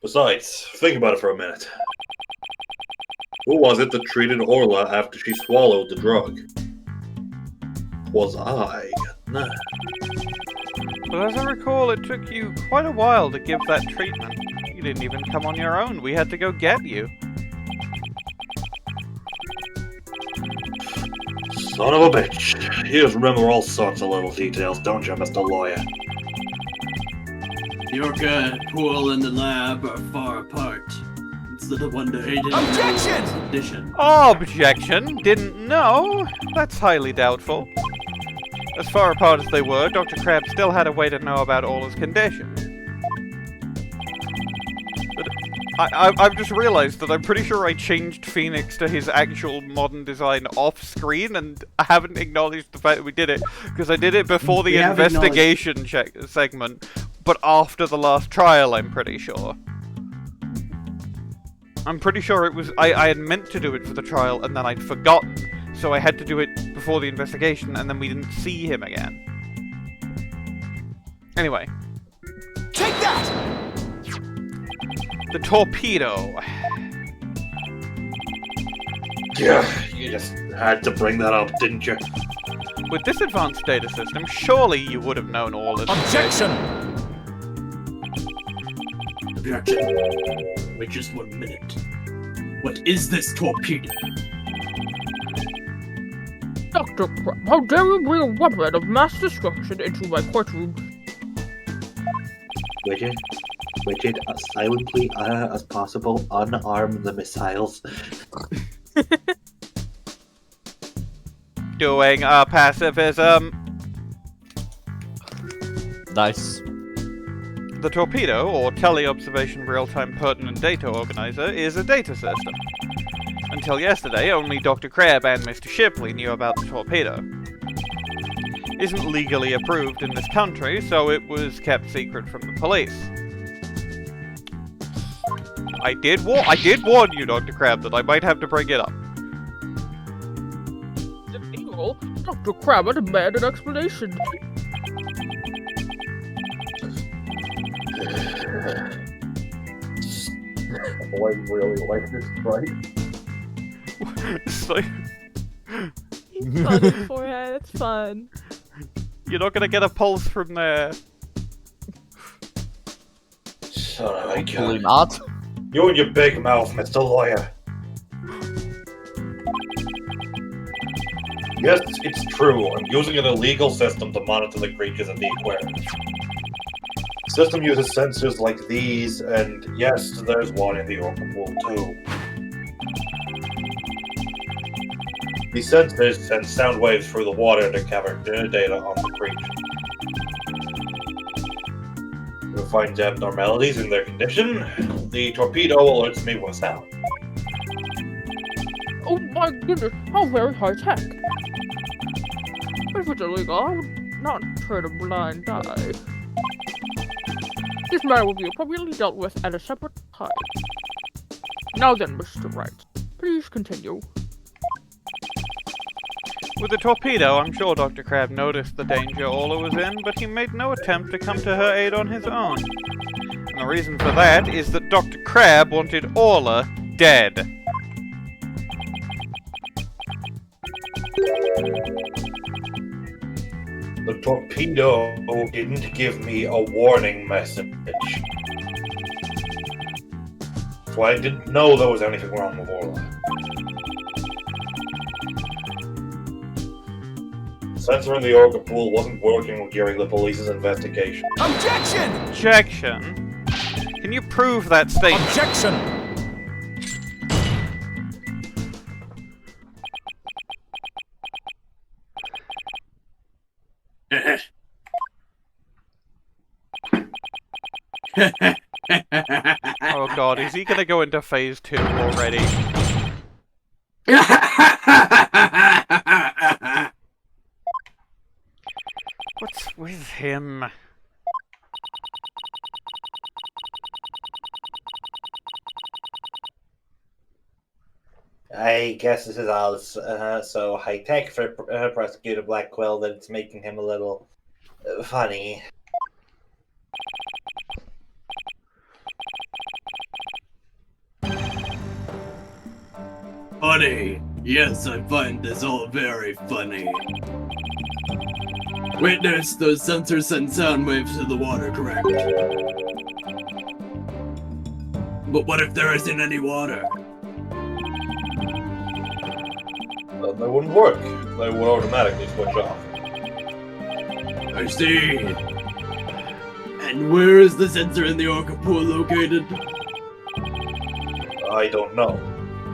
S3: Besides, think about it for a minute. Who was it that treated Orla after she swallowed the drug? Was I. Nah.
S1: But as I recall, it took you quite a while to give that treatment. You didn't even come on your own. We had to go get you.
S3: Son of a bitch. You just remember all sorts of little details, don't you, Mr. Lawyer?
S11: The orca pool and the lab are far apart. It's little wonder he didn't
S13: Objection!
S11: know his condition.
S1: Objection! Didn't know? That's highly doubtful. As far apart as they were, Dr. Crab still had a way to know about Orla's condition. But I've just realized that I'm pretty sure I changed Phoenix to his actual modern design off-screen, and I haven't acknowledged the fact that we did it, because I did it before the investigation segment, but after the last trial, I'm pretty sure. I'm pretty sure it was... I had meant to do it for the trial, and then I'd forgotten, so I had to do it before the investigation, and then we didn't see him again. Anyway.
S13: Take that!
S1: The torpedo.
S3: Yeah, you just had to bring that up, didn't you?
S1: With this advanced data system, surely you would have known all this.
S13: Objection!
S11: Objection. Wait just 1 minute. What is this torpedo?
S5: Dr. Crab, how dare you bring a weapon of mass destruction into my courtroom?
S8: Widget, as silently as possible, unarm the missiles.
S1: Doing pacifism.
S10: Nice.
S1: The torpedo, or Teleobservation Real-Time Pertinent Data Organizer, is a data system. Until yesterday, only Dr. Crab and Mr. Shipley knew about the torpedo. Isn't legally approved in this country, so it was kept secret from the police. I did warn you, Dr. Crab, that I might have to bring it up.
S5: Illegal? Dr. Crab, I demand an explanation.
S3: I really like this fight.
S1: It's like...
S12: He's funny for it. It's fun.
S1: You're not gonna get a pulse from there.
S3: Son of a
S10: Hopefully
S3: gun.
S10: not.
S3: You and your big mouth, Mr. Lawyer. Yes, it's true. I'm using an illegal system to monitor the creatures in the aquarium. The system uses sensors like these, and yes, there's one in the orca pool too. The sensors send sound waves through the water to gather data on the creature. To find abnormalities in their condition, the torpedo alerts me with sound.
S5: Oh my goodness, how very high tech. If it's illegal, I would not turn a blind eye. This matter will be appropriately dealt with at a separate time. Now then, Mr. Wright, please continue.
S1: With the torpedo, I'm sure Dr. Crab noticed the danger Orla was in, but he made no attempt to come to her aid on his own. And the reason for that is that Dr. Crab wanted Orla dead.
S3: The torpedo didn't give me a warning message. So I didn't know there was anything wrong with Orla. The sensor in the Orca pool wasn't working during the police's investigation.
S13: Objection!
S1: Objection? Can you prove that statement?
S13: Objection!
S1: Oh god, is he gonna go into phase 2 already? What's with him?
S8: I guess this is all so high-tech for Prosecutor Blackquill that it's making him a little funny.
S11: Funny. Yes, I find this all very funny. Witness, those sensors send sound waves to the water, correct? But what if there isn't any water?
S3: Then they wouldn't work. They would automatically switch off.
S11: I see. And where is the sensor in the Orca pool located?
S3: I don't know.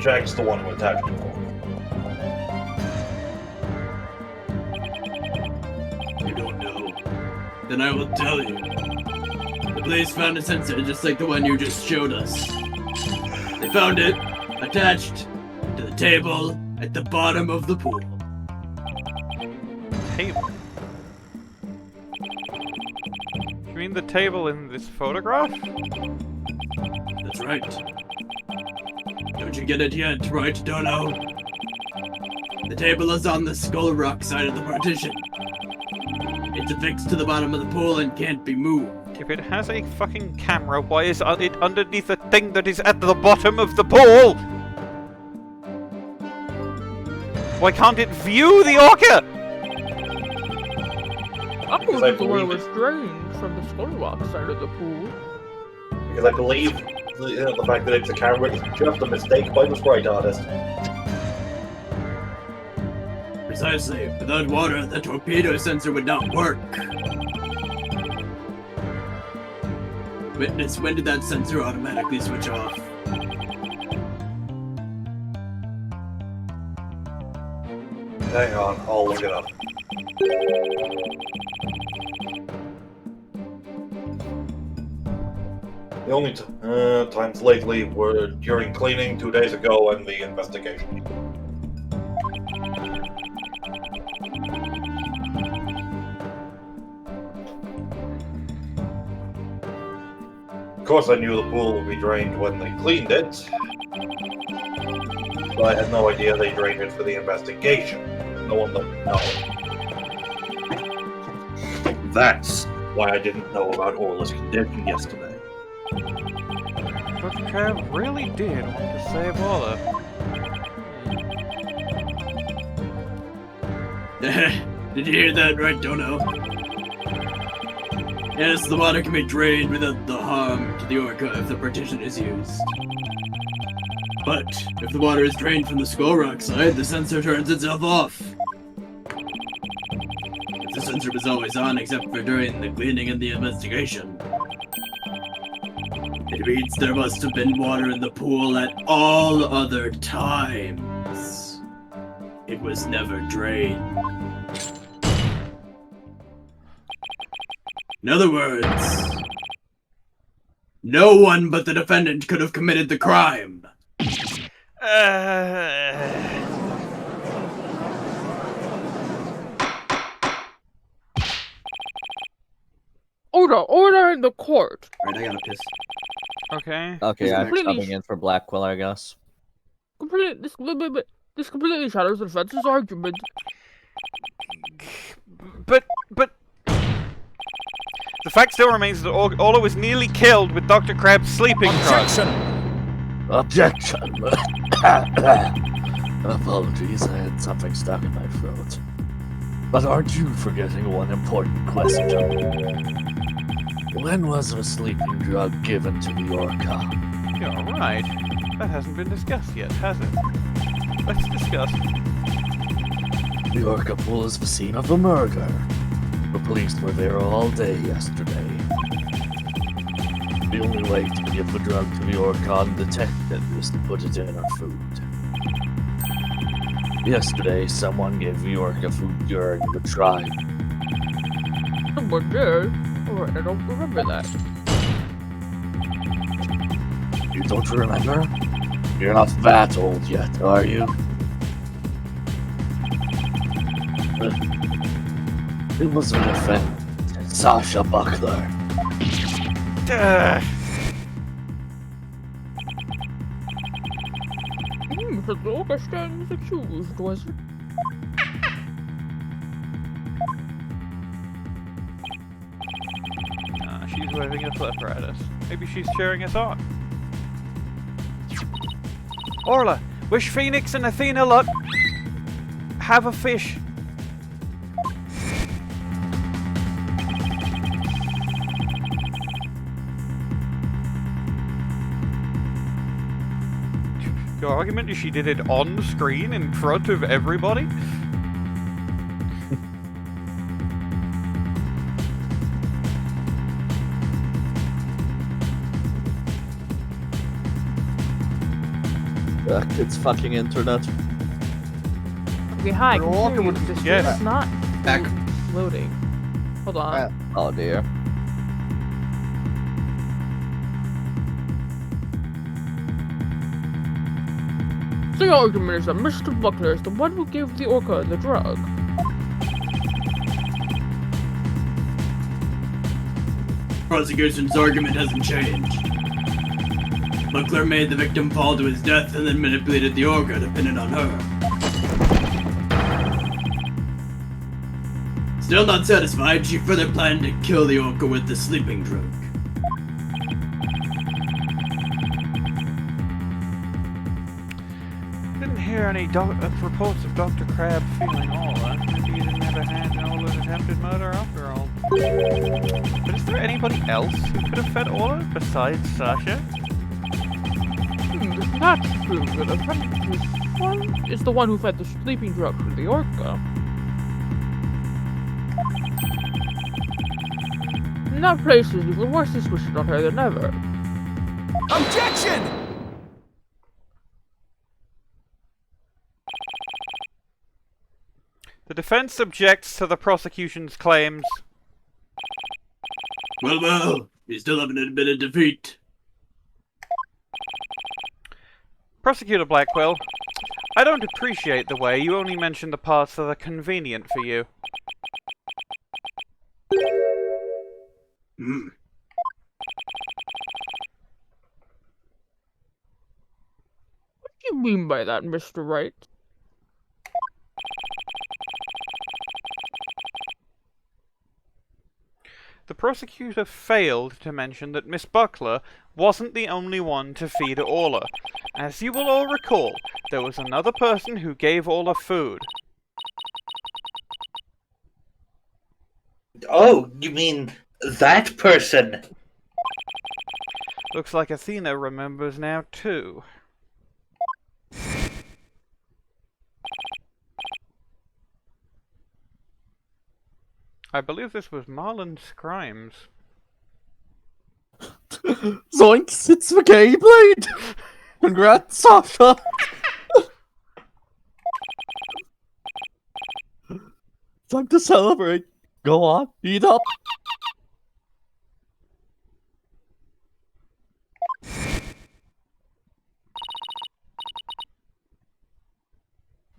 S3: Jack's the one who attached it.
S11: You don't know. Then I will tell you. The police found a sensor just like the one you just showed us. They found it attached to the table at the bottom of the pool.
S1: Table? You mean the table in this photograph?
S11: That's right. Don't you get it yet, right, Dono? The table is on the Skull Rock side of the partition. It's affixed to the bottom of the pool and can't be moved.
S1: If it has a fucking camera, why is it underneath the thing that is at the bottom of the pool? Why can't it view the orca?
S5: I believe the one was drained from the Skull Rock side of the pool.
S3: Because I believe the fact that it's a camera is just a mistake by the sprite artist.
S11: Precisely. Without water, the torpedo sensor would not work. Witness, when did that sensor automatically switch off?
S3: Hang on, I'll look it up. The only times lately were during cleaning 2 days ago and the investigation. Of course I knew the pool would be drained when they cleaned it, but I had no idea they drained it for the investigation. No one let me know. That's why I didn't know about Orla's condition yesterday.
S1: But Crab really did want to save Orla.
S11: Did you hear that right, Dono? Yes, the water can be drained without the harm to the orca if the partition is used. But if the water is drained from the Skull Rock side, the sensor turns itself off. If the sensor was always on except for during the cleaning and the investigation, it means there must have been water in the pool at all other times. It was never drained. In other words, no one but the defendant could have committed the crime.
S5: Order in the court.
S7: Alright, I gotta piss.
S1: Okay.
S10: Okay, I'm
S5: completely
S10: coming in for Blackquill, I guess.
S5: This completely shatters the defense's argument.
S1: But the fact still remains that Orla was nearly killed with Dr. Crab's sleeping drug.
S14: Objection! Apologies, I had something stuck in my throat. But aren't you forgetting one important question? When was the sleeping drug given to the Orca?
S1: You're right. That hasn't been discussed yet, has it? Let's discuss.
S14: The Orca pool is the scene of the murder. The police were there all day yesterday. The only way to give the drug to the Orca undetected is to put it in our food. Yesterday, someone gave the Orca food during the trial.
S5: Someone did? Alright, I don't remember that.
S14: You don't remember? You're not that old yet, are you? It was an defendant, Sasha Buckler.
S5: The Orca stands accused, was it?
S1: She's waving a flipper at us. Maybe she's cheering us on. Orla, wish Phoenix and Athena luck. Have a fish. Your argument is she did it on screen in front of everybody?
S10: It's fucking internet.
S5: Okay, hi.
S1: Yes.
S5: It's not
S7: Back.
S5: loading. Hold on.
S10: Oh dear.
S5: The argument is that Mr. Buckler is the one who gave the Orca the drug.
S11: Prosecution's argument hasn't changed. Buckler made the victim fall to his death and then manipulated the Orca to pin it on her. Still not satisfied, she further planned to kill the Orca with the sleeping drug.
S1: Didn't hear any reports of Dr. Crab feeling Orla. Maybe he didn't have a hand in Orla's attempted murder after all. But is there anybody else who could have fed Orla besides Sasha?
S5: It's not true. The defendant is the one who fed the sleeping drug to the Orca. In that place is even worse suspicion on her than ever.
S13: Objection!
S1: The defense objects to the prosecution's claims.
S11: Well, you still haven't admitted defeat.
S1: Prosecutor Blackquill, I don't appreciate the way you only mention the parts that are convenient for you.
S11: Hmm.
S5: What do you mean by that, Mr. Wright?
S1: The prosecutor failed to mention that Miss Buckler wasn't the only one to feed Orla. As you will all recall, there was another person who gave Orla food.
S8: Oh, you mean that person?
S1: Looks like Athena remembers now too. I believe this was Marlon Rimes.
S10: Zoinks, it's the gay blade! Congrats, Sasha! Time to celebrate. Go on, eat up.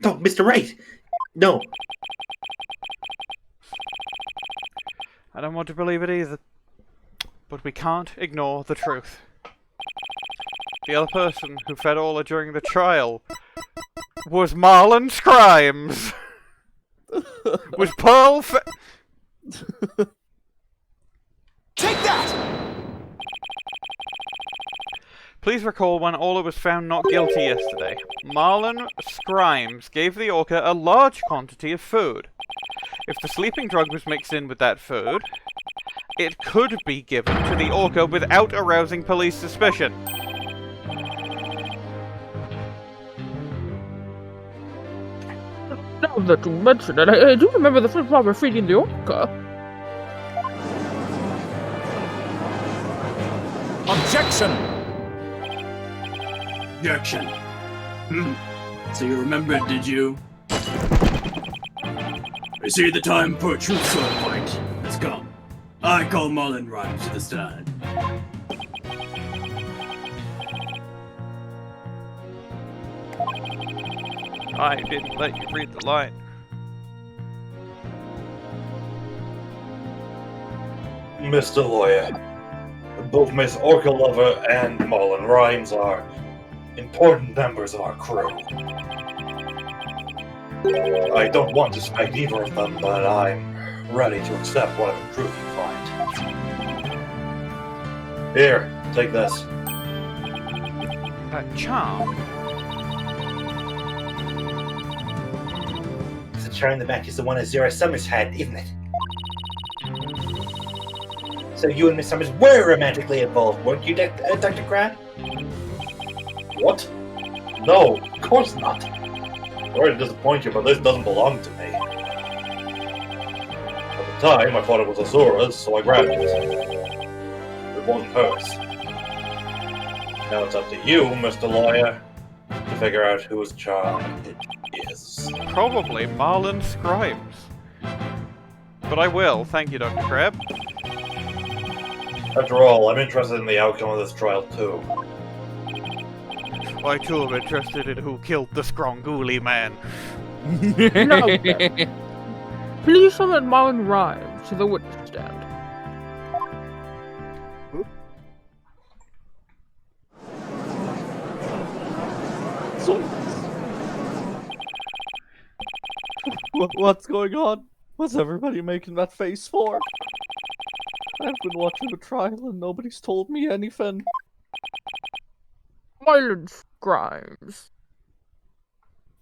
S8: No, Mr. Wright! No.
S1: I don't want to believe it either. But we can't ignore the truth. The other person who fed Orla during the trial was Marlon Rimes. Was Pearl
S13: Take that!
S1: Please recall when Orla was found not guilty yesterday. Marlon Rimes gave the orca a large quantity of food. If the sleeping drug was mixed in with that food, it could be given to the orca without arousing police suspicion.
S5: Now that you mention it, I do remember the flip-flopper feeding the orca.
S13: Objection!
S11: Objection. So you remembered, did you? I see the time for truth, Fulbright. Let's go. I call Marlon Rimes to the stand.
S1: I didn't let you read the line.
S3: Mr. Lawyer, both Miss Orca Lover and Marlon Rimes are important members of our crew. I don't want to suspect either of them, but I'm ready to accept whatever proof you find. Here, take this.
S1: That charm?
S8: The charm in the back is the one Azura Summers had, isn't it? So you and Miss Summers were romantically involved, weren't you, Dr. Crab?
S3: What? No, of course not. Sorry to disappoint you, but this doesn't belong to me. At the time, I thought it was Azura's, so I grabbed it. It wasn't hers. Now it's up to you, Mr. Lawyer, to figure out whose charm it is.
S1: Probably Marlon Rimes. But I will, thank you, Dr. Crab.
S3: After all, I'm interested in the outcome of this trial, too.
S1: I too am interested in who killed the Scrongooly man.
S5: Now then, please summon Marlon Rimes to the witness stand.
S10: So, what's going on? What's everybody making that face for? I've been watching the trial and nobody's told me anything.
S5: Marlon Scrimes.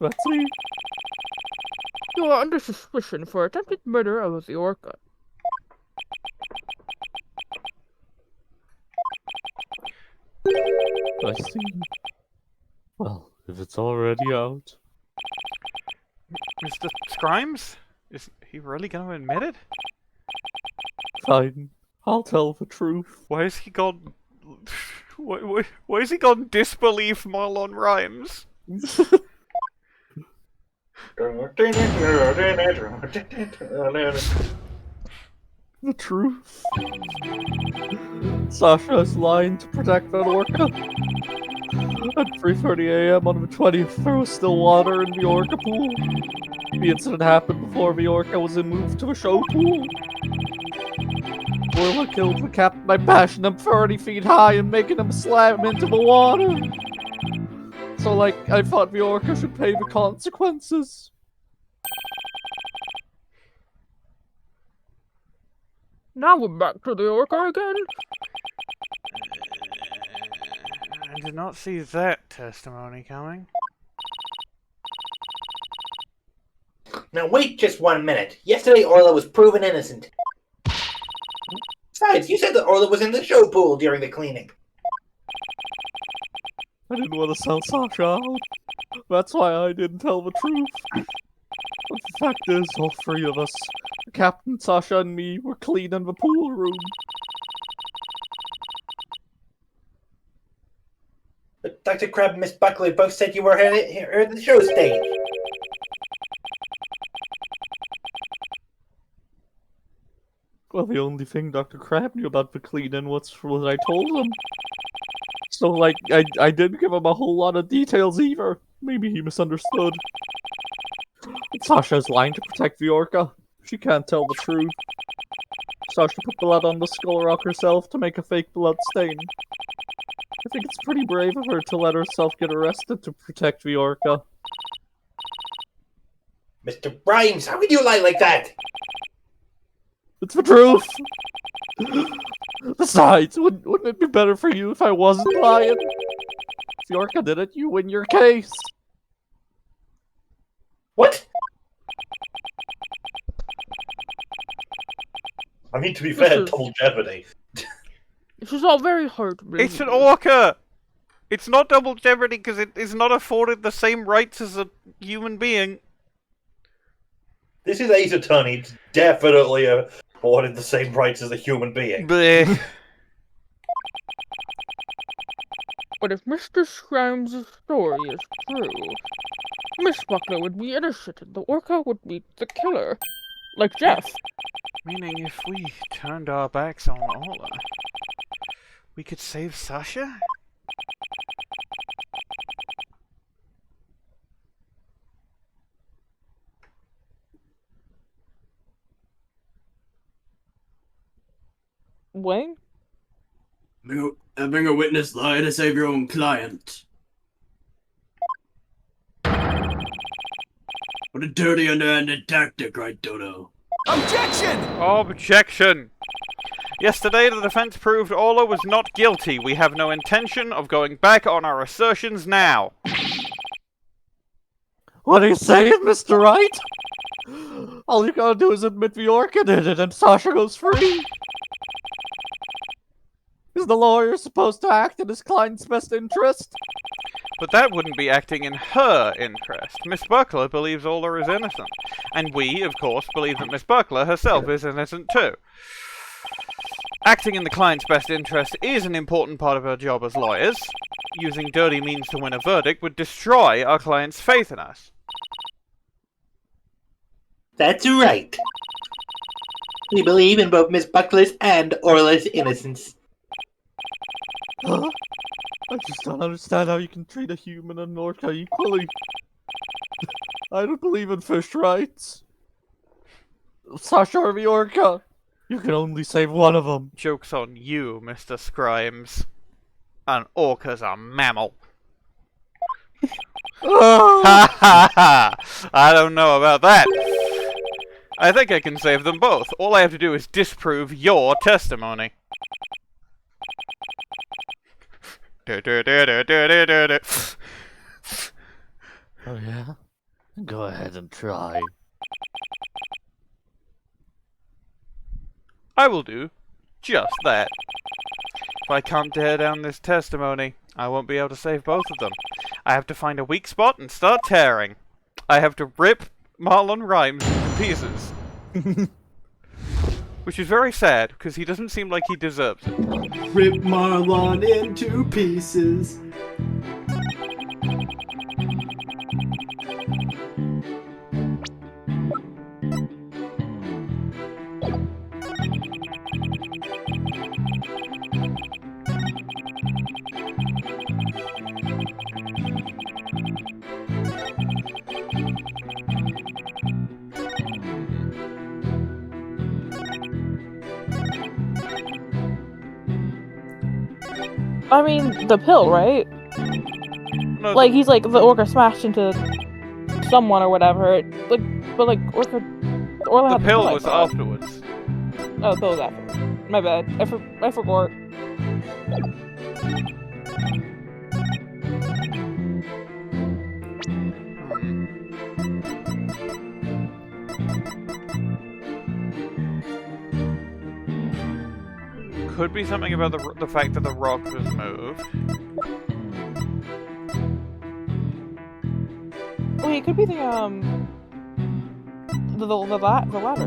S10: That's me.
S5: You are under suspicion for attempted murder of the orca.
S10: I see. Well, if it's already out.
S1: Mr. Scrimes? Is he really going to admit it?
S10: Fine. I'll tell the truth.
S1: Why has he gone... Why has he gone disbelief Marlon Rimes?
S10: The truth. Sasha is lying to protect that orca. At 3:30 a.m. on the 20th, there was still water in the orca pool. The incident happened before the orca was moved to a show pool. Orla killed the captain by bashing him 30 feet high and making him slam into the water. So, I thought the orca should pay the consequences.
S5: Now we're back to the orca again.
S1: I did not see that testimony coming.
S8: Now wait just 1 minute. Yesterday Orla was proven innocent. Besides, you said that Orla was in the show pool during the cleaning.
S10: I didn't want to sell Sasha out. That's why I didn't tell the truth. But the fact is, all three of us, the captain, Sasha, and me, were cleaning the pool room.
S8: But Dr. Crab and Miss Buckley both said you were here at the show stage.
S10: Well, the only thing Dr. Crab knew about the cleaning was what I told him. So, like, I didn't give him a whole lot of details either. Maybe he misunderstood. Sasha's lying to protect the Orca. She can't tell the truth. Sasha put blood on the skull rock herself to make a fake blood stain. I think it's pretty brave of her to let herself get arrested to protect the Orca.
S8: Mr. Rimes, how can you lie like that?
S10: It's the truth! Besides, wouldn't it be better for you if I wasn't lying? If the Orca did it, you win your case.
S8: What?
S3: I mean, to be fair, double jeopardy.
S5: This is all very hard to believe.
S1: It's an Orca! It's not double jeopardy because it is not afforded the same rights as a human being.
S3: This is Ace Attorney. It's definitely afforded the same rights as a human being.
S1: Bleh.
S5: But if Mr. Scrimes' story is true, Miss Buckler would be innocent and the Orca would be the killer. Like Jeff.
S1: Meaning if we turned our backs on Orla, we could save Sasha?
S5: Bwain?
S11: Having a witness lie to save your own client. What a dirty, underhanded tactic, right, Dodo?
S13: Objection!
S1: Objection! Yesterday, the defense proved Orla was not guilty. We have no intention of going back on our assertions now.
S10: What are you saying, Mr. Wright? All you gotta do is admit the Orca did it and Sasha goes free. Is the lawyer supposed to act in his client's best interest?
S1: But that wouldn't be acting in her interest. Miss Buckler believes Orla is innocent. And we, of course, believe that Miss Buckler herself is innocent too. Acting in the client's best interest is an important part of our job as lawyers. Using dirty means to win a verdict would destroy our client's faith in us.
S8: That's right. We believe in both Miss Buckler's and Orla's innocence.
S10: Huh? I just don't understand how you can treat a human and an Orca equally. I don't believe in fish rights. Sasha or the Orca, you can only save one of them.
S1: Joke's on you, Mr. Scrimes. An orca's a mammal. Ha ha ha! I don't know about that. I think I can save them both. All I have to do is disprove your testimony.
S10: Oh yeah? Go ahead and try.
S1: I will do just that. If I can't tear down this testimony, I won't be able to save both of them. I have to find a weak spot and start tearing. I have to rip Marlon Rimes into pieces. Which is very sad, because he doesn't seem like he deserves it.
S7: Rip Marlon into pieces.
S5: I mean, the pill, right?
S1: No,
S5: like, he's like, the Orca smashed into someone or whatever. Like, but like, Orla
S1: the
S5: had the
S1: pill
S5: I
S1: was
S5: thought.
S1: afterwards.
S5: Oh, that was after. My bad. I forgot.
S1: Could be something about the fact that the rock was moved.
S5: Wait, it could be the ladder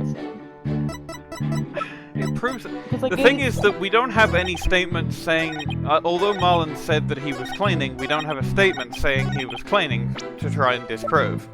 S5: thing.
S1: It proves it.
S5: Like,
S1: the thing is that we don't have any statement saying, although Marlon said that he was cleaning, we don't have a statement saying he was cleaning to try and disprove.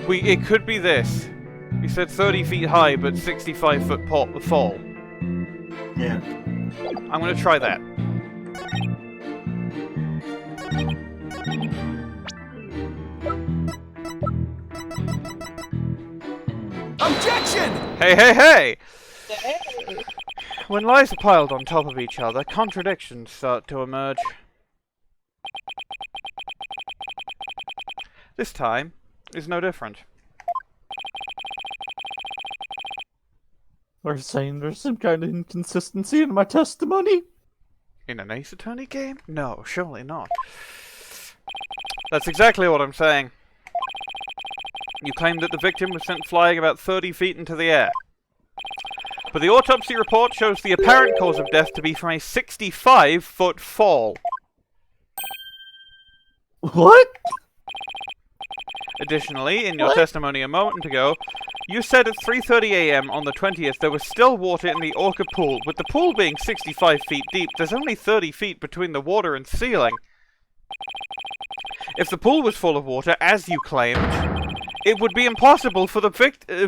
S1: It could be this. You said 30 feet high, but 65 foot fall.
S8: Yeah.
S1: I'm gonna try that.
S13: Objection!
S1: Hey! When lies are piled on top of each other, contradictions start to emerge. This time is no different.
S10: Are you saying there's some kind of inconsistency in my testimony?
S1: In an Ace Attorney game? No, surely not. That's exactly what I'm saying. You claim that the victim was sent flying about 30 feet into the air. But the autopsy report shows the apparent cause of death to be from a 65-foot fall.
S10: What?
S1: Additionally, in your testimony a moment ago, you said at 3:30 AM on the 20th there was still water in the Orca pool. With the pool being 65 feet deep, there's only 30 feet between the water and ceiling. If the pool was full of water, as you claimed, it would be impossible for the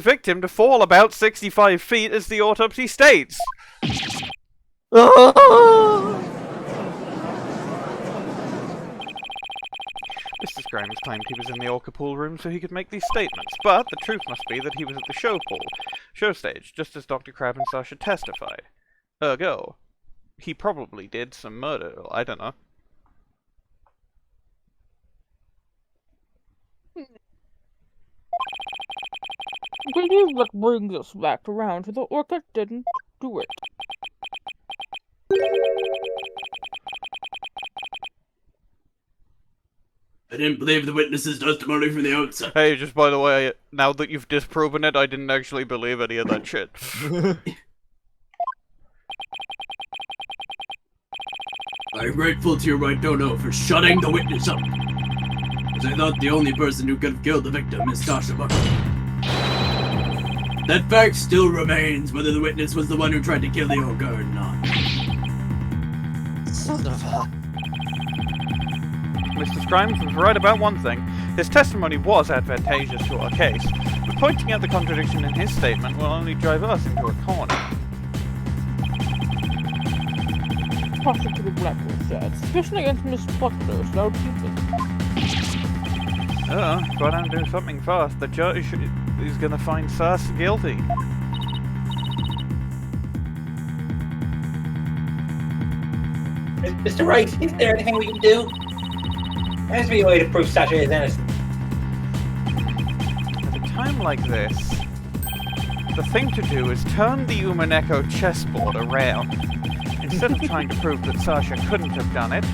S1: victim to fall about 65 feet, as the autopsy states. Mr. Scrimes claimed he was in the Orca pool room so he could make these statements, but the truth must be that he was at the show stage, just as Dr. Crab and Sasha testified. Ergo, he probably did some murder, I don't know.
S12: I believe that brings us back around to the Orca didn't do it.
S11: I didn't believe the witness's testimony from the outset.
S1: Hey, just by the way, now that you've disproven it, I didn't actually believe any of that shit.
S11: I'm grateful to your right dono for shutting the witness up, as I thought the only person who could have killed the victim is Sasha Buckley. That fact still remains whether the witness was the one who tried to kill the Orca or not.
S10: Son of a...
S1: Mr. Scrimes was right about one thing. His testimony was advantageous to our case, but pointing out the contradiction in his statement will only drive us into a corner.
S12: Toss it to the Blackquill said. Suspicion against Miss Buckler is now deepened.
S1: Go down and do something fast. The judge is gonna find Sasha guilty.
S8: Mr. Wright, is there anything we can do? There has to be a way to prove Sasha is innocent.
S1: At a time like this, the thing to do is turn the Umaneko chessboard around. Instead of trying to prove that Sasha couldn't have done it,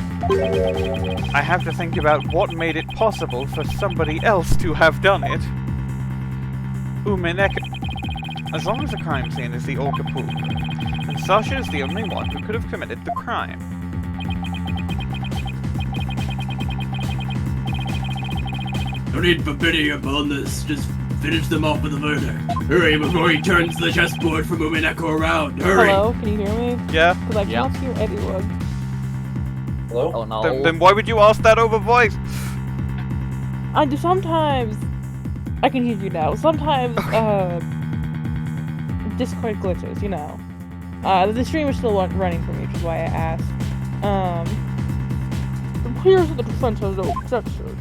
S1: I have to think about what made it possible for somebody else to have done it. Umaneko... As long as the crime scene is the Orca pool, then Sasha is the only one who could have committed the crime.
S11: No need for bidding upon this, just finish them off with a verdict. Hurry before he turns the chessboard from Umineko around, hurry!
S12: Hello, can you hear me?
S1: Yeah?
S12: Because I can't hear anyone.
S8: Hello?
S10: Oh no.
S1: Then why would you ask that over voice?
S12: I do sometimes... I can hear you now. Sometimes, Discord glitches, you know. The stream is still running for me, which is why I asked. It appears that the defense has no objection.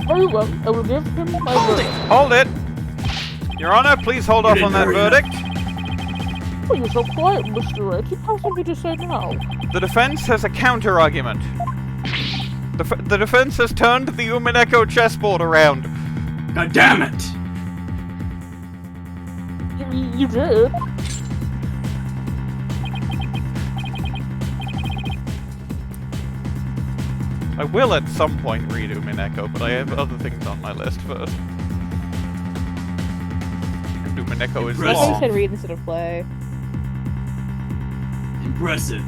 S12: Very well, I will give him my verdict.
S1: Hold it! Your Honor, please hold off on that verdict.
S12: Oh, you're so quiet, Mr. Wright. You have something to say now.
S1: The defense has a counter-argument. The defense has turned the Umaneko chessboard around.
S11: God damn it!
S12: You did.
S1: I will at some point read Umaneko, but I have other things on my list first. And Umaneko is
S12: I
S1: long.
S12: said read instead of play.
S11: Impressive.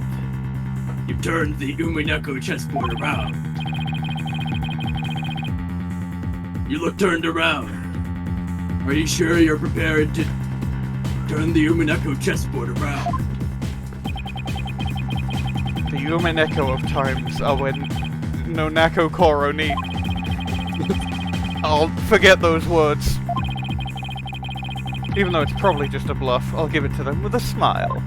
S11: You turned the Umineko chessboard around. You look turned around. Are you sure you're prepared to turn the Umineko chessboard around?
S1: The Umaneko of times are when Nonako Koro need. I'll forget those words. Even though it's probably just a bluff, I'll give it to them with a smile.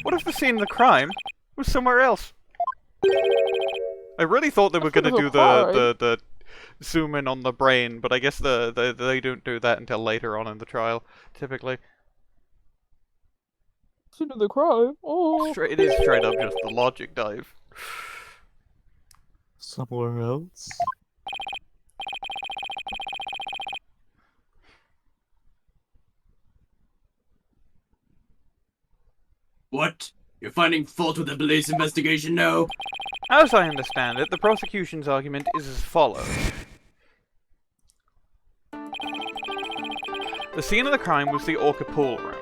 S1: What if the scene of the crime was somewhere else? I really thought they were going to do the zoom in on the brain, but I guess they don't do that until later on in the trial, typically.
S5: Scene of the crime? Oh.
S1: It is straight up just the logic dive.
S14: Somewhere else?
S11: What? You're finding fault with the police investigation now?
S1: As I understand it, the prosecution's argument is as follows. The scene of the crime was the Orca pool room.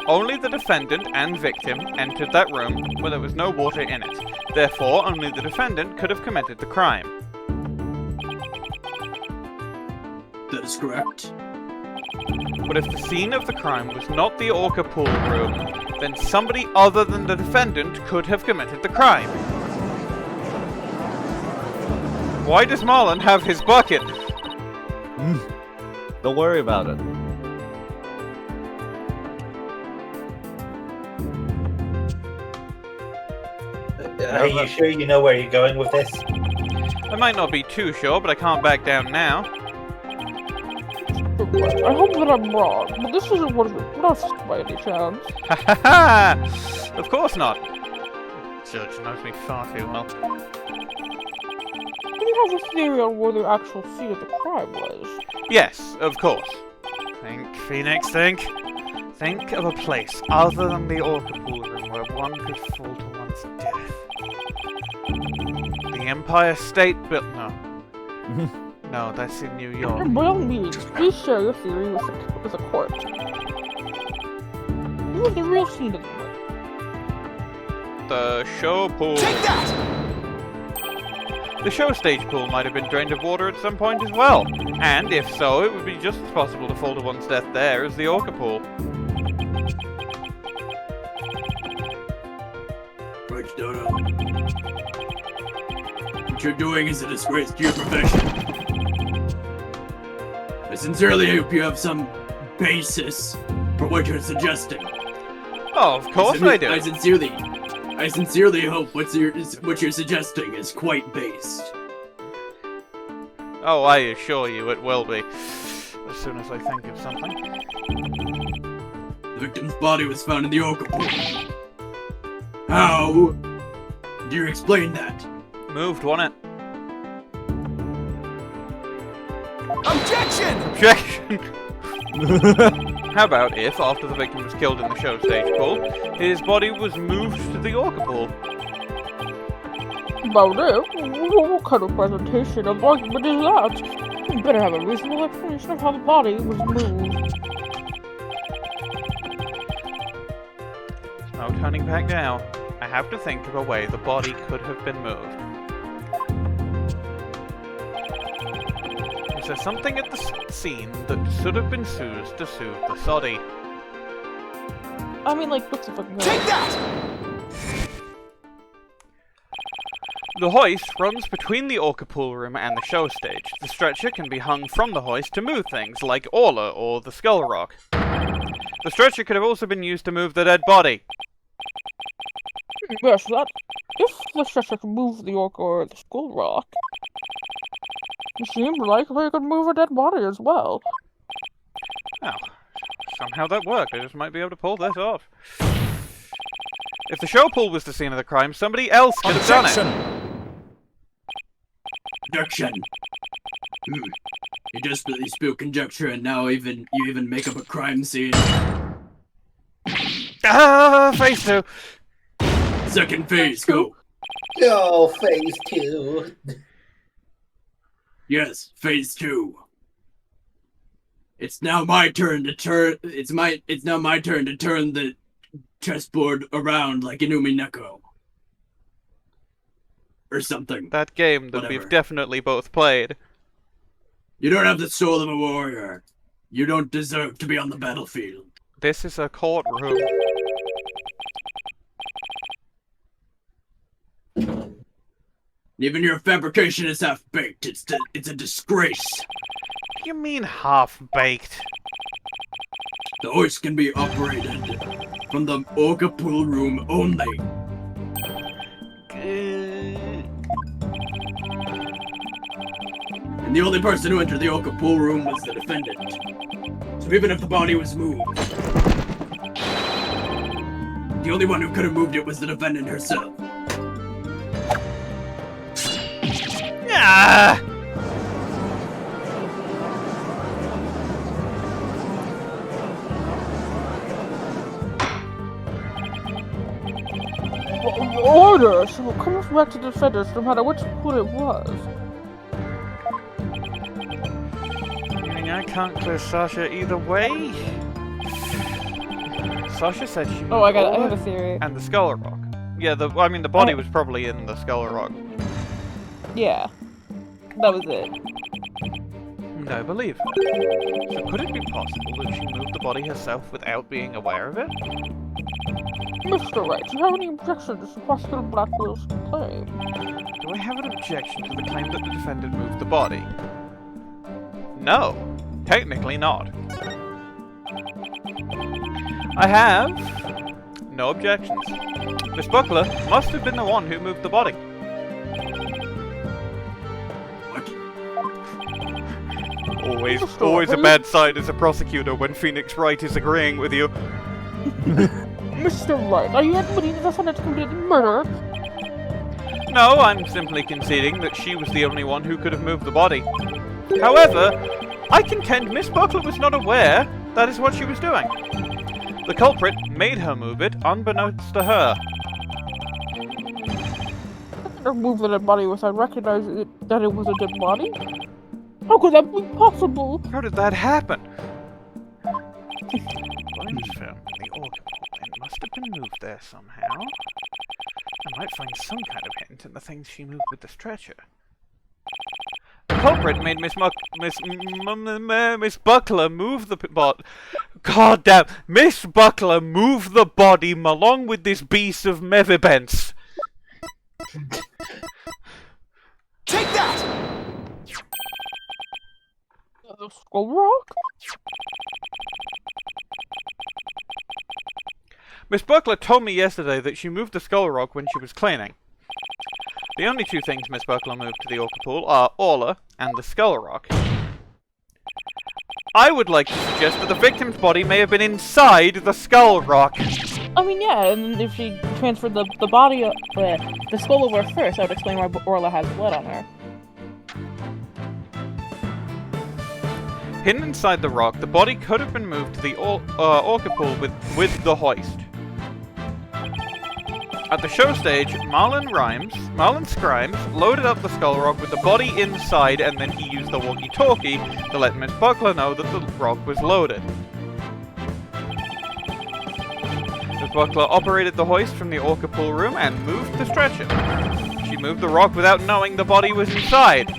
S1: Only the defendant and victim entered that room where there was no water in it. Therefore, only the defendant could have committed the crime.
S11: That is correct.
S1: But if the scene of the crime was not the Orca pool room, then somebody other than the defendant could have committed the crime. Why does Marlon have his bucket?
S14: Don't worry about it.
S8: Are you sure you know where you're going with this?
S1: I might not be too sure, but I can't back down now.
S5: I hope that I'm wrong, but this isn't what it's by any chance.
S1: Ha ha ha! Of course not. Judge knows me far too well.
S5: Do you have a theory on where the actual scene of the crime was?
S1: Yes, of course. Think, Phoenix, think. Think of a place other than the Orca pool room where one could fall to one's death. The Empire State Built... No. No, that's in New York.
S5: And by all means, please share your theory with the court. You were the real scene of the murder.
S1: The show pool...
S13: Take that!
S1: The show stage pool might have been drained of water at some point as well. And if so, it would be just as possible to fall to one's death there as the Orca pool.
S11: Right, Dodo. What you're doing is a disgrace to your profession. I sincerely hope you have some basis for what you're suggesting.
S1: Oh, of course I do.
S11: I sincerely hope what you're suggesting is quite based.
S1: Oh, I assure you it will be. As soon as I think of something.
S11: The victim's body was found in the Orca pool. How? Do you explain that?
S1: Moved, wasn't it?
S13: Objection!
S1: Objection! How about if, after the victim was killed in the show stage pool, his body was moved to the Orca pool?
S5: About it? What kind of presentation of argument is that? You better have a reasonable explanation of how the body was moved.
S1: No turning back now. I have to think of a way the body could have been moved. Is there something at the scene that should have been used to soothe the soddy?
S5: I mean, like, what's the fucking...
S13: Take that!
S1: The hoist runs between the Orca pool room and the show stage. The stretcher can be hung from the hoist to move things, like Orla or the Skull Rock. The stretcher could have also been used to move the dead body.
S5: Yes, that... If the stretcher can move the Orca or the Skull Rock, it seems like we could move a dead body as well.
S1: Oh, somehow that worked. I just might be able to pull this off. If the show pool was the scene of the crime, somebody else could have done it.
S11: Objection. You desperately spew conjecture and now you even make up a crime scene.
S1: Ah, phase 2.
S11: Second phase, go.
S8: Go, phase 2.
S11: Yes, phase 2. It's now my turn to turn. It's now my turn to turn the chessboard around like Inumi Neko. Or something.
S1: That game that we've definitely both played.
S11: You don't have the soul of a warrior. You don't deserve to be on the battlefield.
S1: This is a courtroom.
S11: Even your fabrication is half-baked. It's a disgrace.
S1: What do you mean half-baked?
S11: The hoist can be operated from the Orca pool room only. And the only person who entered the Orca pool room was the defendant. So even if the body was moved, the only one who could have moved it was the defendant herself.
S1: Ah!
S5: Order! She will come back to the defenders no matter which pool it was.
S1: Meaning I can't clear Sasha either way? Sasha said she
S5: Oh, I have
S1: Orla
S5: a theory.
S1: and the Skull Rock. Yeah, the body was probably in the Skull Rock.
S5: Yeah. That was it.
S1: No, believe her. So could it be possible that she moved the body herself without being aware of it?
S5: Mr. Wright, do you have any objections to Prosecutor Blackwell's claim?
S1: Do I have an objection to the claim that the defendant moved the body? No, technically not. I have no objections. Miss Buckler must have been the one who moved the body. Always a bad sign as a prosecutor when Phoenix Wright is agreeing with you.
S5: Mr. Wright, are you admitting the defendant committed murder?
S1: No, I'm simply conceding that she was the only one who could have moved the body. However, I contend Miss Buckler was not aware that is what she was doing. The culprit made her move it unbeknownst to her.
S5: I could move the dead body without recognizing that it was a dead body? How could that be possible?
S1: How did that happen? Bwain's found the Orca pool. It must have been moved there somehow. I might find some kind of hint in the things she moved with the stretcher. The culprit made Miss Buckler move the body. God damn! Miss Buckler move the body along with this beast of Mevibence.
S13: Take that!
S5: The Skull Rock?
S1: Miss Buckler told me yesterday that she moved the Skull Rock when she was cleaning. The only two things Miss Buckler moved to the Orca pool are Orla and the Skull Rock. I would like to suggest that the victim's body may have been inside the Skull Rock.
S5: I mean, yeah, and if she transferred the body, the skull over first, that would explain why Orla has blood on her.
S1: Hidden inside the rock, the body could have been moved to the Orca pool with the hoist. At the show stage, Marlon Scrimes loaded up the Skull Rock with the body inside, and then he used the walkie-talkie to let Miss Buckler know that the rock was loaded. Miss Buckler operated the hoist from the Orca pool room and moved the stretcher. She moved the rock without knowing the body was inside.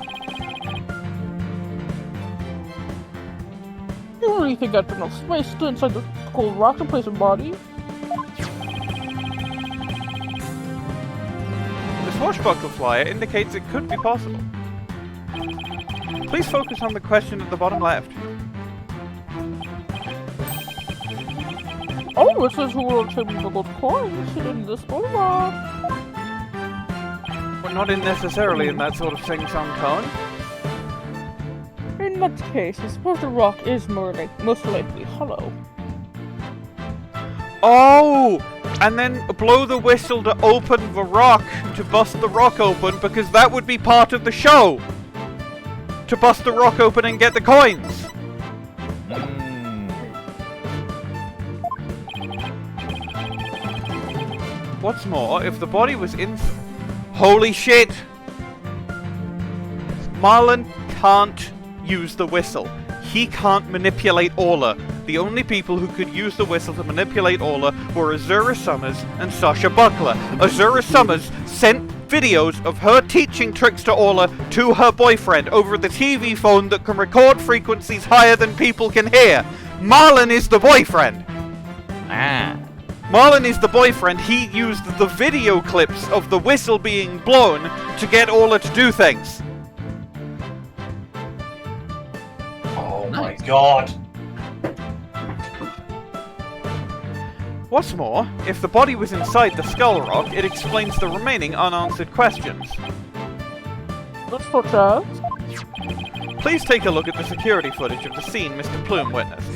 S5: You really think that's enough space to inside the Skull Rock to place a body?
S1: The swashbuckle flyer indicates it could be possible. Please focus on the question at the bottom left.
S5: Oh, it says who will retrieve the gold coins in the Skull Rock.
S1: We're not necessarily in that sort of sing-song tone.
S5: In that case, I suppose the rock is most likely hollow.
S1: Oh! And then blow the whistle to open the rock, to bust the rock open, because that would be part of the show! To bust the rock open and get the coins! What's more, if the body was in... Holy shit! Marlon can't use the whistle. He can't manipulate Orla. The only people who could use the whistle to manipulate Orla were Azura Summers and Sasha Buckler. Azura Summers sent videos of her teaching tricks to Orla to her boyfriend over the TV phone that can record frequencies higher than people can hear. Marlon is the boyfriend.
S4: Ah.
S1: Marlon is the boyfriend. He used the video clips of the whistle being blown to get Orla to do things.
S8: Oh my god.
S1: What's more, if the body was inside the skull rock, it explains the remaining unanswered questions.
S5: Let's watch out.
S1: Please take a look at the security footage of the scene Mr. Plume witnessed.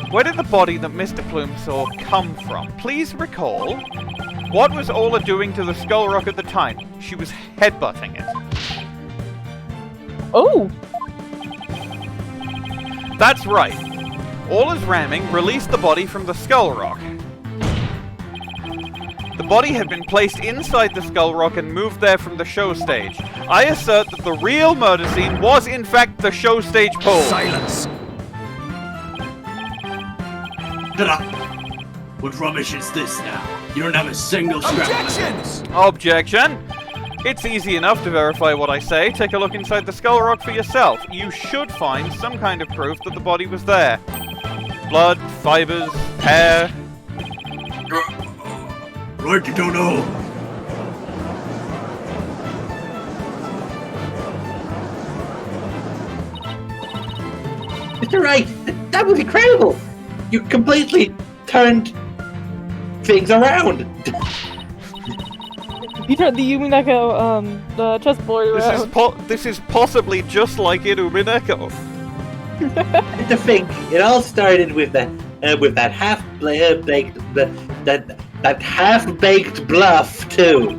S1: Where did the body that Mr. Plume saw come from? Please recall, what was Orla doing to the skull rock at the time? She was headbutting it.
S5: Oh!
S1: That's right. Orla's ramming released the body from the skull rock. The body had been placed inside the skull rock and moved there from the show stage. I assert that the real murder scene was in fact the show stage pool.
S11: Silence! Shut up! What rubbish is this now? You don't have a single scrap.
S13: Objections!
S1: Objection! It's easy enough to verify what I say. Take a look inside the skull rock for yourself. You should find some kind of proof that the body was there. Blood, fibers, hair.
S11: Right, you don't know.
S8: Mr. Wright, that was incredible! You completely turned things around.
S5: You turned the Umineko, the chessboard around.
S1: This is possibly just like in Umineko.
S8: To think, it all started with that half-baked that half-baked bluff too.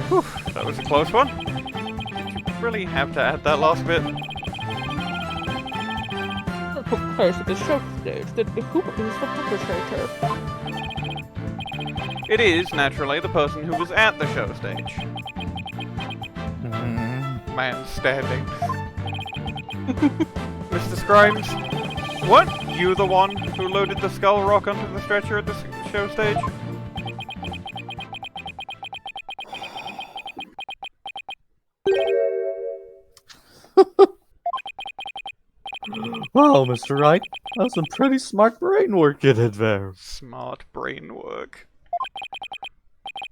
S1: Whew, that was a close one. Did you really have to add that last bit?
S5: Took place at the show stage. Who is the perpetrator?
S1: It is, naturally, the person who was at the show stage. Man standing. Mr. Scrimes, weren't you the one who loaded the skull rock onto the stretcher at the show stage?
S10: Wow, Mr. Wright, that's some pretty smart brain work you did there.
S1: Smart brain work.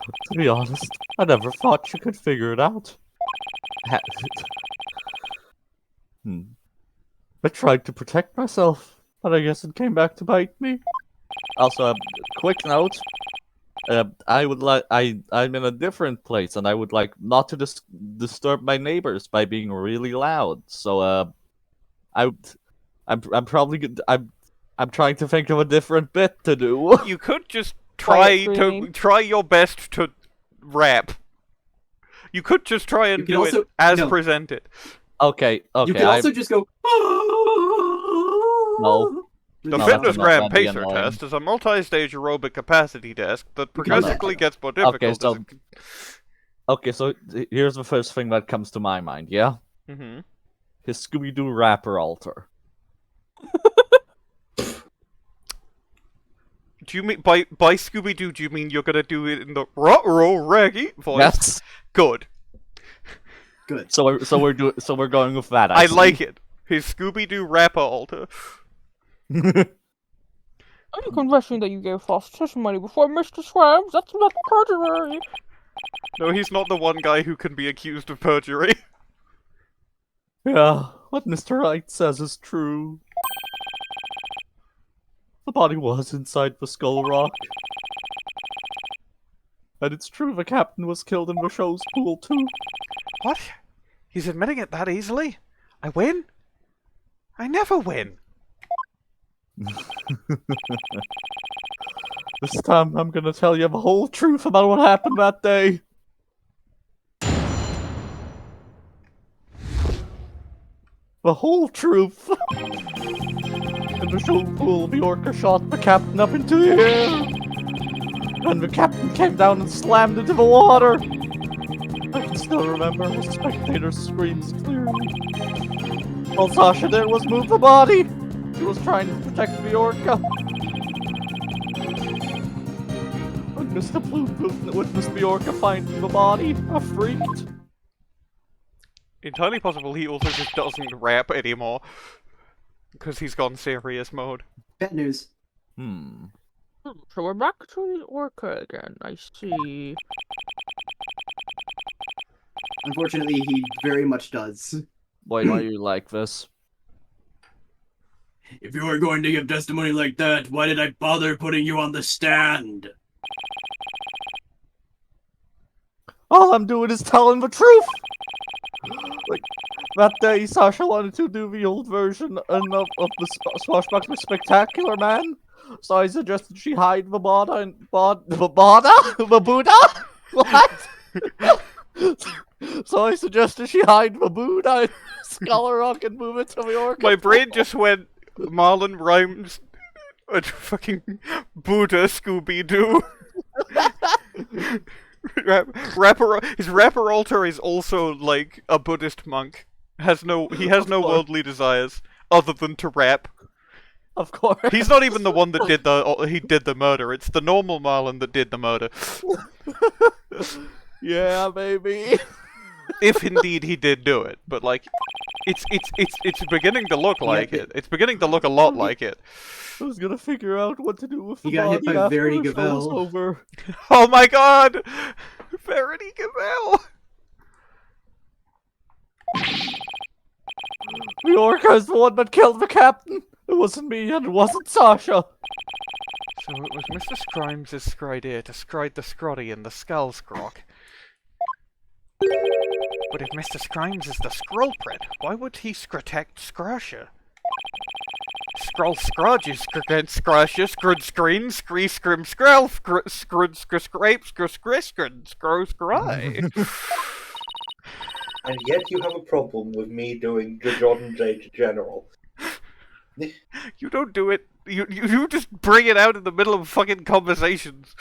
S10: But to be honest, I never thought you could figure it out. I tried to protect myself, but I guess it came back to bite me. Also, a quick note. I'm in a different place, and I would like not to disturb my neighbors by being really loud. So, I'm trying to think of a different bit to do.
S1: You could just try your best to rap. You could just try and do it as presented.
S10: Okay.
S7: You can also just go.
S10: No.
S1: The FitnessGram Pacer test is a multi-stage aerobic capacity test that progressively gets more difficult.
S10: Okay, so here's the first thing that comes to my mind, yeah?
S1: Mm-hmm.
S10: His Scooby-Doo rapper altar.
S1: Do you mean by Scooby-Doo? Do you mean you're gonna do it in the ruh-roh raggy voice?
S10: Yes.
S1: Good.
S7: Good.
S10: So we're going with that.
S1: I like it. His Scooby-Doo rapper altar.
S5: Are you confessing that you gave false testimony before Mr. Scrimes? That's not perjury.
S1: No, he's not the one guy who can be accused of perjury.
S10: Yeah, what Mr. Wright says is true. The body was inside the skull rock. And it's true the captain was killed in the show's pool too.
S1: What? He's admitting it that easily? I win? I never win.
S10: This time I'm gonna tell you the whole truth about what happened that day. The whole truth. In the show pool, the orca shot the captain up into the air. And the captain came down and slammed into the water. I can still remember the spectator's screams clearly. All Sasha did was move the body. He was trying to protect the orca. When Mr. Plume witnessed the orca finding the body, I freaked.
S1: Entirely possible he also just doesn't rap anymore. Because he's gone serious mode.
S7: Bad news.
S5: So we're back to the orca again. I see.
S7: Unfortunately, he very much does.
S10: Why are you like this?
S11: If you were going to give testimony like that, why did I bother putting you on the stand?
S10: All I'm doing is telling the truth! Like, that day Sasha wanted to do the old version of the Swashbuckler Spectacular Man, so I suggested she hide the Buddha and... The Buddha? What? So I suggested she hide the Buddha in Scholar Rock and move it to the orca.
S1: My brain just went Marlon Rimes and fucking Buddha Scooby-Doo. His rapper alter is also like a Buddhist monk. He has no worldly desires other than to rap.
S10: Of course.
S1: He's not even the one that did the murder. It's the normal Marlon that did the murder.
S10: Yeah, baby.
S1: If indeed he did do it, but like, it's beginning to look like it. It's beginning to look a lot like it.
S10: I was gonna figure out what to do with the
S7: He got hit
S10: body
S7: by
S10: after
S7: Verity
S10: the show was
S7: Gavel.
S10: over.
S1: Oh my god! Verity Gavel!
S10: The orca is the one that killed the captain. It wasn't me, and it wasn't Sasha.
S1: So it was Mr. Scrimes' Scride to scride the Scroddy and the Skull Scrock. But if Mr. Scrimes is the Scrollpred, why would he scrotect Scrasher? Scroll Scrodge, Scrasher, Scrud Screen, Scree Scrim Screll, Scrud Scrape, Scriscrin, Scrow Scry.
S8: And yet you have a problem with me doing the Jordan J. General.
S1: You don't do it. You just bring it out in the middle of fucking conversations.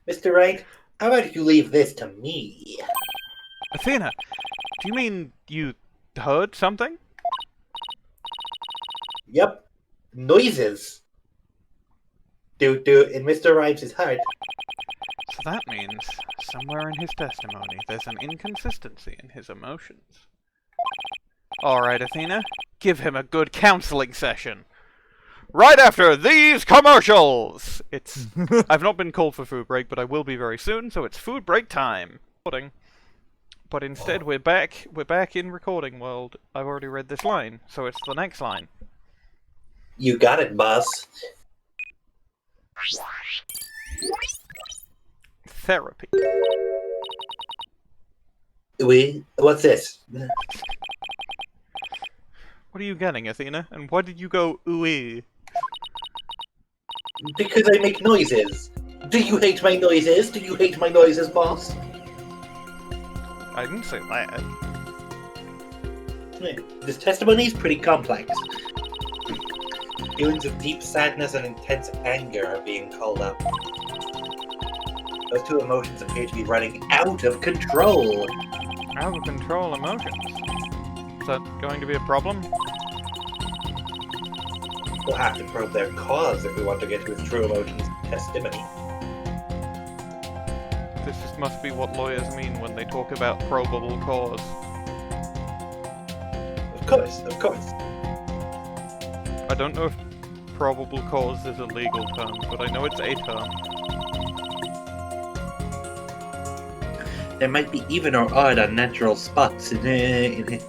S8: Mr. Wright, how about you leave this to me?
S1: Athena, do you mean you heard something?
S8: Yep. Noises. Do in Mr. Rimes' heart.
S1: So that means, somewhere in his testimony, there's an inconsistency in his emotions. Alright, Athena, give him a good counseling session. Right after these commercials! I've not been called for food break, but I will be very soon, so it's food break time. But instead we're back in recording world. I've already read this line, so it's the next line.
S8: You got it, boss.
S1: Therapy.
S8: What's this?
S1: What are you getting, Athena? And why did you go ooey?
S8: Because I make noises. Do you hate my noises? Do you hate my noises, boss?
S1: I didn't say that.
S8: This testimony is pretty complex. Feelings of deep sadness and intense anger are being called up. Those two emotions appear to be running out of control.
S1: Out of control emotions? Is that going to be a problem?
S8: We'll have to probe their cause if we want to get to his true emotions testimony.
S1: This just must be what lawyers mean when they talk about probable cause.
S8: Of course, of course.
S1: I don't know if probable cause is a legal term, but I know it's a term.
S8: There might be even or odd unnatural spots in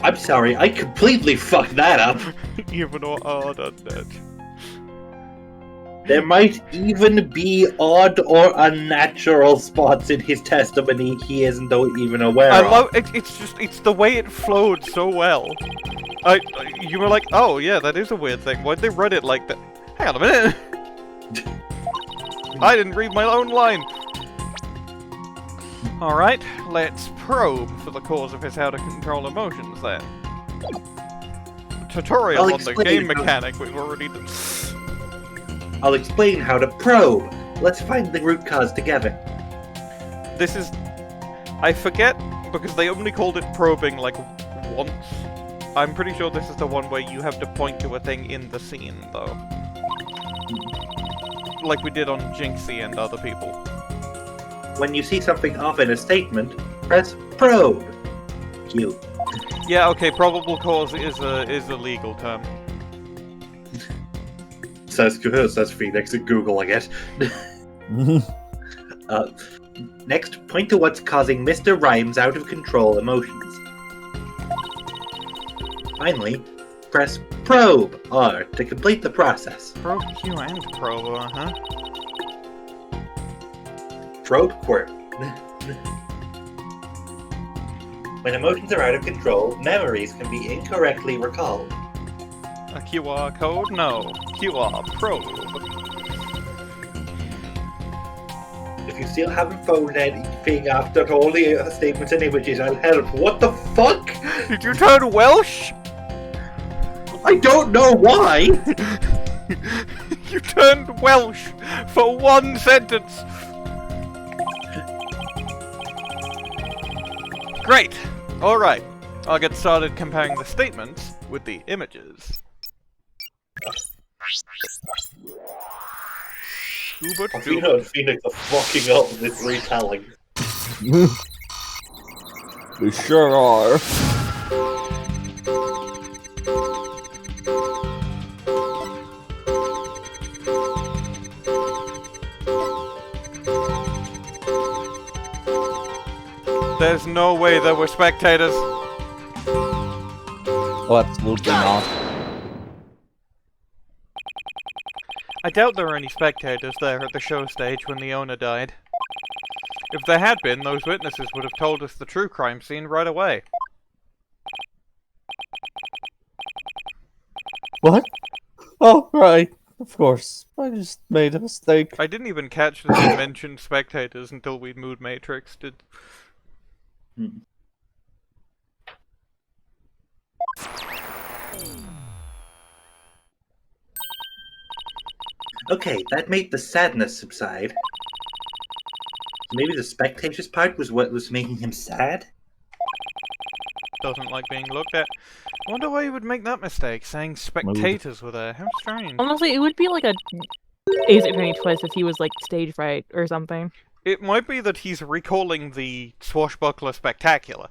S8: I'm sorry, I completely fucked that up.
S1: Even or odd unnatural.
S8: There might even be odd or unnatural spots in his testimony he isn't even aware of.
S1: I love it. It's the way it flowed so well. You were like, oh yeah, that is a weird thing. Why'd they run it like that? Hang on a minute. I didn't read my own line. Alright, let's probe for the cause of his how to control emotions then. Tutorial on the game mechanic we've already done.
S8: I'll explain how to probe. Let's find the root cause together.
S1: This is... I forget, because they only called it probing like once. I'm pretty sure this is the one where you have to point to a thing in the scene, though. Like we did on Jinxie and other people.
S8: When you see something off in a statement, press probe. Q.
S1: Yeah, okay, probable cause is a legal term.
S3: Says Phoenix at Google, I guess. Next, point to what's causing Mr. Rimes' out of control emotions. Finally, press Probe R to complete the process.
S1: Probe Q and Probe R, huh?
S3: Probe Quirk. When emotions are out of control, memories can be incorrectly recalled.
S1: A QR code? No. QR probe.
S3: If you still haven't found anything after all the statements and images, I'll help. What the fuck?
S1: Did you turn Welsh?
S3: I don't know why!
S1: You turned Welsh for one sentence! Great! Alright, I'll get started comparing the statements with the images.
S3: Athena and Phoenix are fucking up this retelling.
S10: We sure are.
S1: There's no way there were spectators.
S10: Oh, absolutely not.
S1: I doubt there were any spectators there at the show stage when the owner died. If there had been, those witnesses would have told us the true crime scene right away.
S10: What? Oh, right. Of course. I just made a mistake.
S1: I didn't even catch that he mentioned spectators until we Mood Matrix did.
S3: Okay, that made the sadness subside. Maybe the spectators part was what was making him sad?
S1: Doesn't like being looked at. I wonder why you would make that mistake, saying spectators were there. How strange.
S5: Honestly, it would be like a Is it any twist if he was like stage fright or something.
S1: It might be that he's recalling the Swashbuckler Spectacular.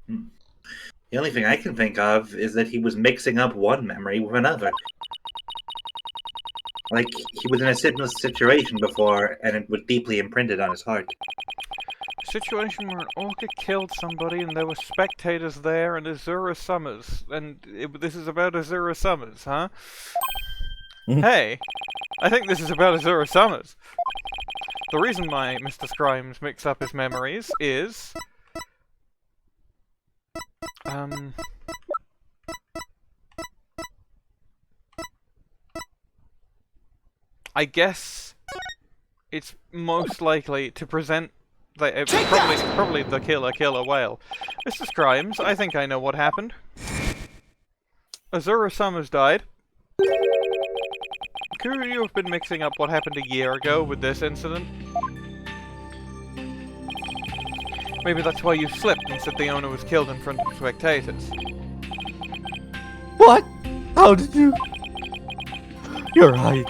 S3: The only thing I can think of is that he was mixing up one memory with another. Like, he was in a similar situation before, and it was deeply imprinted on his heart.
S1: A situation where an orca killed somebody and there were spectators there and Azura Summers. And this is about Azura Summers, huh? Hey, I think this is about Azura Summers. The reason why Mr. Scrimes mixed up his memories is... I guess it's most likely to present probably the killer whale. Mr. Scrimes, I think I know what happened. Azura Summers died. Could you have been mixing up what happened a year ago with this incident? Maybe that's why you slipped and said the owner was killed in front of spectators.
S10: What? How did you... You're right.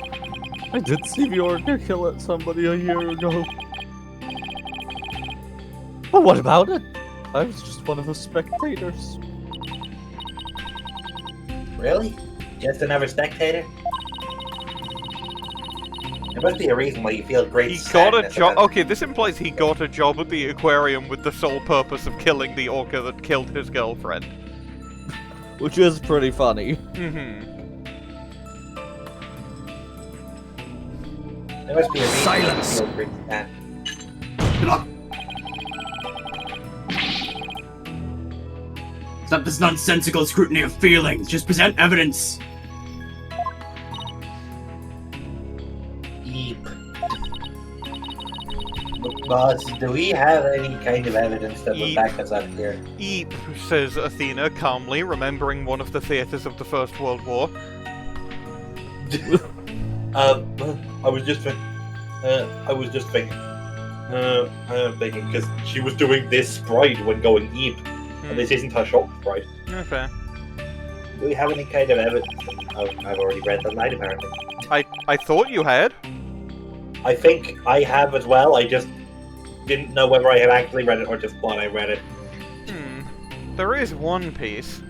S10: I did see the orca kill somebody a year ago. But what about it? I was just one of the spectators.
S8: Really? Just another spectator? There must be a reason why you feel great
S1: He got a
S8: sadness
S1: job.
S8: about-
S1: Okay, this implies he got a job at the aquarium with the sole purpose of killing the orca that killed his girlfriend.
S10: Which is pretty funny.
S8: There must be a reason
S11: Silence!
S8: why you feel great sadness.
S11: Stop this nonsensical scrutiny of feelings. Just present evidence.
S8: Eep. Boss, do we have any kind of evidence that would back us up here?
S1: Eep, says Athena calmly, remembering one of the theaters of the First World War.
S3: I was just thinking, because she was doing this sprite when going Eep, and this isn't her shop sprite.
S1: Okay.
S8: Do we have any kind of evidence? Oh, I've already read the line, apparently.
S1: I thought you had.
S3: I think I have as well, I just didn't know whether I had actually read it or just thought I read it.
S1: There is one piece.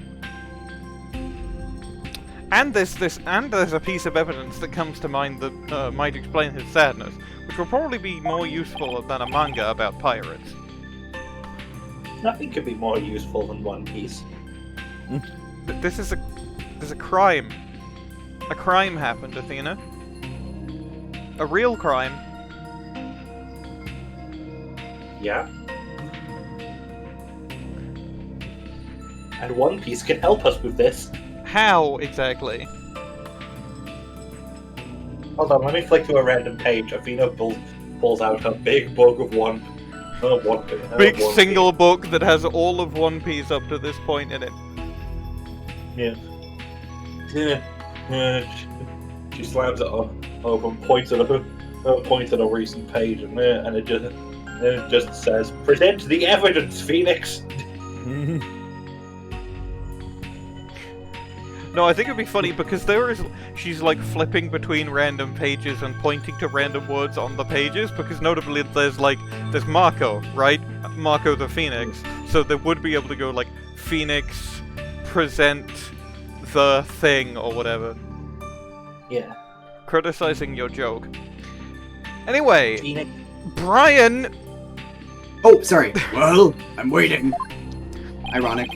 S1: And there's a piece of evidence that comes to mind that might explain his sadness, which will probably be more useful than a manga about pirates.
S8: Nothing could be more useful than One Piece.
S1: There's a crime. A crime happened, Athena. A real crime.
S8: Yeah. And One Piece can help us with this.
S1: How exactly?
S8: Hold on, let me flick to a random page. Athena pulls out a big book of
S1: big single book that has all of One Piece up to this point in it.
S8: Yeah. She slams it open, points at a recent page, and it just says, "Present the evidence, Phoenix."
S1: No, I think it'd be funny because she's like flipping between random pages and pointing to random words on the pages, because notably there's Marco, right? Marco the Phoenix. So they would be able to go like, Phoenix, present the thing, or whatever.
S8: Yeah.
S1: Criticizing your joke. Anyway,
S8: Phoenix.
S1: Brian!
S7: Oh, sorry. Well, I'm waiting. Ironic.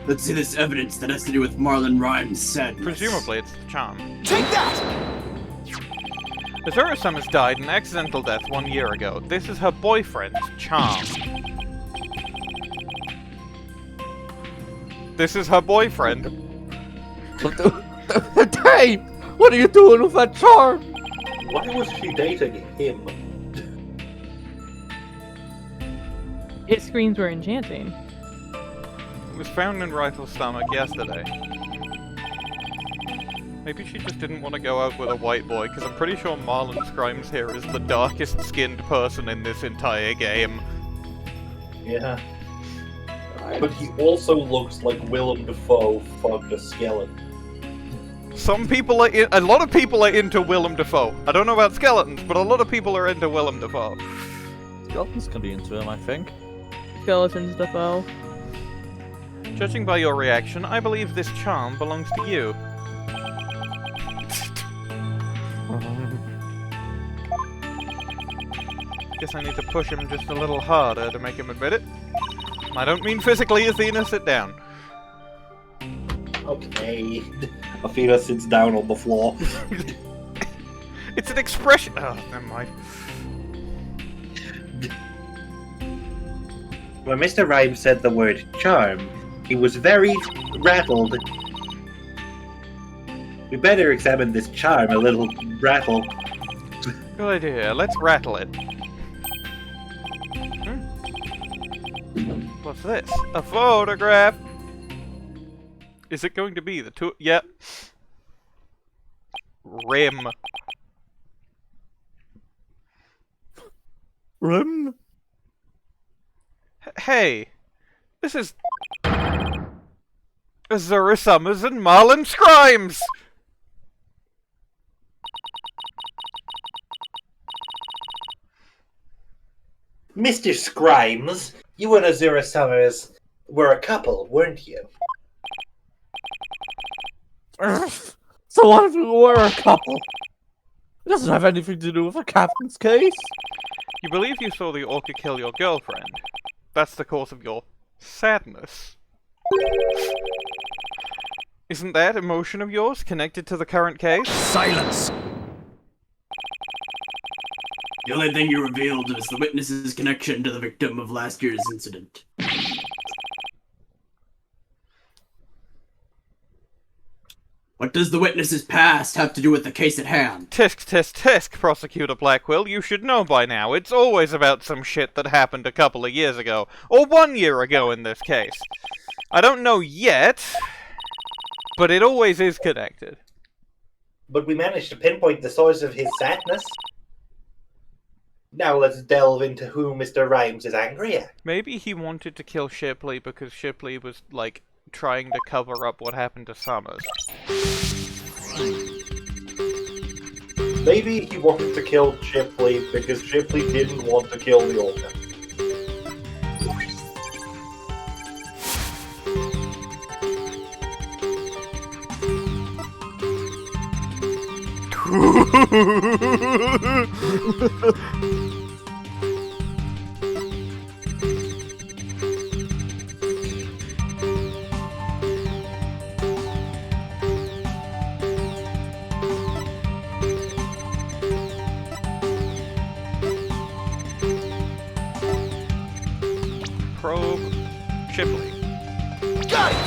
S7: Let's see this evidence that has to do with Marlon Rimes' sadness.
S1: Presumably it's the charm.
S13: Take that!
S1: Azura Summers died an accidental death 1 year ago. This is her boyfriend's charm. This is her boyfriend.
S10: Dave! What are you doing with that charm?
S8: Why was she dating him?
S5: His screams were enchanting.
S1: It was found in Rifle's stomach yesterday. Maybe she just didn't want to go out with a white boy, because I'm pretty sure Marlon Rimes here is the darkest skinned person in this entire game.
S8: Yeah. But he also looks like Willem Dafoe fucked a skeleton.
S1: A lot of people are into Willem Dafoe. I don't know about skeletons, but a lot of people are into Willem Dafoe.
S10: Skeletons can be into him, I think.
S5: Skeletons Dafoe.
S1: Judging by your reaction, I believe this charm belongs to you. Guess I need to push him just a little harder to make him admit it. I don't mean physically, Athena, sit down.
S8: Okay. Athena sits down on the floor.
S1: It's an expression. Oh, never mind.
S8: When Mr. Rimes said the word charm, he was very rattled. We better examine this charm a little rattle.
S1: Good idea. Let's rattle it. What's this? A photograph! Is it going to be the two? Yep. Rim.
S10: Rim?
S1: Hey! This is... Azura Summers and Marlon Rimes!
S8: Mr. Scrimes, you and Azura Summers were a couple, weren't you?
S10: So what if we were a couple? It doesn't have anything to do with the captain's case.
S1: You believe you saw the orca kill your girlfriend. That's the cause of your sadness. Isn't that emotion of yours connected to the current case?
S11: Silence! The only thing you revealed is the witness's connection to the victim of last year's incident. What does the witness's past have to do with the case at hand?
S1: Tisk, tisk, tisk, Prosecutor Blackquill. You should know by now. It's always about some shit that happened a couple of years ago. Or 1 year ago in this case. I don't know yet, but it always is connected.
S8: But we managed to pinpoint the source of his sadness. Now let's delve into who Mr. Rimes is angry at.
S1: Maybe he wanted to kill Shipley because Shipley was, like, trying to cover up what happened to Summers.
S8: Maybe he wanted to kill Shipley because Shipley didn't want to kill the Orca.
S1: Probe Shipley.
S13: Got it!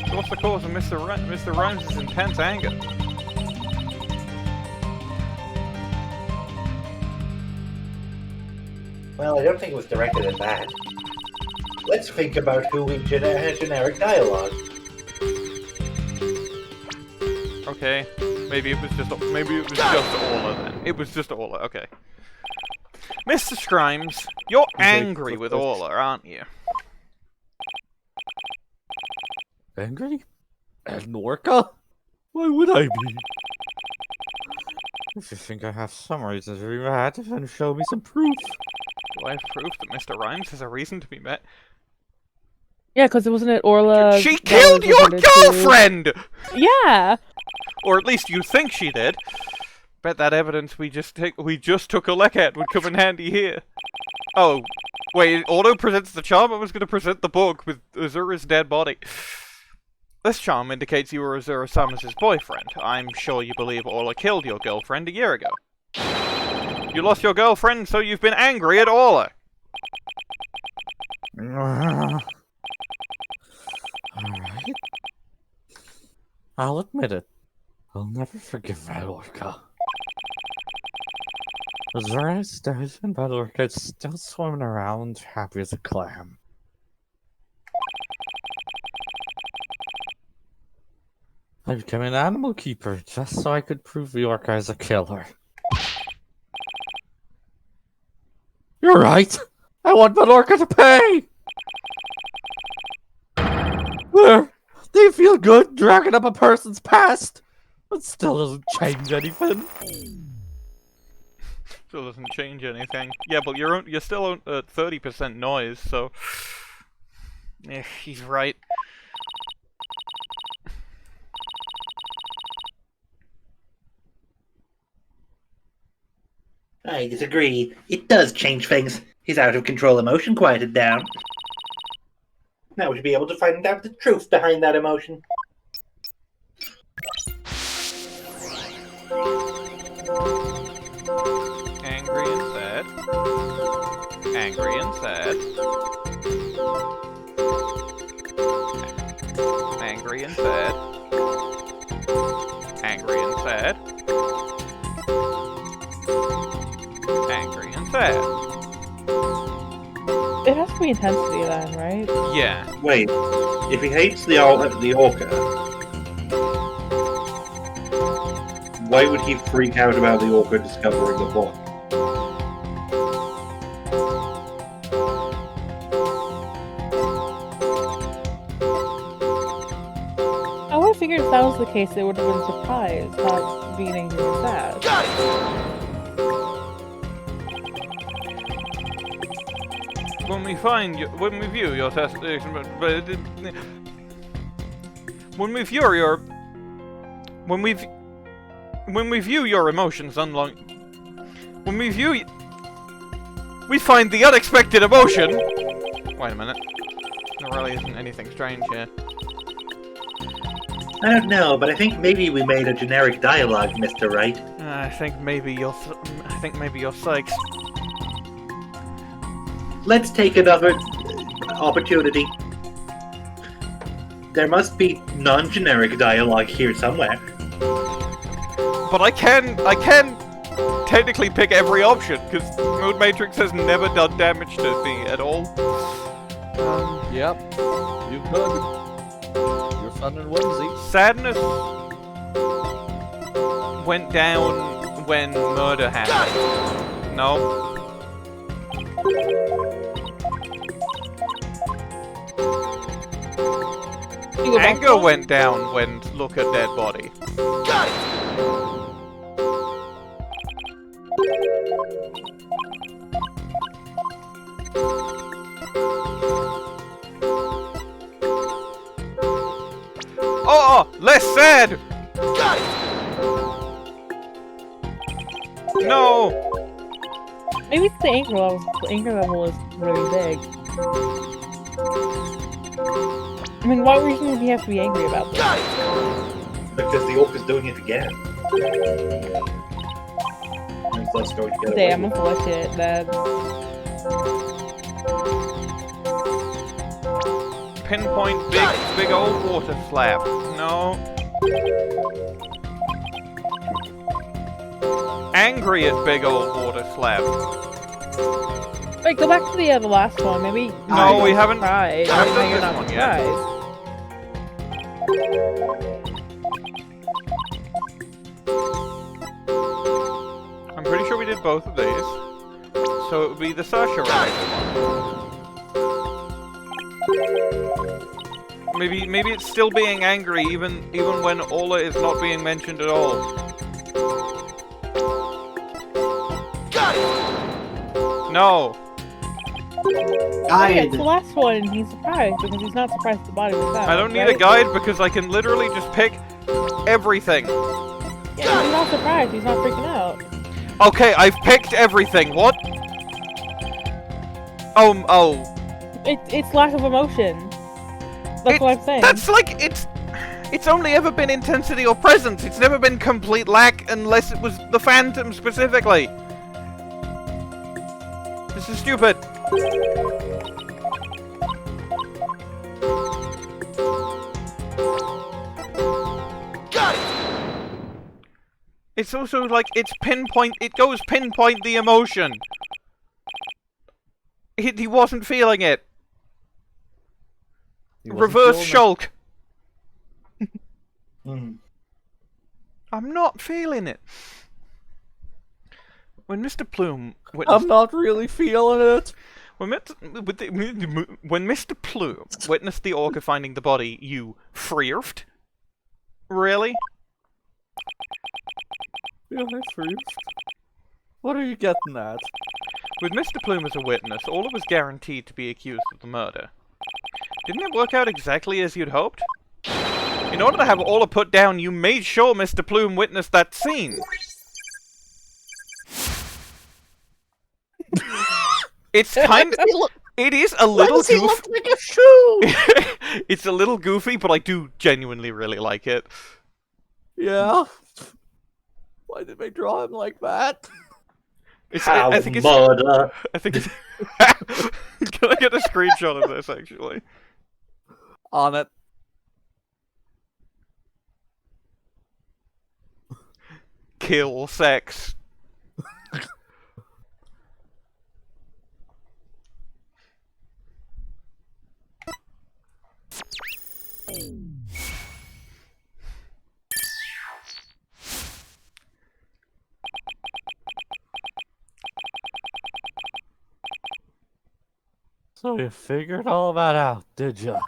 S1: So what's the cause of Mr. Rimes' intense anger?
S8: Well, I don't think it was directed at that. Let's think about who we had generic dialogue.
S1: Okay, maybe it was just Orla then. It was just Orla. Okay. Mr. Scrimes, you're angry with Orla, aren't you?
S10: Angry? At Norca? Why would I be? If you think I have some reason to be mad, then show me some proof.
S1: Do I have proof that Mr. Rimes has a reason to be met?
S12: Yeah, because it wasn't it Orla.
S1: She killed your girlfriend!
S12: Yeah!
S1: Or at least you think she did. Bet that evidence we just took a look at would come in handy here. Oh, wait, Auto presents the charm? I was going to present the book with Azura's dead body. This charm indicates you were Azura Summers' boyfriend. I'm sure you believe Orla killed your girlfriend a year ago. You lost your girlfriend, so you've been angry at Orla.
S10: Alright. I'll admit it. I'll never forgive that Orca. Azura is dead, and that Orca is still swimming around, happy as a clam. I became an animal keeper just so I could prove the Orca is a killer. You're right! I want that Orca to pay! There! They feel good dragging up a person's past! It still doesn't change anything.
S1: Still doesn't change anything. Yeah, but you're still at 30% noise, so... Yeah, he's right.
S8: I disagree. It does change things. His out-of-control emotion quieted down. Now we should be able to find out the truth behind that emotion.
S1: Angry and sad. Angry and sad. Angry and sad. Angry and sad. Angry and sad.
S12: It has to be intensity then, right?
S1: Yeah.
S8: Wait, if he hates the Orca, why would he freak out about the Orca discovering the book?
S12: I would have figured if that was the case, they would have been surprised, not being angry and sad.
S1: When we view your emotions we find the unexpected emotion. Wait a minute. There really isn't anything strange here.
S8: I don't know, but I think maybe we made a generic dialogue, Mr. Wright.
S1: I think maybe you're Sykes.
S8: Let's take another opportunity. There must be non-generic dialogue here somewhere.
S1: But I can technically pick every option, because Mood Matrix has never done damage to me at all.
S10: Yep, you could. You're fun and whimsy.
S1: Sadness went down when murder happened. No. Anger went down when look at dead body.
S13: Got it!
S1: Oh, less sad!
S13: Got it!
S1: No!
S12: Maybe it's the anger level. The anger level is really big. I mean, what reason would he have to be angry about this?
S13: Got it!
S8: Because the orc is doing it again. And thus going to get away
S12: Damn,
S8: with
S12: I'm full of shit, man.
S1: Pinpoint big old water slab. No. Angry at big old water slab.
S12: Wait, go back to the last one. Maybe.
S1: No, we haven't.
S12: Tried.
S1: haven't done
S12: You're
S1: this
S12: not
S1: one yet.
S12: surprised.
S1: I'm pretty sure we did both of these. So it would be the Sasha related one. Maybe it's still being angry even when Orla is not being mentioned at all.
S13: Got it!
S1: No.
S12: Yeah, it's the last one, and he's surprised because he's not surprised the body was found.
S1: I don't need
S12: right?
S1: a guide because I can literally just pick everything.
S12: Yeah, he's not surprised. He's not freaking out.
S1: Okay, I've picked everything. What? Oh.
S12: It's lack of emotion. That's what I'm saying.
S1: That's like it's only ever been intensity or presence. It's never been complete lack unless it was the Phantom specifically. This is stupid.
S13: Got it!
S1: It's also like it goes pinpoint the emotion. He wasn't feeling it. Reverse shulk. I'm not feeling it. When Mr. Plume witnessed...
S10: I'm not really feeling it.
S1: When Mr. Plume witnessed the orca finding the body, you freerfed? Really?
S10: Yeah, I freezed. What are you getting at?
S1: With Mr. Plume as a witness, Orla was guaranteed to be accused of the murder. Didn't it work out exactly as you'd hoped? In order to have Orla put down, you made sure Mr. Plume witnessed that scene. It's kind of... It is a little goofy.
S10: Look like a shoe?
S1: It's a little goofy, but I do genuinely really like it.
S10: Yeah. Why did they draw him like that?
S1: I think it's...
S8: murder.
S1: I think it's... Can I get a screenshot of this, actually?
S10: On it.
S1: Kill sex.
S14: So you figured all that out, did ya?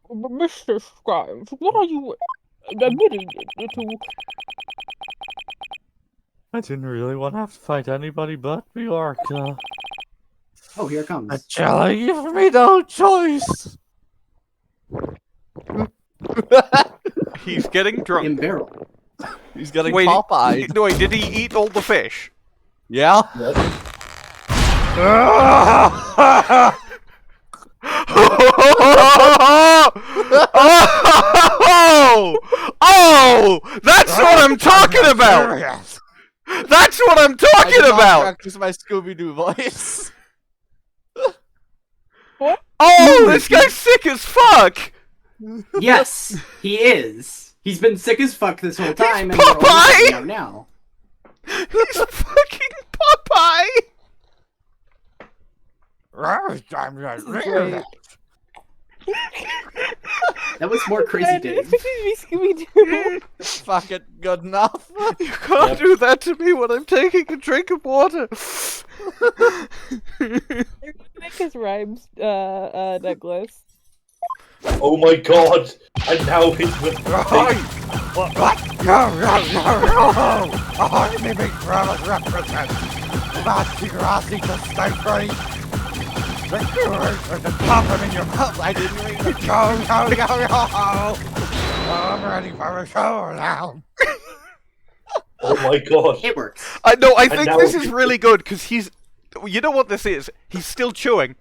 S12: Mr. Scrimes, what are you admitting to?
S14: I didn't really want to have to fight anybody but Bjork.
S7: Oh, here it comes.
S14: Jelly, give me no choice.
S1: He's getting drunk.
S7: In barrel.
S10: He's getting
S1: Wait,
S10: Popeye.
S1: wait, did he eat all the fish?
S10: Yeah?
S1: Oh! That's what I'm talking about! That's what I'm talking about!
S10: Practice my Scooby-Doo voice.
S12: What?
S1: Oh, this guy's sick as fuck!
S7: Yes, he is. He's been sick as fuck this whole time, and
S1: Popeye!
S7: we're only finding out now.
S1: He's fucking Popeye!
S7: That was more crazy, Dave.
S12: Scooby-Doo.
S10: Fucking good enough.
S1: You can't do that to me when I'm taking a drink of water.
S12: Make his rhymes necklace.
S3: Oh my god! And now he's with
S15: What? No! I mimic Roman represent. That's grassy to stay free. The pop him in your mouth. I didn't read it. Go. I'm ready for a show now.
S3: Oh my god.
S7: It works.
S1: I know, I think this is really good, because he's... You know what this is? He's still chewing.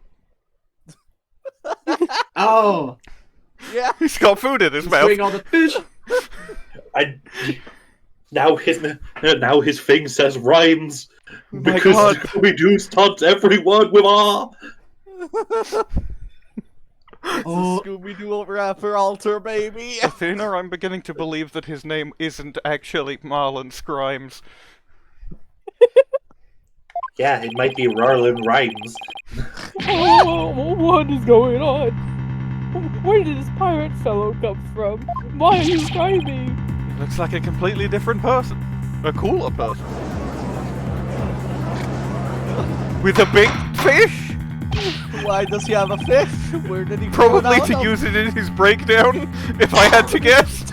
S7: Oh.
S4: Yeah.
S1: He's got food in his mouth.
S7: Doing all the fish.
S3: Now his thing says rhymes.
S1: My
S3: Because
S1: God.
S3: Scooby-Doo starts every word with R.
S4: Oh. Scooby-Doo rapper altar, baby.
S1: Athena, I'm beginning to believe that his name isn't actually Marlon Scrimes.
S3: Yeah, it might be Marlon Rimes.
S12: Oh, what is going on? Where did this pirate fellow come from? Why are you screaming?
S1: He looks like a completely different person. A cooler person. With a big fish?
S4: Why does he have a fish? Where did he
S1: Probably
S4: grow it
S1: to
S4: out of?
S1: use it in his breakdown, if I had to guess.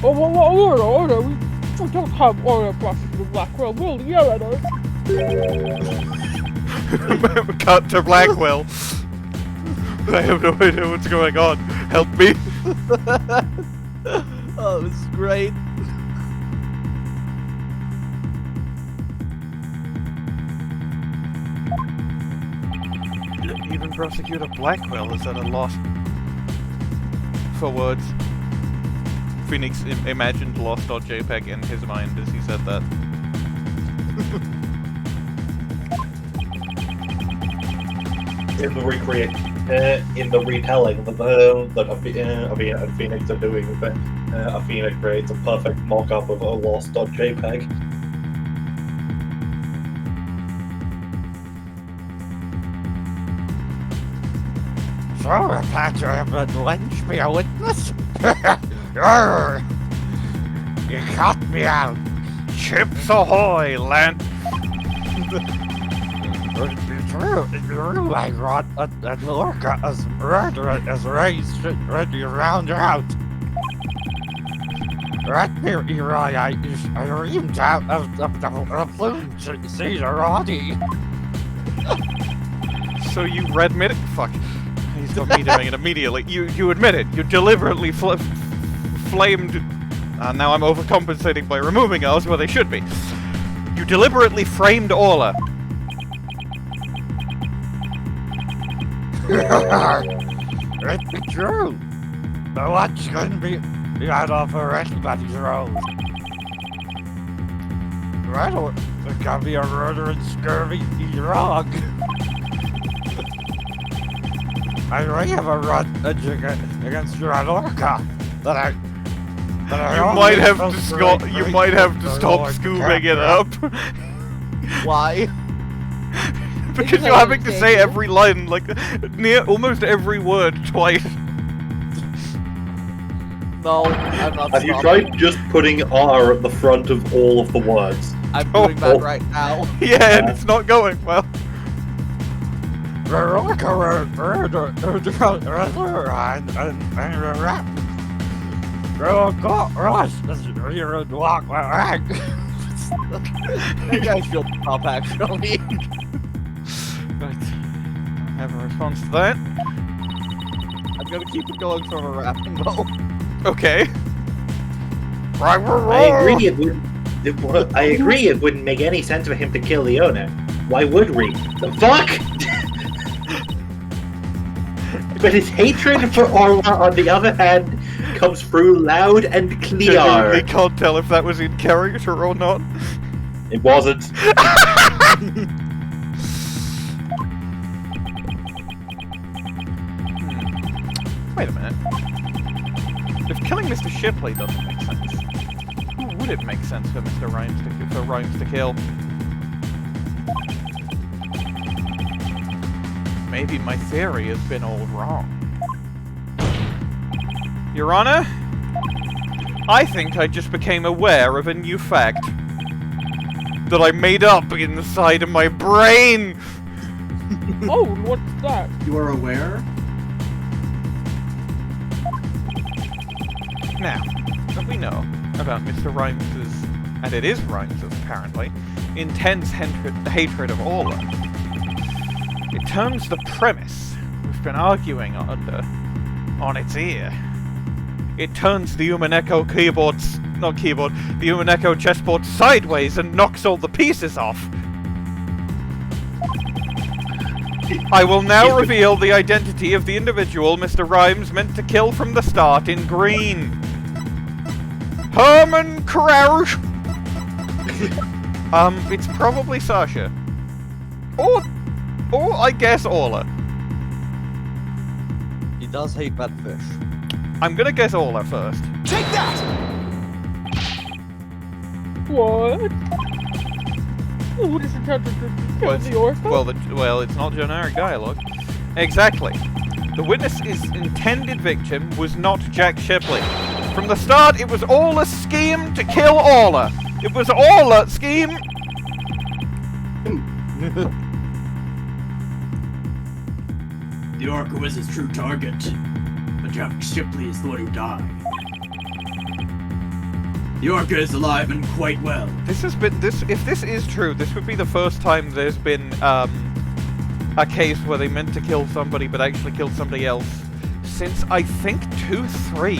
S12: Order. We don't have Orla blocking the Blackquill. We'll yell at us.
S1: Cut to Blackquill. I have no idea what's going on. Help me.
S4: Oh, this is great.
S1: Even Prosecutor Blackquill is at a loss for words. Phoenix imagined lost.jpg in his mind as he said that.
S3: In the retelling that Athena and Phoenix are doing, Athena creates a perfect mock-up of a lost.jpg.
S15: So, Patrick and Lynch be a witness? You cut me out.
S1: Chips ahoy, Lant.
S15: It's true, I got a Lorca as murderer as raised ready to round her out. Right here, Eri, I reamed out of the plume to see the Roddy.
S1: So you admit it? Fuck. He's got me doing it immediately. You admit it. You deliberately flamed... now I'm overcompensating by removing ours where they should be. You deliberately framed Orla.
S15: It's true. But what's going to be out of anybody's rose? Right, or it can be a murdering, scurvy dog. I may have a run against your Orca, but I
S1: You might have to stop scooping it up.
S4: Why?
S1: Because you're having to say every line, like, near almost every word twice.
S4: No, I'm not.
S3: Have you tried just putting R at the front of all of the words?
S4: I'm doing that right now.
S1: Yeah, and it's not going well.
S4: Maybe I feel up actually.
S1: Right. Have a response to that.
S4: I'm gonna keep it going from a rapping though.
S1: Okay.
S3: I agree it wouldn't make any sense for him to kill the owner. Why would we? The fuck? But his hatred for Orla, on the other hand, comes through loud and clear.
S1: I can't tell if that was in character or not.
S3: It wasn't.
S1: Wait a minute. If killing Mr. Shipley doesn't make sense, who would it make sense for Mr. Rimes to kill? Maybe my theory has been all wrong. Your Honor, I think I just became aware of a new fact that I made up inside of my brain.
S12: Oh, what's that?
S7: You are aware?
S1: Now, that we know about Mr. Rimes's, and it is Rimes's apparently, intense hatred of Orla, it turns the premise we've been arguing under on its ear. It turns the Umaneko the Umaneko chessboard sideways and knocks all the pieces off. I will now reveal the identity of the individual Mr. Rimes meant to kill from the start in green. Herman Crouch. It's probably Sasha. Or I guess Orla.
S10: He does hate bad fish.
S1: I'm gonna guess Orla first.
S13: Take that!
S12: What? Who does it have to kill the orca?
S1: Well, it's not generic dialogue. Exactly. The witness's intended victim was not Jack Shipley. From the start, it was Orla's scheme to kill Orla. It was Orla's scheme.
S11: The orca was his true target, but Jack Shipley is the one who died. The orca is alive and quite well.
S1: If this is true, this would be the first time there's been a case where they meant to kill somebody but actually killed somebody else since I think 2-3.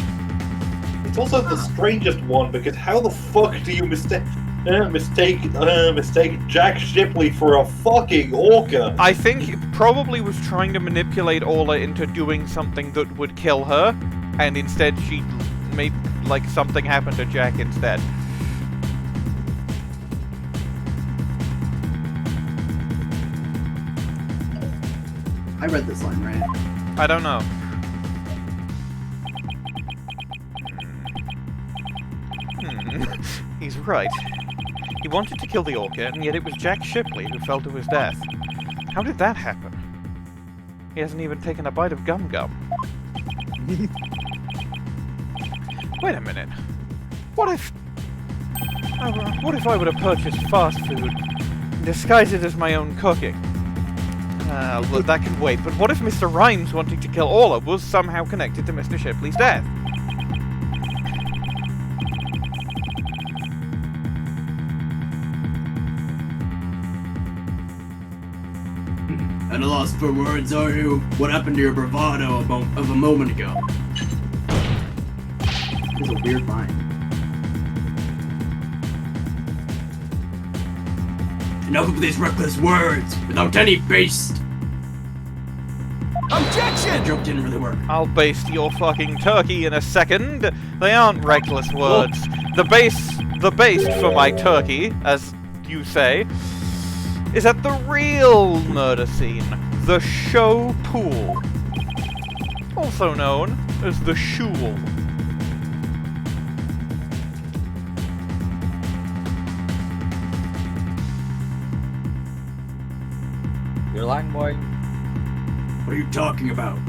S3: It's also the strangest one because how the fuck do you mistake Jack Shipley for a fucking orca?
S1: I think he probably was trying to manipulate Orla into doing something that would kill her, and instead she made like something happen to Jack instead.
S7: I read this line, right?
S1: I don't know. He's right. He wanted to kill the orca, and yet it was Jack Shipley who fell to his death. How did that happen? He hasn't even taken a bite of gum gum. Wait a minute. What if I were to purchase fast food and disguise it as my own cooking? Look, that can wait. But what if Mr. Rimes wanting to kill Orla was somehow connected to Mr. Shipley's death?
S11: At a loss for words, are you? What happened to your bravado of a moment ago?
S7: It's a weird line.
S11: Enough of these reckless words, without any based.
S13: Objection!
S11: That joke didn't really work.
S1: I'll baste your fucking turkey in a second. They aren't reckless words. The base for my turkey, as you say, is at the real murder scene, the show pool, also known as the shul.
S10: Your line, boy.
S11: What are you talking about?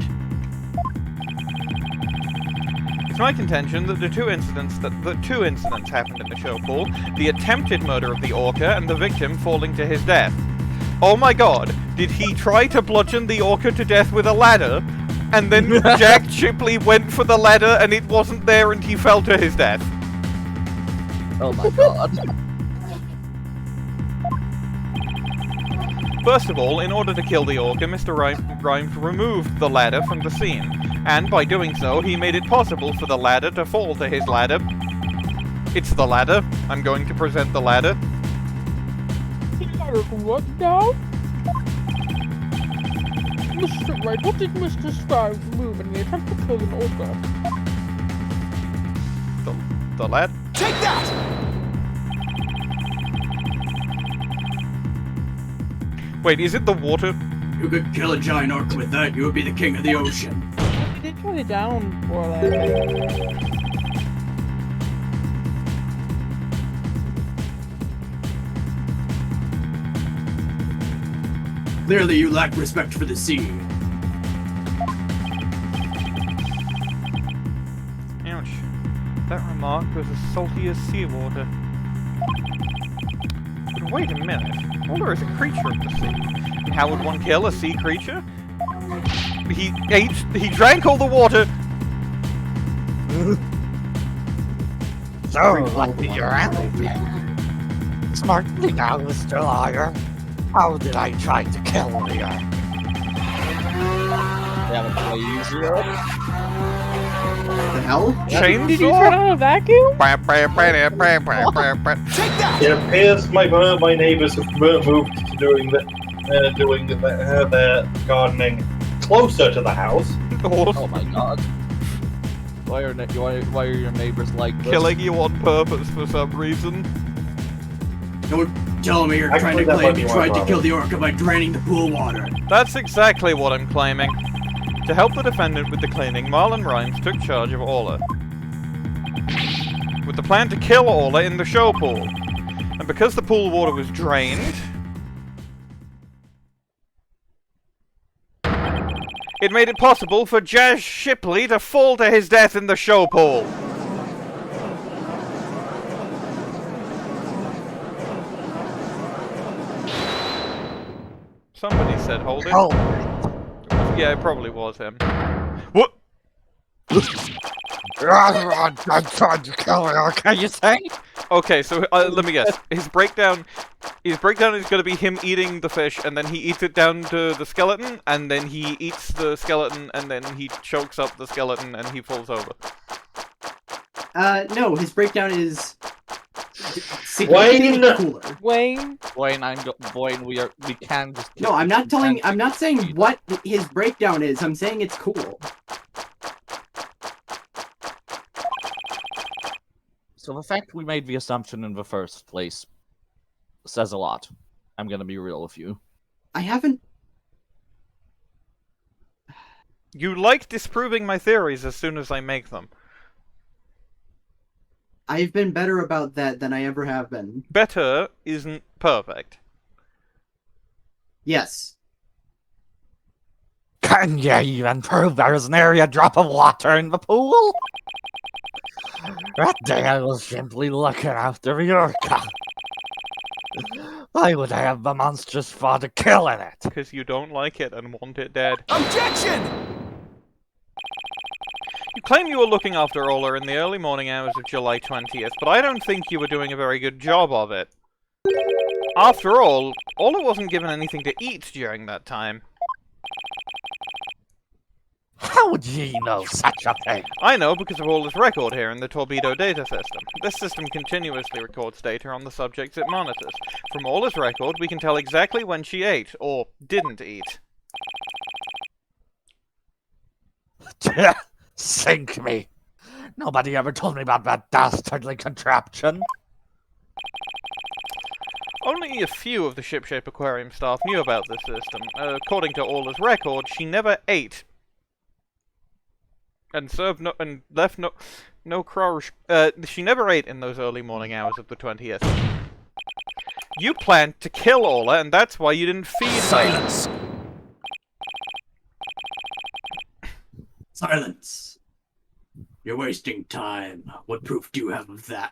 S1: It's my contention that the two incidents happened in the show pool: the attempted murder of the orca and the victim falling to his death. Oh my god, did he try to bludgeon the orca to death with a ladder, and then Jack Shipley went for the ladder and it wasn't there and he fell to his death?
S10: Oh my god.
S1: First of all, in order to kill the orca, Mr. Rimes removed the ladder from the scene, and by doing so, he made it possible for the ladder to fall to his ladder. It's the ladder. I'm going to present the ladder.
S12: What now? Mr. Wright, what did Mr. Scrimes remove in the attempt to kill an orca?
S1: The ladder?
S13: Take that!
S1: Wait, is it the water?
S11: You could kill a giant orca with that, you would be the king of the ocean.
S12: He did try it down, Orla.
S11: Clearly you lack respect for the sea.
S1: Ouch. That remark was as salty as seawater. But wait a minute. Orla is a creature of the sea. And how would one kill a sea creature? He drank all the water.
S15: So, what did your answer be? Smartly now, Mr. Liar. How did I try to kill you?
S10: That was way easier.
S7: The hell?
S1: Chainsaw?
S12: Did you turn on a vacuum?
S3: It appears my neighbours have moved to doing their gardening closer to the house.
S10: Oh my god. Why are your neighbors like this?
S1: Killing you on purpose for some reason.
S11: Don't tell me you're trying to claim you tried to kill the orca by draining the pool water.
S1: That's exactly what I'm claiming. To help the defendant with the cleaning, Marlon Rimes took charge of Orla, with the plan to kill Orla in the show pool. And because the pool water was drained, it made it possible for Jess Shipley to fall to his death in the show pool. Somebody said hold it.
S15: Oh.
S1: Yeah, it probably was him. What?
S15: I'm trying to kill you, can you say?
S1: Okay, so let me guess. His breakdown is going to be him eating the fish, and then he eats it down to the skeleton, and then he eats the skeleton, and then he chokes up the skeleton, and he falls over.
S7: No, his breakdown is
S3: Bwain!
S7: cooler.
S12: Bwain?
S10: Bwain, we can just...
S7: No, I'm not saying what his breakdown is, I'm saying it's cool.
S10: So the fact we made the assumption in the first place says a lot. I'm gonna be real with you.
S7: I haven't...
S1: You like disproving my theories as soon as I make them.
S7: I've been better about that than I ever have been.
S1: Better isn't perfect.
S7: Yes.
S15: Can you even prove there's nary a drop of water in the pool? That day I was simply looking after the orca. Why would I have the monstrous thought of killing it?
S1: Because you don't like it and want it dead.
S13: Objection!
S1: You claim you were looking after Orla in the early morning hours of July 20th, but I don't think you were doing a very good job of it. After all, Orla wasn't given anything to eat during that time.
S15: How would ye know such a thing?
S1: I know because of Orla's record here in the Torpedo data system. This system continuously records data on the subjects it monitors. From Orla's record, we can tell exactly when she ate, or didn't eat.
S15: Sink me. Nobody ever told me about that dastardly contraption.
S1: Only a few of the Shipshape Aquarium staff knew about this system. According to Orla's record, she never ate. And served no, and left no crush. She never ate in those early morning hours of the 20th. You planned to kill Orla, and that's why you didn't feed her.
S13: Silence!
S11: Silence. You're wasting time. What proof do you have of that?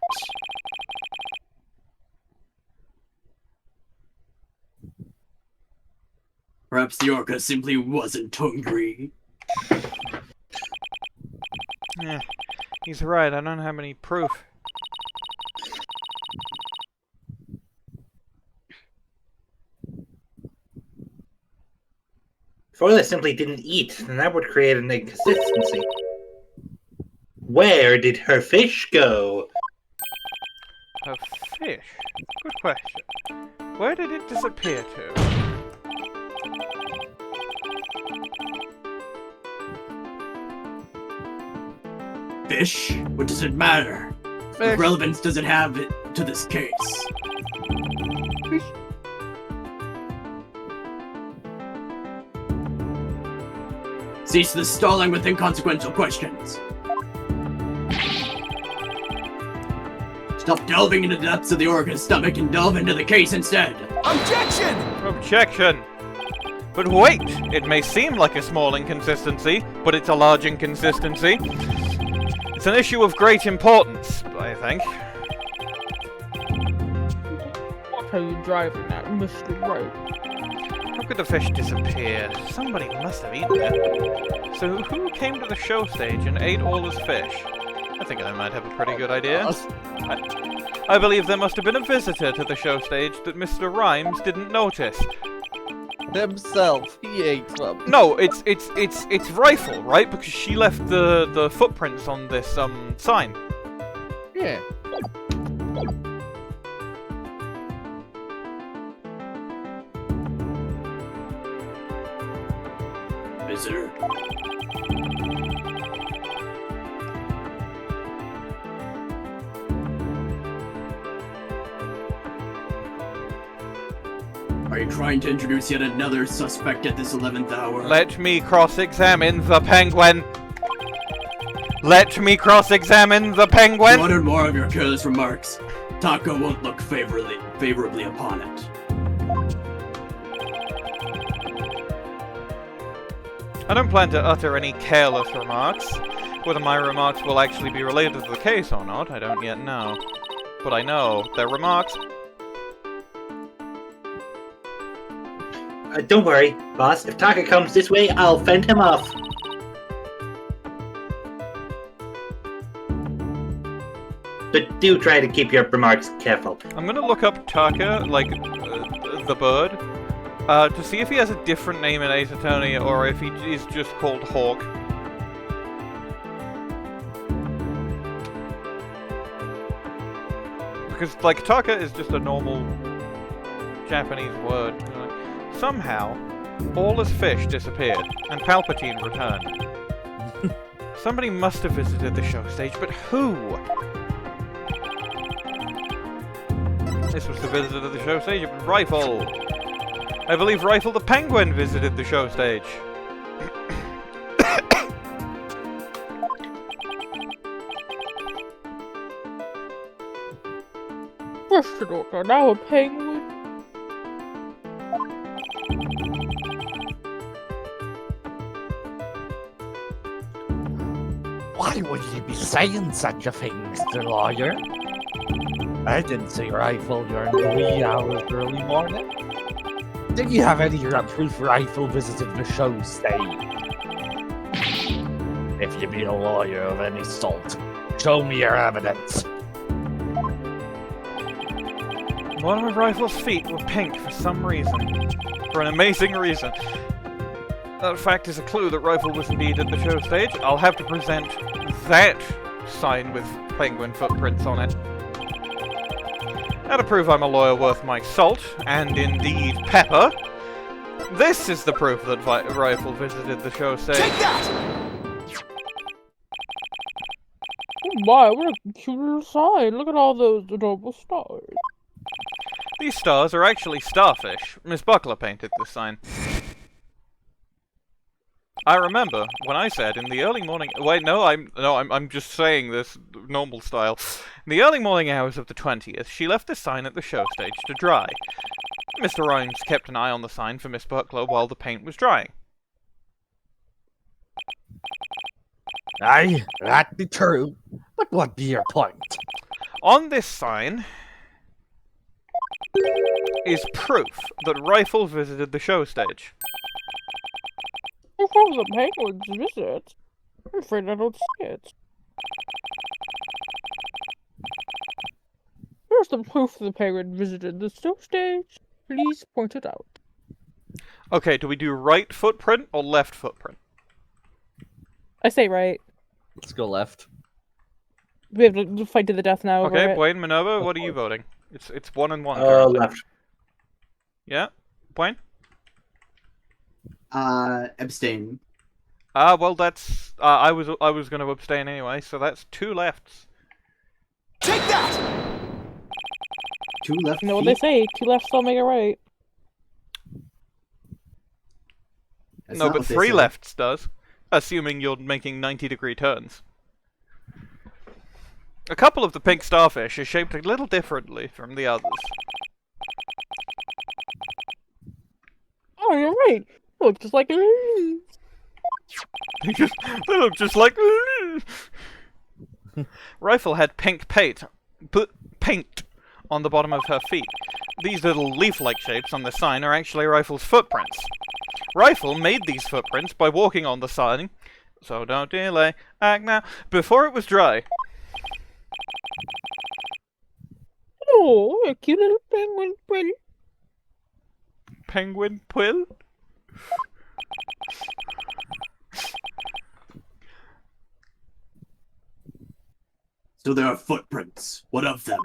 S11: Perhaps the orca simply wasn't hungry.
S1: Yeah, he's right. I don't have any proof.
S8: If Orla simply didn't eat, then that would create an inconsistency. Where did her fish go?
S1: Her fish? Good question. Where did it disappear to?
S11: Fish? What does it matter? What relevance does it have to this case? Cease the stalling with inconsequential questions. Stop delving into the depths of the orca's stomach and delve into the case instead.
S13: Objection!
S1: Objection! But wait! It may seem like a small inconsistency, but it's a large inconsistency. It's an issue of great importance, I think.
S12: What are you driving at, Mr. Wright?
S1: How could the fish disappear? Somebody must have eaten it. So who came to the show stage and ate Orla's fish? I think I might have a pretty good idea. I believe there must have been a visitor to the show stage that Mr. Rimes didn't notice.
S10: Himself, he ate them.
S1: No, it's Rifle, right? Because she left the footprints on this sign.
S10: Yeah.
S11: Visitor. Are you trying to introduce yet another suspect at this 11th hour?
S1: Let me cross-examine the penguin. Let me cross-examine the penguin.
S11: You uttered more of your careless remarks. Taco won't look favorably upon it.
S1: I don't plan to utter any careless remarks. Whether my remarks will actually be related to the case or not, I don't yet know. But I know they're remarks.
S8: Don't worry, boss. If Taka comes this way, I'll fend him off. But do try to keep your remarks careful.
S1: I'm gonna look up Taka, like, the bird, to see if he has a different name in Ace Attorney or if he is just called Hawk. Because, like, Taka is just a normal Japanese word. Somehow, Orla's fish disappeared, and Palpatine returned. Somebody must have visited the show stage, but who? This was the visitor to the show stage, it was Rifle. I believe Rifle the Penguin visited the show stage.
S12: Question order, now a penguin.
S14: Why would you be saying such a thing, Mr. Lawyer? I didn't see Rifle during the wee hours early morning. Did you have any proof Rifle visited the show stage? If you be a lawyer of any sort, show me your evidence.
S1: One of Rifle's feet were pink for some reason. For an amazing reason. That fact is a clue that Rifle was indeed at the show stage. I'll have to present that sign with penguin footprints on it. Now to prove I'm a lawyer worth my salt, and indeed pepper, this is the proof that Rifle visited the show stage.
S13: Take that!
S12: Oh my, what a cute little sign. Look at all those adorable stars.
S1: These stars are actually starfish. Miss Buckler painted this sign. I remember when I said in the early morning. Wait, I'm just saying this normal style. In the early morning hours of the 20th, she left the sign at the show stage to dry. Mr. Rimes kept an eye on the sign for Miss Buckler while the paint was drying.
S14: Aye, that be true. But what be your point?
S1: On this sign is proof that Rifle visited the show stage.
S12: How come the penguins visit? I'm afraid I don't see it. Here's the proof the penguin visited the show stage. Please point it out.
S1: Okay, do we do right footprint or left footprint?
S12: I say right.
S10: Let's go left.
S12: We have to fight to the death now.
S1: Okay,
S12: over it.
S1: Bwain, Minerva, what are you voting? It's 1-1 currently.
S8: Left.
S1: Yeah, Bwain?
S7: Abstain.
S1: Well, that's I was going to abstain anyway, so that's 2 lefts.
S13: Take that!
S7: 2 left.
S12: You know what they say? 2 lefts don't make it right.
S7: That's
S1: No,
S7: not
S1: but
S7: what they
S1: 3
S7: say.
S1: lefts does, assuming you're making 90-degree turns. A couple of the pink starfish are shaped a little differently from the others.
S12: Oh, you're right. They look just like.
S1: They look just like. Rifle had pink paint on the bottom of her feet. These little leaf-like shapes on the sign are actually Rifle's footprints. Rifle made these footprints by walking on the sign, so don't delay, act now, before it was dry.
S12: Oh, a cute little penguin quill.
S1: Penguin quill?
S11: So there are footprints. What of them?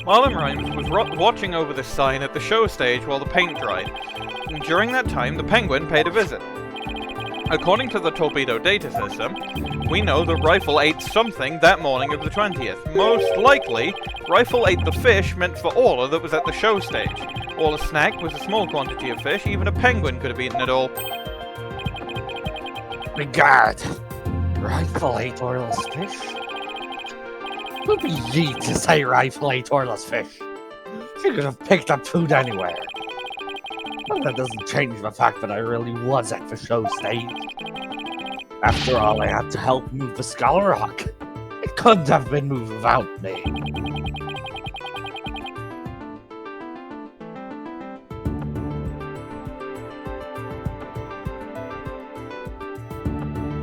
S1: Marlon Rimes was watching over this sign at the show stage while the paint dried. And during that time, the penguin paid a visit. According to the torpedo data system, we know the Rifle ate something that morning of the 20th. Most likely, Rifle ate the fish meant for Orla that was at the show stage. Orla's snack was a small quantity of fish, even a penguin could have eaten it all.
S14: Regard. Rifle ate Orla's fish? Who be ye to say Rifle ate Orla's fish? She could have picked up food anywhere. But that doesn't change the fact that I really was at the show stage. After all, I had to help move the Skull Rock. It couldn't have been moved without me.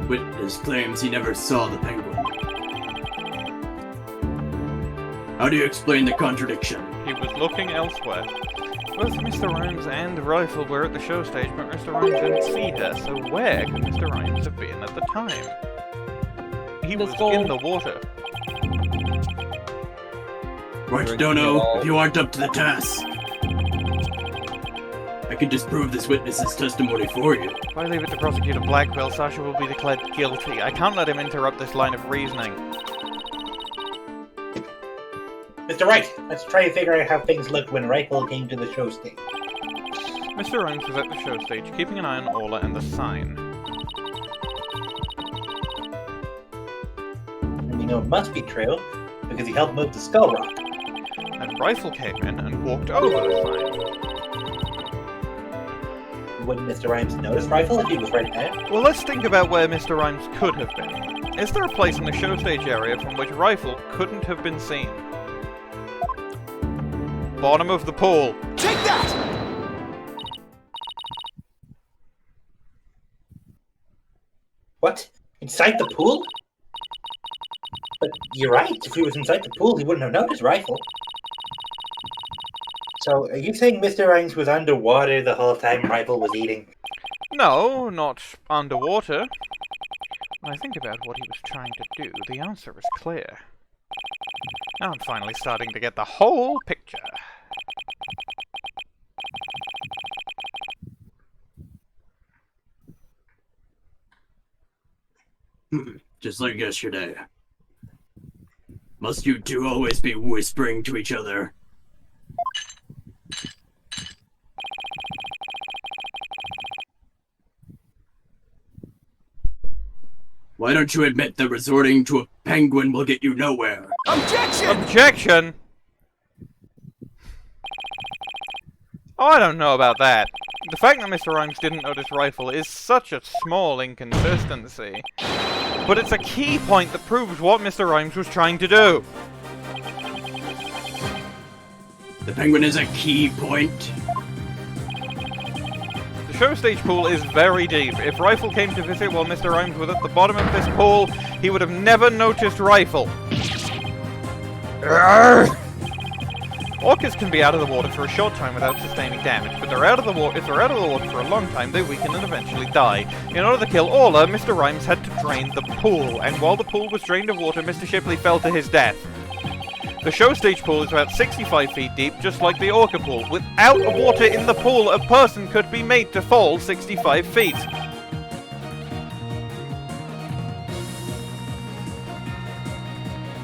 S11: Witness claims he never saw the penguin. How do you explain the contradiction?
S1: He was looking elsewhere. Both Mr. Rimes and Rifle were at the show stage, but Mr. Rimes didn't see her, so where could Mr. Rimes have been at the time? He was in the water.
S11: Right, Dono, if you aren't up to the task. I can disprove this witness's testimony for you.
S1: If I leave it to Prosecutor Blackquill, Sasha will be declared guilty. I can't let him interrupt this line of reasoning.
S8: Mr. Wright, let's try and figure out how things looked when Rifle came to the show stage.
S1: Mr. Rimes was at the show stage, keeping an eye on Orla and the sign.
S8: And you know it must be true, because he helped move the Skull Rock.
S1: And Rifle came in and walked over the sign.
S8: Wouldn't Mr. Rimes notice Rifle if he was right there?
S1: Well, let's think about where Mr. Rimes could have been. Is there a place in the show stage area from which Rifle couldn't have been seen? Bottom of the pool.
S13: Take that!
S8: What? Inside the pool? But you're right, if he was inside the pool, he wouldn't have noticed Rifle. So, are you saying Mr. Rimes was underwater the whole time Rifle was eating?
S1: No, not underwater. When I think about what he was trying to do, the answer is clear. Now I'm finally starting to get the whole picture.
S11: Just like yesterday. Must you two always be whispering to each other? Why don't you admit that resorting to a penguin will get you nowhere?
S13: Objection!
S1: Objection! Oh, I don't know about that. The fact that Mr. Rimes didn't notice Rifle is such a small inconsistency. But it's a key point that proves what Mr. Rimes was trying to do.
S11: The penguin is a key point.
S1: The show stage pool is very deep. If Rifle came to visit while Mr. Rimes was at the bottom of this pool, he would have never noticed Rifle. Orcas can be out of the water for a short time without sustaining damage, but if they're out of the water for a long time, they weaken and eventually die. In order to kill Orla, Mr. Rimes had to drain the pool, and while the pool was drained of water, Mr. Shipley fell to his death. The show stage pool is about 65 feet deep, just like the Orca pool. Without water in the pool, a person could be made to fall 65 feet.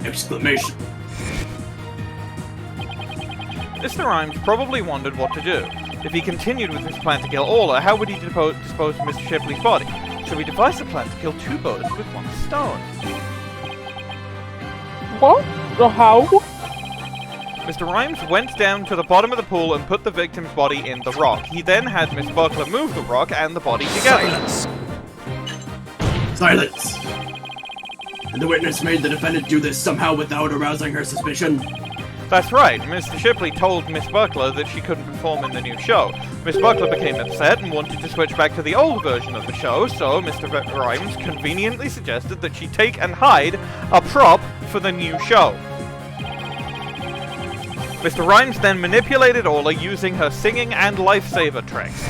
S11: Exclamation.
S1: Mr. Rimes probably wondered what to do. If he continued with his plan to kill Orla, how would he dispose of Mr. Shipley's body? So he devised a plan to kill two birds with one stone.
S12: What? How?
S1: Mr. Rimes went down to the bottom of the pool and put the victim's body in the rock. He then had Miss Buckler move the rock and the body together.
S11: Silence! Silence! And the witness made the defendant do this somehow without arousing her suspicion?
S1: That's right. Mr. Shipley told Miss Buckler that she couldn't perform in the new show. Miss Buckler became upset and wanted to switch back to the old version of the show, so Mr. Rimes conveniently suggested that she take and hide a prop for the new show. Mr. Rimes then manipulated Orla using her singing and lifesaver tricks.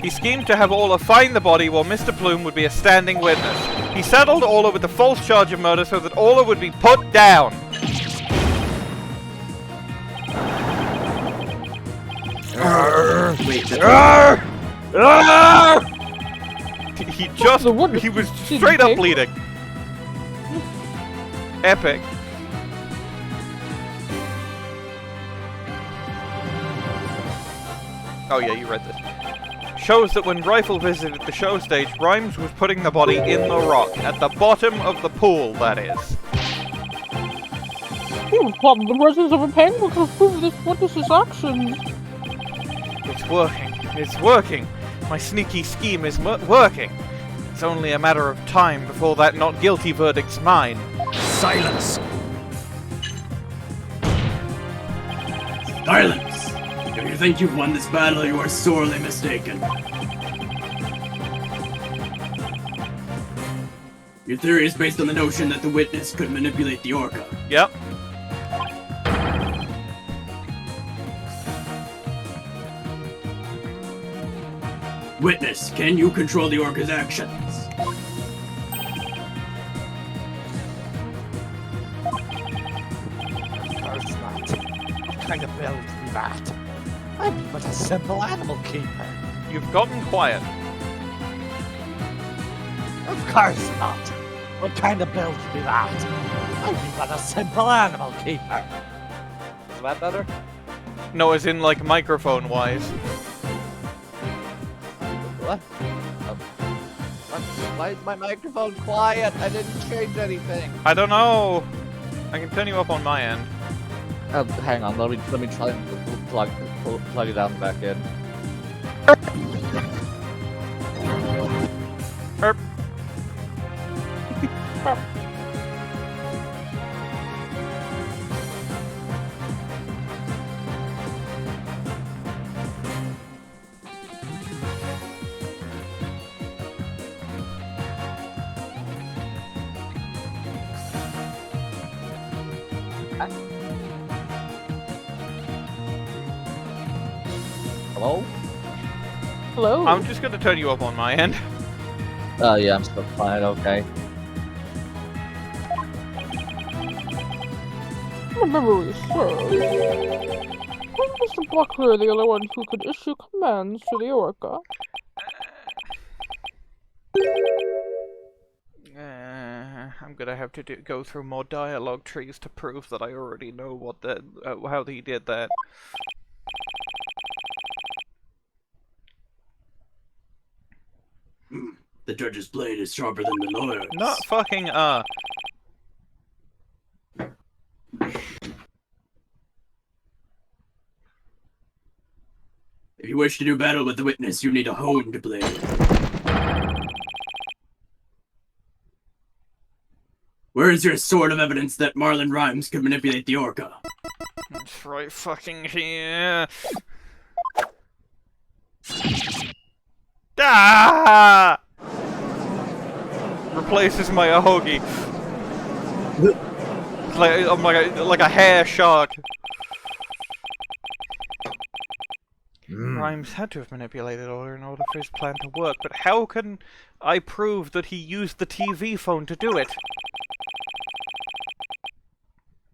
S1: He schemed to have Orla find the body while Mr. DePlume would be a standing witness. He saddled Orla with the false charge of murder so that Orla would be put down.
S7: Wait,
S1: he was straight up bleeding. Epic. Oh yeah, you read this. Shows that when Rifle visited the show stage, Rimes was putting the body in the rock, at the bottom of the pool, that is.
S5: The presence of a penguin to prove this witness's actions.
S1: It's working. It's working. My sneaky scheme is working. It's only a matter of time before that not guilty verdict's mine.
S11: Silence! Silence! If you think you've won this battle, you are sorely mistaken. Your theory is based on the notion that the witness could manipulate the Orca.
S1: Yep.
S11: Witness, can you control the Orca's actions?
S14: Of course not. What kind of build is that? I'm but a simple animal keeper.
S1: You've gotten quiet.
S14: Of course not. What kind of build be that? I'm but a simple animal keeper.
S10: Is that better?
S1: No, as in, like, microphone-wise.
S10: What? Why is my microphone quiet? I didn't change anything.
S1: I don't know. I can turn you up on my end.
S10: Hang on, let me try and plug it down back in.
S1: Herp.
S10: Hello?
S5: Hello?
S1: I'm just gonna turn you up on my end.
S10: Oh yeah, I'm still fine, okay.
S5: My memory serves. Wasn't Mr. Blackquill the only one who could issue commands to the Orca?
S1: I'm gonna have to go through more dialogue trees to prove that I already know what how he did that.
S11: The judge's blade is sharper than the lawyer's.
S1: Not fucking
S11: If you wish to do battle with the witness, you need a honed blade. Where is your sword of evidence that Marlon Rimes could manipulate the Orca?
S1: It's right fucking here. Ah! Replaces my ahogi. It's like, oh my god, like a hair shark. Rimes had to have manipulated Orla in order for his plan to work, but how can I prove that he used the TV phone to do it?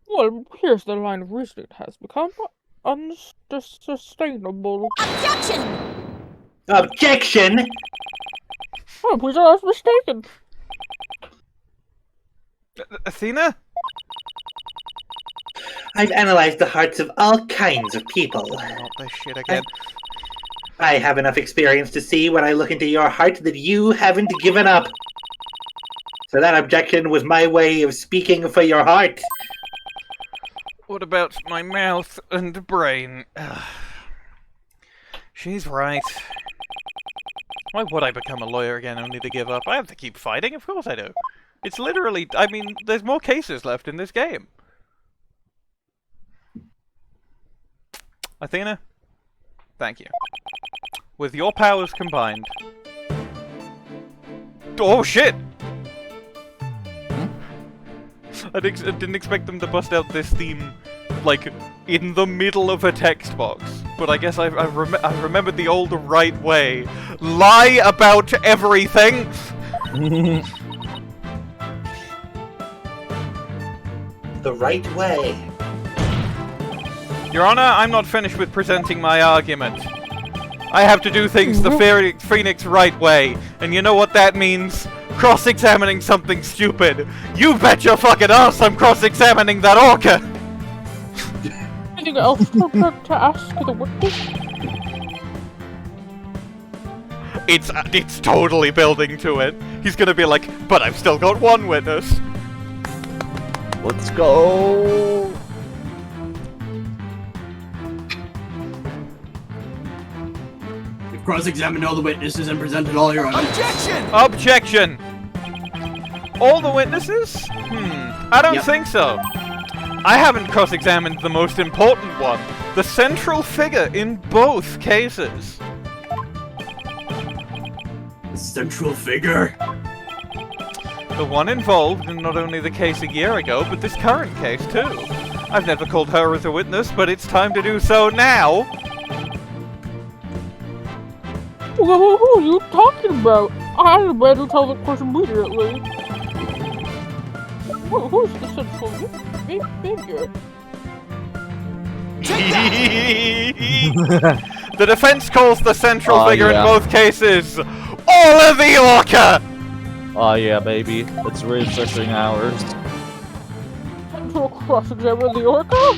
S5: Well, here's the line of reasoning has become unsustainable.
S8: Objection! Objection!
S5: Oh, please, I was mistaken.
S1: Athena?
S8: I've analyzed the hearts of all kinds of people.
S1: Not this shit again.
S8: I have enough experience to see when I look into your heart that you haven't given up. So that objection was my way of speaking for your heart.
S1: What about my mouth and brain? She's right. Why would I become a lawyer again only to give up? I have to keep fighting, of course I do. It's literally, I mean, there's more cases left in this game. Athena, thank you. With your powers combined... Oh shit! I didn't expect them to bust out this theme, like, in the middle of a text box. But I guess I remembered the old right way. Lie about everything!
S8: The right way.
S1: Your Honor, I'm not finished with presenting my argument. I have to do things the Phoenix right way, and you know what that means? Cross-examining something stupid. You bet your fucking ass I'm cross-examining that orca!
S12: Anything else to ask the witness?
S1: It's totally building to it. He's gonna be like, but I've still got one witness.
S10: Let's go.
S11: You've cross-examined all the witnesses and presented all your evidence.
S1: Objection! All the witnesses? I don't think so. I haven't cross-examined the most important one, the central figure in both cases.
S11: The central figure?
S1: The one involved in not only the case a year ago, but this current case too. I've never called her as a witness, but it's time to do so now.
S12: Well, who are you talking about? I'm ready to tell the question immediately. Who's the central figure?
S1: The defense calls the central figure in both cases Orla the Orca!
S10: Oh yeah, baby. It's researching hours.
S12: To cross-examine the orca?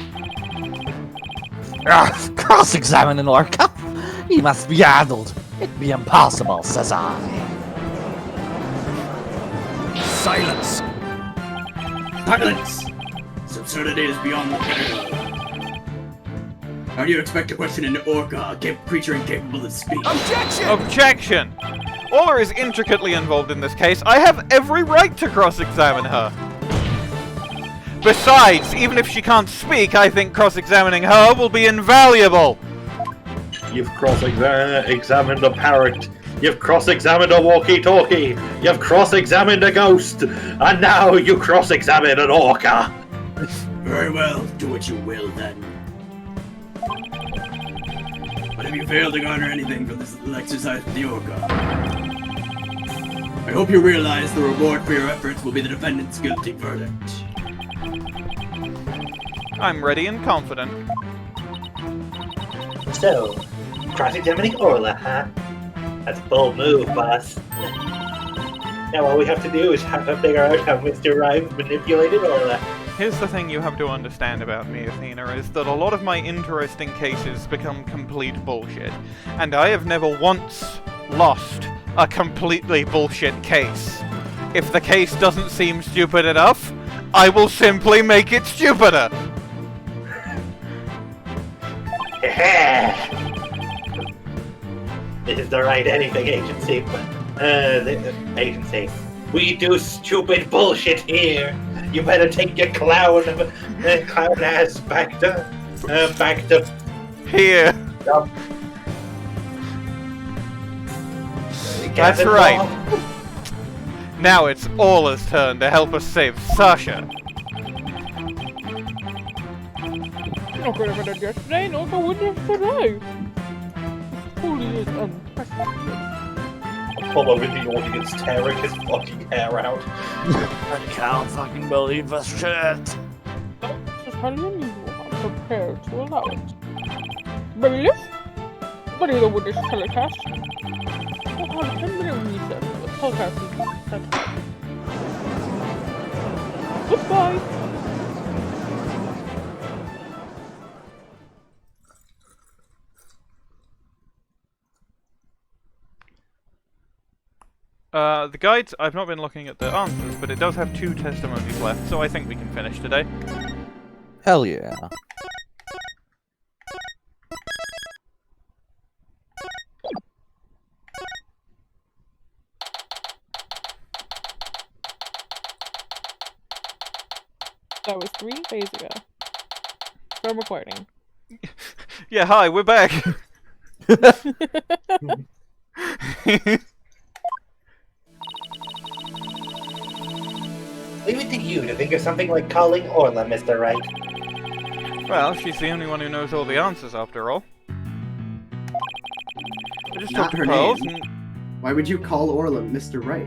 S14: Cross-examine an orca? He must be addled. It'd be impossible, says I.
S11: Silence! Silence! This absurdity is beyond the pale. How do you expect to question an orca, a creature incapable of speech?
S1: Objection! Orla is intricately involved in this case. I have every right to cross-examine her. Besides, even if she can't speak, I think cross-examining her will be invaluable.
S3: You've cross-examined a parrot. You've cross-examined a walkie-talkie. You've cross-examined a ghost. And now you cross-examine an orca.
S11: Very well, do what you will then. But if you fail to garner anything from this little exercise with the orca, I hope you realize the reward for your efforts will be the defendant's guilty verdict.
S1: I'm ready and confident.
S8: So, cross-examining Orla, huh? That's a bold move, boss. Now all we have to do is figure out how Mr. Rimes manipulated Orla.
S1: Here's the thing you have to understand about me, Athena, is that a lot of my interesting cases become complete bullshit. And I have never once lost a completely bullshit case. If the case doesn't seem stupid enough, I will simply make it stupider.
S8: This is the right anything agency. Agency. We do stupid bullshit here. You better take your clown ass back to
S1: here. That's right. Now it's Orla's turn to help us save Sasha.
S12: No could have been yesterday, no I wouldn't have today. Holy is unprecedented.
S3: Apollo in the audience tearing his fucking hair out.
S14: I can't fucking believe this shit.
S12: This is highly unusual. I'm prepared to allow it. Bailiff? What are the witness telecast? We'll have a 10-minute recess. The telecast is set. Goodbye!
S1: The guides, I've not been looking at the answers, but it does have 2 testimonies left, so I think we can finish today.
S10: Hell yeah.
S12: That was 3 days ago. From recording.
S1: Yeah, hi, we're back!
S8: leave it to you to think of something like calling Orla, Mr. Wright.
S1: Well, she's the only one who knows all the answers, after all. I just
S7: Not
S1: talked to
S7: her
S1: Pearls
S7: name.
S1: and...
S7: Why would you call Orla Mr. Wright?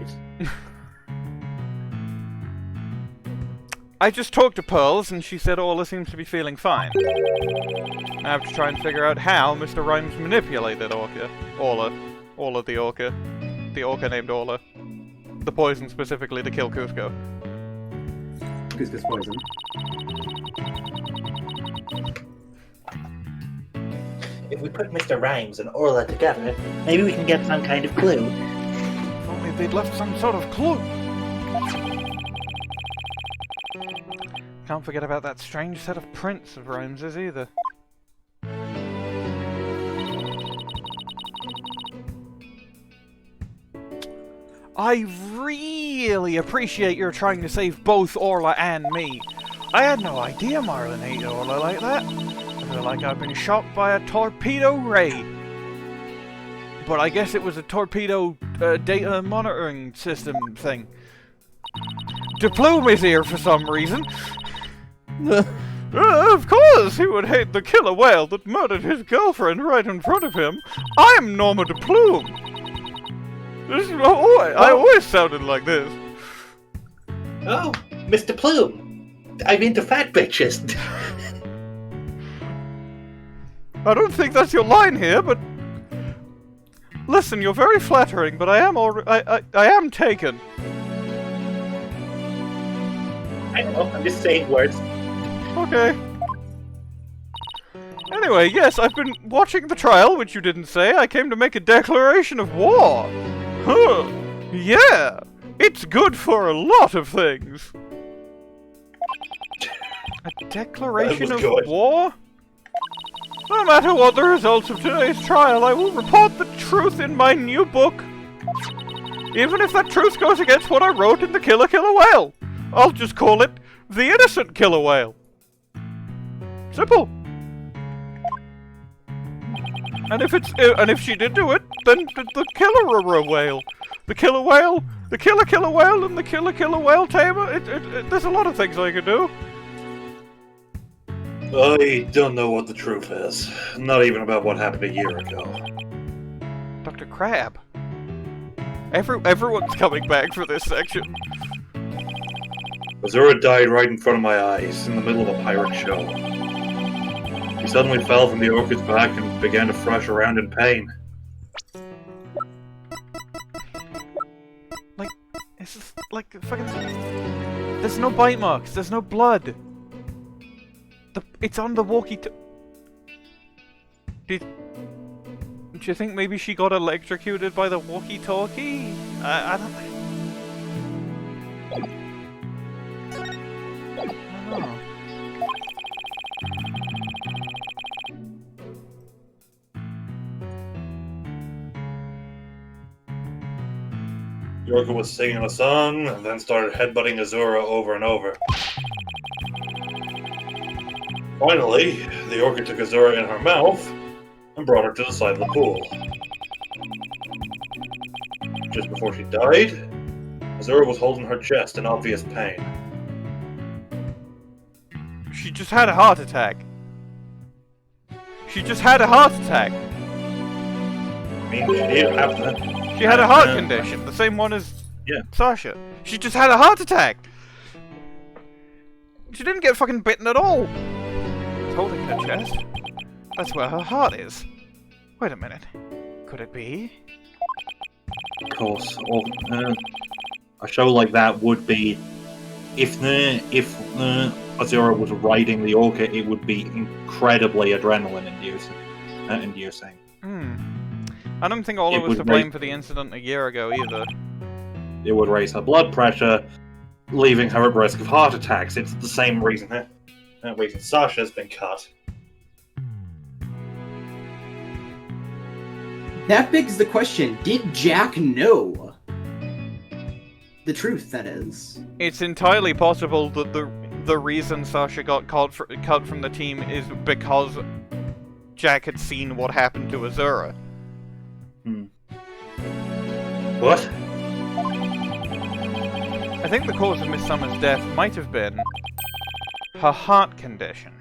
S1: I just talked to Pearls, and she said Orla seems to be feeling fine. I have to try and figure out how Mr. Rimes manipulated Orla. Orla the Orca. The Orca named Orla. The poison specifically to kill Cusco.
S7: Cusco's poison.
S8: If we put Mr. Rimes and Orla together, maybe we can get some kind of clue.
S1: If only they'd left some sort of clue. Can't forget about that strange set of prints of Rimeses either. I really appreciate your trying to save both Orla and me. I had no idea Marlon hated Orla like that. I feel like I've been shot by a torpedo ray. But I guess it was a torpedo data monitoring system thing. DePlume is here for some reason. Of course, he would hate the killer whale that murdered his girlfriend right in front of him. I'm Norma DePlume. I always sounded like this.
S8: Oh, Mr. Plume. I'm into fat bitches.
S1: I don't think that's your line here, but... Listen, you're very flattering, but I am taken.
S8: I know, I'm just saying words.
S1: Okay. Anyway, yes, I've been watching the trial, which you didn't say. I came to make a declaration of war. Huh. Yeah. It's good for a lot of things. A declaration of war? No matter what the results of today's trial, I will report the truth in my new book. Even if that truth goes against what I wrote in the Killer Whale. I'll just call it The Innocent Killer Whale. Simple. And if she did do it, then the killer whale. The killer whale, the killer whale, and the killer whale tamer. There's a lot of things I could do.
S3: I don't know what the truth is. Not even about what happened a year ago.
S1: Dr. Crab. Everyone's coming back for this section.
S3: Azura died right in front of my eyes, in the middle of a pirate show. He suddenly fell from the orchid's back and began to thrash around in pain.
S1: Like, it's just like fucking... There's no bite marks, there's no blood. It's on the walkie-talkie. Do you think maybe she got electrocuted by the walkie-talkie? I don't think... I don't know.
S3: Yorka was singing a song, and then started headbutting Azura over and over. Finally, the orchid took Azura in her mouth and brought her to the side of the pool. Just before she died, Azura was holding her chest in obvious pain.
S1: She just had a heart attack. She just had a heart attack.
S3: I mean, she did have that.
S1: She had a heart condition, the same one as Sasha. She just had a heart attack. She didn't get fucking bitten at all. It's holding her chest. That's where her heart is. Wait a minute. Could it be?
S3: Of course. A show like that would be... If Azura was riding the orca, it would be incredibly adrenaline-inducing.
S1: I don't think Orla was to blame for the incident a year ago either.
S3: It would raise her blood pressure, leaving her at risk of heart attacks. It's the same reason that reason Sasha's been cut.
S7: That begs the question, did Jack know? The truth, that is.
S1: It's entirely possible that the reason Sasha got cut from the team is because Jack had seen what happened to Azura.
S3: What?
S1: I think the cause of Miss Summer's death might have been her heart condition.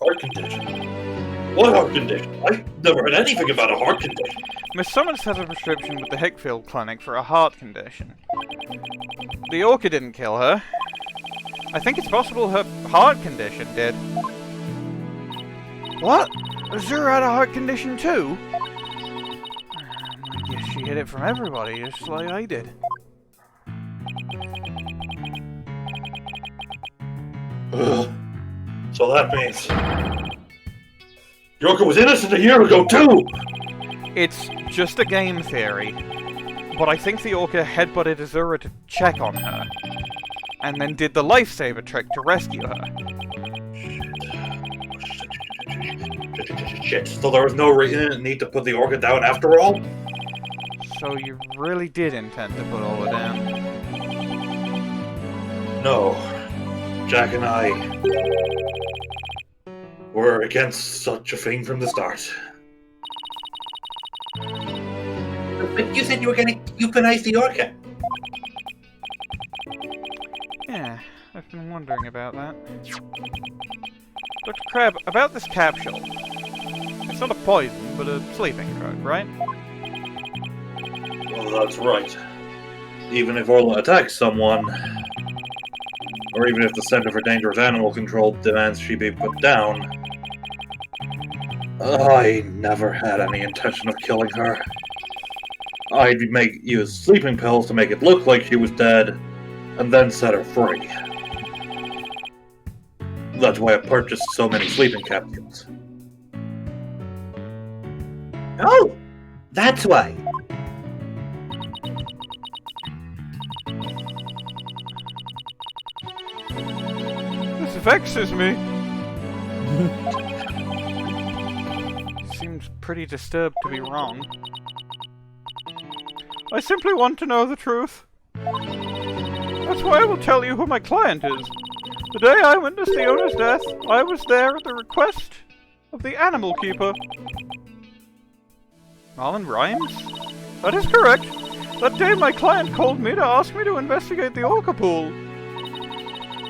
S3: Heart condition? What heart condition? I've never heard anything about a heart condition.
S1: Miss Summers has a prescription with the Hickfield Clinic for a heart condition. The orca didn't kill her. I think it's possible her heart condition did. What? Azura had a heart condition too? I guess she hid it from everybody, just like I did.
S3: Ugh. So that means... Yorka was innocent a year ago too!
S1: It's just a game theory, but I think the orca headbutted Azura to check on her, and then did the lifesaver trick to rescue her.
S3: Shit, so there was no need to put the orca down after all?
S1: So you really did intend to put Orla down?
S3: No. Jack and I were against such a thing from the start.
S8: But you said you were going to euthanize the orca.
S1: Yeah, I've been wondering about that. Dr. Crab, about this capsule. It's not a poison, but a sleeping drug, right?
S3: Well, that's right. Even if Orla attacks someone, or even if the Center for Dangerous Animal Control demands she be put down, I never had any intention of killing her. I'd use sleeping pills to make it look like she was dead, and then set her free. That's why I purchased so many sleeping capsules.
S8: Oh! That's why.
S1: This vexes me. Seems pretty disturbed to be wrong. I simply want to know the truth. That's why I will tell you who my client is. The day I witnessed the owner's death, I was there at the request of the animal keeper. Marlon Rimes? That is correct. That day my client called me to ask me to investigate the orca pool.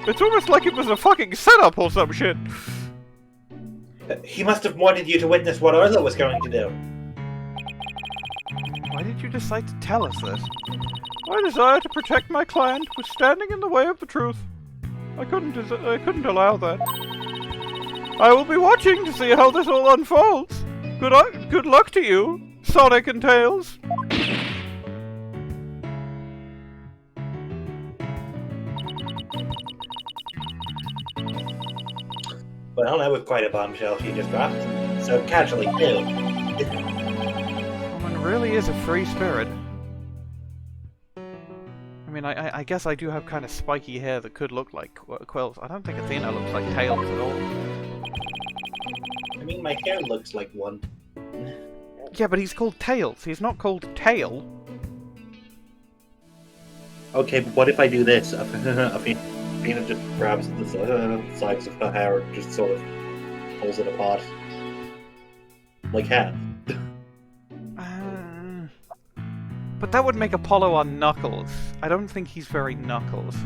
S1: It's almost like it was a fucking setup or some shit.
S8: He must have wanted you to witness what Orla was going to do.
S1: Why did you decide to tell us this? My desire to protect my client was standing in the way of the truth. I couldn't allow that. I will be watching to see how this all unfolds. Good luck to you, Sonic and Tails.
S8: Well, that was quite a bombshell she just dropped. So casually, too.
S1: Woman really is a free spirit. I mean, I guess I do have kind of spiky hair that could look like quills. I don't think Athena looks like Tails at all.
S8: I mean, my hair looks like one.
S1: Yeah, but he's called Tails. He's not called Tail.
S8: Okay, but what if I do this? Athena just grabs the sides of her hair and just sort of pulls it apart. Like hat.
S1: But that would make Apollo on Knuckles. I don't think he's very Knuckles.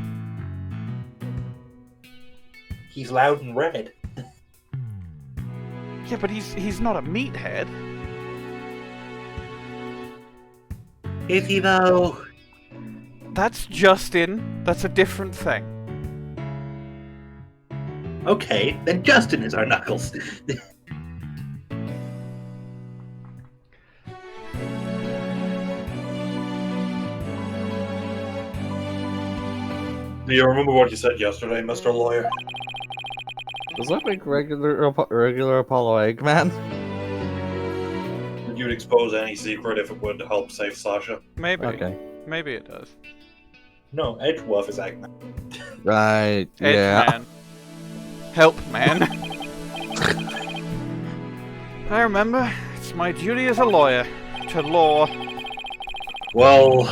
S8: He's loud and red.
S1: Yeah, but he's not a meathead.
S8: Is he though?
S1: That's Justin. That's a different thing.
S8: Okay, then Justin is our Knuckles.
S3: Do you remember what you said yesterday, Mr. Lawyer?
S10: Does that make regular Apollo Eggman?
S3: You'd expose any secret if it would help save Sasha.
S1: Maybe.
S10: Okay.
S1: Maybe it does.
S3: No, Edgeworth is Eggman.
S10: Right, yeah.
S1: Man. Help, man. I remember. It's my duty as a lawyer. To law.
S3: Well,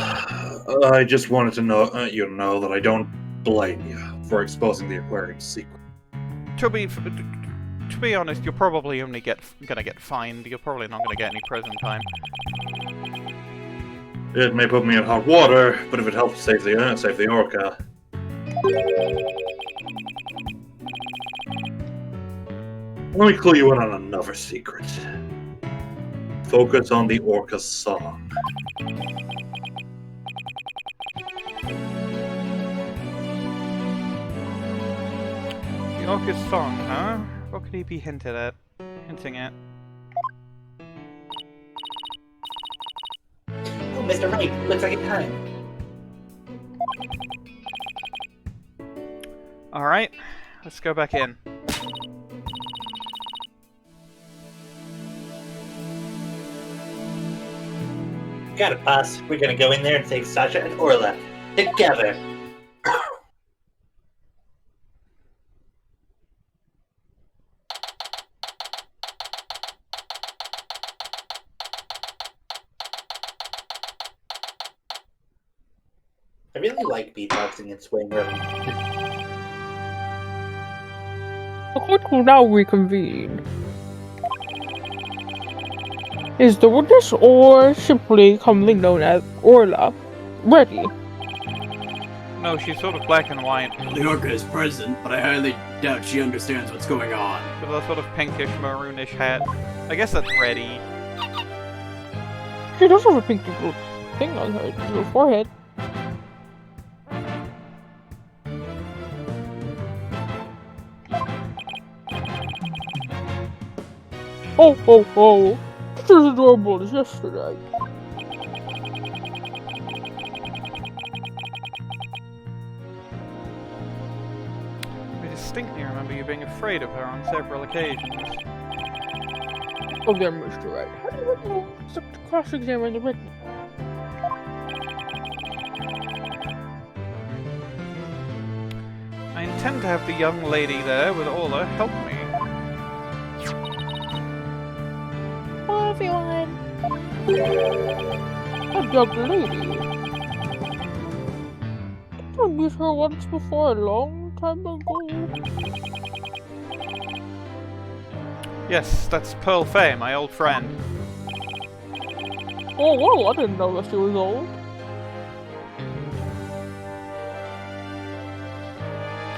S3: I just wanted to know you to know that I don't blame you for exposing the aquarium's secret.
S1: To be honest, you're probably only gonna get fined. You're probably not gonna get any prison time.
S3: It may put me in hot water, but if it helps save the orca. Let me clue you in on another secret. Focus on the orca's song.
S1: The orca's song, huh? What could he be hinting at?
S8: Oh, Mr. Wright, looks like it's time.
S1: Alright, let's go back in.
S8: Got it, boss. We're gonna go in there and save Sasha and Orla. Together. I really like beatboxing and swing rhythm.
S12: The court will now reconvene. Is the witness or Shipley, commonly known as Orla, ready?
S1: No, she's sort of black and white.
S11: The orca is present, but I highly doubt she understands what's going on.
S1: With a sort of pinkish, maroonish hat. I guess that's ready.
S12: She does have a pinky blue thing on her forehead. Oh. Just as adorable as yesterday.
S1: I distinctly remember you being afraid of her on several occasions.
S12: Oh, there, Mr. Wright. How do you know to cross-examine the witness?
S1: I intend to have the young lady there with Orla help me.
S12: Hello, everyone. A young lady. I met her once before, a long time ago.
S1: Yes, that's Pearl Fay, my old friend.
S12: Oh, well, I didn't know that she was old.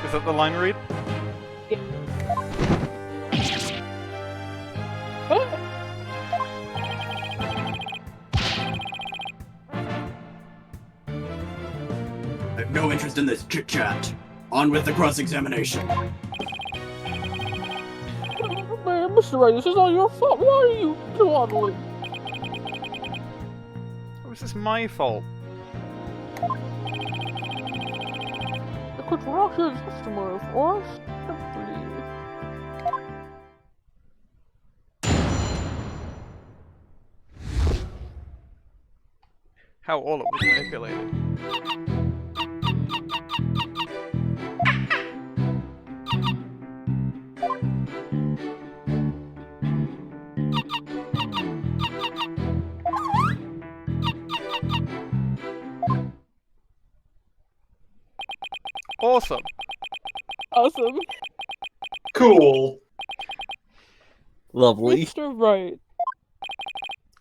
S1: Is that the line read?
S11: I have no interest in this chit-chat. On with the cross-examination.
S12: Man, Mr. Wright, this is all your fault. Why are you dawdling?
S1: Or is this my fault?
S12: I could rock your customer for us.
S1: How Orla was manipulated. Awesome.
S12: Awesome.
S3: Cool.
S10: Lovely.
S12: Mr. Wright,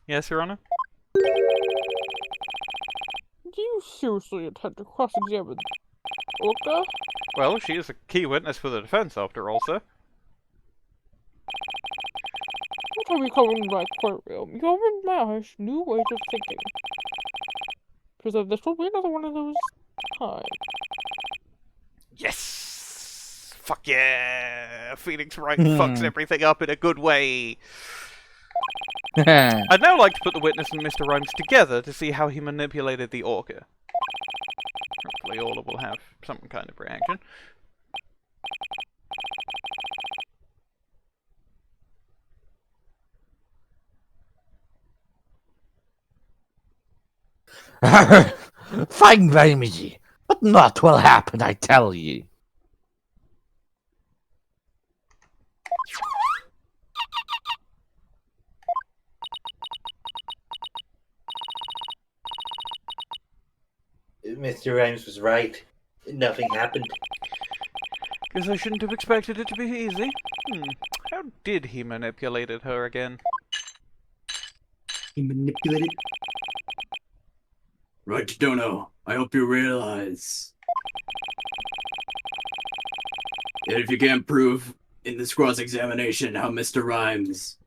S1: Yes, Your Honor?
S12: do you seriously intend to cross-examine Orca?
S1: Well, she is a key witness for the defense, after all, sir.
S12: What time you come in my courtroom? You'll mash new ways of thinking. Because this will be another one of those times.
S1: Yes! Fuck yeah! Phoenix Wright fucks everything up in a good way. I'd now like to put the witness and Mr. Rimes together to see how he manipulated the orca. Hopefully Orla will have some kind of reaction.
S14: Fine by me, but not will happen, I tell ye.
S8: Mr. Rimes was right. Nothing happened.
S1: Guess I shouldn't have expected it to be easy. How did he manipulated her again?
S11: He manipulated? Right, Dono. I hope you realize that if you can't prove in this cross-examination how Mr. Rimes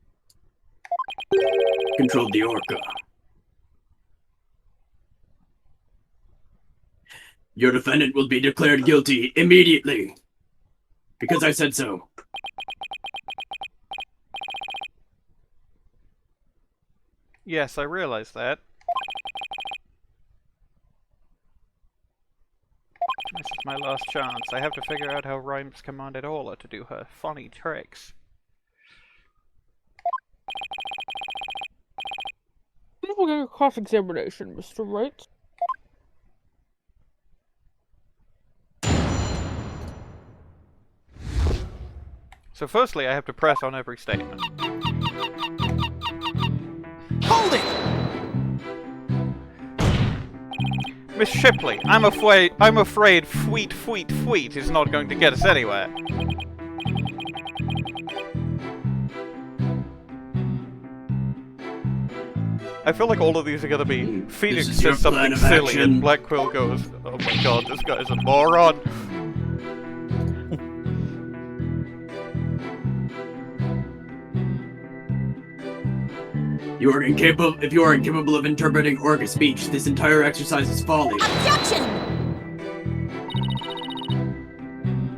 S11: controlled the orca, your defendant will be declared guilty immediately. Because I said so.
S1: Yes, I realize that. This is my last chance. I have to figure out how Rimes commanded Orla to do her funny tricks.
S12: Please begin your cross-examination, Mr. Wright.
S1: So firstly, I have to press on every statement.
S13: Hold it!
S1: Miss Shipley, I'm afraid fweet is not going to get us anywhere. I feel like all of these are gonna be Phoenix
S11: This is your
S1: says something
S11: plan of
S1: silly
S11: action.
S1: and Blackquill goes, oh my god, this guy's a moron.
S11: You are incapable. If you are incapable of interpreting orca speech, this entire exercise is folly.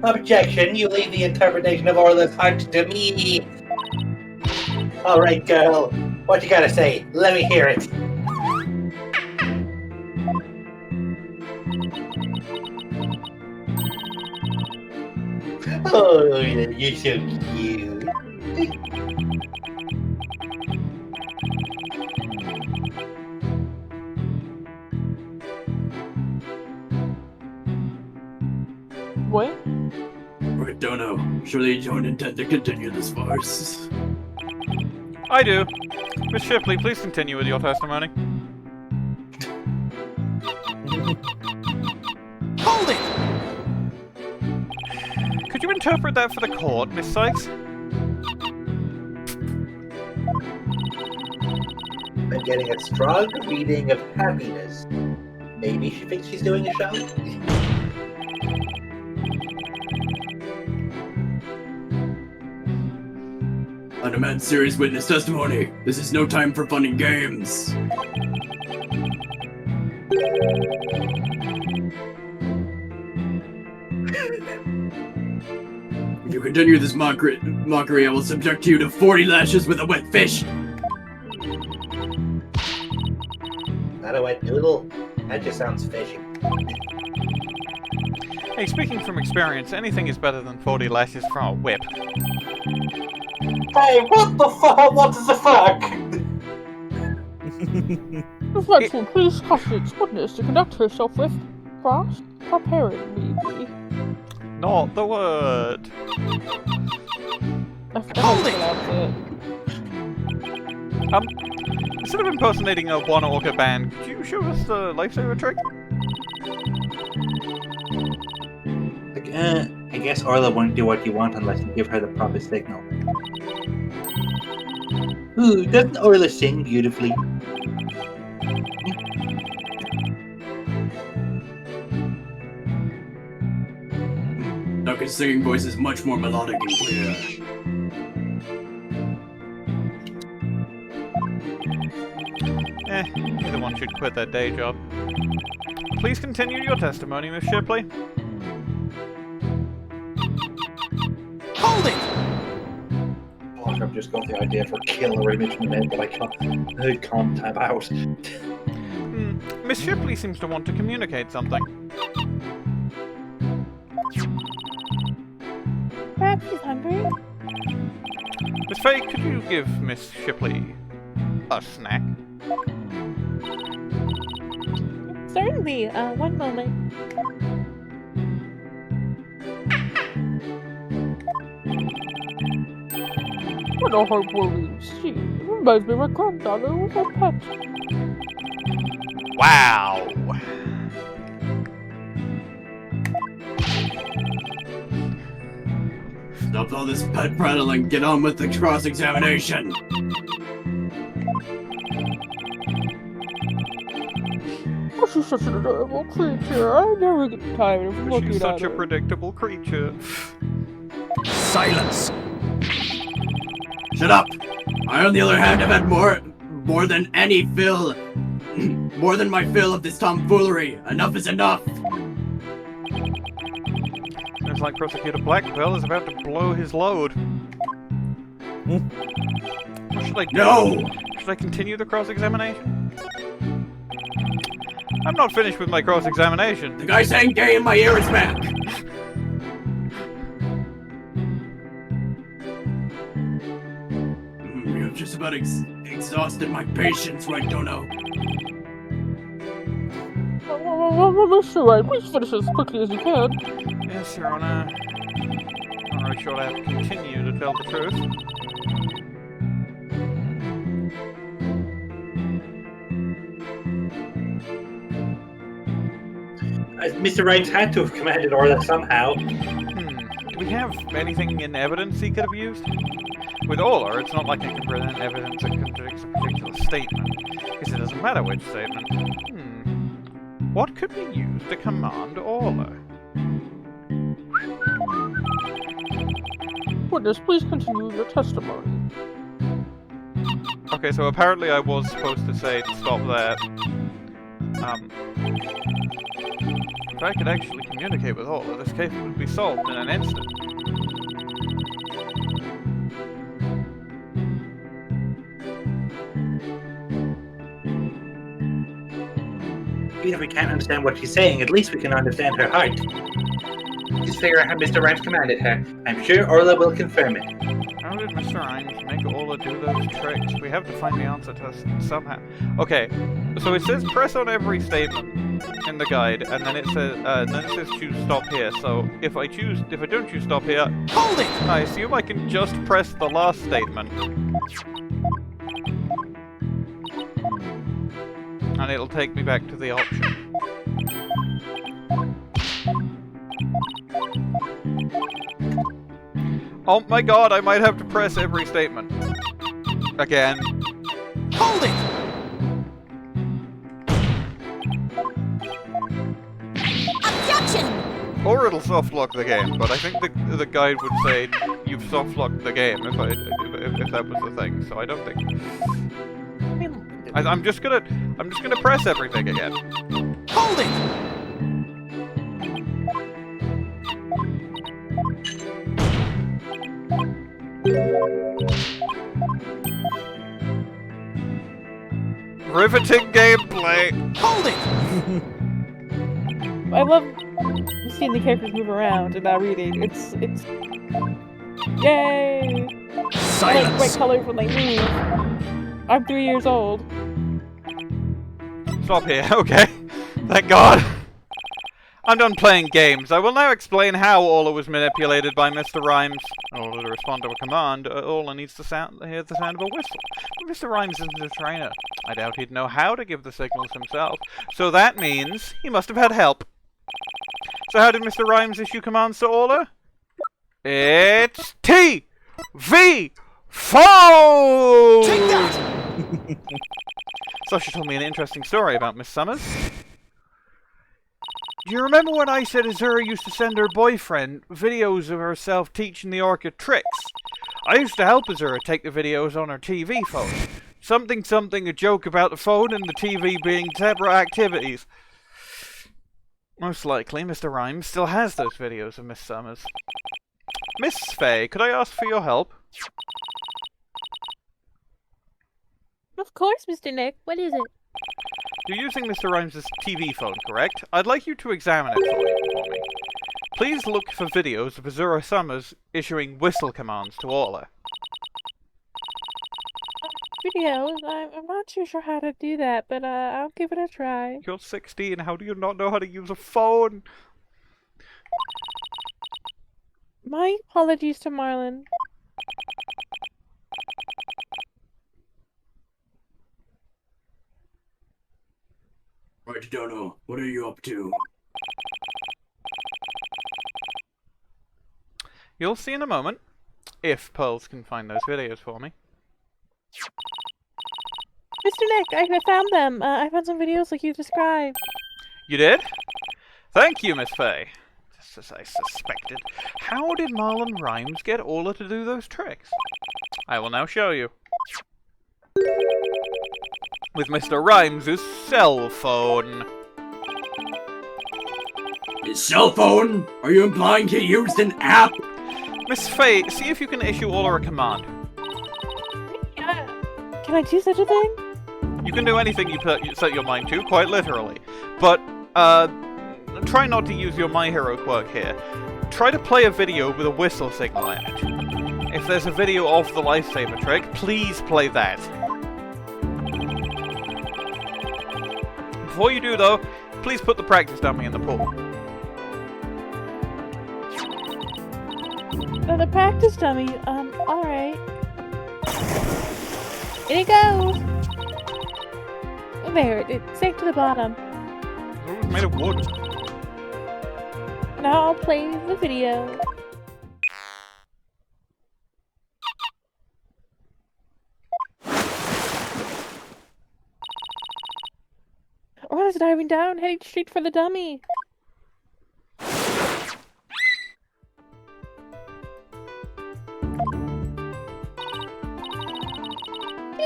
S8: Objection, you leave the interpretation of Orla's heart to me. Alright, girl. What you gotta say? Let me hear it. Oh, you're so cute.
S12: What?
S11: Right, Dono. Surely you don't intend to continue this farce.
S1: I do. Miss Shipley, please continue with your testimony.
S13: Hold it!
S1: Could you interpret that for the court, Miss Sykes?
S8: I'm getting a strong reading of happiness. Maybe she thinks she's doing a show?
S11: I demand serious witness testimony. This is no time for fun and games. If you continue this mockery, I will subject you to 40 lashes with a wet fish.
S8: Not a wet noodle? That just sounds fishy.
S1: Hey, speaking from experience, anything is better than 40 lashes from a whip.
S8: Hey, what the fuck? What the fuck?
S12: Miss Wright will please caution its witness to conduct herself with cross-preparing, maybe.
S1: Not the word.
S12: Hold it!
S1: Instead of impersonating a one orca band, could you show us the lifesaver trick?
S8: I guess Orla won't do what you want unless you give her the proper signal. Ooh, doesn't Orla sing beautifully?
S11: Duncan's singing voice is much more melodic and clear.
S1: Either one should quit their day job. Please continue your testimony, Miss Shipley.
S13: Hold it!
S8: I've just got the idea for a killer image in my head, but I can't tab out.
S1: Miss Shipley seems to want to communicate something.
S12: Perhaps he's hungry?
S1: Miss Faye, could you give Miss Shipley a snack?
S12: Certainly, one moment. What a heartwarming scene. It reminds me of my granddaughter with her pet.
S1: Wow!
S11: Stop all this pet prattling. Get on with the cross-examination.
S12: For she's such an adorable creature. I never get tired of looking
S1: She's
S12: at
S1: such a
S12: her.
S1: predictable creature.
S11: Silence! Shut up! I, on the other hand, have had more than any fill. More than my fill of this tomfoolery. Enough is enough!
S1: Sounds like Prosecutor Blackquill is about to blow his load. What should I do?
S11: No!
S1: Should I continue the cross-examination? I'm not finished with my cross-examination.
S11: The guy saying gay in my ear is back! You've just about exhausted my patience, right, Dono?
S12: Mr. Wright, please finish as quickly as you can.
S1: Yes, Your Honor. Alright, sure I have to continue to tell the truth.
S8: Mr. Rimes had to have commanded Orla somehow.
S1: Do we have anything in evidence he could have used? With Orla, it's not like I can present evidence that contradicts a particular statement, because it doesn't matter which statement. What could we use to command Orla?
S12: Witness, please continue your testimony.
S1: Okay, so apparently I was supposed to say stop there. If I could actually communicate with Orla, this case would be solved in an instant.
S8: Even if we can't understand what she's saying, at least we can understand her heart. Just figure out how Mr. Rimes commanded her. I'm sure Orla will confirm it.
S1: How did Mr. Rimes make Orla do those tricks? We have to find the answer to this somehow. Okay, so it says press on every statement in the guide, and then it says choose stop here. So if I don't choose stop here,
S13: hold it!
S1: I assume I can just press the last statement. And it'll take me back to the option. Oh my god, I might have to press every statement. Again.
S13: Hold it!
S9: Objection!
S1: Or it'll softlock the game, but I think the guide would say you've softlocked the game if that was the thing. So I don't think. I'm just gonna press everything again.
S13: Hold it!
S1: Riveting gameplay.
S13: Hold it!
S12: I love seeing the characters move around and not reading. It's yay!
S11: Silence!
S12: I like bright colors when they move. I'm 3 years old.
S1: Stop here, okay. Thank God. I'm done playing games. I will now explain how Orla was manipulated by Mr. Rimes. In order to respond to a command, Orla needs to hear the sound of a whistle. But Mr. Rimes isn't a trainer. I doubt he'd know how to give the signals himself. So that means he must have had help. So how did Mr. Rimes issue commands to Orla? It's TV phone!
S13: Take that!
S1: Sasha told me an interesting story about Miss Summers. Do you remember when I said Azura used to send her boyfriend videos of herself teaching the orca tricks? I used to help Azura take the videos on her TV phone. Something, a joke about the phone and the TV being separate activities. Most likely, Mr. Rimes still has those videos of Miss Summers. Miss Faye, could I ask for your help?
S12: Of course, Mr. Nick. What is it?
S1: You're using Mr. Rimes' TV phone, correct? I'd like you to examine it for me. Please look for videos of Azura Summers issuing whistle commands to Orla.
S12: Videos? I'm not too sure how to do that, but I'll give it a try.
S1: You're 16, how do you not know how to use a phone?
S12: My apologies to Marlon.
S11: Right, Dono, what are you up to?
S1: You'll see in a moment, if Pearls can find those videos for me.
S12: Mr. Nick, I found them. I found some videos like you described.
S1: You did? Thank you, Miss Fay. Just as I suspected. How did Marlon Rimes get Orla to do those tricks? I will now show you. With Mr. Rimes' cell phone.
S11: His cell phone? Are you implying he used an app?
S1: Miss Fay, see if you can issue Orla a command.
S12: Can I do such a thing?
S1: You can do anything you set your mind to, quite literally. But, try not to use your My Hero quirk here. Try to play a video with a whistle signal in it. If there's a video of the lifesaver trick, please play that. Before you do, though, please put the practice dummy in the pool.
S12: The practice dummy, alright. In it goes! There, it's safe to the bottom.
S1: It was made of wood.
S12: Now I'll play the video. Orla's diving down, heading straight for the dummy.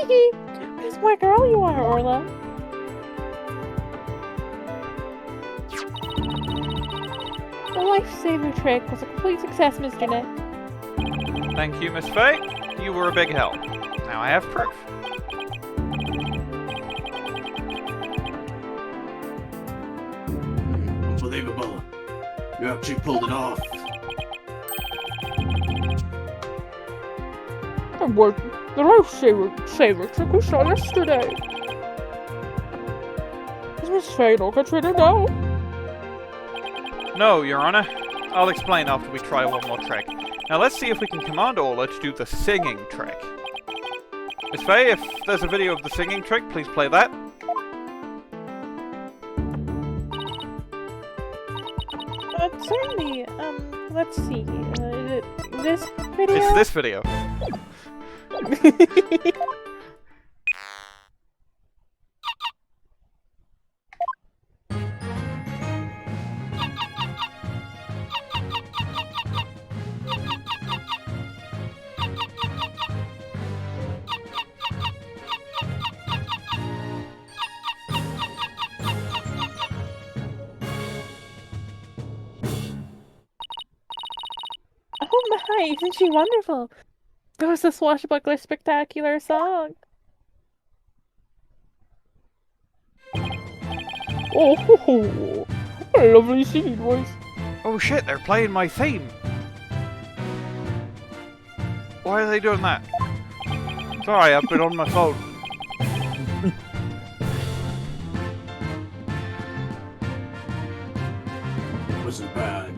S12: Hee what a smart girl you are, Orla. The lifesaver trick was a complete success, Mr. Nick.
S1: Thank you, Miss Fay. You were a big help. Now I have proof.
S11: Unbelievable. You actually pulled it off.
S12: And what the lifesaver trick we saw yesterday. Is Miss Fay not considered now?
S1: No, Your Honor. I'll explain after we try one more trick. Now let's see if we can command Orla to do the singing trick. Miss Fay, if there's a video of the singing trick, please play that.
S12: Certainly. Let's see. Is it this video?
S1: It's this video.
S12: Oh my, isn't she wonderful? That was a swashbuckler spectacular song. Oh, what a lovely singing voice.
S1: Oh shit, they're playing my theme. Why are they doing that? Sorry, I've been on my phone.
S11: It wasn't bad.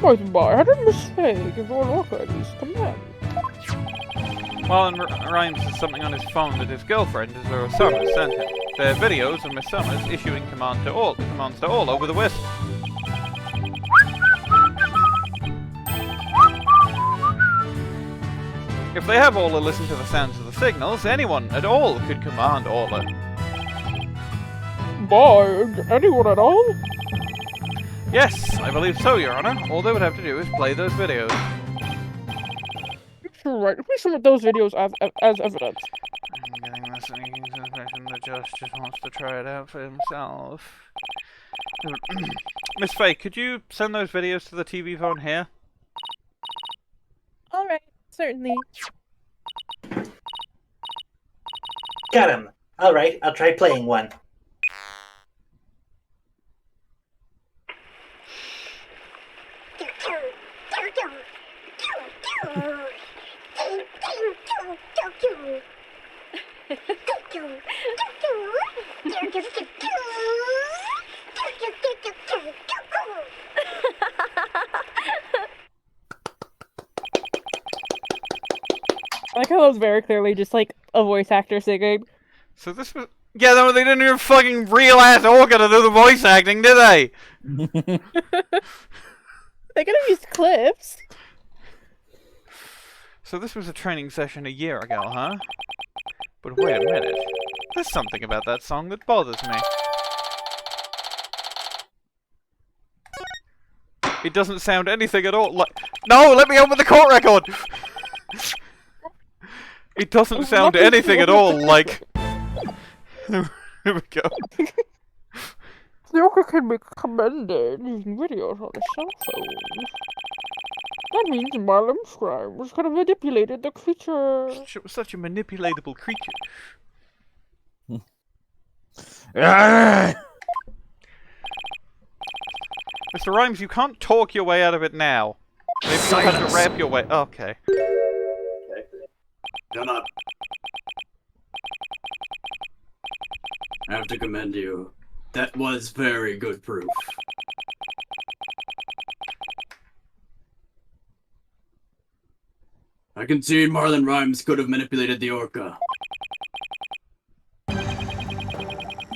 S12: I had a mistake. If I look at these commands.
S1: Marlon Rimes has something on his phone that his girlfriend, Zero Summers, sent him. They're videos of Miss Summers issuing commands to Orla with a whistle. If they have Orla listen to the sounds of the signals, anyone at all could command Orla.
S12: Anyone at all?
S1: Yes, I believe so, Your Honor. All they would have to do is play those videos.
S12: Right, please submit those videos as evidence.
S1: I'm getting this impression that Jess just wants to try it out for himself. Miss Fay, could you send those videos to the TV phone here?
S12: Alright, certainly.
S8: Got him. Alright, I'll try playing one.
S12: I like how that was very clearly just like a voice actor singing.
S1: So this was... Yeah, no, they didn't even fucking real-ass Orca to do the voice acting, did they?
S12: They could have used clips.
S1: So this was a training session a year ago, huh? But wait a minute. There's something about that song that bothers me. It doesn't sound anything at all like... No, let me open the court record! It doesn't sound anything at all like... Here we go.
S12: The orca can be commended using videos on a cell phone. That means Marlon Rimes could have manipulated the creature.
S1: Such a manipulatable creature. Mr. Rimes, you can't talk your way out of it now. Maybe you have to rap your way. Okay.
S11: Shut up. I have to commend you. That was very good proof. I concede Marlon Rimes could have manipulated the orca.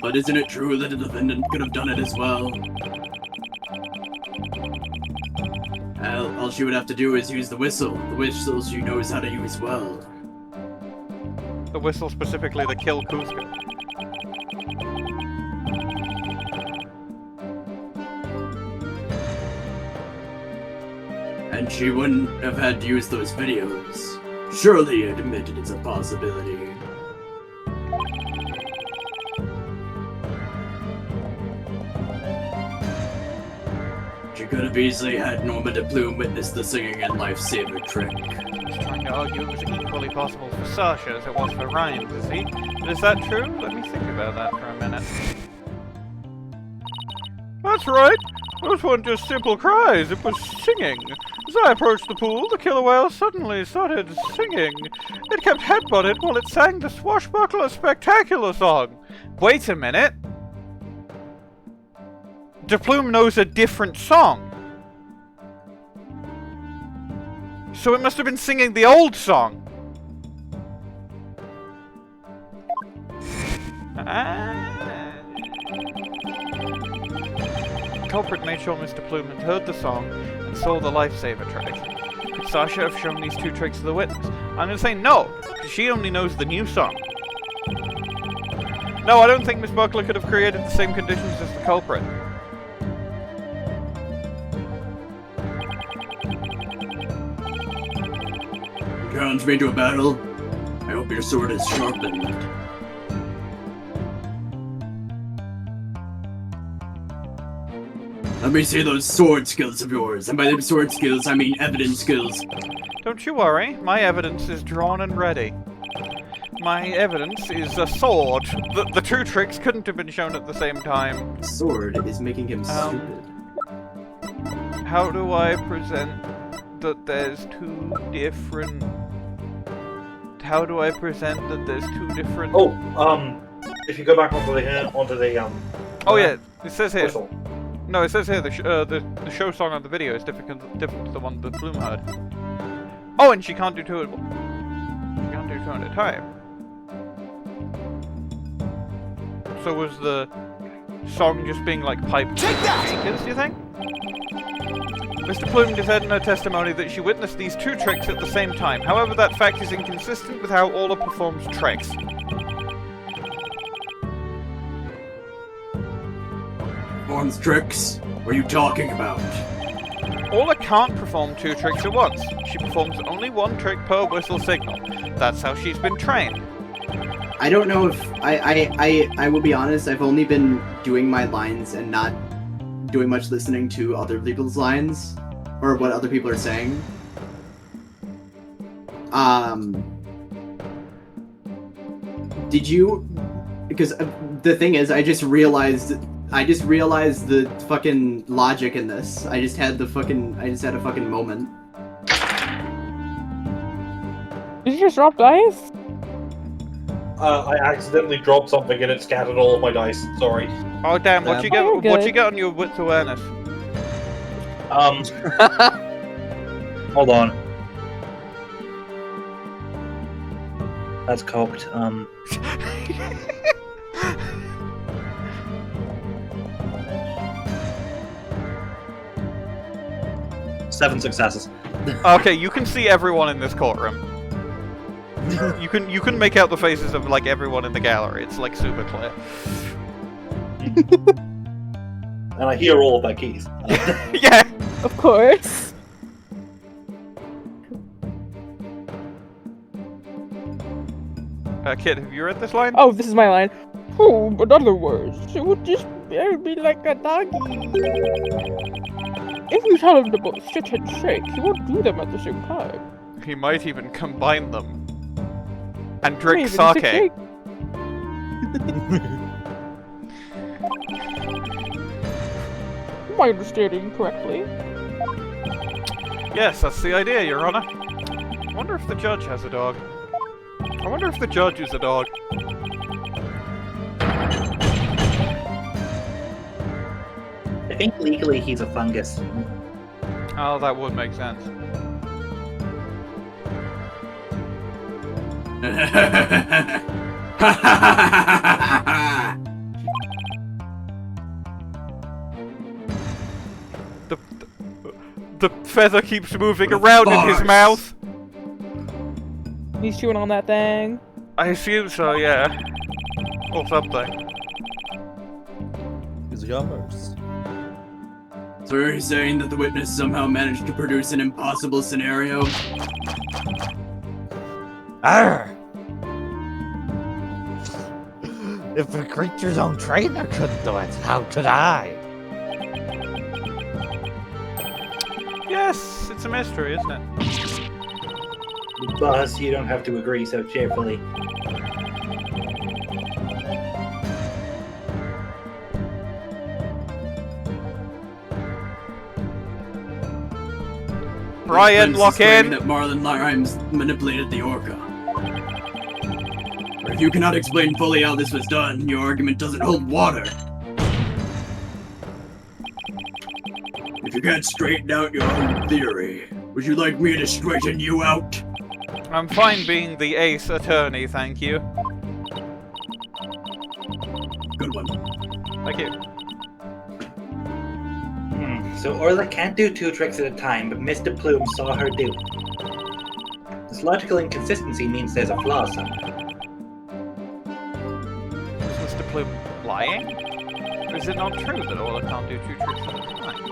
S11: But isn't it true that the defendant could have done it as well? All she would have to do is use the whistle she knows how to use well.
S1: The whistle specifically to kill Kuzka.
S11: And she wouldn't have had to use those videos. Surely it admitted it's a possibility. She could have easily had Norma DePlume witness the singing and lifesaver trick.
S1: He's trying to argue it was equally possible for Sasha as it was for Rimes, is he? But is that true? Let me think about that for a minute. That's right! Those weren't just simple cries, it was singing. As I approached the pool, the killer whale suddenly started singing. It kept headbutted while it sang the swashbuckler spectacular song. Wait a minute. DePlume knows a different song. So it must have been singing the old song. The culprit made sure Mr. Plume had heard the song and saw the lifesaver trick. Could Sasha have shown these two tricks to the witness? I'm gonna say no, because she only knows the new song. No, I don't think Miss Buckler could have created the same conditions as the culprit.
S11: Challenge me to a battle? I hope your sword is sharpened. Let me see those sword skills of yours, and by them sword skills, I mean evidence skills.
S1: Don't you worry, my evidence is drawn and ready. My evidence is a sword. The two tricks couldn't have been shown at the same time.
S7: Sword is making him stupid.
S1: How do I present that there's two different... How do I present that there's two different...
S3: Oh, if you go back onto the
S1: oh yeah, it says here.
S3: Whistle.
S1: No, it says here the show song on the video is different to the one that Bloom heard. Oh, and she can't do two at a time. So was the song just being like piped speakers, do you think? Mr. Plume declared in her testimony that she witnessed these two tricks at the same time. However, that fact is inconsistent with how Orla performs tricks.
S11: Performs tricks? What are you talking about?
S1: Orla can't perform two tricks at once. She performs only one trick per whistle signal. That's how she's been trained.
S7: I don't know if I will be honest, I've only been doing my lines and not doing much listening to other people's lines or what other people are saying. Did you? Because the thing is, I just realized the fucking logic in this. I just had a fucking moment.
S12: Did you just drop dice?
S3: I accidentally dropped something and it scattered all of my dice. Sorry.
S1: Oh damn! What'd you get? What'd you get on your wits awareness?
S3: Hold on. That's cocked. 7 successes.
S1: Okay, you can see everyone in this courtroom. You can make out the faces of like everyone in the gallery. It's like super clear.
S8: And I hear all of their keys.
S1: Yeah,
S12: Of course.
S1: Kid, have you read this line?
S12: Oh, this is my line. Oh, in other words, it would be like a doggy. If you tell him to both sit and shake, he won't do them at the same time.
S1: He might even combine them and
S12: Or
S1: drink
S12: even
S1: sake.
S12: shake. Am I understanding correctly?
S1: Yes, that's the idea, Your Honor. I wonder if the judge has a dog. I wonder if the judge is a dog.
S8: I think legally he's a fungus.
S1: Oh, that would make sense. The feather keeps moving around in his mouth.
S12: He's chewing on that thing.
S1: I assume so, yeah. Or something.
S10: It's yours.
S11: So are you saying that the witness somehow managed to produce an impossible scenario?
S14: Arr! If a creature's own trainer couldn't do it, how could I?
S1: Yes, it's a mystery, isn't it?
S8: Boss, you don't have to agree so cheerfully.
S1: Brian, lock
S11: claiming
S1: in!
S11: That Marlon Rimes manipulated the Orca. Or if you cannot explain fully how this was done, your argument doesn't hold water. If you can't straighten out your own theory, would you like me to straighten you out?
S1: I'm fine being the ace attorney, thank you.
S11: Good one.
S1: Thank you.
S8: So Orla can't do 2 tricks at a time, but Miss DePlume saw her do it. This logical inconsistency means there's a flaw somewhere.
S1: Is Mr. Plume lying? Or is it not true that Orla can't do 2 tricks at a time?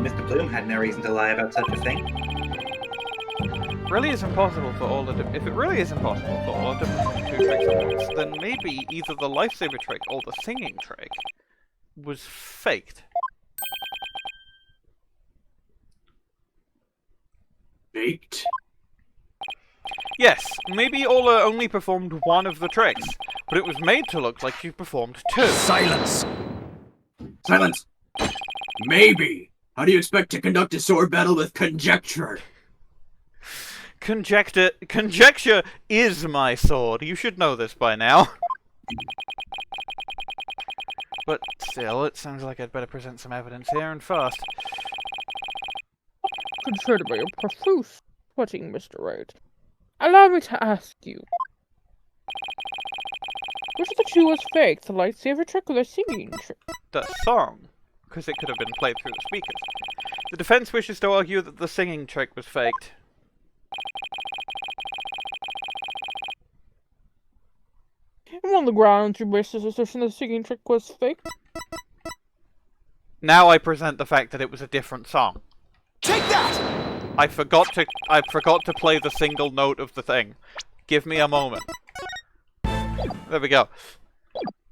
S8: Mr. Plume had no reason to lie about such a thing.
S1: Really is impossible for Orla to... If it really is impossible for Orla to perform 2 tricks at once, then maybe either the lifesaver trick or the singing trick was faked.
S11: Faked?
S1: Yes, maybe Orla only performed one of the tricks, but it was made to look like she performed 2.
S11: Silence! Silence! Maybe! How do you expect to conduct a sword battle with conjecture?
S1: Conjecture is my sword. You should know this by now. But still, it sounds like I'd better present some evidence here and fast.
S12: Concerned about your profuse footing, Mr. Wright. Allow me to ask you. Which of the 2 was fake, the lightsaber trick or the singing trick?
S1: The song, because it could have been played through the speakers. The defense wishes to argue that the singing trick was faked.
S12: And on the grounds you base this assertion the singing trick was fake?
S1: Now I present the fact that it was a different song.
S13: Take that!
S1: I forgot to play the single note of the thing. Give me a moment. There we go.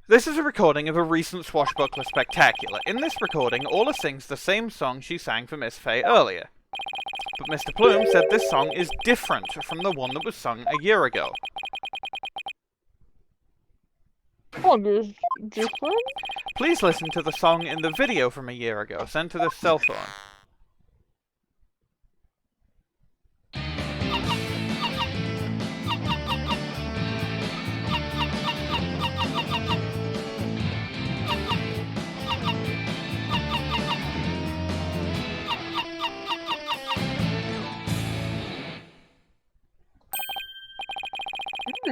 S1: This is a recording of a recent Swashbuckler Spectacular. In this recording, Orla sings the same song she sang for Miss Faye earlier. But Mr. Plume said this song is different from the one that was sung a year ago.
S12: Song is different?
S1: Please listen to the song in the video from a year ago, sent to this cell phone.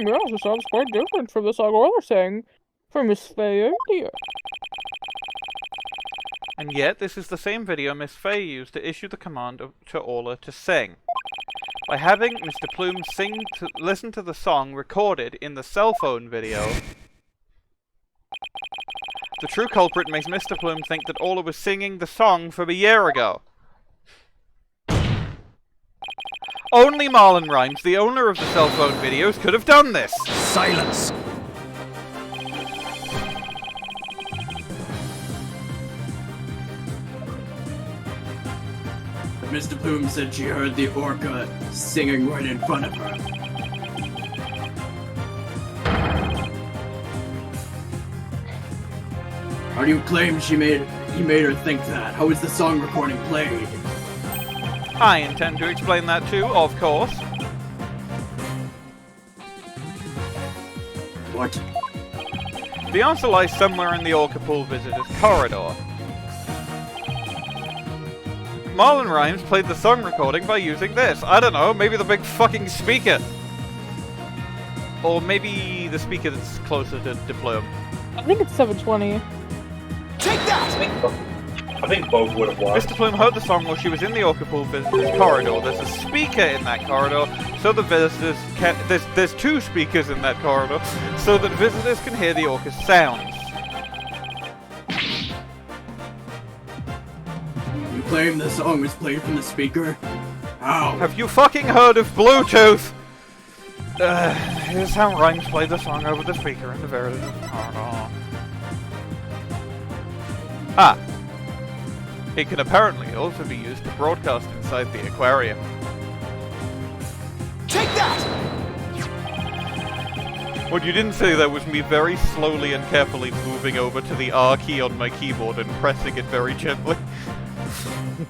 S12: Yeah, this sounds quite different from the song Orla sang for Miss Faye earlier.
S1: And yet, this is the same video Miss Faye used to issue the command to Orla to sing. By having Mr. Plume listen to the song recorded in the cell phone video, the true culprit makes Mr. Plume think that Orla was singing the song from a year ago. Only Marlon Rimes, the owner of the cell phone videos, could have done this.
S11: Silence! Mr. Plume said she heard the orca singing right in front of her. How do you claim he made her think that? How is the song recording played?
S1: I intend to explain that too, of course.
S11: What?
S1: The answer lies somewhere in the Orca Pool Visitor's corridor. Marlon Rimes played the song recording by using this. I don't know, maybe the big fucking speaker. Or maybe the speaker that's closer to DePlume.
S12: I think it's 720.
S13: Take that!
S3: I think both would have worked.
S1: Mr. Plume heard the song while she was in the Orca Pool Visitor's corridor. There's a speaker in that corridor, so the visitors can... There's two speakers in that corridor, so that visitors can hear the Orca's sounds.
S11: You claim the song was played from the speaker? How?
S1: Have you fucking heard of Bluetooth? Here's how Rimes played the song over the speaker in the visitor's corridor. Ah. It can apparently also be used to broadcast inside the aquarium.
S13: Take that!
S1: What you didn't say there was me very slowly and carefully moving over to the R key on my keyboard and pressing it very gently.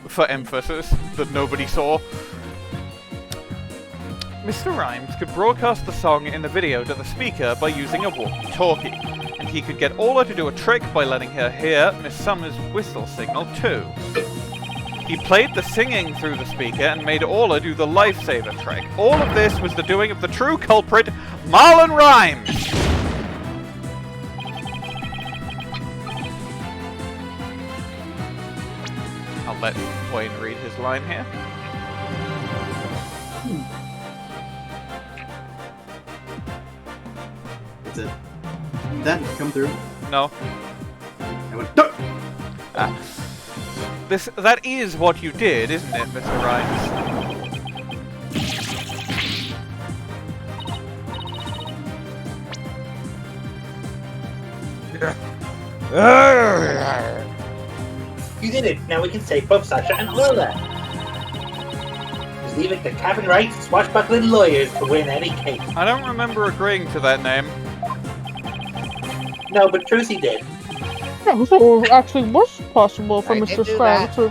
S1: For emphasis, that nobody saw. Mr. Rimes could broadcast the song in the video to the speaker by using a walkie-talkie. And he could get Orla to do a trick by letting her hear Miss Summer's whistle signal too. He played the singing through the speaker and made Orla do the lifesaver trick. All of this was the doing of the true culprit, Marlon Rimes! I'll let Bwain read his line here.
S7: That's it. That come through?
S1: No.
S7: I went.
S1: That is what you did, isn't it, Mr. Rimes?
S8: You did it. Now we can save both Sasha and Orla. Just leaving the Captain Wright swashbuckling lawyers to win any case.
S1: I don't remember agreeing to that name.
S8: No, but Trucy did.
S12: Yeah, so it actually was possible for Mr. Scrimes to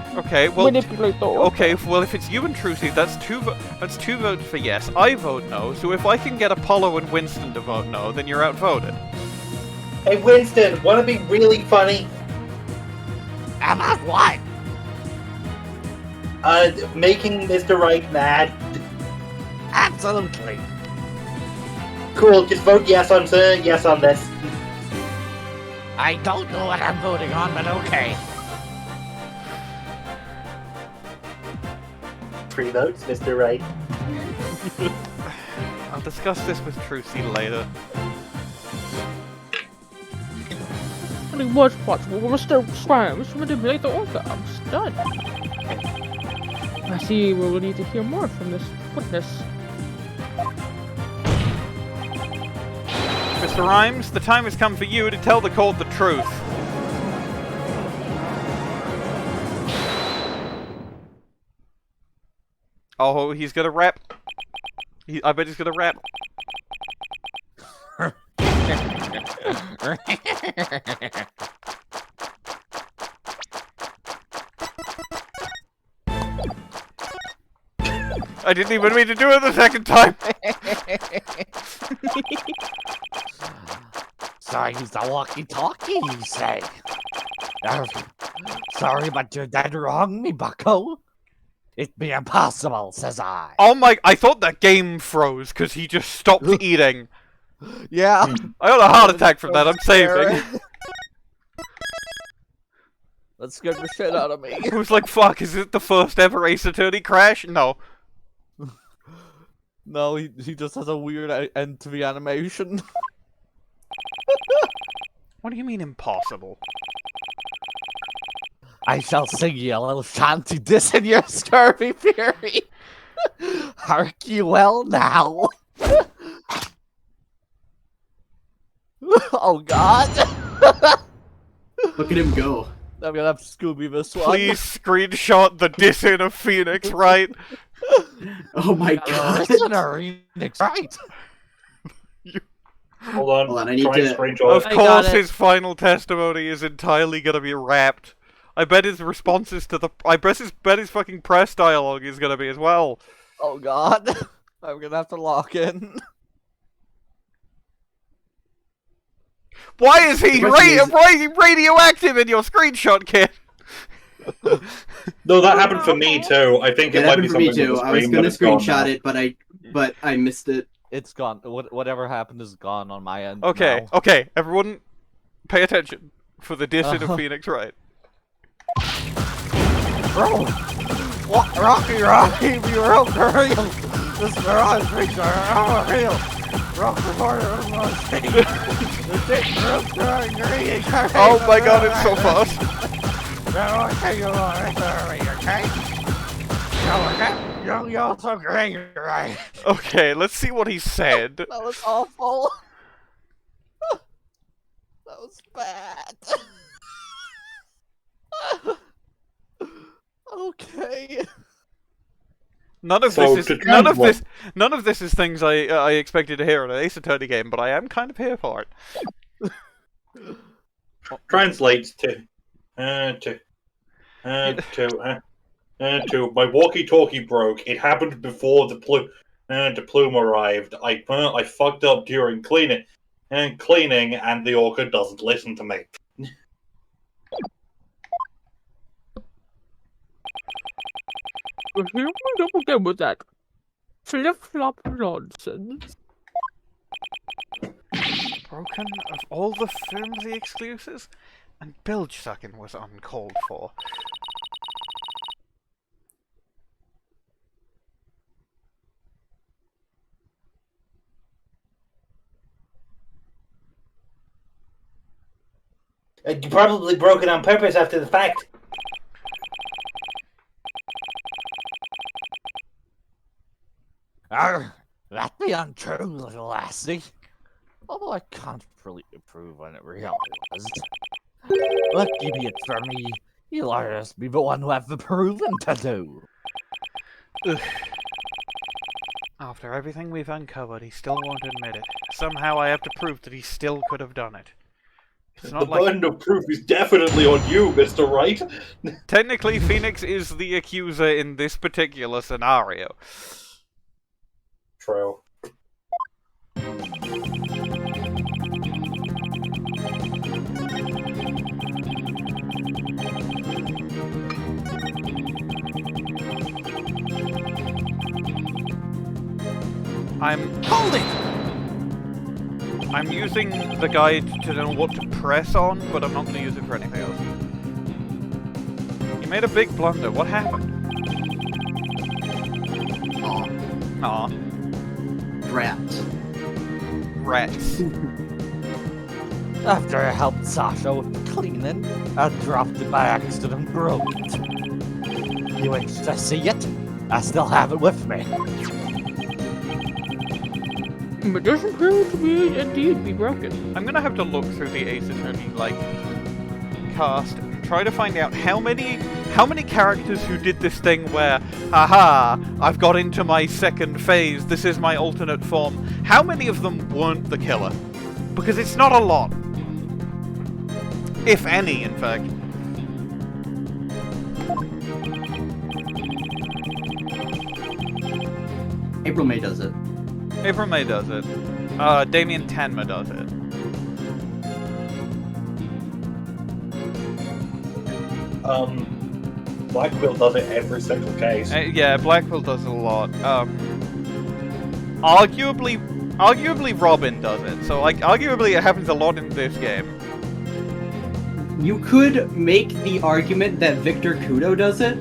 S12: manipulate the orca.
S1: Okay, well if it's you and Trucy, that's two votes for yes. I vote no, so if I can get Apollo and Winston to vote no, then you're outvoted.
S8: Hey Winston, wanna be really funny?
S14: Am I what?
S8: Making Mr. Wright mad.
S14: Absolutely.
S8: Cool, just vote yes on this.
S14: I don't know what I'm voting on, but okay.
S8: 3 votes, Mr. Wright.
S1: I'll discuss this with Trucy later.
S12: But it was possible for Mr. Scrimes to manipulate the orca. I'm stunned. I see we will need to hear more from this witness.
S1: Mr. Rimes, the time has come for you to tell the court the truth. Oh, he's gonna rap. I bet he's gonna rap. I didn't even mean to do it the second time.
S14: So I used a walkie-talkie, you say? Sorry, but you're dead wrong, me bucko. It'd be impossible, says I.
S1: Oh my, I thought that game froze because he just stopped eating.
S10: Yeah.
S1: I got a heart attack from that, I'm saving.
S10: That scared the shit out of me.
S1: It was like, fuck, is it the first ever Ace Attorney crash? No.
S10: No, he just has a weird end to the animation.
S1: What do you mean impossible?
S14: I shall sing you a little shanty dissing your scurvy fury. Hark you well now. Oh God.
S7: Look at him go.
S10: I'm gonna have to Scooby this one.
S1: Please screenshot the dissing of Phoenix Wright.
S7: Oh my God.
S14: Phoenix Wright.
S3: Hold on,
S7: I need
S3: try and
S7: to.
S3: screenshot
S1: Of
S3: it.
S1: course, his final testimony is entirely gonna be wrapped. I bet his responses to the. I bet his fucking press dialogue is gonna be as well.
S10: Oh God. I'm gonna have to lock in.
S1: Why is he radioactive in your screenshot, kid?
S3: No, that happened for me too. I think it
S7: That
S3: might be
S7: happened for me
S3: something
S7: too.
S3: with the
S7: I was
S3: screen,
S7: gonna
S3: but it's gone
S7: screenshot
S3: now.
S7: it, but I missed it.
S10: It's gone. Whatever happened is gone on my end.
S1: Okay,
S10: now.
S1: okay, everyone, pay attention for the dissing of Phoenix Wright.
S14: Bro, what Rocky, you were over real. This mirage creature, I'm real. Rock reporter of my city.
S1: Oh my God, it's so fast.
S14: Now I'll tell you what, okay? You're so great, right?
S1: Okay, let's see what he said.
S10: That was awful. That was bad. Okay.
S1: None of this is things I expected to hear in an Ace Attorney game, but I am kind of here for it.
S3: Translates to my walkie-talkie broke. It happened before DePlume arrived. I fucked up during cleaning, and the orca doesn't listen to me.
S12: Here we go again with that flip-flop nonsense.
S1: Broken of all the flimsy excuses, and bilge sucking was uncalled for.
S8: You probably broke it on purpose after the fact.
S14: That be untrue, little lassie. Although I can't really prove when it really was. Lucky be it for me, you'll just be the one who have the proving to do.
S1: Ugh. After everything we've uncovered, he still won't admit it. Somehow I have to prove that he still could have done it. It's not
S3: The burden of proof is definitely on you, Mr. Wright.
S1: Technically, Phoenix is the accuser in this particular scenario.
S3: True.
S1: Hold it! I'm using the guide to know what to press on, but I'm not going to use it for anything else. You made a big blunder. What happened? Aw.
S7: Rats.
S14: After I helped Sasha with the cleaning, I dropped it by accident and broke it. You ain't to see it? I still have it with me.
S12: It doesn't appear to be indeed be broken.
S1: I'm going to have to look through the Ace Attorney, cast and try to find out how many characters who did this thing where, haha, I've got into my second phase, this is my alternate form. How many of them weren't the killer? Because it's not a lot. If any, in fact.
S7: April May does it.
S1: April May does it. Damien Tanma does it.
S3: Blackquill does it every single case.
S1: Yeah, Blackquill does it a lot. Arguably Robin does it. So, arguably it happens a lot in this game.
S7: You could make the argument that Victor Kudo does it.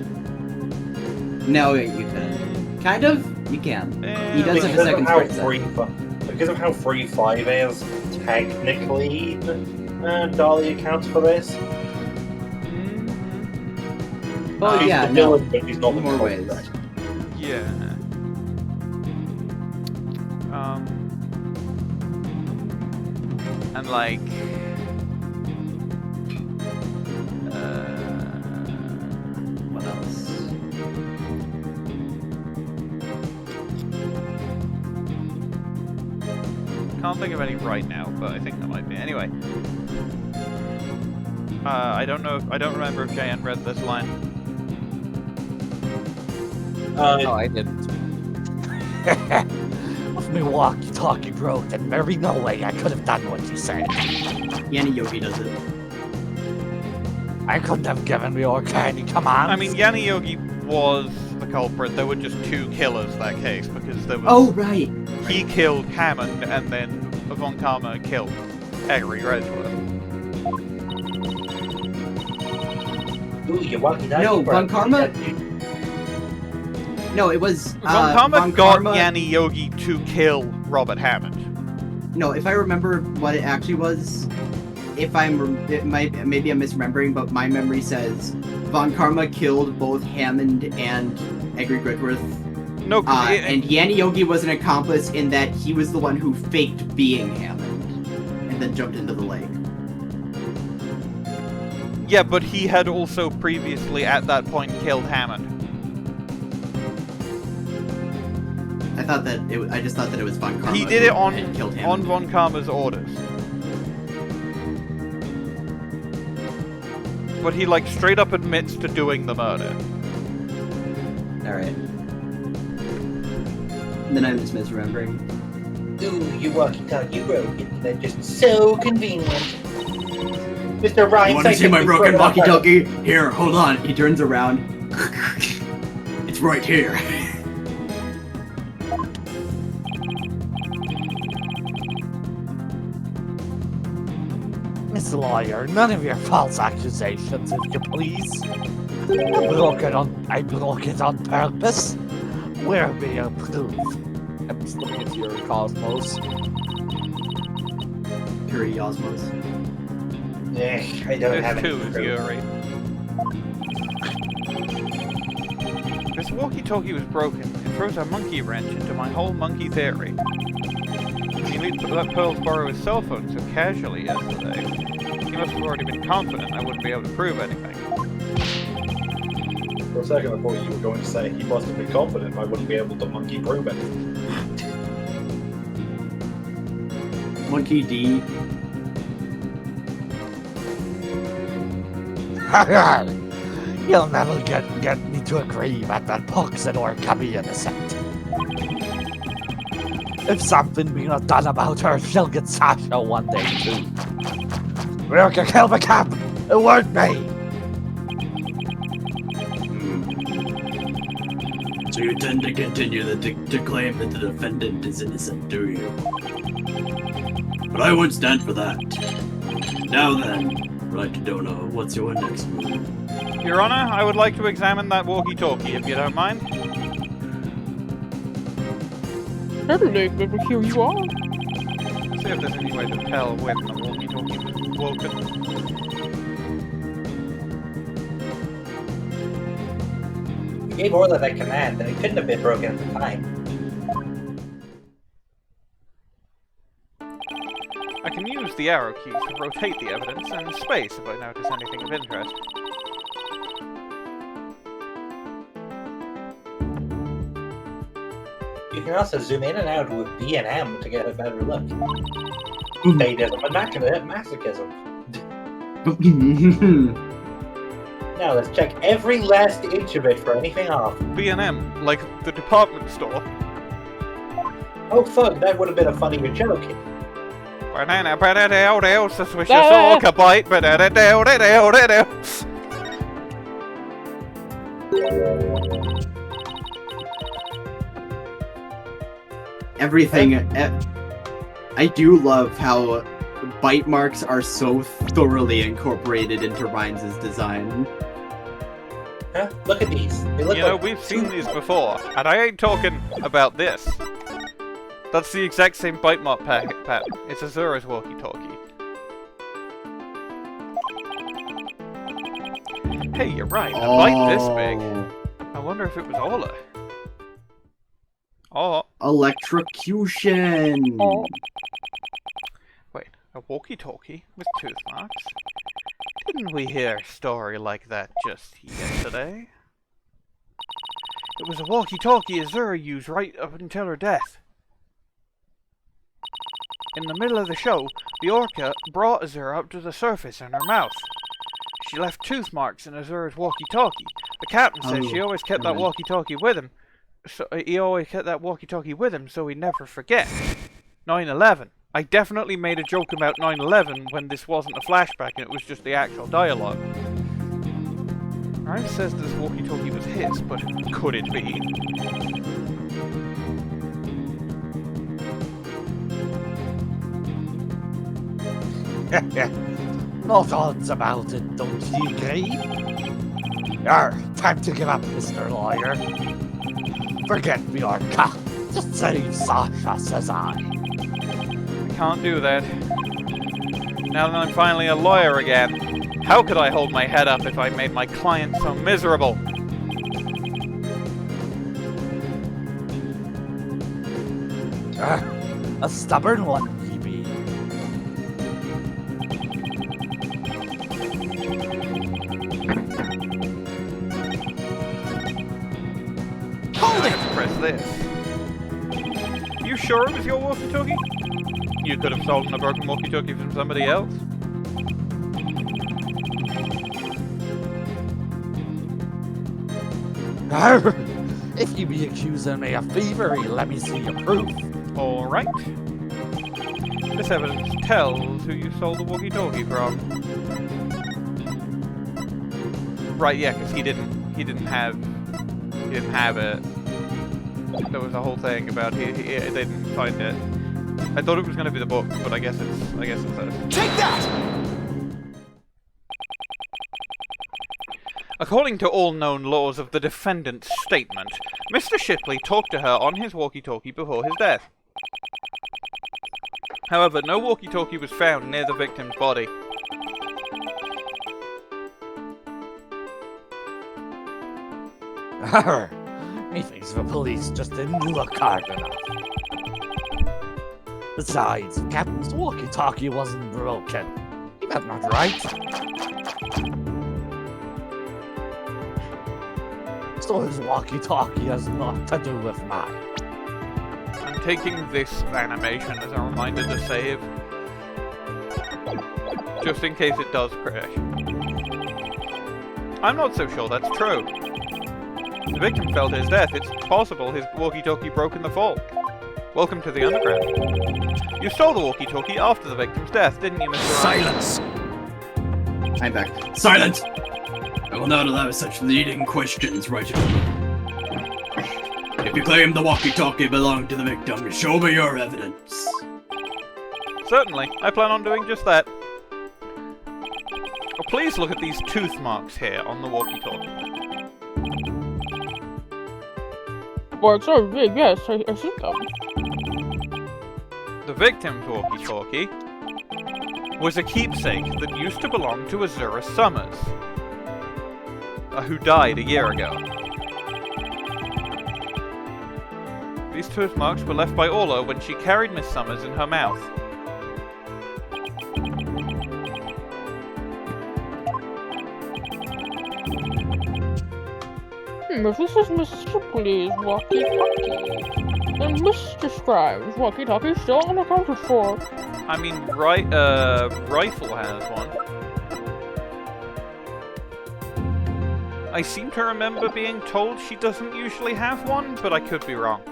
S7: No, you couldn't. Kind of? You can. He does have a
S3: Because
S7: second
S3: of how
S7: sprite set.
S3: because of how free 5 is, technically, Dolly accounts for this.
S7: Oh
S3: He's
S7: yeah,
S3: the
S7: no.
S3: villain, but he's not the
S7: More
S3: culprit.
S7: ways.
S1: Yeah. And like,
S7: what else?
S1: can't think of any right now, but I think there might be. Anyway. I don't remember if JN read this line.
S10: No, I didn't.
S14: With me walkie-talkie broken, there be no way I could have done what you said.
S7: Yanni Yogi does it.
S14: I couldn't have given me your any commands.
S1: I mean, Yanni Yogi was the culprit. There were just 2 killers that case because there was.
S7: Oh right.
S1: He killed Hammond, and then Von Karma killed Agri Redwood.
S8: Ooh, you're walking down.
S7: No, Von Karma. No, it was.
S1: Von Karma
S7: Von
S1: got
S7: Karma...
S1: Yanni Yogi to kill Robert Hammond.
S7: No, if I remember what it actually was, maybe I'm misremembering, but my memory says Von Karma killed both Hammond and Egri Gridworth.
S1: No,
S7: and Yanni Yogi was an accomplice in that he was the one who faked being Hammond and then jumped into the lake.
S1: Yeah, but he had also previously at that point killed Hammond.
S7: I just thought that it was Von Karma.
S1: He did it
S7: killed
S1: on
S7: Hammond.
S1: Von Karma's orders. But he like straight up admits to doing the murder.
S7: Alright. Then I'm just misremembering.
S8: Ooh, you walkie-talkie broken. They're just so convenient. Mr. Rimes,
S7: You want to see my broken walkie-talkie? Here, hold on. He turns around. It's right here.
S14: Miss Lawyer, none of your false accusations, if you please. I broke it on purpose. Where be your proof?
S10: I'm just looking at your Cosmos.
S7: Yuri Osmos.
S8: I don't have
S1: There's 2,
S8: any proof.
S1: Yuri. This walkie-talkie was broken. It throws a monkey wrench into my whole monkey theory. He let Pearls borrow his cell phone so casually yesterday. He must have already been confident I wouldn't be able to prove anything.
S3: For a second, I thought you were going to say he must have been confident I wouldn't be able to monkey prove it.
S7: Monkey D.
S14: You'll never get me to agree that that Poxador can be innocent. If something be not done about her, she'll get Sasha one day too. We're gonna kill the cap! It weren't me!
S7: So you tend to continue to claim that the defendant is innocent, do you? But I won't stand for that. Now then, Right Dono, what's your next move?
S1: Your Honor, I would like to examine that walkie-talkie, if you don't mind.
S12: Certainly, but here you are.
S1: See if there's any way to tell when the walkie-talkie was woken.
S8: You gave Orla that command, and it couldn't have been broken at the time.
S1: I can use the arrow keys to rotate the evidence and space if I notice anything of interest.
S8: You can also zoom in and out with B and M to get a better look. Sadism and masochism. Now let's check every last inch of it for anything off.
S1: B&M, like the department store.
S8: Oh fuck, that would have been a funnier joke.
S1: Banana, banana, suspicious orca bite, banana,
S7: Everything. I do love how bite marks are so thoroughly incorporated into Rimes' design.
S8: Huh? Look at these. They look
S1: You know,
S8: like
S1: we've seen these before, and I ain't talking about this. That's the exact same bite mark pattern. It's Azura's walkie-talkie. Hey, you're right. A bite this big. I wonder if it was Orla. Oh.
S7: Electrocution.
S1: Wait, a walkie-talkie with tooth marks? Didn't we hear a story like that just yesterday? It was a walkie-talkie Azura used right up until her death. In the middle of the show, the orca brought Azura up to the surface in her mouth. She left tooth marks in Azura's walkie-talkie. The captain says she always kept that walkie-talkie with him. So he always kept that walkie-talkie with him so he'd never forget. 9/11. I definitely made a joke about 9/11 when this wasn't a flashback and it was just the actual dialogue. Rimes says this walkie-talkie was his, but could it be?
S14: No thoughts about it, don't you agree? Time to give up, Mr. Lawyer. Forget Bjorka. Just save Sasha, says I.
S1: I can't do that. Now that I'm finally a lawyer again, how could I hold my head up if I made my client so miserable?
S14: A stubborn one, he be.
S1: Hold it! Press this. You sure it was your walkie-talkie? You could have stolen a broken walkie-talkie from somebody else.
S14: If you be accusing me of thievery, let me see your proof.
S1: Alright. This evidence tells who you stole the walkie-talkie from. Right, yeah, because he didn't have it. There was a whole thing about they didn't find it. I thought it was going to be the book, but I guess it says.
S13: Take that!
S1: According to all known laws of the defendant's statement, Mr. Shipley talked to her on his walkie-talkie before his death. However, no walkie-talkie was found near the victim's body.
S14: Methinks the police just didn't look hard enough. Besides, the captain's walkie-talkie wasn't broken. He meant not right. So his walkie-talkie has naught to do with mine.
S1: I'm taking this animation as a reminder to save. Just in case it does crash. I'm not so sure that's true. The victim fell to his death. It's possible his walkie-talkie broke in the fall. Welcome to the underground. You stole the walkie-talkie after the victim's death, didn't you, Mr.
S11: Silence!
S7: I'm back.
S11: Silence! I will not allow such leading questions right away. If you claim the walkie-talkie belonged to the victim, show me your evidence.
S1: Certainly. I plan on doing just that. Oh, please look at these tooth marks here on the walkie-talkie.
S12: Well, it's so big, yes, I see them.
S1: The victim's walkie-talkie was a keepsake that used to belong to Azura Summers, who died a year ago. These tooth marks were left by Orla when she carried Miss Summers in her mouth.
S12: If this is Miss Shipley's walkie-talkie, then Mr. Scrimes' walkie-talkie is still unaccounted for.
S1: I mean, Rifle has one. I seem to remember being told she doesn't usually have one, but I could be wrong.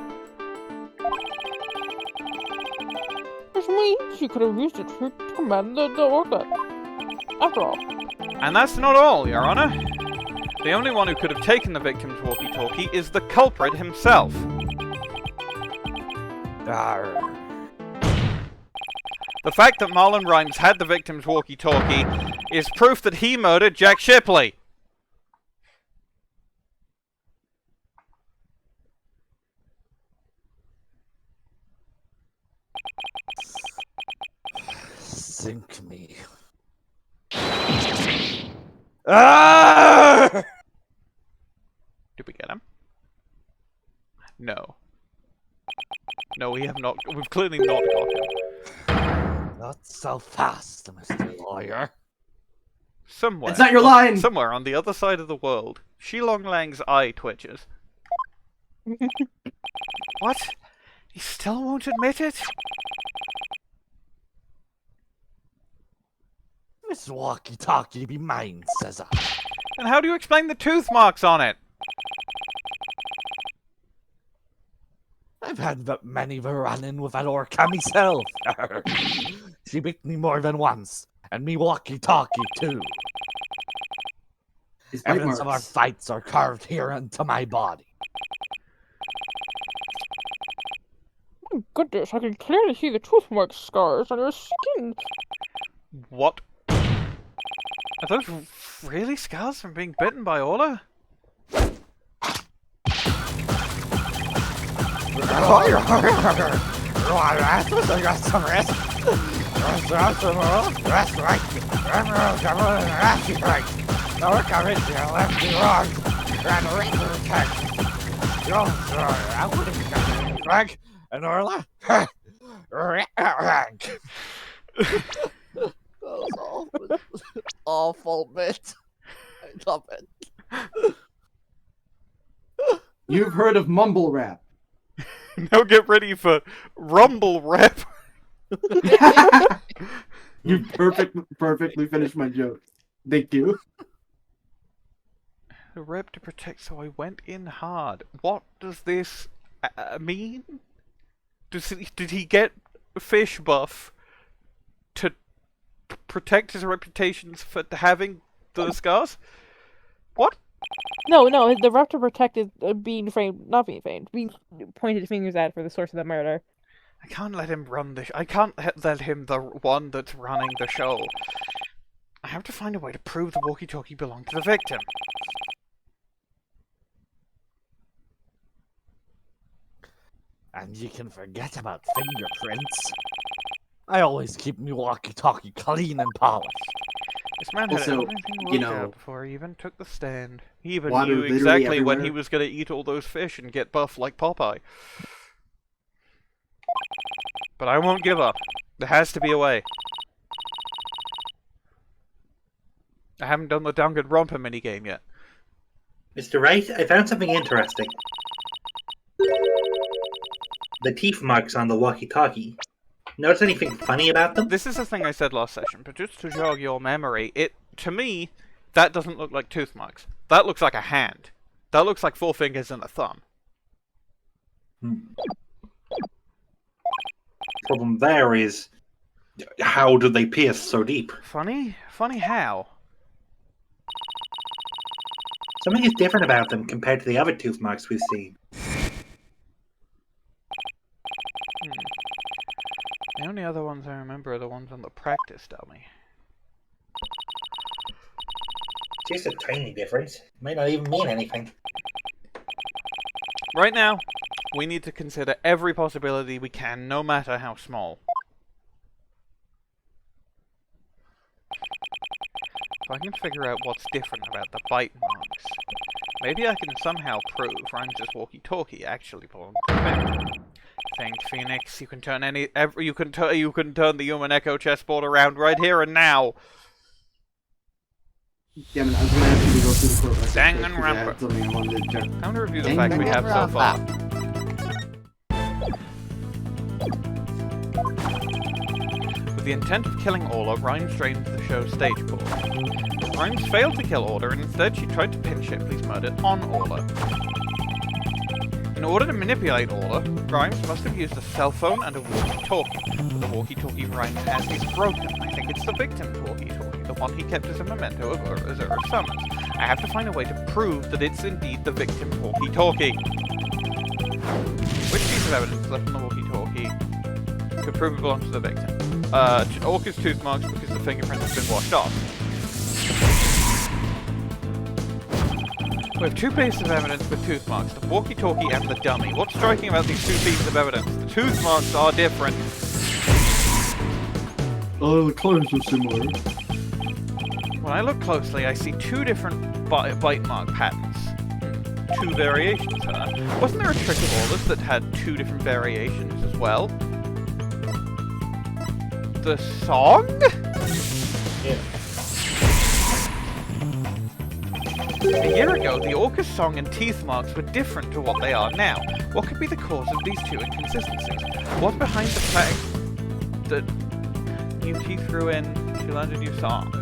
S12: Which means she could have used it to command the orca. After all.
S1: And that's not all, Your Honor. The only one who could have taken the victim's walkie-talkie is the culprit himself. The fact that Marlon Rimes had the victim's walkie-talkie is proof that he murdered Jack Shipley.
S14: sink me. Ah!
S1: Did we get him? No. No, we have not. We've clearly not got him.
S14: Not so fast, Mr. Lawyer.
S1: Somewhere.
S7: That's not your line!
S1: Somewhere on the other side of the world, Shilong Lang's eye twitches. What? He still won't admit it?
S14: This walkie-talkie be mine, says I.
S1: And how do you explain the tooth marks on it?
S14: I've had many of a run-in with that orca myself. She bit me more than once, and me walkie-talkie too. Evidence of our fights are carved here into my body.
S12: My goodness, I can clearly see the tooth mark scars on your skin.
S1: What? Are those really scars from being bitten by Orla?
S14: And Orla?
S4: Awful bit. I love it.
S7: You've heard of mumble rap.
S1: Now get ready for rumble rap.
S7: You perfectly finished my joke. Thank you.
S1: The rep to protect, so I went in hard. What does this mean? Did he get fish buff to protect his reputation for having the scars? What?
S12: No, the rep to protect is being framed, not being framed, being pointed fingers at for the source of the murder.
S1: I can't let him run the I can't let him the one that's running the show. I have to find a way to prove the walkie-talkie belonged to the victim.
S14: And you can forget about fingerprints. I always keep me walkie-talkie clean and polished.
S1: This man had
S7: Also,
S1: everything
S7: you
S1: worked
S7: know,
S1: out before he even took the stand. He even
S7: water
S1: knew
S7: literally
S1: exactly when
S7: everywhere.
S1: he was going to eat all those fish and get buff like Popeye. But I won't give up. There has to be a way. I haven't done the Danganronpa minigame yet.
S8: Mr. Wright, I found something interesting. The teeth marks on the walkie-talkie. Notice anything funny about them?
S1: This is the thing I said last session, but just to jog your memory, to me, that doesn't look like tooth marks. That looks like a hand. That looks like 4 fingers and a thumb.
S3: Problem there is, how do they pierce so deep?
S1: Funny? Funny how?
S8: Something is different about them compared to the other tooth marks we've seen.
S1: The only other ones I remember are the ones on the practice dummy.
S8: Just a tiny difference. Might not even mean anything.
S1: Right now, we need to consider every possibility we can, no matter how small. If I can figure out what's different about the bite marks, maybe I can somehow prove Rimes' walkie-talkie actually belongs to them. Thank Phoenix, you can turn you can turn the human echo chessboard around right here and now.
S7: Damn it, I was gonna have to go through the quote.
S1: Danganronpa.
S7: Danganronpa.
S1: Time to review the facts we have so far. With the intent of killing Orla, Rimes drained the show's stage pool. Rimes failed to kill Orla, and instead she tried to pin Shipley's murder on Orla. In order to manipulate Orla, Rimes must have used a cell phone and a walkie-talkie. But the walkie-talkie Rimes has is broken. I think it's the victim's walkie-talkie, the one he kept as a memento of Orla's summons. I have to find a way to prove that it's indeed the victim's walkie-talkie. Which piece of evidence left on the walkie-talkie could prove it belongs to the victim? Orca's tooth marks because the fingerprint has been washed off. We have 2 pieces of evidence with tooth marks, the walkie-talkie and the dummy. What's striking about these 2 pieces of evidence? The tooth marks are different.
S7: Oh, the colors are similar.
S1: When I look closely, I see two different bite mark patterns. Two variations, huh? Wasn't there a trick of Orla's that had two different variations as well? The song?
S8: Yeah.
S1: A year ago, the Orca's song and teeth marks were different to what they are now. What could be the cause of these two inconsistencies? What's behind the fact that new teeth grew in, she learned a new song?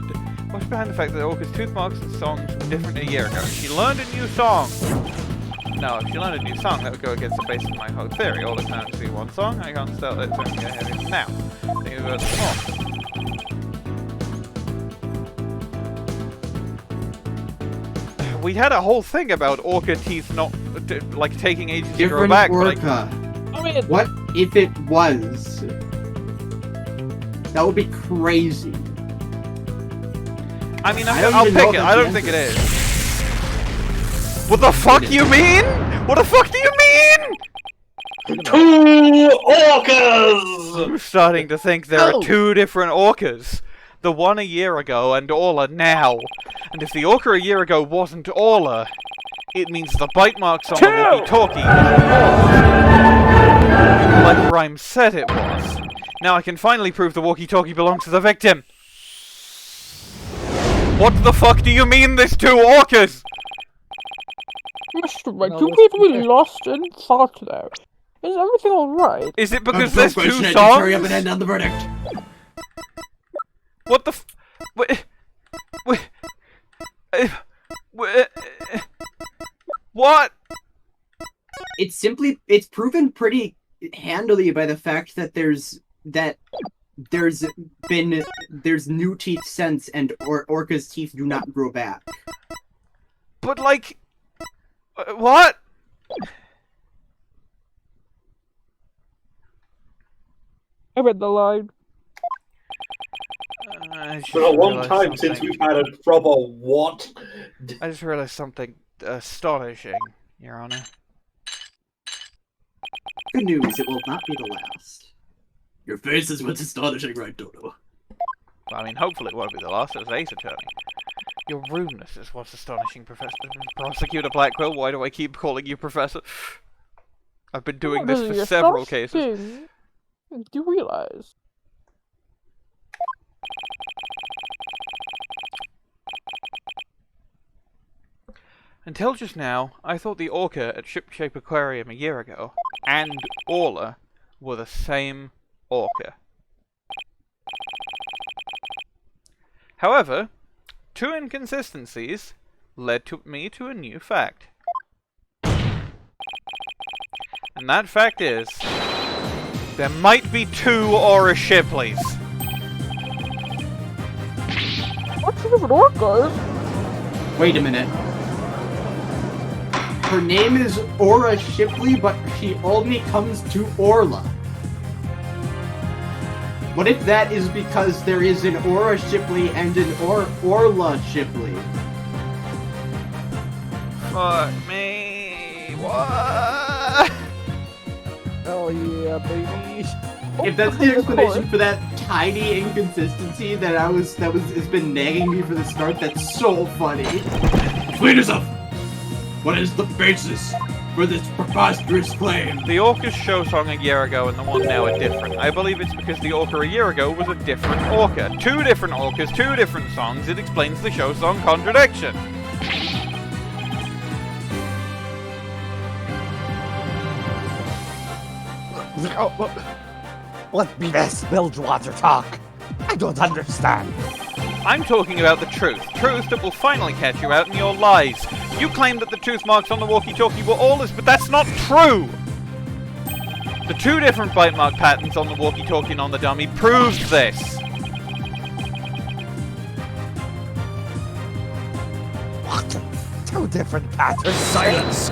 S1: What's behind the fact that the Orca's tooth marks and songs were different a year ago? She learned a new song! No, if she learned a new song, that would go against the basis of my whole theory. All I can only see one song, I can't tell it's only ahead of now. Think about it more. We had a whole thing about Orca teeth not, like, taking ages to grow back.
S7: Orca.
S1: Like,
S7: what if it was? That would be crazy.
S1: I mean, I'll pick it. I don't think it is. What the fuck you mean? What the fuck do you mean?
S3: Two orcas!
S1: I'm starting to think there are two different orcas. The one a year ago and Orla now. And if the orca a year ago wasn't Orla, it means the bite marks on the walkie-talkie, like Rimes said it was. Now I can finally prove the walkie-talkie belongs to the victim. What the fuck do you mean there's two orcas?
S12: Mr. Wright, you get really lost in thought there. Is everything alright?
S1: Is it because there's two songs?
S11: Hurry up and end on the verdict.
S1: What the what?
S7: It's proven pretty handily by the fact that there's new teeth since, and Orca's teeth do not grow back.
S1: But like, what?
S12: I read the line.
S3: It's been a long time since we've had a proper what?
S1: I just realized something astonishing, Your Honor.
S7: Good news, it will not be the last.
S11: Your face is what's astonishing, right, Dodo?
S1: I mean, hopefully it won't be the last as Ace Attorney. Your rudeness is what's astonishing, Prosecutor Blackquill. Why do I keep calling you Professor? I've been doing this for several cases.
S12: Do you realize?
S1: Until just now, I thought the orca at Shipshape Aquarium a year ago and Orla were the same orca. However, two inconsistencies led me to a new fact. And that fact is, there might be two Orla Shipleys.
S12: What's two different orcas?
S7: Wait a minute. Her name is Orla Shipley, but she only comes to Orla. What if that is because there is an Orla Shipley and an Orla Shipley?
S1: Fuck me. What?
S10: Oh yeah, baby.
S7: If that's the explanation for that tiny inconsistency that has been nagging me for the start, that's so funny.
S11: Explain yourself! What is the basis for this preposterous claim?
S1: The Orca's show song a year ago and the one now are different. I believe it's because the orca a year ago was a different orca. Two different orcas, two different songs. It explains the show song contradiction.
S14: Let me this Bilgewater talk. I don't understand.
S1: I'm talking about the truth. Truth that will finally catch you out in your lies. You claim that the tooth marks on the walkie-talkie were Orla's, but that's not true! The two different bite mark patterns on the walkie-talkie and on the dummy proves this.
S14: What? Two different patterns?
S11: Silence!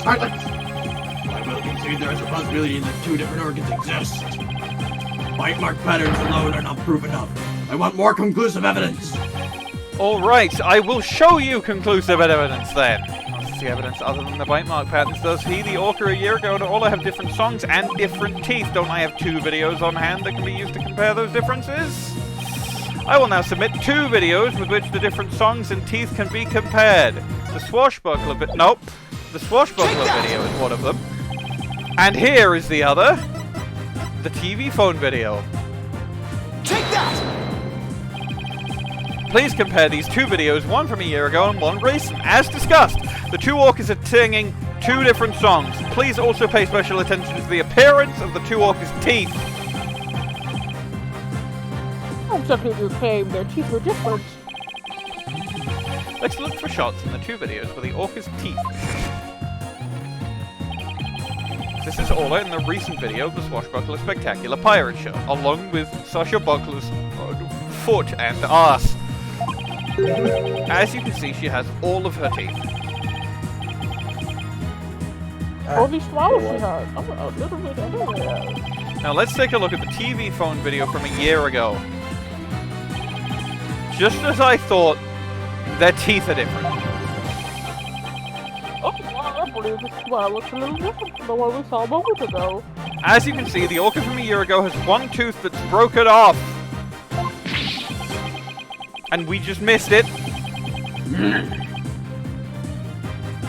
S11: Silence! I will concede there is a possibility that two different organs exist. Bite mark patterns alone are not proof enough. I want more conclusive evidence.
S1: Alright, I will show you conclusive evidence then. see evidence other than the bite mark patterns. Does he, the orca a year ago, and Orla have different songs and different teeth? Don't I have 2 videos on hand that can be used to compare those differences? I will now submit 2 videos with which the different songs and teeth can be compared. The swashbuckler nope. The swashbuckler video is one of them. And here is the other. The TV phone video.
S13: Take that!
S1: Please compare these 2 videos, one from a year ago and one recent. As discussed, the 2 orcas are singing 2 different songs. Please also pay special attention to the appearance of the 2 orcas' teeth.
S12: Exactly the same, their teeth were different.
S1: Let's look for shots in the 2 videos for the orcas' teeth. This is Orla in the recent video of the Swashbuckler Spectacular Pirate Show, along with Sasha Buckler's foot and ass. As you can see, she has all of her teeth.
S12: Only smiles she has. I'm a little bit everywhere.
S1: Now let's take a look at the TV phone video from a year ago. Just as I thought, their teeth are different.
S12: Oh, wow, I believe the smile looks a little different from the one we saw a moment ago.
S1: As you can see, the orca from a year ago has one tooth that's broken off. And we just missed it.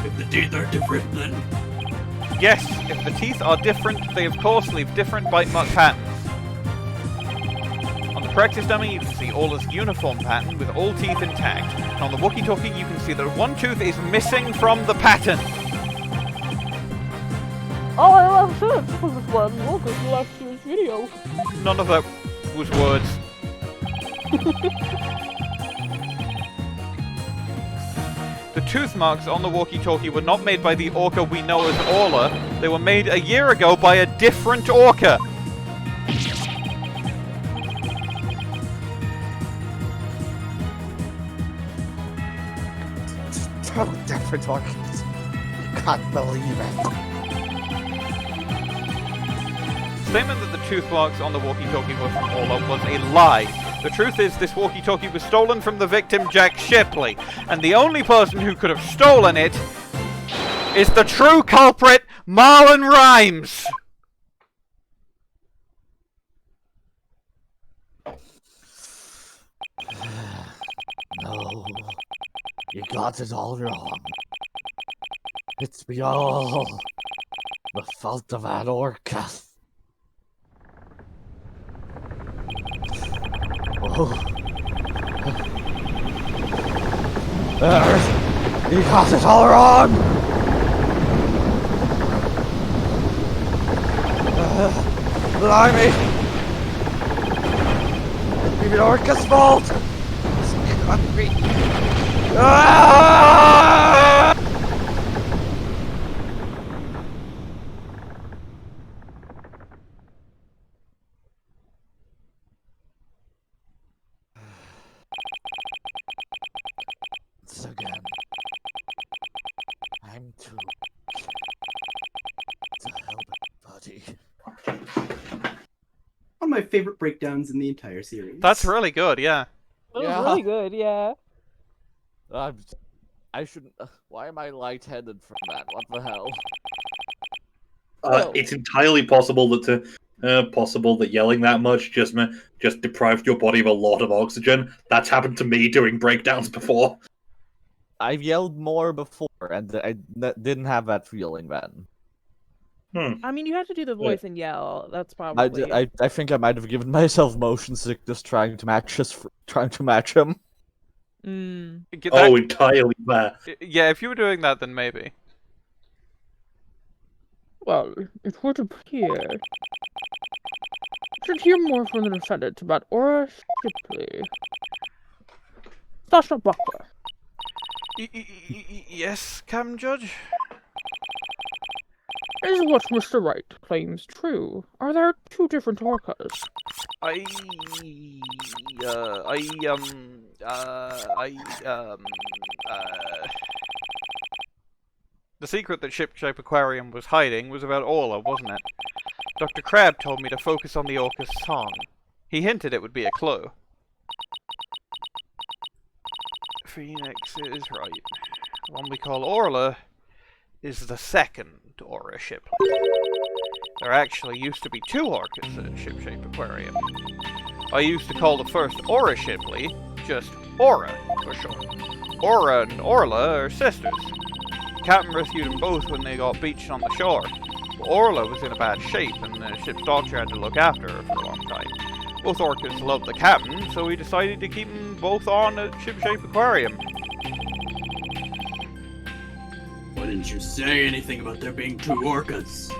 S11: If the teeth are different, then...
S1: Yes, if the teeth are different, they of course leave different bite mark patterns. On the practice dummy, you can see Orla's uniform pattern with all teeth intact. And on the walkie-talkie, you can see that one tooth is missing from the pattern.
S12: Oh, I love it. This is why I'm looking at last year's video.
S1: None of that was words. The tooth marks on the walkie-talkie were not made by the orca we know as Orla. They were made a year ago by a different orca.
S14: Two different orcas. You can't believe it.
S1: Statement that the tooth marks on the walkie-talkie were from Orla was a lie. The truth is, this walkie-talkie was stolen from the victim, Jack Shipley, and the only person who could have stolen it is the true culprit, Marlon Rimes!
S14: No, you got it all wrong. It's be all the fault of that orca. Oh. You got it all wrong! Blimey! It's the orca's fault! This can't be... Ah! Again. I'm too to help buddy.
S7: One of my favorite breakdowns in the entire series.
S1: That's really good, yeah.
S12: That was really good, yeah.
S10: I shouldn't... why am I lightheaded from that? What the hell?
S3: It's entirely possible that yelling that much just deprived your body of a lot of oxygen. That's happened to me doing breakdowns before.
S10: I've yelled more before, and I didn't have that feeling then.
S5: I mean, you have to do the voice and yell. That's probably...
S10: I think I might have given myself motion sickness trying to match him.
S3: Oh, entirely fair.
S1: Yeah, if you were doing that, then maybe.
S12: Well, it would appear... should hear more from the defendant about Orla Shipley. Sasha Buckler.
S1: Yes, Captain Judge?
S12: Is what Mr. Wright claims true? Are there 2 different orcas?
S1: The secret that Ship-Shape Aquarium was hiding was about Orla, wasn't it? Dr. Crab told me to focus on the orca's song. He hinted it would be a clue. Phoenix is right. The one we call Orla is the second Aura Shipley. There actually used to be 2 orcas at Shipshape Aquarium. I used to call the first Aura Shipley just Aura for short. Aura and Orla are sisters. Captain rescued them both when they got beached on the shore. But Orla was in a bad shape, and the ship's doctor had to look after her for a long time. Both orcas loved the captain, so we decided to keep them both on at Shipshape Aquarium.
S11: Why didn't you say anything about there being 2 orcas?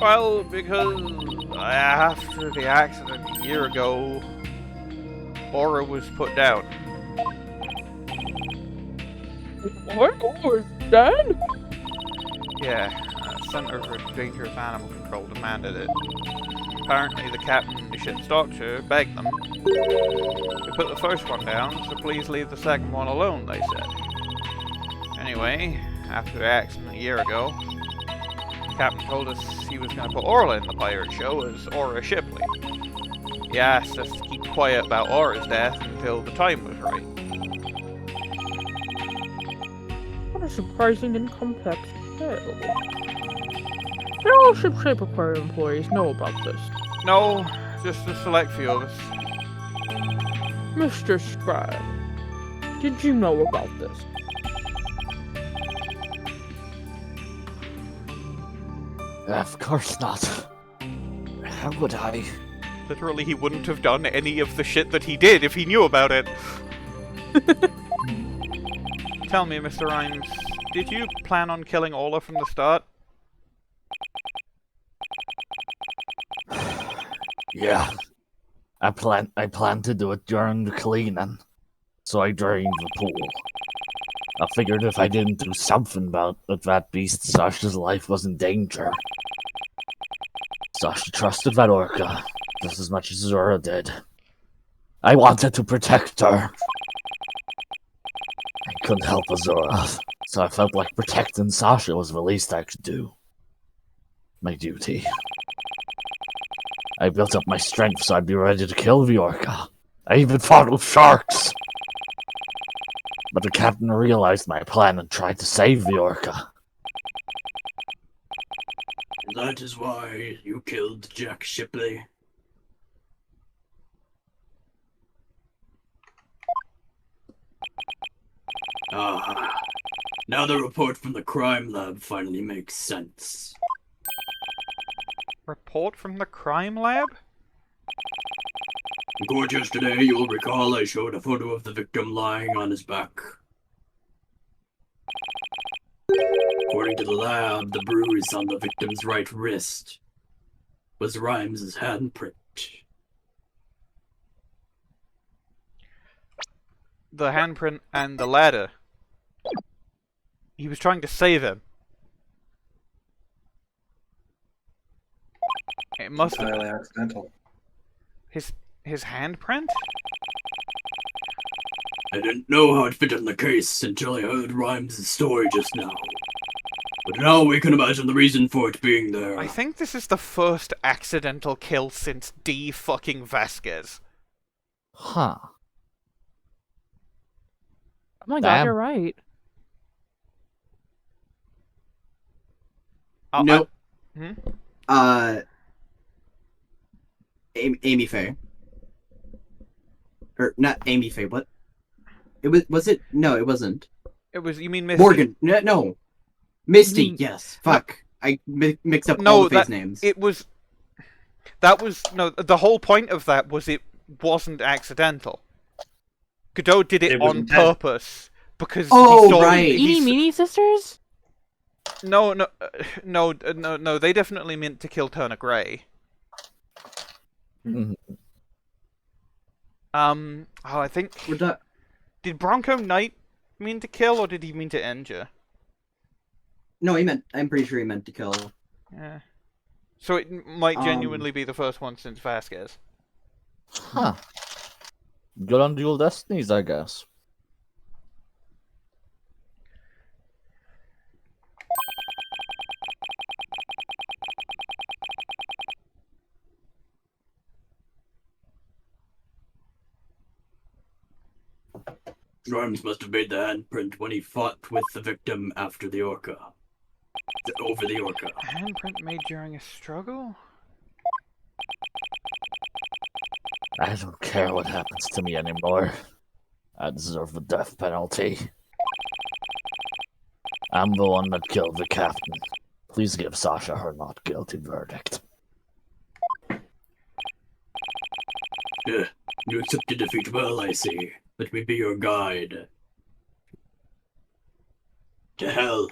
S1: Well, because after the accident a year ago, Orla was put down.
S12: Orca was dead?
S1: Yeah, Center for Dangerous Animal Control demanded it. Apparently the captain and the ship's doctor begged them. We put the first one down, so please leave the second one alone, they said. Anyway, after the accident a year ago, the captain told us he was going to put Orla in the pirate show as Aura Shipley. He asked us to keep quiet about Aura's death until the time was right.
S12: What a surprising and complex tale. Do all Shipshape Aquarium employees know about this?
S1: No, just a select few of us.
S12: Mr. Scribe, did you know about this?
S14: Of course not. How would I?
S1: Literally, he wouldn't have done any of the shit that he did if he knew about it. Tell me, Mr. Rimes, did you plan on killing Orla from the start?
S14: Yeah. I planned to do it during the cleaning, so I drained the pool. I figured if I didn't do something about it, that beast, Sasha's life was in danger. Sasha trusted that orca just as much as Zora did. I wanted to protect her. I couldn't help Azora, so I felt like protecting Sasha was the least I could do. My duty. I built up my strength so I'd be ready to kill the orca. I even fought with sharks. But the captain realized my plan and tried to save the orca.
S11: That is why you killed Jack Shipley. Ah, now the report from the crime lab finally makes sense.
S1: Report from the crime lab?
S11: In court yesterday, you'll recall I showed a photo of the victim lying on his back. According to the lab, the bruise on the victim's right wrist was Rimes' handprint.
S1: The handprint and the ladder. He was trying to save him. It must have been
S3: accidental.
S1: His handprint?
S11: I didn't know how it fit in the case until I heard Rimes' story just now. But now we can imagine the reason for it being there.
S1: I think this is the first accidental kill since D. fucking Vasquez.
S14: Huh.
S12: Oh my god, you're right.
S7: Nope.
S1: Hmm?
S7: Amy Faye. Or not Amy Faye, what? Was it? No, it wasn't.
S1: It was, you mean Misty?
S7: Morgan. No. Misty, yes. Fuck. I mixed up all the face names.
S1: It was... That was... No, the whole point of that was it wasn't accidental. Godot did it on purpose because he saw...
S7: right.
S12: Eeny Meeny Sisters?
S1: No, they definitely meant to kill Turner Gray. I think... Did Bronco Knight mean to kill, or did he mean to injure?
S7: No, I'm pretty sure he meant to kill.
S1: Yeah. So it might genuinely be the first one since Vasquez.
S14: Huh. Good on Dual Destinies, I guess.
S11: Rimes must have made the handprint when he fought with the victim after the orca. over the orca.
S1: Handprint made during a struggle?
S14: I don't care what happens to me anymore. I deserve the death penalty. I'm the one that killed the captain. Please give Sasha her not guilty verdict.
S11: You accepted defeat well, I see. Let me be your guide. To hell.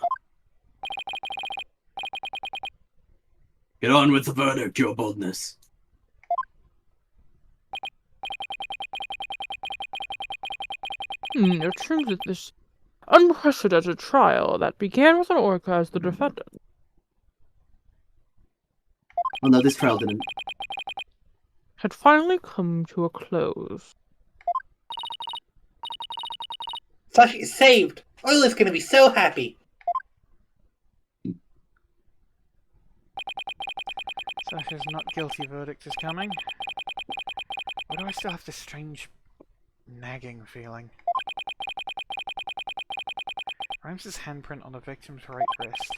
S11: Get on with the verdict, your boldness.
S12: It seems that this unprecedented trial that began with an orca as the defendant.
S7: Well, no, this trial didn't.
S12: Had finally come to a close.
S8: Sasha is saved! Orla's gonna be so happy!
S1: Sasha's not guilty verdict is coming. Why do I still have this strange nagging feeling? Rimes' handprint on the victim's right wrist.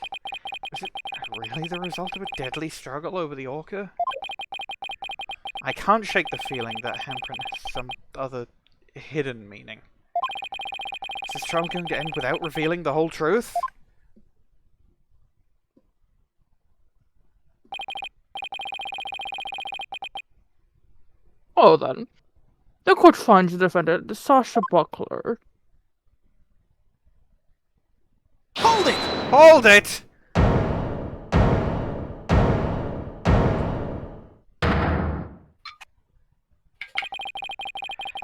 S1: Was it really the result of a deadly struggle over the orca? I can't shake the feeling that handprint has some other hidden meaning. Is this trial going to end without revealing the whole truth?
S12: Oh then, the court finds the defendant, Sasha Buckler.
S1: Hold it! Hold it!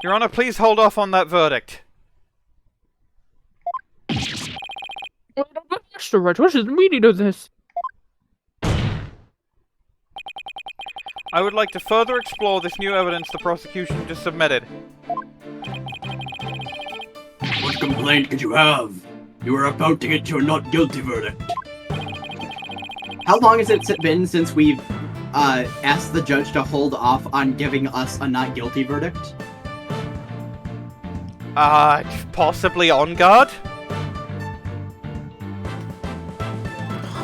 S1: Your Honor, please hold off on that verdict.
S12: Mr. Wright, what is the meaning of this?
S1: I would like to further explore this new evidence the prosecution just submitted.
S11: What complaint could you have? You are about to get your not guilty verdict.
S7: How long has it been since we've asked the judge to hold off on giving us a not guilty verdict?
S1: Possibly on guard?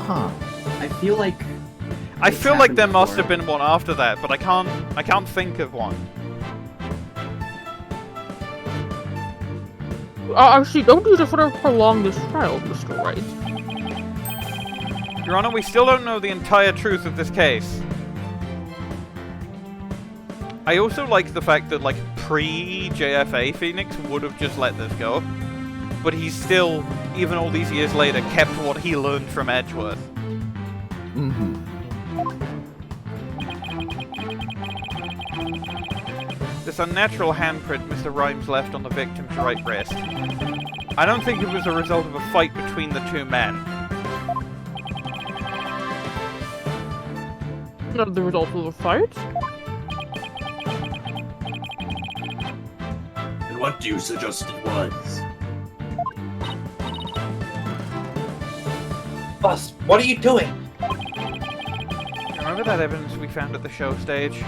S14: Huh.
S7: I feel like...
S1: I feel like there must have been one after that, but I can't think of one.
S12: Actually, don't do this to prolong this trial, Mr. Wright.
S1: Your Honor, we still don't know the entire truth of this case. I also like the fact that, like, pre-JFA Phoenix would have just let this go. But he's still, even all these years later, kept what he learned from Edgeworth.
S14: Mm-hmm.
S1: This unnatural handprint Mr. Rimes left on the victim's right wrist. I don't think it was a result of a fight between the two men.
S12: Not the result of a fight?
S11: And what do you suggest it was?
S8: Boss, what are you doing?
S1: Remember that evidence we found at the show stage?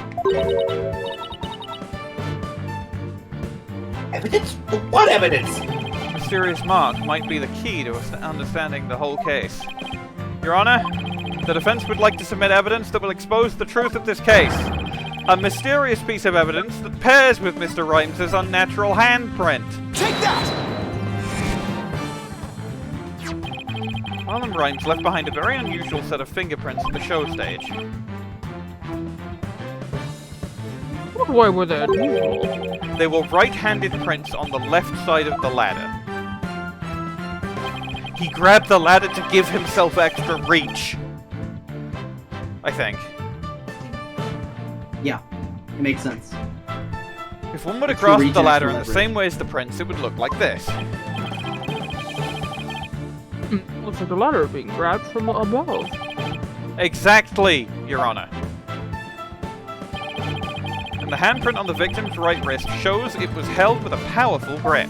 S8: Evidence? What evidence?
S1: Mysterious mark might be the key to us understanding the whole case. Your Honor, the defense would like to submit evidence that will expose the truth of this case. A mysterious piece of evidence that pairs with Mr. Rimes' unnatural handprint.
S13: Take that!
S1: Marlon Rimes left behind a very unusual set of fingerprints at the show stage.
S12: Why were they unusual?
S1: They were right-handed prints on the left side of the ladder. He grabbed the ladder to give himself extra reach. I think.
S7: Yeah, it makes sense.
S1: If one were to grasp the ladder in the same way as the prints, it would look like this.
S12: Looks like the ladder being grabbed from above.
S1: Exactly, Your Honor. And the handprint on the victim's right wrist shows it was held with a powerful grip.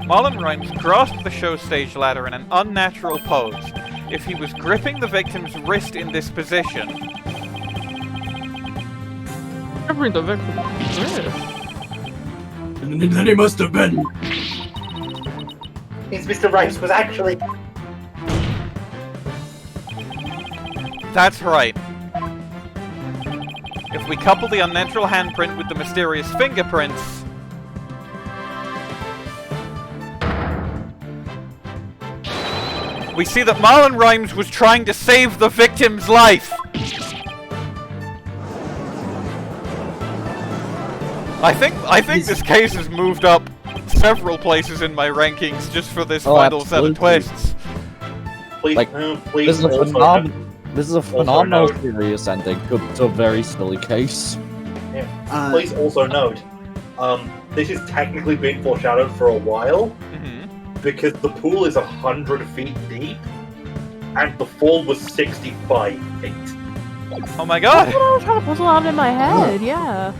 S1: Marlon Rimes grasped the show stage ladder in an unnatural pose. If he was gripping the victim's wrist in this position...
S12: Gripping the victim's wrist?
S11: And then he must have been...
S8: means Mr. Rimes was actually...
S1: That's right. If we couple the unnatural handprint with the mysterious fingerprints... we see that Marlon Rimes was trying to save the victim's life! I think this case has moved up several places in my rankings just for this final set of twists.
S3: Please,
S10: Like,
S3: please
S10: this is a phenomenal serious ending to a very silly case.
S3: Yeah. Please also note, this has technically been foreshadowed for a while, because the pool is 100 feet deep, and the fall was 65 feet.
S1: Oh my god!
S5: That's what I was trying to puzzle out in my head, yeah.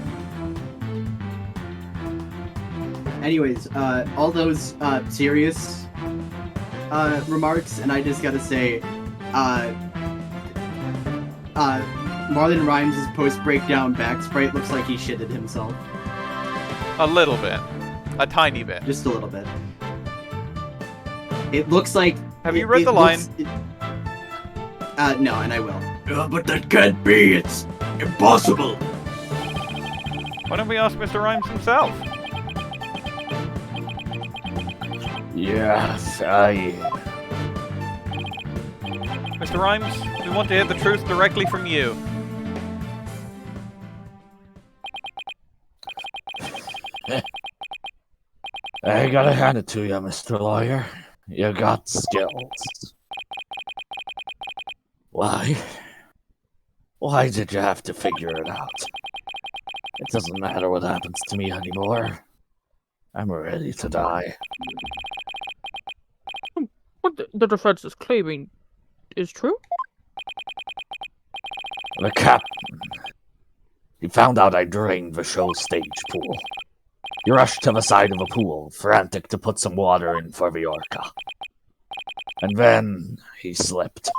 S7: Anyways, all those serious remarks, and I just gotta say, Marlon Rimes' post-breakdown back sprite looks like he shitted himself.
S1: A little bit. A tiny bit.
S7: Just a little bit. It looks like...
S1: Have you read the line?
S7: No, and I will.
S11: But that can't be, it's impossible!
S1: Why don't we ask Mr. Rimes himself?
S14: Yes,
S1: Mr. Rimes, we want to hear the truth directly from you.
S14: I gotta hand it to you, Mr. Lawyer. You got skills. Why? Why did you have to figure it out? It doesn't matter what happens to me anymore. I'm ready to die.
S5: What the defense is claiming is true?
S14: The captain. He found out I drained the show stage pool. He rushed to the side of the pool, frantic to put some water in for the orca. And then he slipped.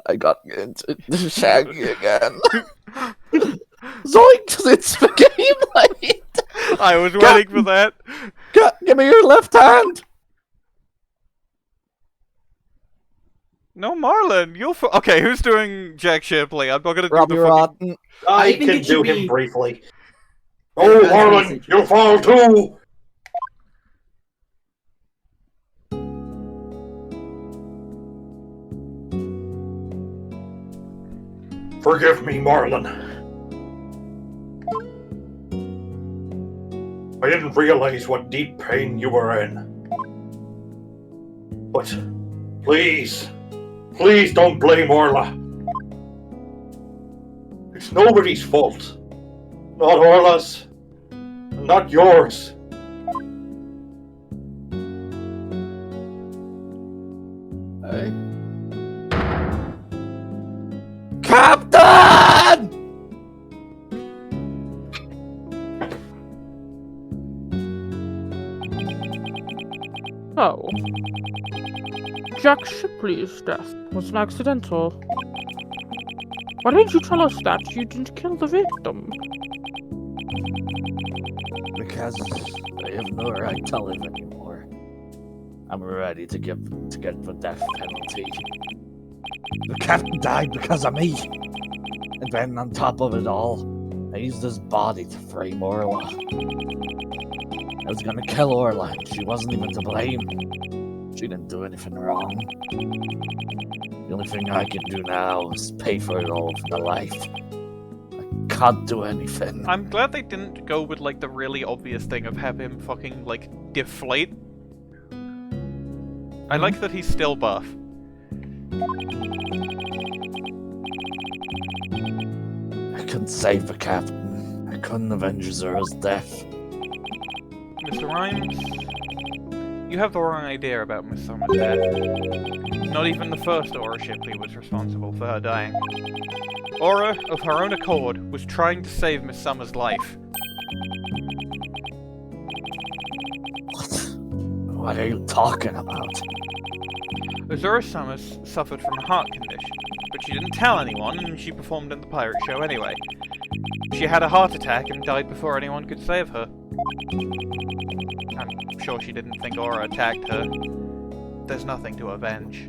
S14: I got into the shaggy again. Zoinks! It's the game light!
S1: I was waiting for that.
S10: Give me your left hand!
S1: No, Marlon, you'll okay, who's doing Jack Shipley? I'm not gonna do the
S10: Rotten.
S3: I can do him briefly. Oh, Marlon, you fall too! Forgive me, Marlon. I didn't realize what deep pain you were in. But please don't blame Orla. It's nobody's fault. Not Orla's, not yours.
S10: Captain!
S5: So, Jack Shipley's death was an accidental. Why didn't you tell us that you didn't kill the victim?
S14: Because I have no right to live anymore. I'm ready to get the death penalty. The captain died because of me. And then on top of it all, I used his body to frame Orla. I was gonna kill Orla, and she wasn't even to blame. She didn't do anything wrong. The only thing I can do now is pay for it all for the life. I can't do anything.
S1: I'm glad they didn't go with, like, the really obvious thing of have him fucking, like, deflate. I like that he's still buff.
S14: I couldn't save the captain. I couldn't avenge Zura's death.
S1: Mr. Rimes, you have the wrong idea about Miss Summer's death. Not even the first Aura Shipley was responsible for her dying. Aura, of her own accord, was trying to save Miss Summer's life.
S14: What are you talking about?
S1: Azura Summers suffered from a heart condition, but she didn't tell anyone and she performed in the pirate show anyway. She had a heart attack and died before anyone could save her. I'm sure she didn't think Aura attacked her. There's nothing to avenge.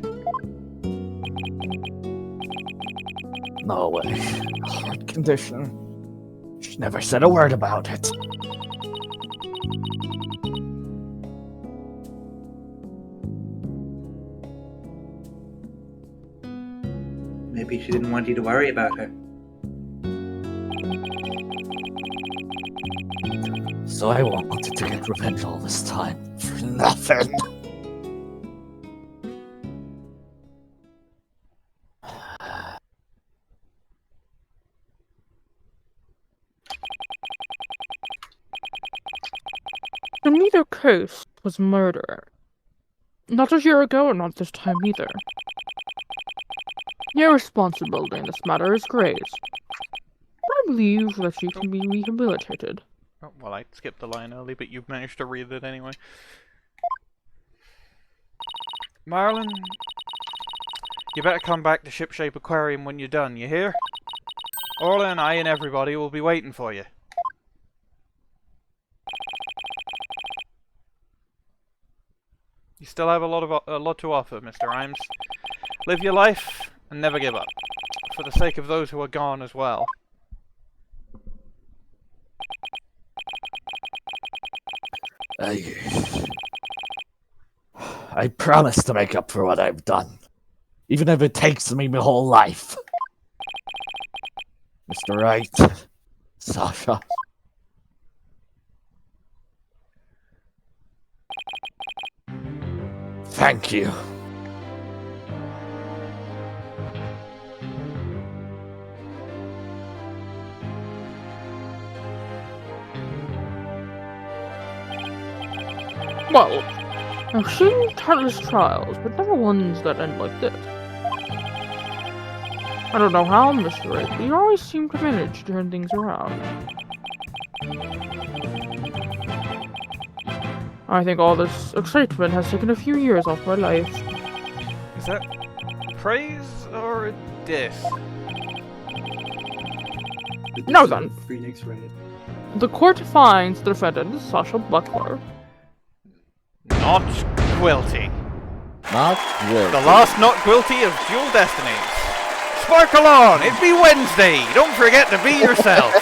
S14: No way. Heart condition. She never said a word about it.
S8: Maybe she didn't want you to worry about her.
S14: So I wanted to get revenge all this time for nothing.
S12: In neither case was murder. Not a year ago, and not this time either. Your responsibility in this matter is grave. I believe that you can be rehabilitated.
S1: Oh, well, I skipped the line early, but you've managed to read it anyway. Marlon, you better come back to Shipshape Aquarium when you're done, you hear? Orla and I and everybody will be waiting for you. You still have a lot to offer, Mr. Rimes. Live your life and never give up, for the sake of those who are gone as well.
S14: I promise to make up for what I've done, even if it takes me my whole life. Mr. Wright, Sasha. Thank you.
S12: Well, I've seen countless trials, but never ones that end like this. I don't know how, Mr. Wright, but you always seem to manage to turn things around. I think all this excitement has taken a few years off my life.
S1: Is that praise or a diss?
S12: Now then.
S7: Phoenix Wright.
S12: The court finds the defendant, Sasha Blackquill.
S1: Not Quilty.
S14: Not Quilty.
S1: The last not Quilty of Dual Destinies. Sparkle on! It be Wednesday! Don't forget to be yourself!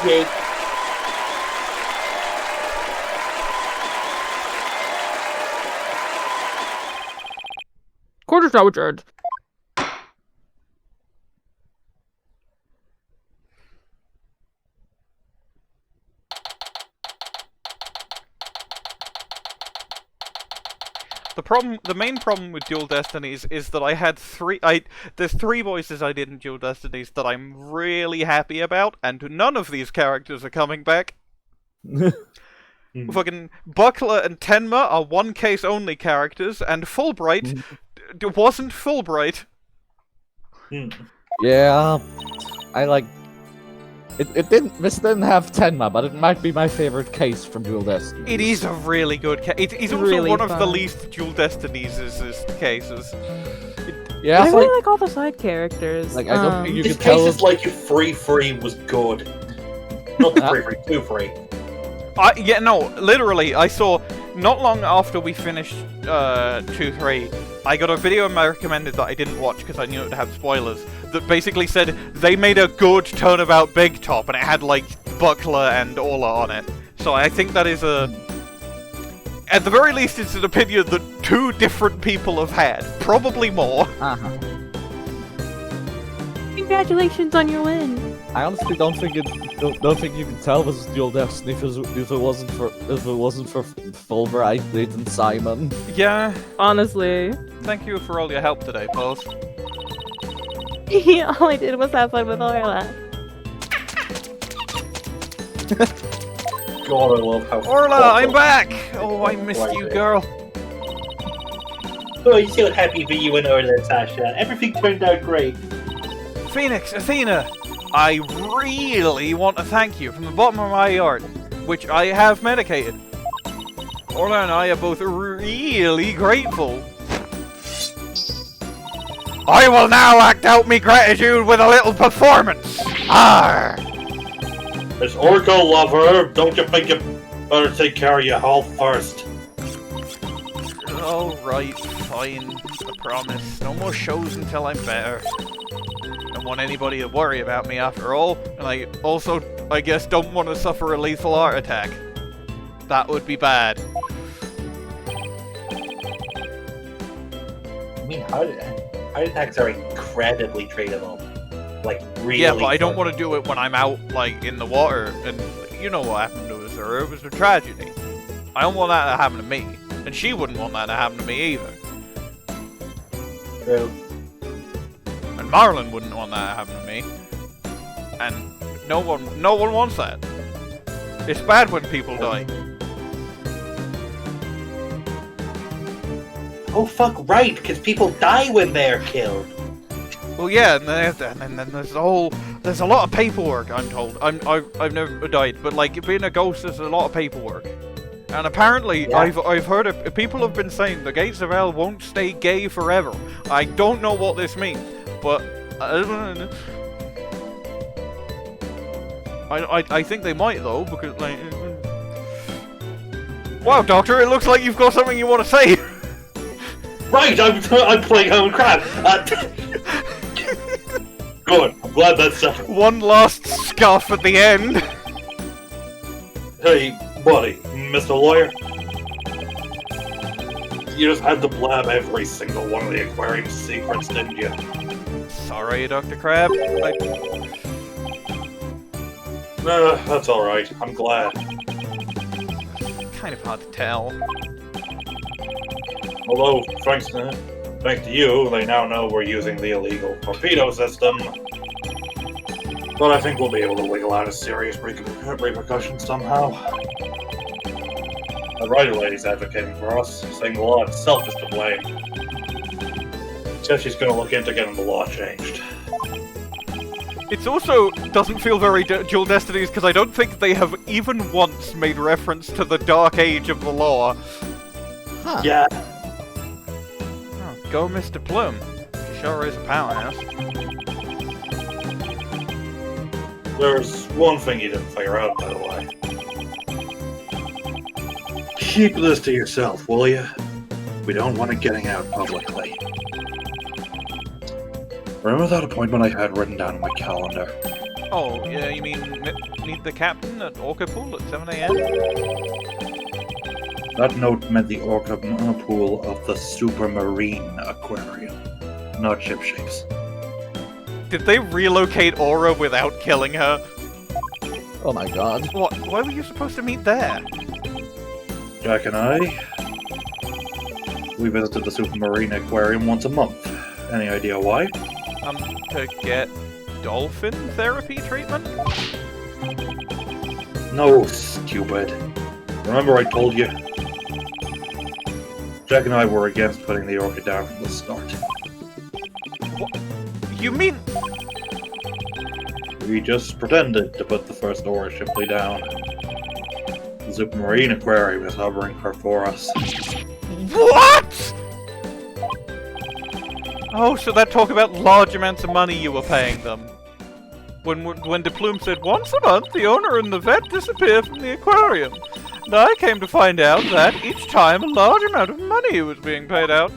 S8: Yay.
S12: Court is now adjourned.
S1: The main problem with Dual Destinies is that I had there's three voices I did in Dual Destinies that I'm really happy about, and none of these characters are coming back. Fucking Buckler and Tenma are one case only characters, and Fulbright wasn't Fulbright.
S14: Yeah, I like. This didn't have Tenma, but it might be my favorite case from Dual Destinies.
S1: It is a really good case. It's also
S5: really
S1: one of the
S5: fun.
S1: least Dual Destinies
S14: Yeah,
S5: I
S1: cases.
S14: it's
S5: really
S14: like,
S5: like all the side characters.
S14: I don't think you
S3: This
S14: could tell.
S3: case is like if Free was good. Not Free, Too Free.
S1: Yeah, no, literally, I saw, not long after we finished 2-3, I got a video in my recommended that I didn't watch because I knew it would have spoilers, that basically said they made a good turnabout Big Top, and it had, like, Buckler and Orla on it. So I think that is at the very least, it's an opinion that two different people have had. Probably more.
S5: Congratulations on your win.
S14: I honestly don't think you can tell this is Dual Destiny if it wasn't for Fulbright, Nathan, Simon.
S1: Yeah.
S5: Honestly.
S1: Thank you for all your help today, both.
S5: All I did was have fun with Orla.
S3: God, I love how.
S1: Orla, I'm back! Oh, I missed you, girl.
S8: Oh, I'm so happy for you and Orla, Sasha. Everything turned out great.
S1: Phoenix, Athena, I really want to thank you from the bottom of my heart, which I have medicated. Orla and I are both really grateful. I will now act out me gratitude with a little performance. Arr!
S3: Miss Orko lover, don't you think you better take care of your health first?
S1: Alright, fine. I promise. No more shows until I'm better. Don't want anybody to worry about me after all, and I also, I guess, don't want to suffer a lethal heart attack. That would be bad.
S8: I mean, heart attacks are incredibly treatable. Like, really.
S1: Yeah, but I don't want to do it when I'm out, like, in the water, and you know what happened to her. It was a tragedy. I don't want that to happen to me, and she wouldn't want that to happen to me either.
S8: True.
S1: And Marlon wouldn't want that to happen to me. And no one wants that. It's bad when people die.
S8: Oh, fuck right, because people die when they're killed.
S1: Well, yeah, and then there's a lot of paperwork. I'm told. I've never died, but like being a ghost is a lot of paperwork. And apparently, yeah. I've heard of people have been saying the gates of hell won't stay gay forever. I don't know what this means, but I think they might though, because like. Wow, Doctor, it looks like you've got something you want to say.
S3: Right, I'm playing Home Crab. Good, I'm glad that's settled.
S1: One last scuff at the end.
S3: Hey, buddy, Mr. Lawyer. You just had to blab every single one of the aquarium's secrets, didn't you?
S1: Sorry, Dr. Crab.
S3: That's alright. I'm glad.
S1: Kind of hard to tell.
S3: Although, thanks to you, they now know we're using the illegal torpedo system. But I think we'll be able to wiggle out a serious repercussion somehow. The Rider Lady's advocating for us, saying the law itself is to blame. Says she's going to look into getting the law changed.
S1: It also doesn't feel very Dual Destinies because I don't think they have even once made reference to the dark age of the law.
S7: Huh.
S3: Yeah.
S1: Oh, go Miss DePlume. She sure is a powerhouse.
S3: There's one thing you didn't figure out, by the way. Keep this to yourself, will you? We don't want it getting out publicly. Remember that appointment I had written down in my calendar?
S1: Oh, yeah, you mean meet the captain at Orca Pool at 7 AM?
S3: That note meant the Orca Pool of the Supermarine Aquarium, not ship shapes.
S1: Did they relocate Aura without killing her?
S10: Oh my god.
S1: What? Why were you supposed to meet there?
S3: Jack and I... we visited the Supermarine Aquarium once a month. Any idea why?
S1: To get dolphin therapy treatment?
S3: No, stupid. Remember I told you? Jack and I were against putting the Orca down from the start.
S1: What? You mean...
S3: We just pretended to put the first Aura Shipley down. The Supermarine Aquarium is hovering her for us.
S1: What?! Oh, so that talk about large amounts of money you were paying them. When DePlume said once a month the owner and the vet disappear from the aquarium. And I came to find out that each time a large amount of money was being paid out.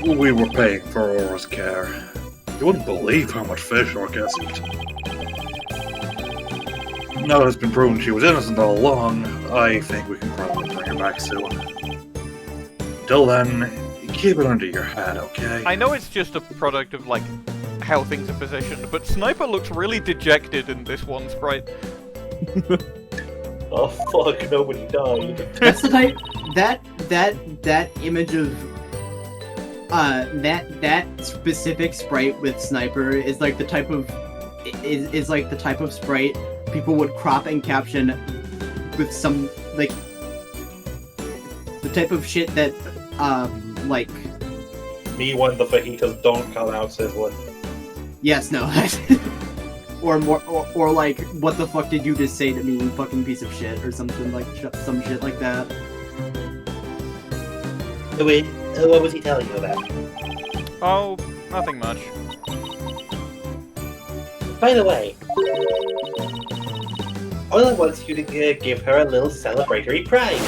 S3: We were paying for Aura's care. You wouldn't believe how much fish Orcas eat. Now that it's been proven she was innocent all along, I think we can probably bring her back soon. Till then, keep it under your hat, okay?
S1: I know it's just a product of, like, how things are positioned, but Sniper looks really dejected in this one sprite.
S8: Oh fuck, nobody died.
S7: That's the type that image of that specific sprite with Sniper is like the type of is like the type of sprite people would crop and caption with some like the type of shit that like
S3: me when the fajitas don't come out sizzling.
S7: Yes, no. Or more, or like, what the fuck did you just say to me, you fucking piece of shit, or something like some shit like that.
S8: Wait, what was he telling you about?
S1: Oh, nothing much.
S8: By the way, Orla wants you to give her a little celebratory prize.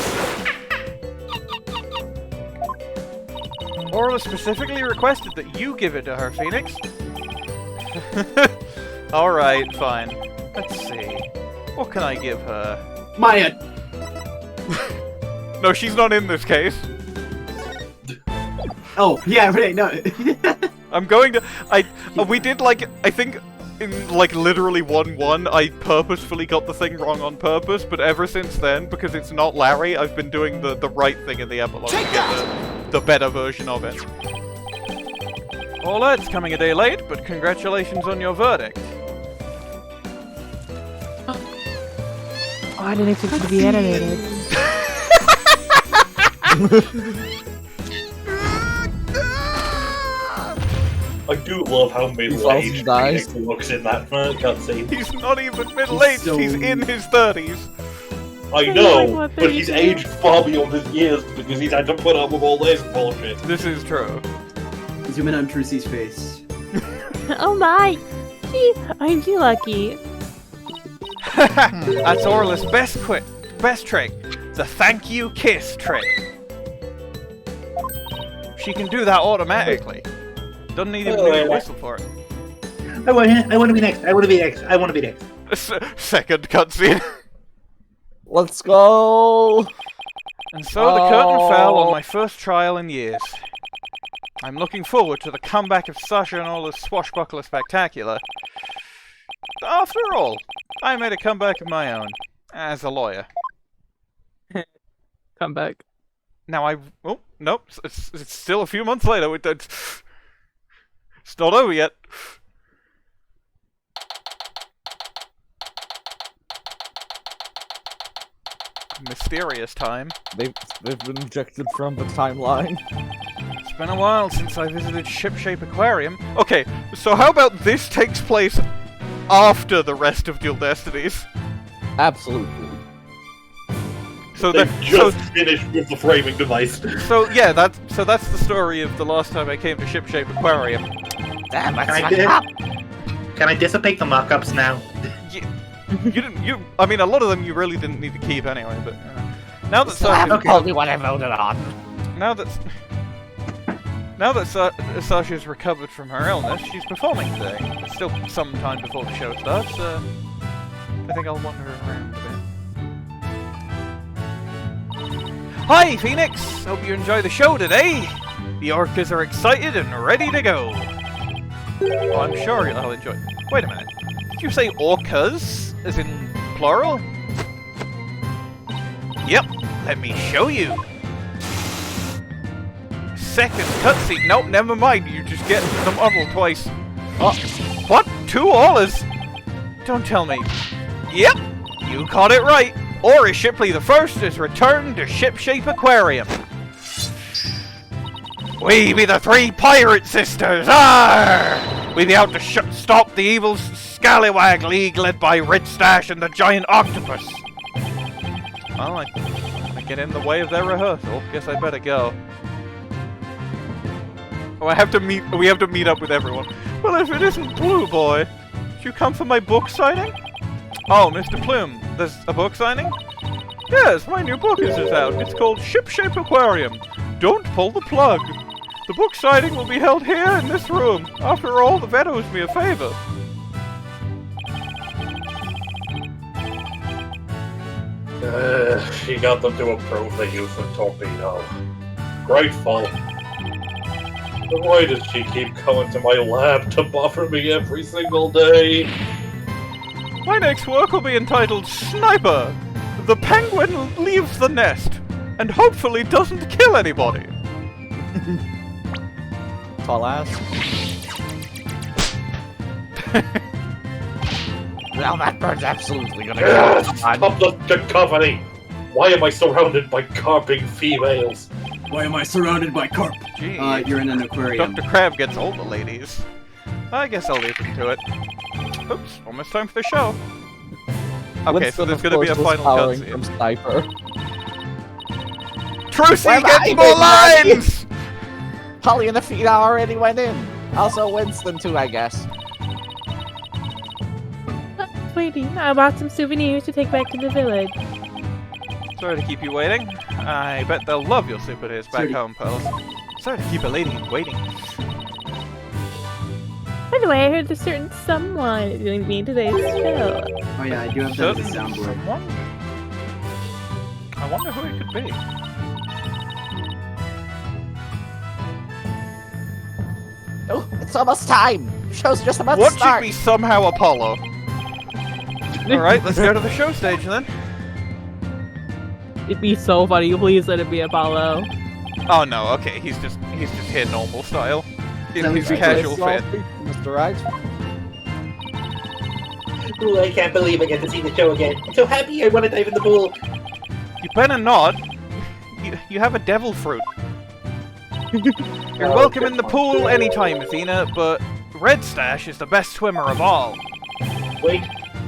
S1: Orla specifically requested that you give it to her, Phoenix. Alright, fine. Let's see. What can I give her?
S7: Maya!
S1: No, she's not in this case.
S7: Oh, yeah, right, no.
S1: I'm going to... we did, like, I think... In, like, literally 1-1, I purposefully got the thing wrong on purpose, but ever since then, because it's not Larry, I've been doing the right thing in the epilogue to get the better version of it. Orla, it's coming a day late, but congratulations on your verdict.
S5: Oh, I didn't expect it to be animated.
S3: I do love how middle-aged Phoenix looks in that cutscene.
S1: He's not even middle-aged, he's in his 30s.
S3: I know, but he's aged far beyond his years because he's had to put up with all this bullshit.
S1: This is true.
S7: Zoom in on Trucy's face.
S5: Oh my! Gee, I'm too lucky.
S1: That's Orla's best trick. The thank you kiss trick. She can do that automatically. Doesn't even need a whistle for it.
S8: I want to be next. I want to be next. I want to be next.
S1: Second cutscene.
S10: Let's go!
S1: And so the curtain fell on my first trial in years. I'm looking forward to the comeback of Sasha and Orla's swashbuckler spectacular. After all, I made a comeback of my own, as a lawyer.
S5: Comeback.
S1: Now oh, nope, it's still a few months later. It's not over yet. Mysterious time.
S10: They've been ejected from the timeline.
S1: It's been a while since I visited Shipshape Aquarium. Okay, so how about this takes place after the rest of Dual Destinies?
S10: Absolutely.
S1: So
S3: they just finished with the framing device.
S1: So yeah, that's the story of the last time I came to Shipshape Aquarium.
S8: Damn, can I dissipate the mock-ups now?
S1: I mean, a lot of them you really didn't need to keep anyway, but now that Sasha's
S14: told me what I voted on.
S1: Now that Sasha's recovered from her illness, she's performing today. It's still some time before the show starts. I think I'll wander around a bit. Hi, Phoenix! Hope you enjoy the show today. The orcas are excited and ready to go. Oh, I'm sure you'll enjoy. Wait a minute. Did you say orcas? As in plural? Yep, let me show you. Second cutscene. Nope, never mind. You just get the model twice. Oh, what? 2 Orlas? Don't tell me. Yep, you caught it right. Orla Shipley the First is returned to Shipshape Aquarium. We be the 3 pirate sisters. Arr! We be out to stop the evil Scallywag League led by Red Stash and the giant octopus. Well, I get in the way of their rehearsal. Guess I better go. Oh, we have to meet up with everyone. Well, if it isn't Blue Boy, did you come for my book signing? Oh, Mr. Plume, there's a book signing? Yes, my new book is out. It's called Shipshape Aquarium. Don't pull the plug. The book signing will be held here in this room. After all, the vet owes me a favor.
S3: She got them to approve the use of torpedo. Grateful. But why does she keep coming to my lab to buffer me every single day?
S1: My next work will be entitled Sniper. The penguin leaves the nest and hopefully doesn't kill anybody.
S10: Tall ass.
S14: Well, that bird's absolutely gonna
S3: Stop the cacophony! Why am I surrounded by carping females?
S11: Why am I surrounded by carp?
S7: You're in an aquarium.
S1: Dr. Crab gets all the ladies. I guess I'll leave him to it. Oops, almost time for the show. Okay, so there's gonna be a final cutscene.
S10: From Sniper.
S1: Trucy, get more lines!
S4: Holly and Athena already went in. Also Winston too, I guess.
S12: Waiting. I bought some souvenirs to take back to the village.
S1: Sorry to keep you waiting. I bet they'll love your souvenirs back home, pals. Sorry to keep a lady waiting.
S12: By the way, I heard there's certain someone is going to be in today's show.
S7: Oh yeah, I do have that as a soundboard.
S1: Someone? I wonder who it could be.
S4: Oh, it's almost time. Show's just about to
S1: What
S4: start.
S1: should be somehow Apollo? Alright, let's go to the show stage then.
S5: It'd be so funny. Please let it be Apollo.
S1: Oh no, okay, he's just here normal style. In
S7: That
S1: his
S7: was
S1: casual fit.
S10: Mr. Wright.
S8: Ooh, I can't believe I get to see the show again. I'm so happy I want to dive in the pool.
S1: You better not. You have a devil fruit. You're welcome in the pool anytime, Athena, but Red Stash is the best swimmer of all.
S8: Wait,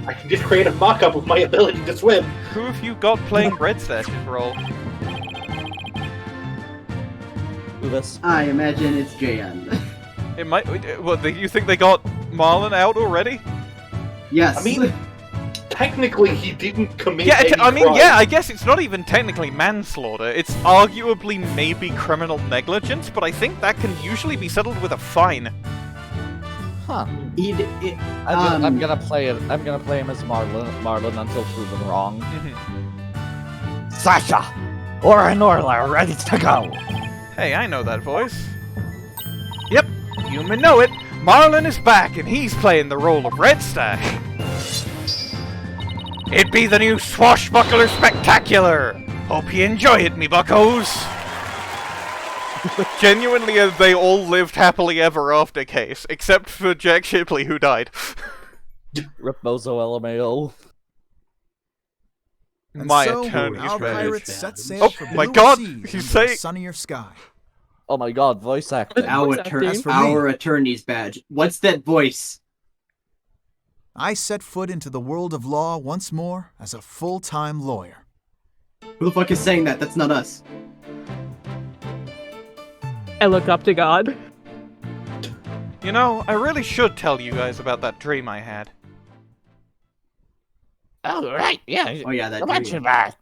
S8: I can just create a mock-up of my ability to swim.
S1: Who have you got playing Red Stash's role?
S10: Do this.
S7: I imagine it's JN.
S1: It might. What? You think they got Marlon out already?
S7: Yes.
S8: I mean, technically he didn't commit
S1: Yeah,
S8: any crime.
S1: yeah, I guess it's not even technically manslaughter. It's arguably maybe criminal negligence, but I think that can usually be settled with a fine.
S10: Huh.
S7: I'm
S10: gonna play it. I'm gonna play him as Marlon until proven wrong.
S14: Sasha, Orla and Orla are ready to go.
S1: Hey, I know that voice. Yep, you may know it. Marlon is back, and he's playing the role of Red Stash. It be the new Swashbuckler Spectacular. Hope you enjoy it, me buckos. Genuinely, they all lived happily ever after case, except for Jack Shipley, who died.
S10: Rip Bozo LMAO.
S16: And
S1: My
S16: so,
S1: attorney's
S16: our
S1: ready.
S16: pirates set sail for
S1: my
S16: blue
S1: God,
S16: seas
S1: he's
S16: under a
S1: saying-
S16: sunnier sky.
S10: Oh my god, voice acting.
S16: As for me,
S7: our attorney's badge. What's that voice?
S16: I set foot into the world of law once more as a full-time lawyer.
S7: Who the fuck is saying that? That's not us.
S5: I look up to God.
S1: You know, I really should tell you guys about that dream I had.
S14: Oh, right, yeah.
S7: Oh yeah, that
S14: Mention that.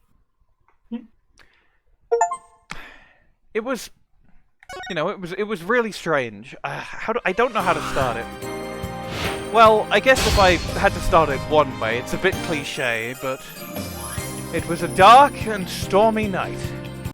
S1: It was, you know, it was really strange. I don't know how to start it. Well, I guess if I had to start it one way, it's a bit cliche, but it was a dark and stormy night.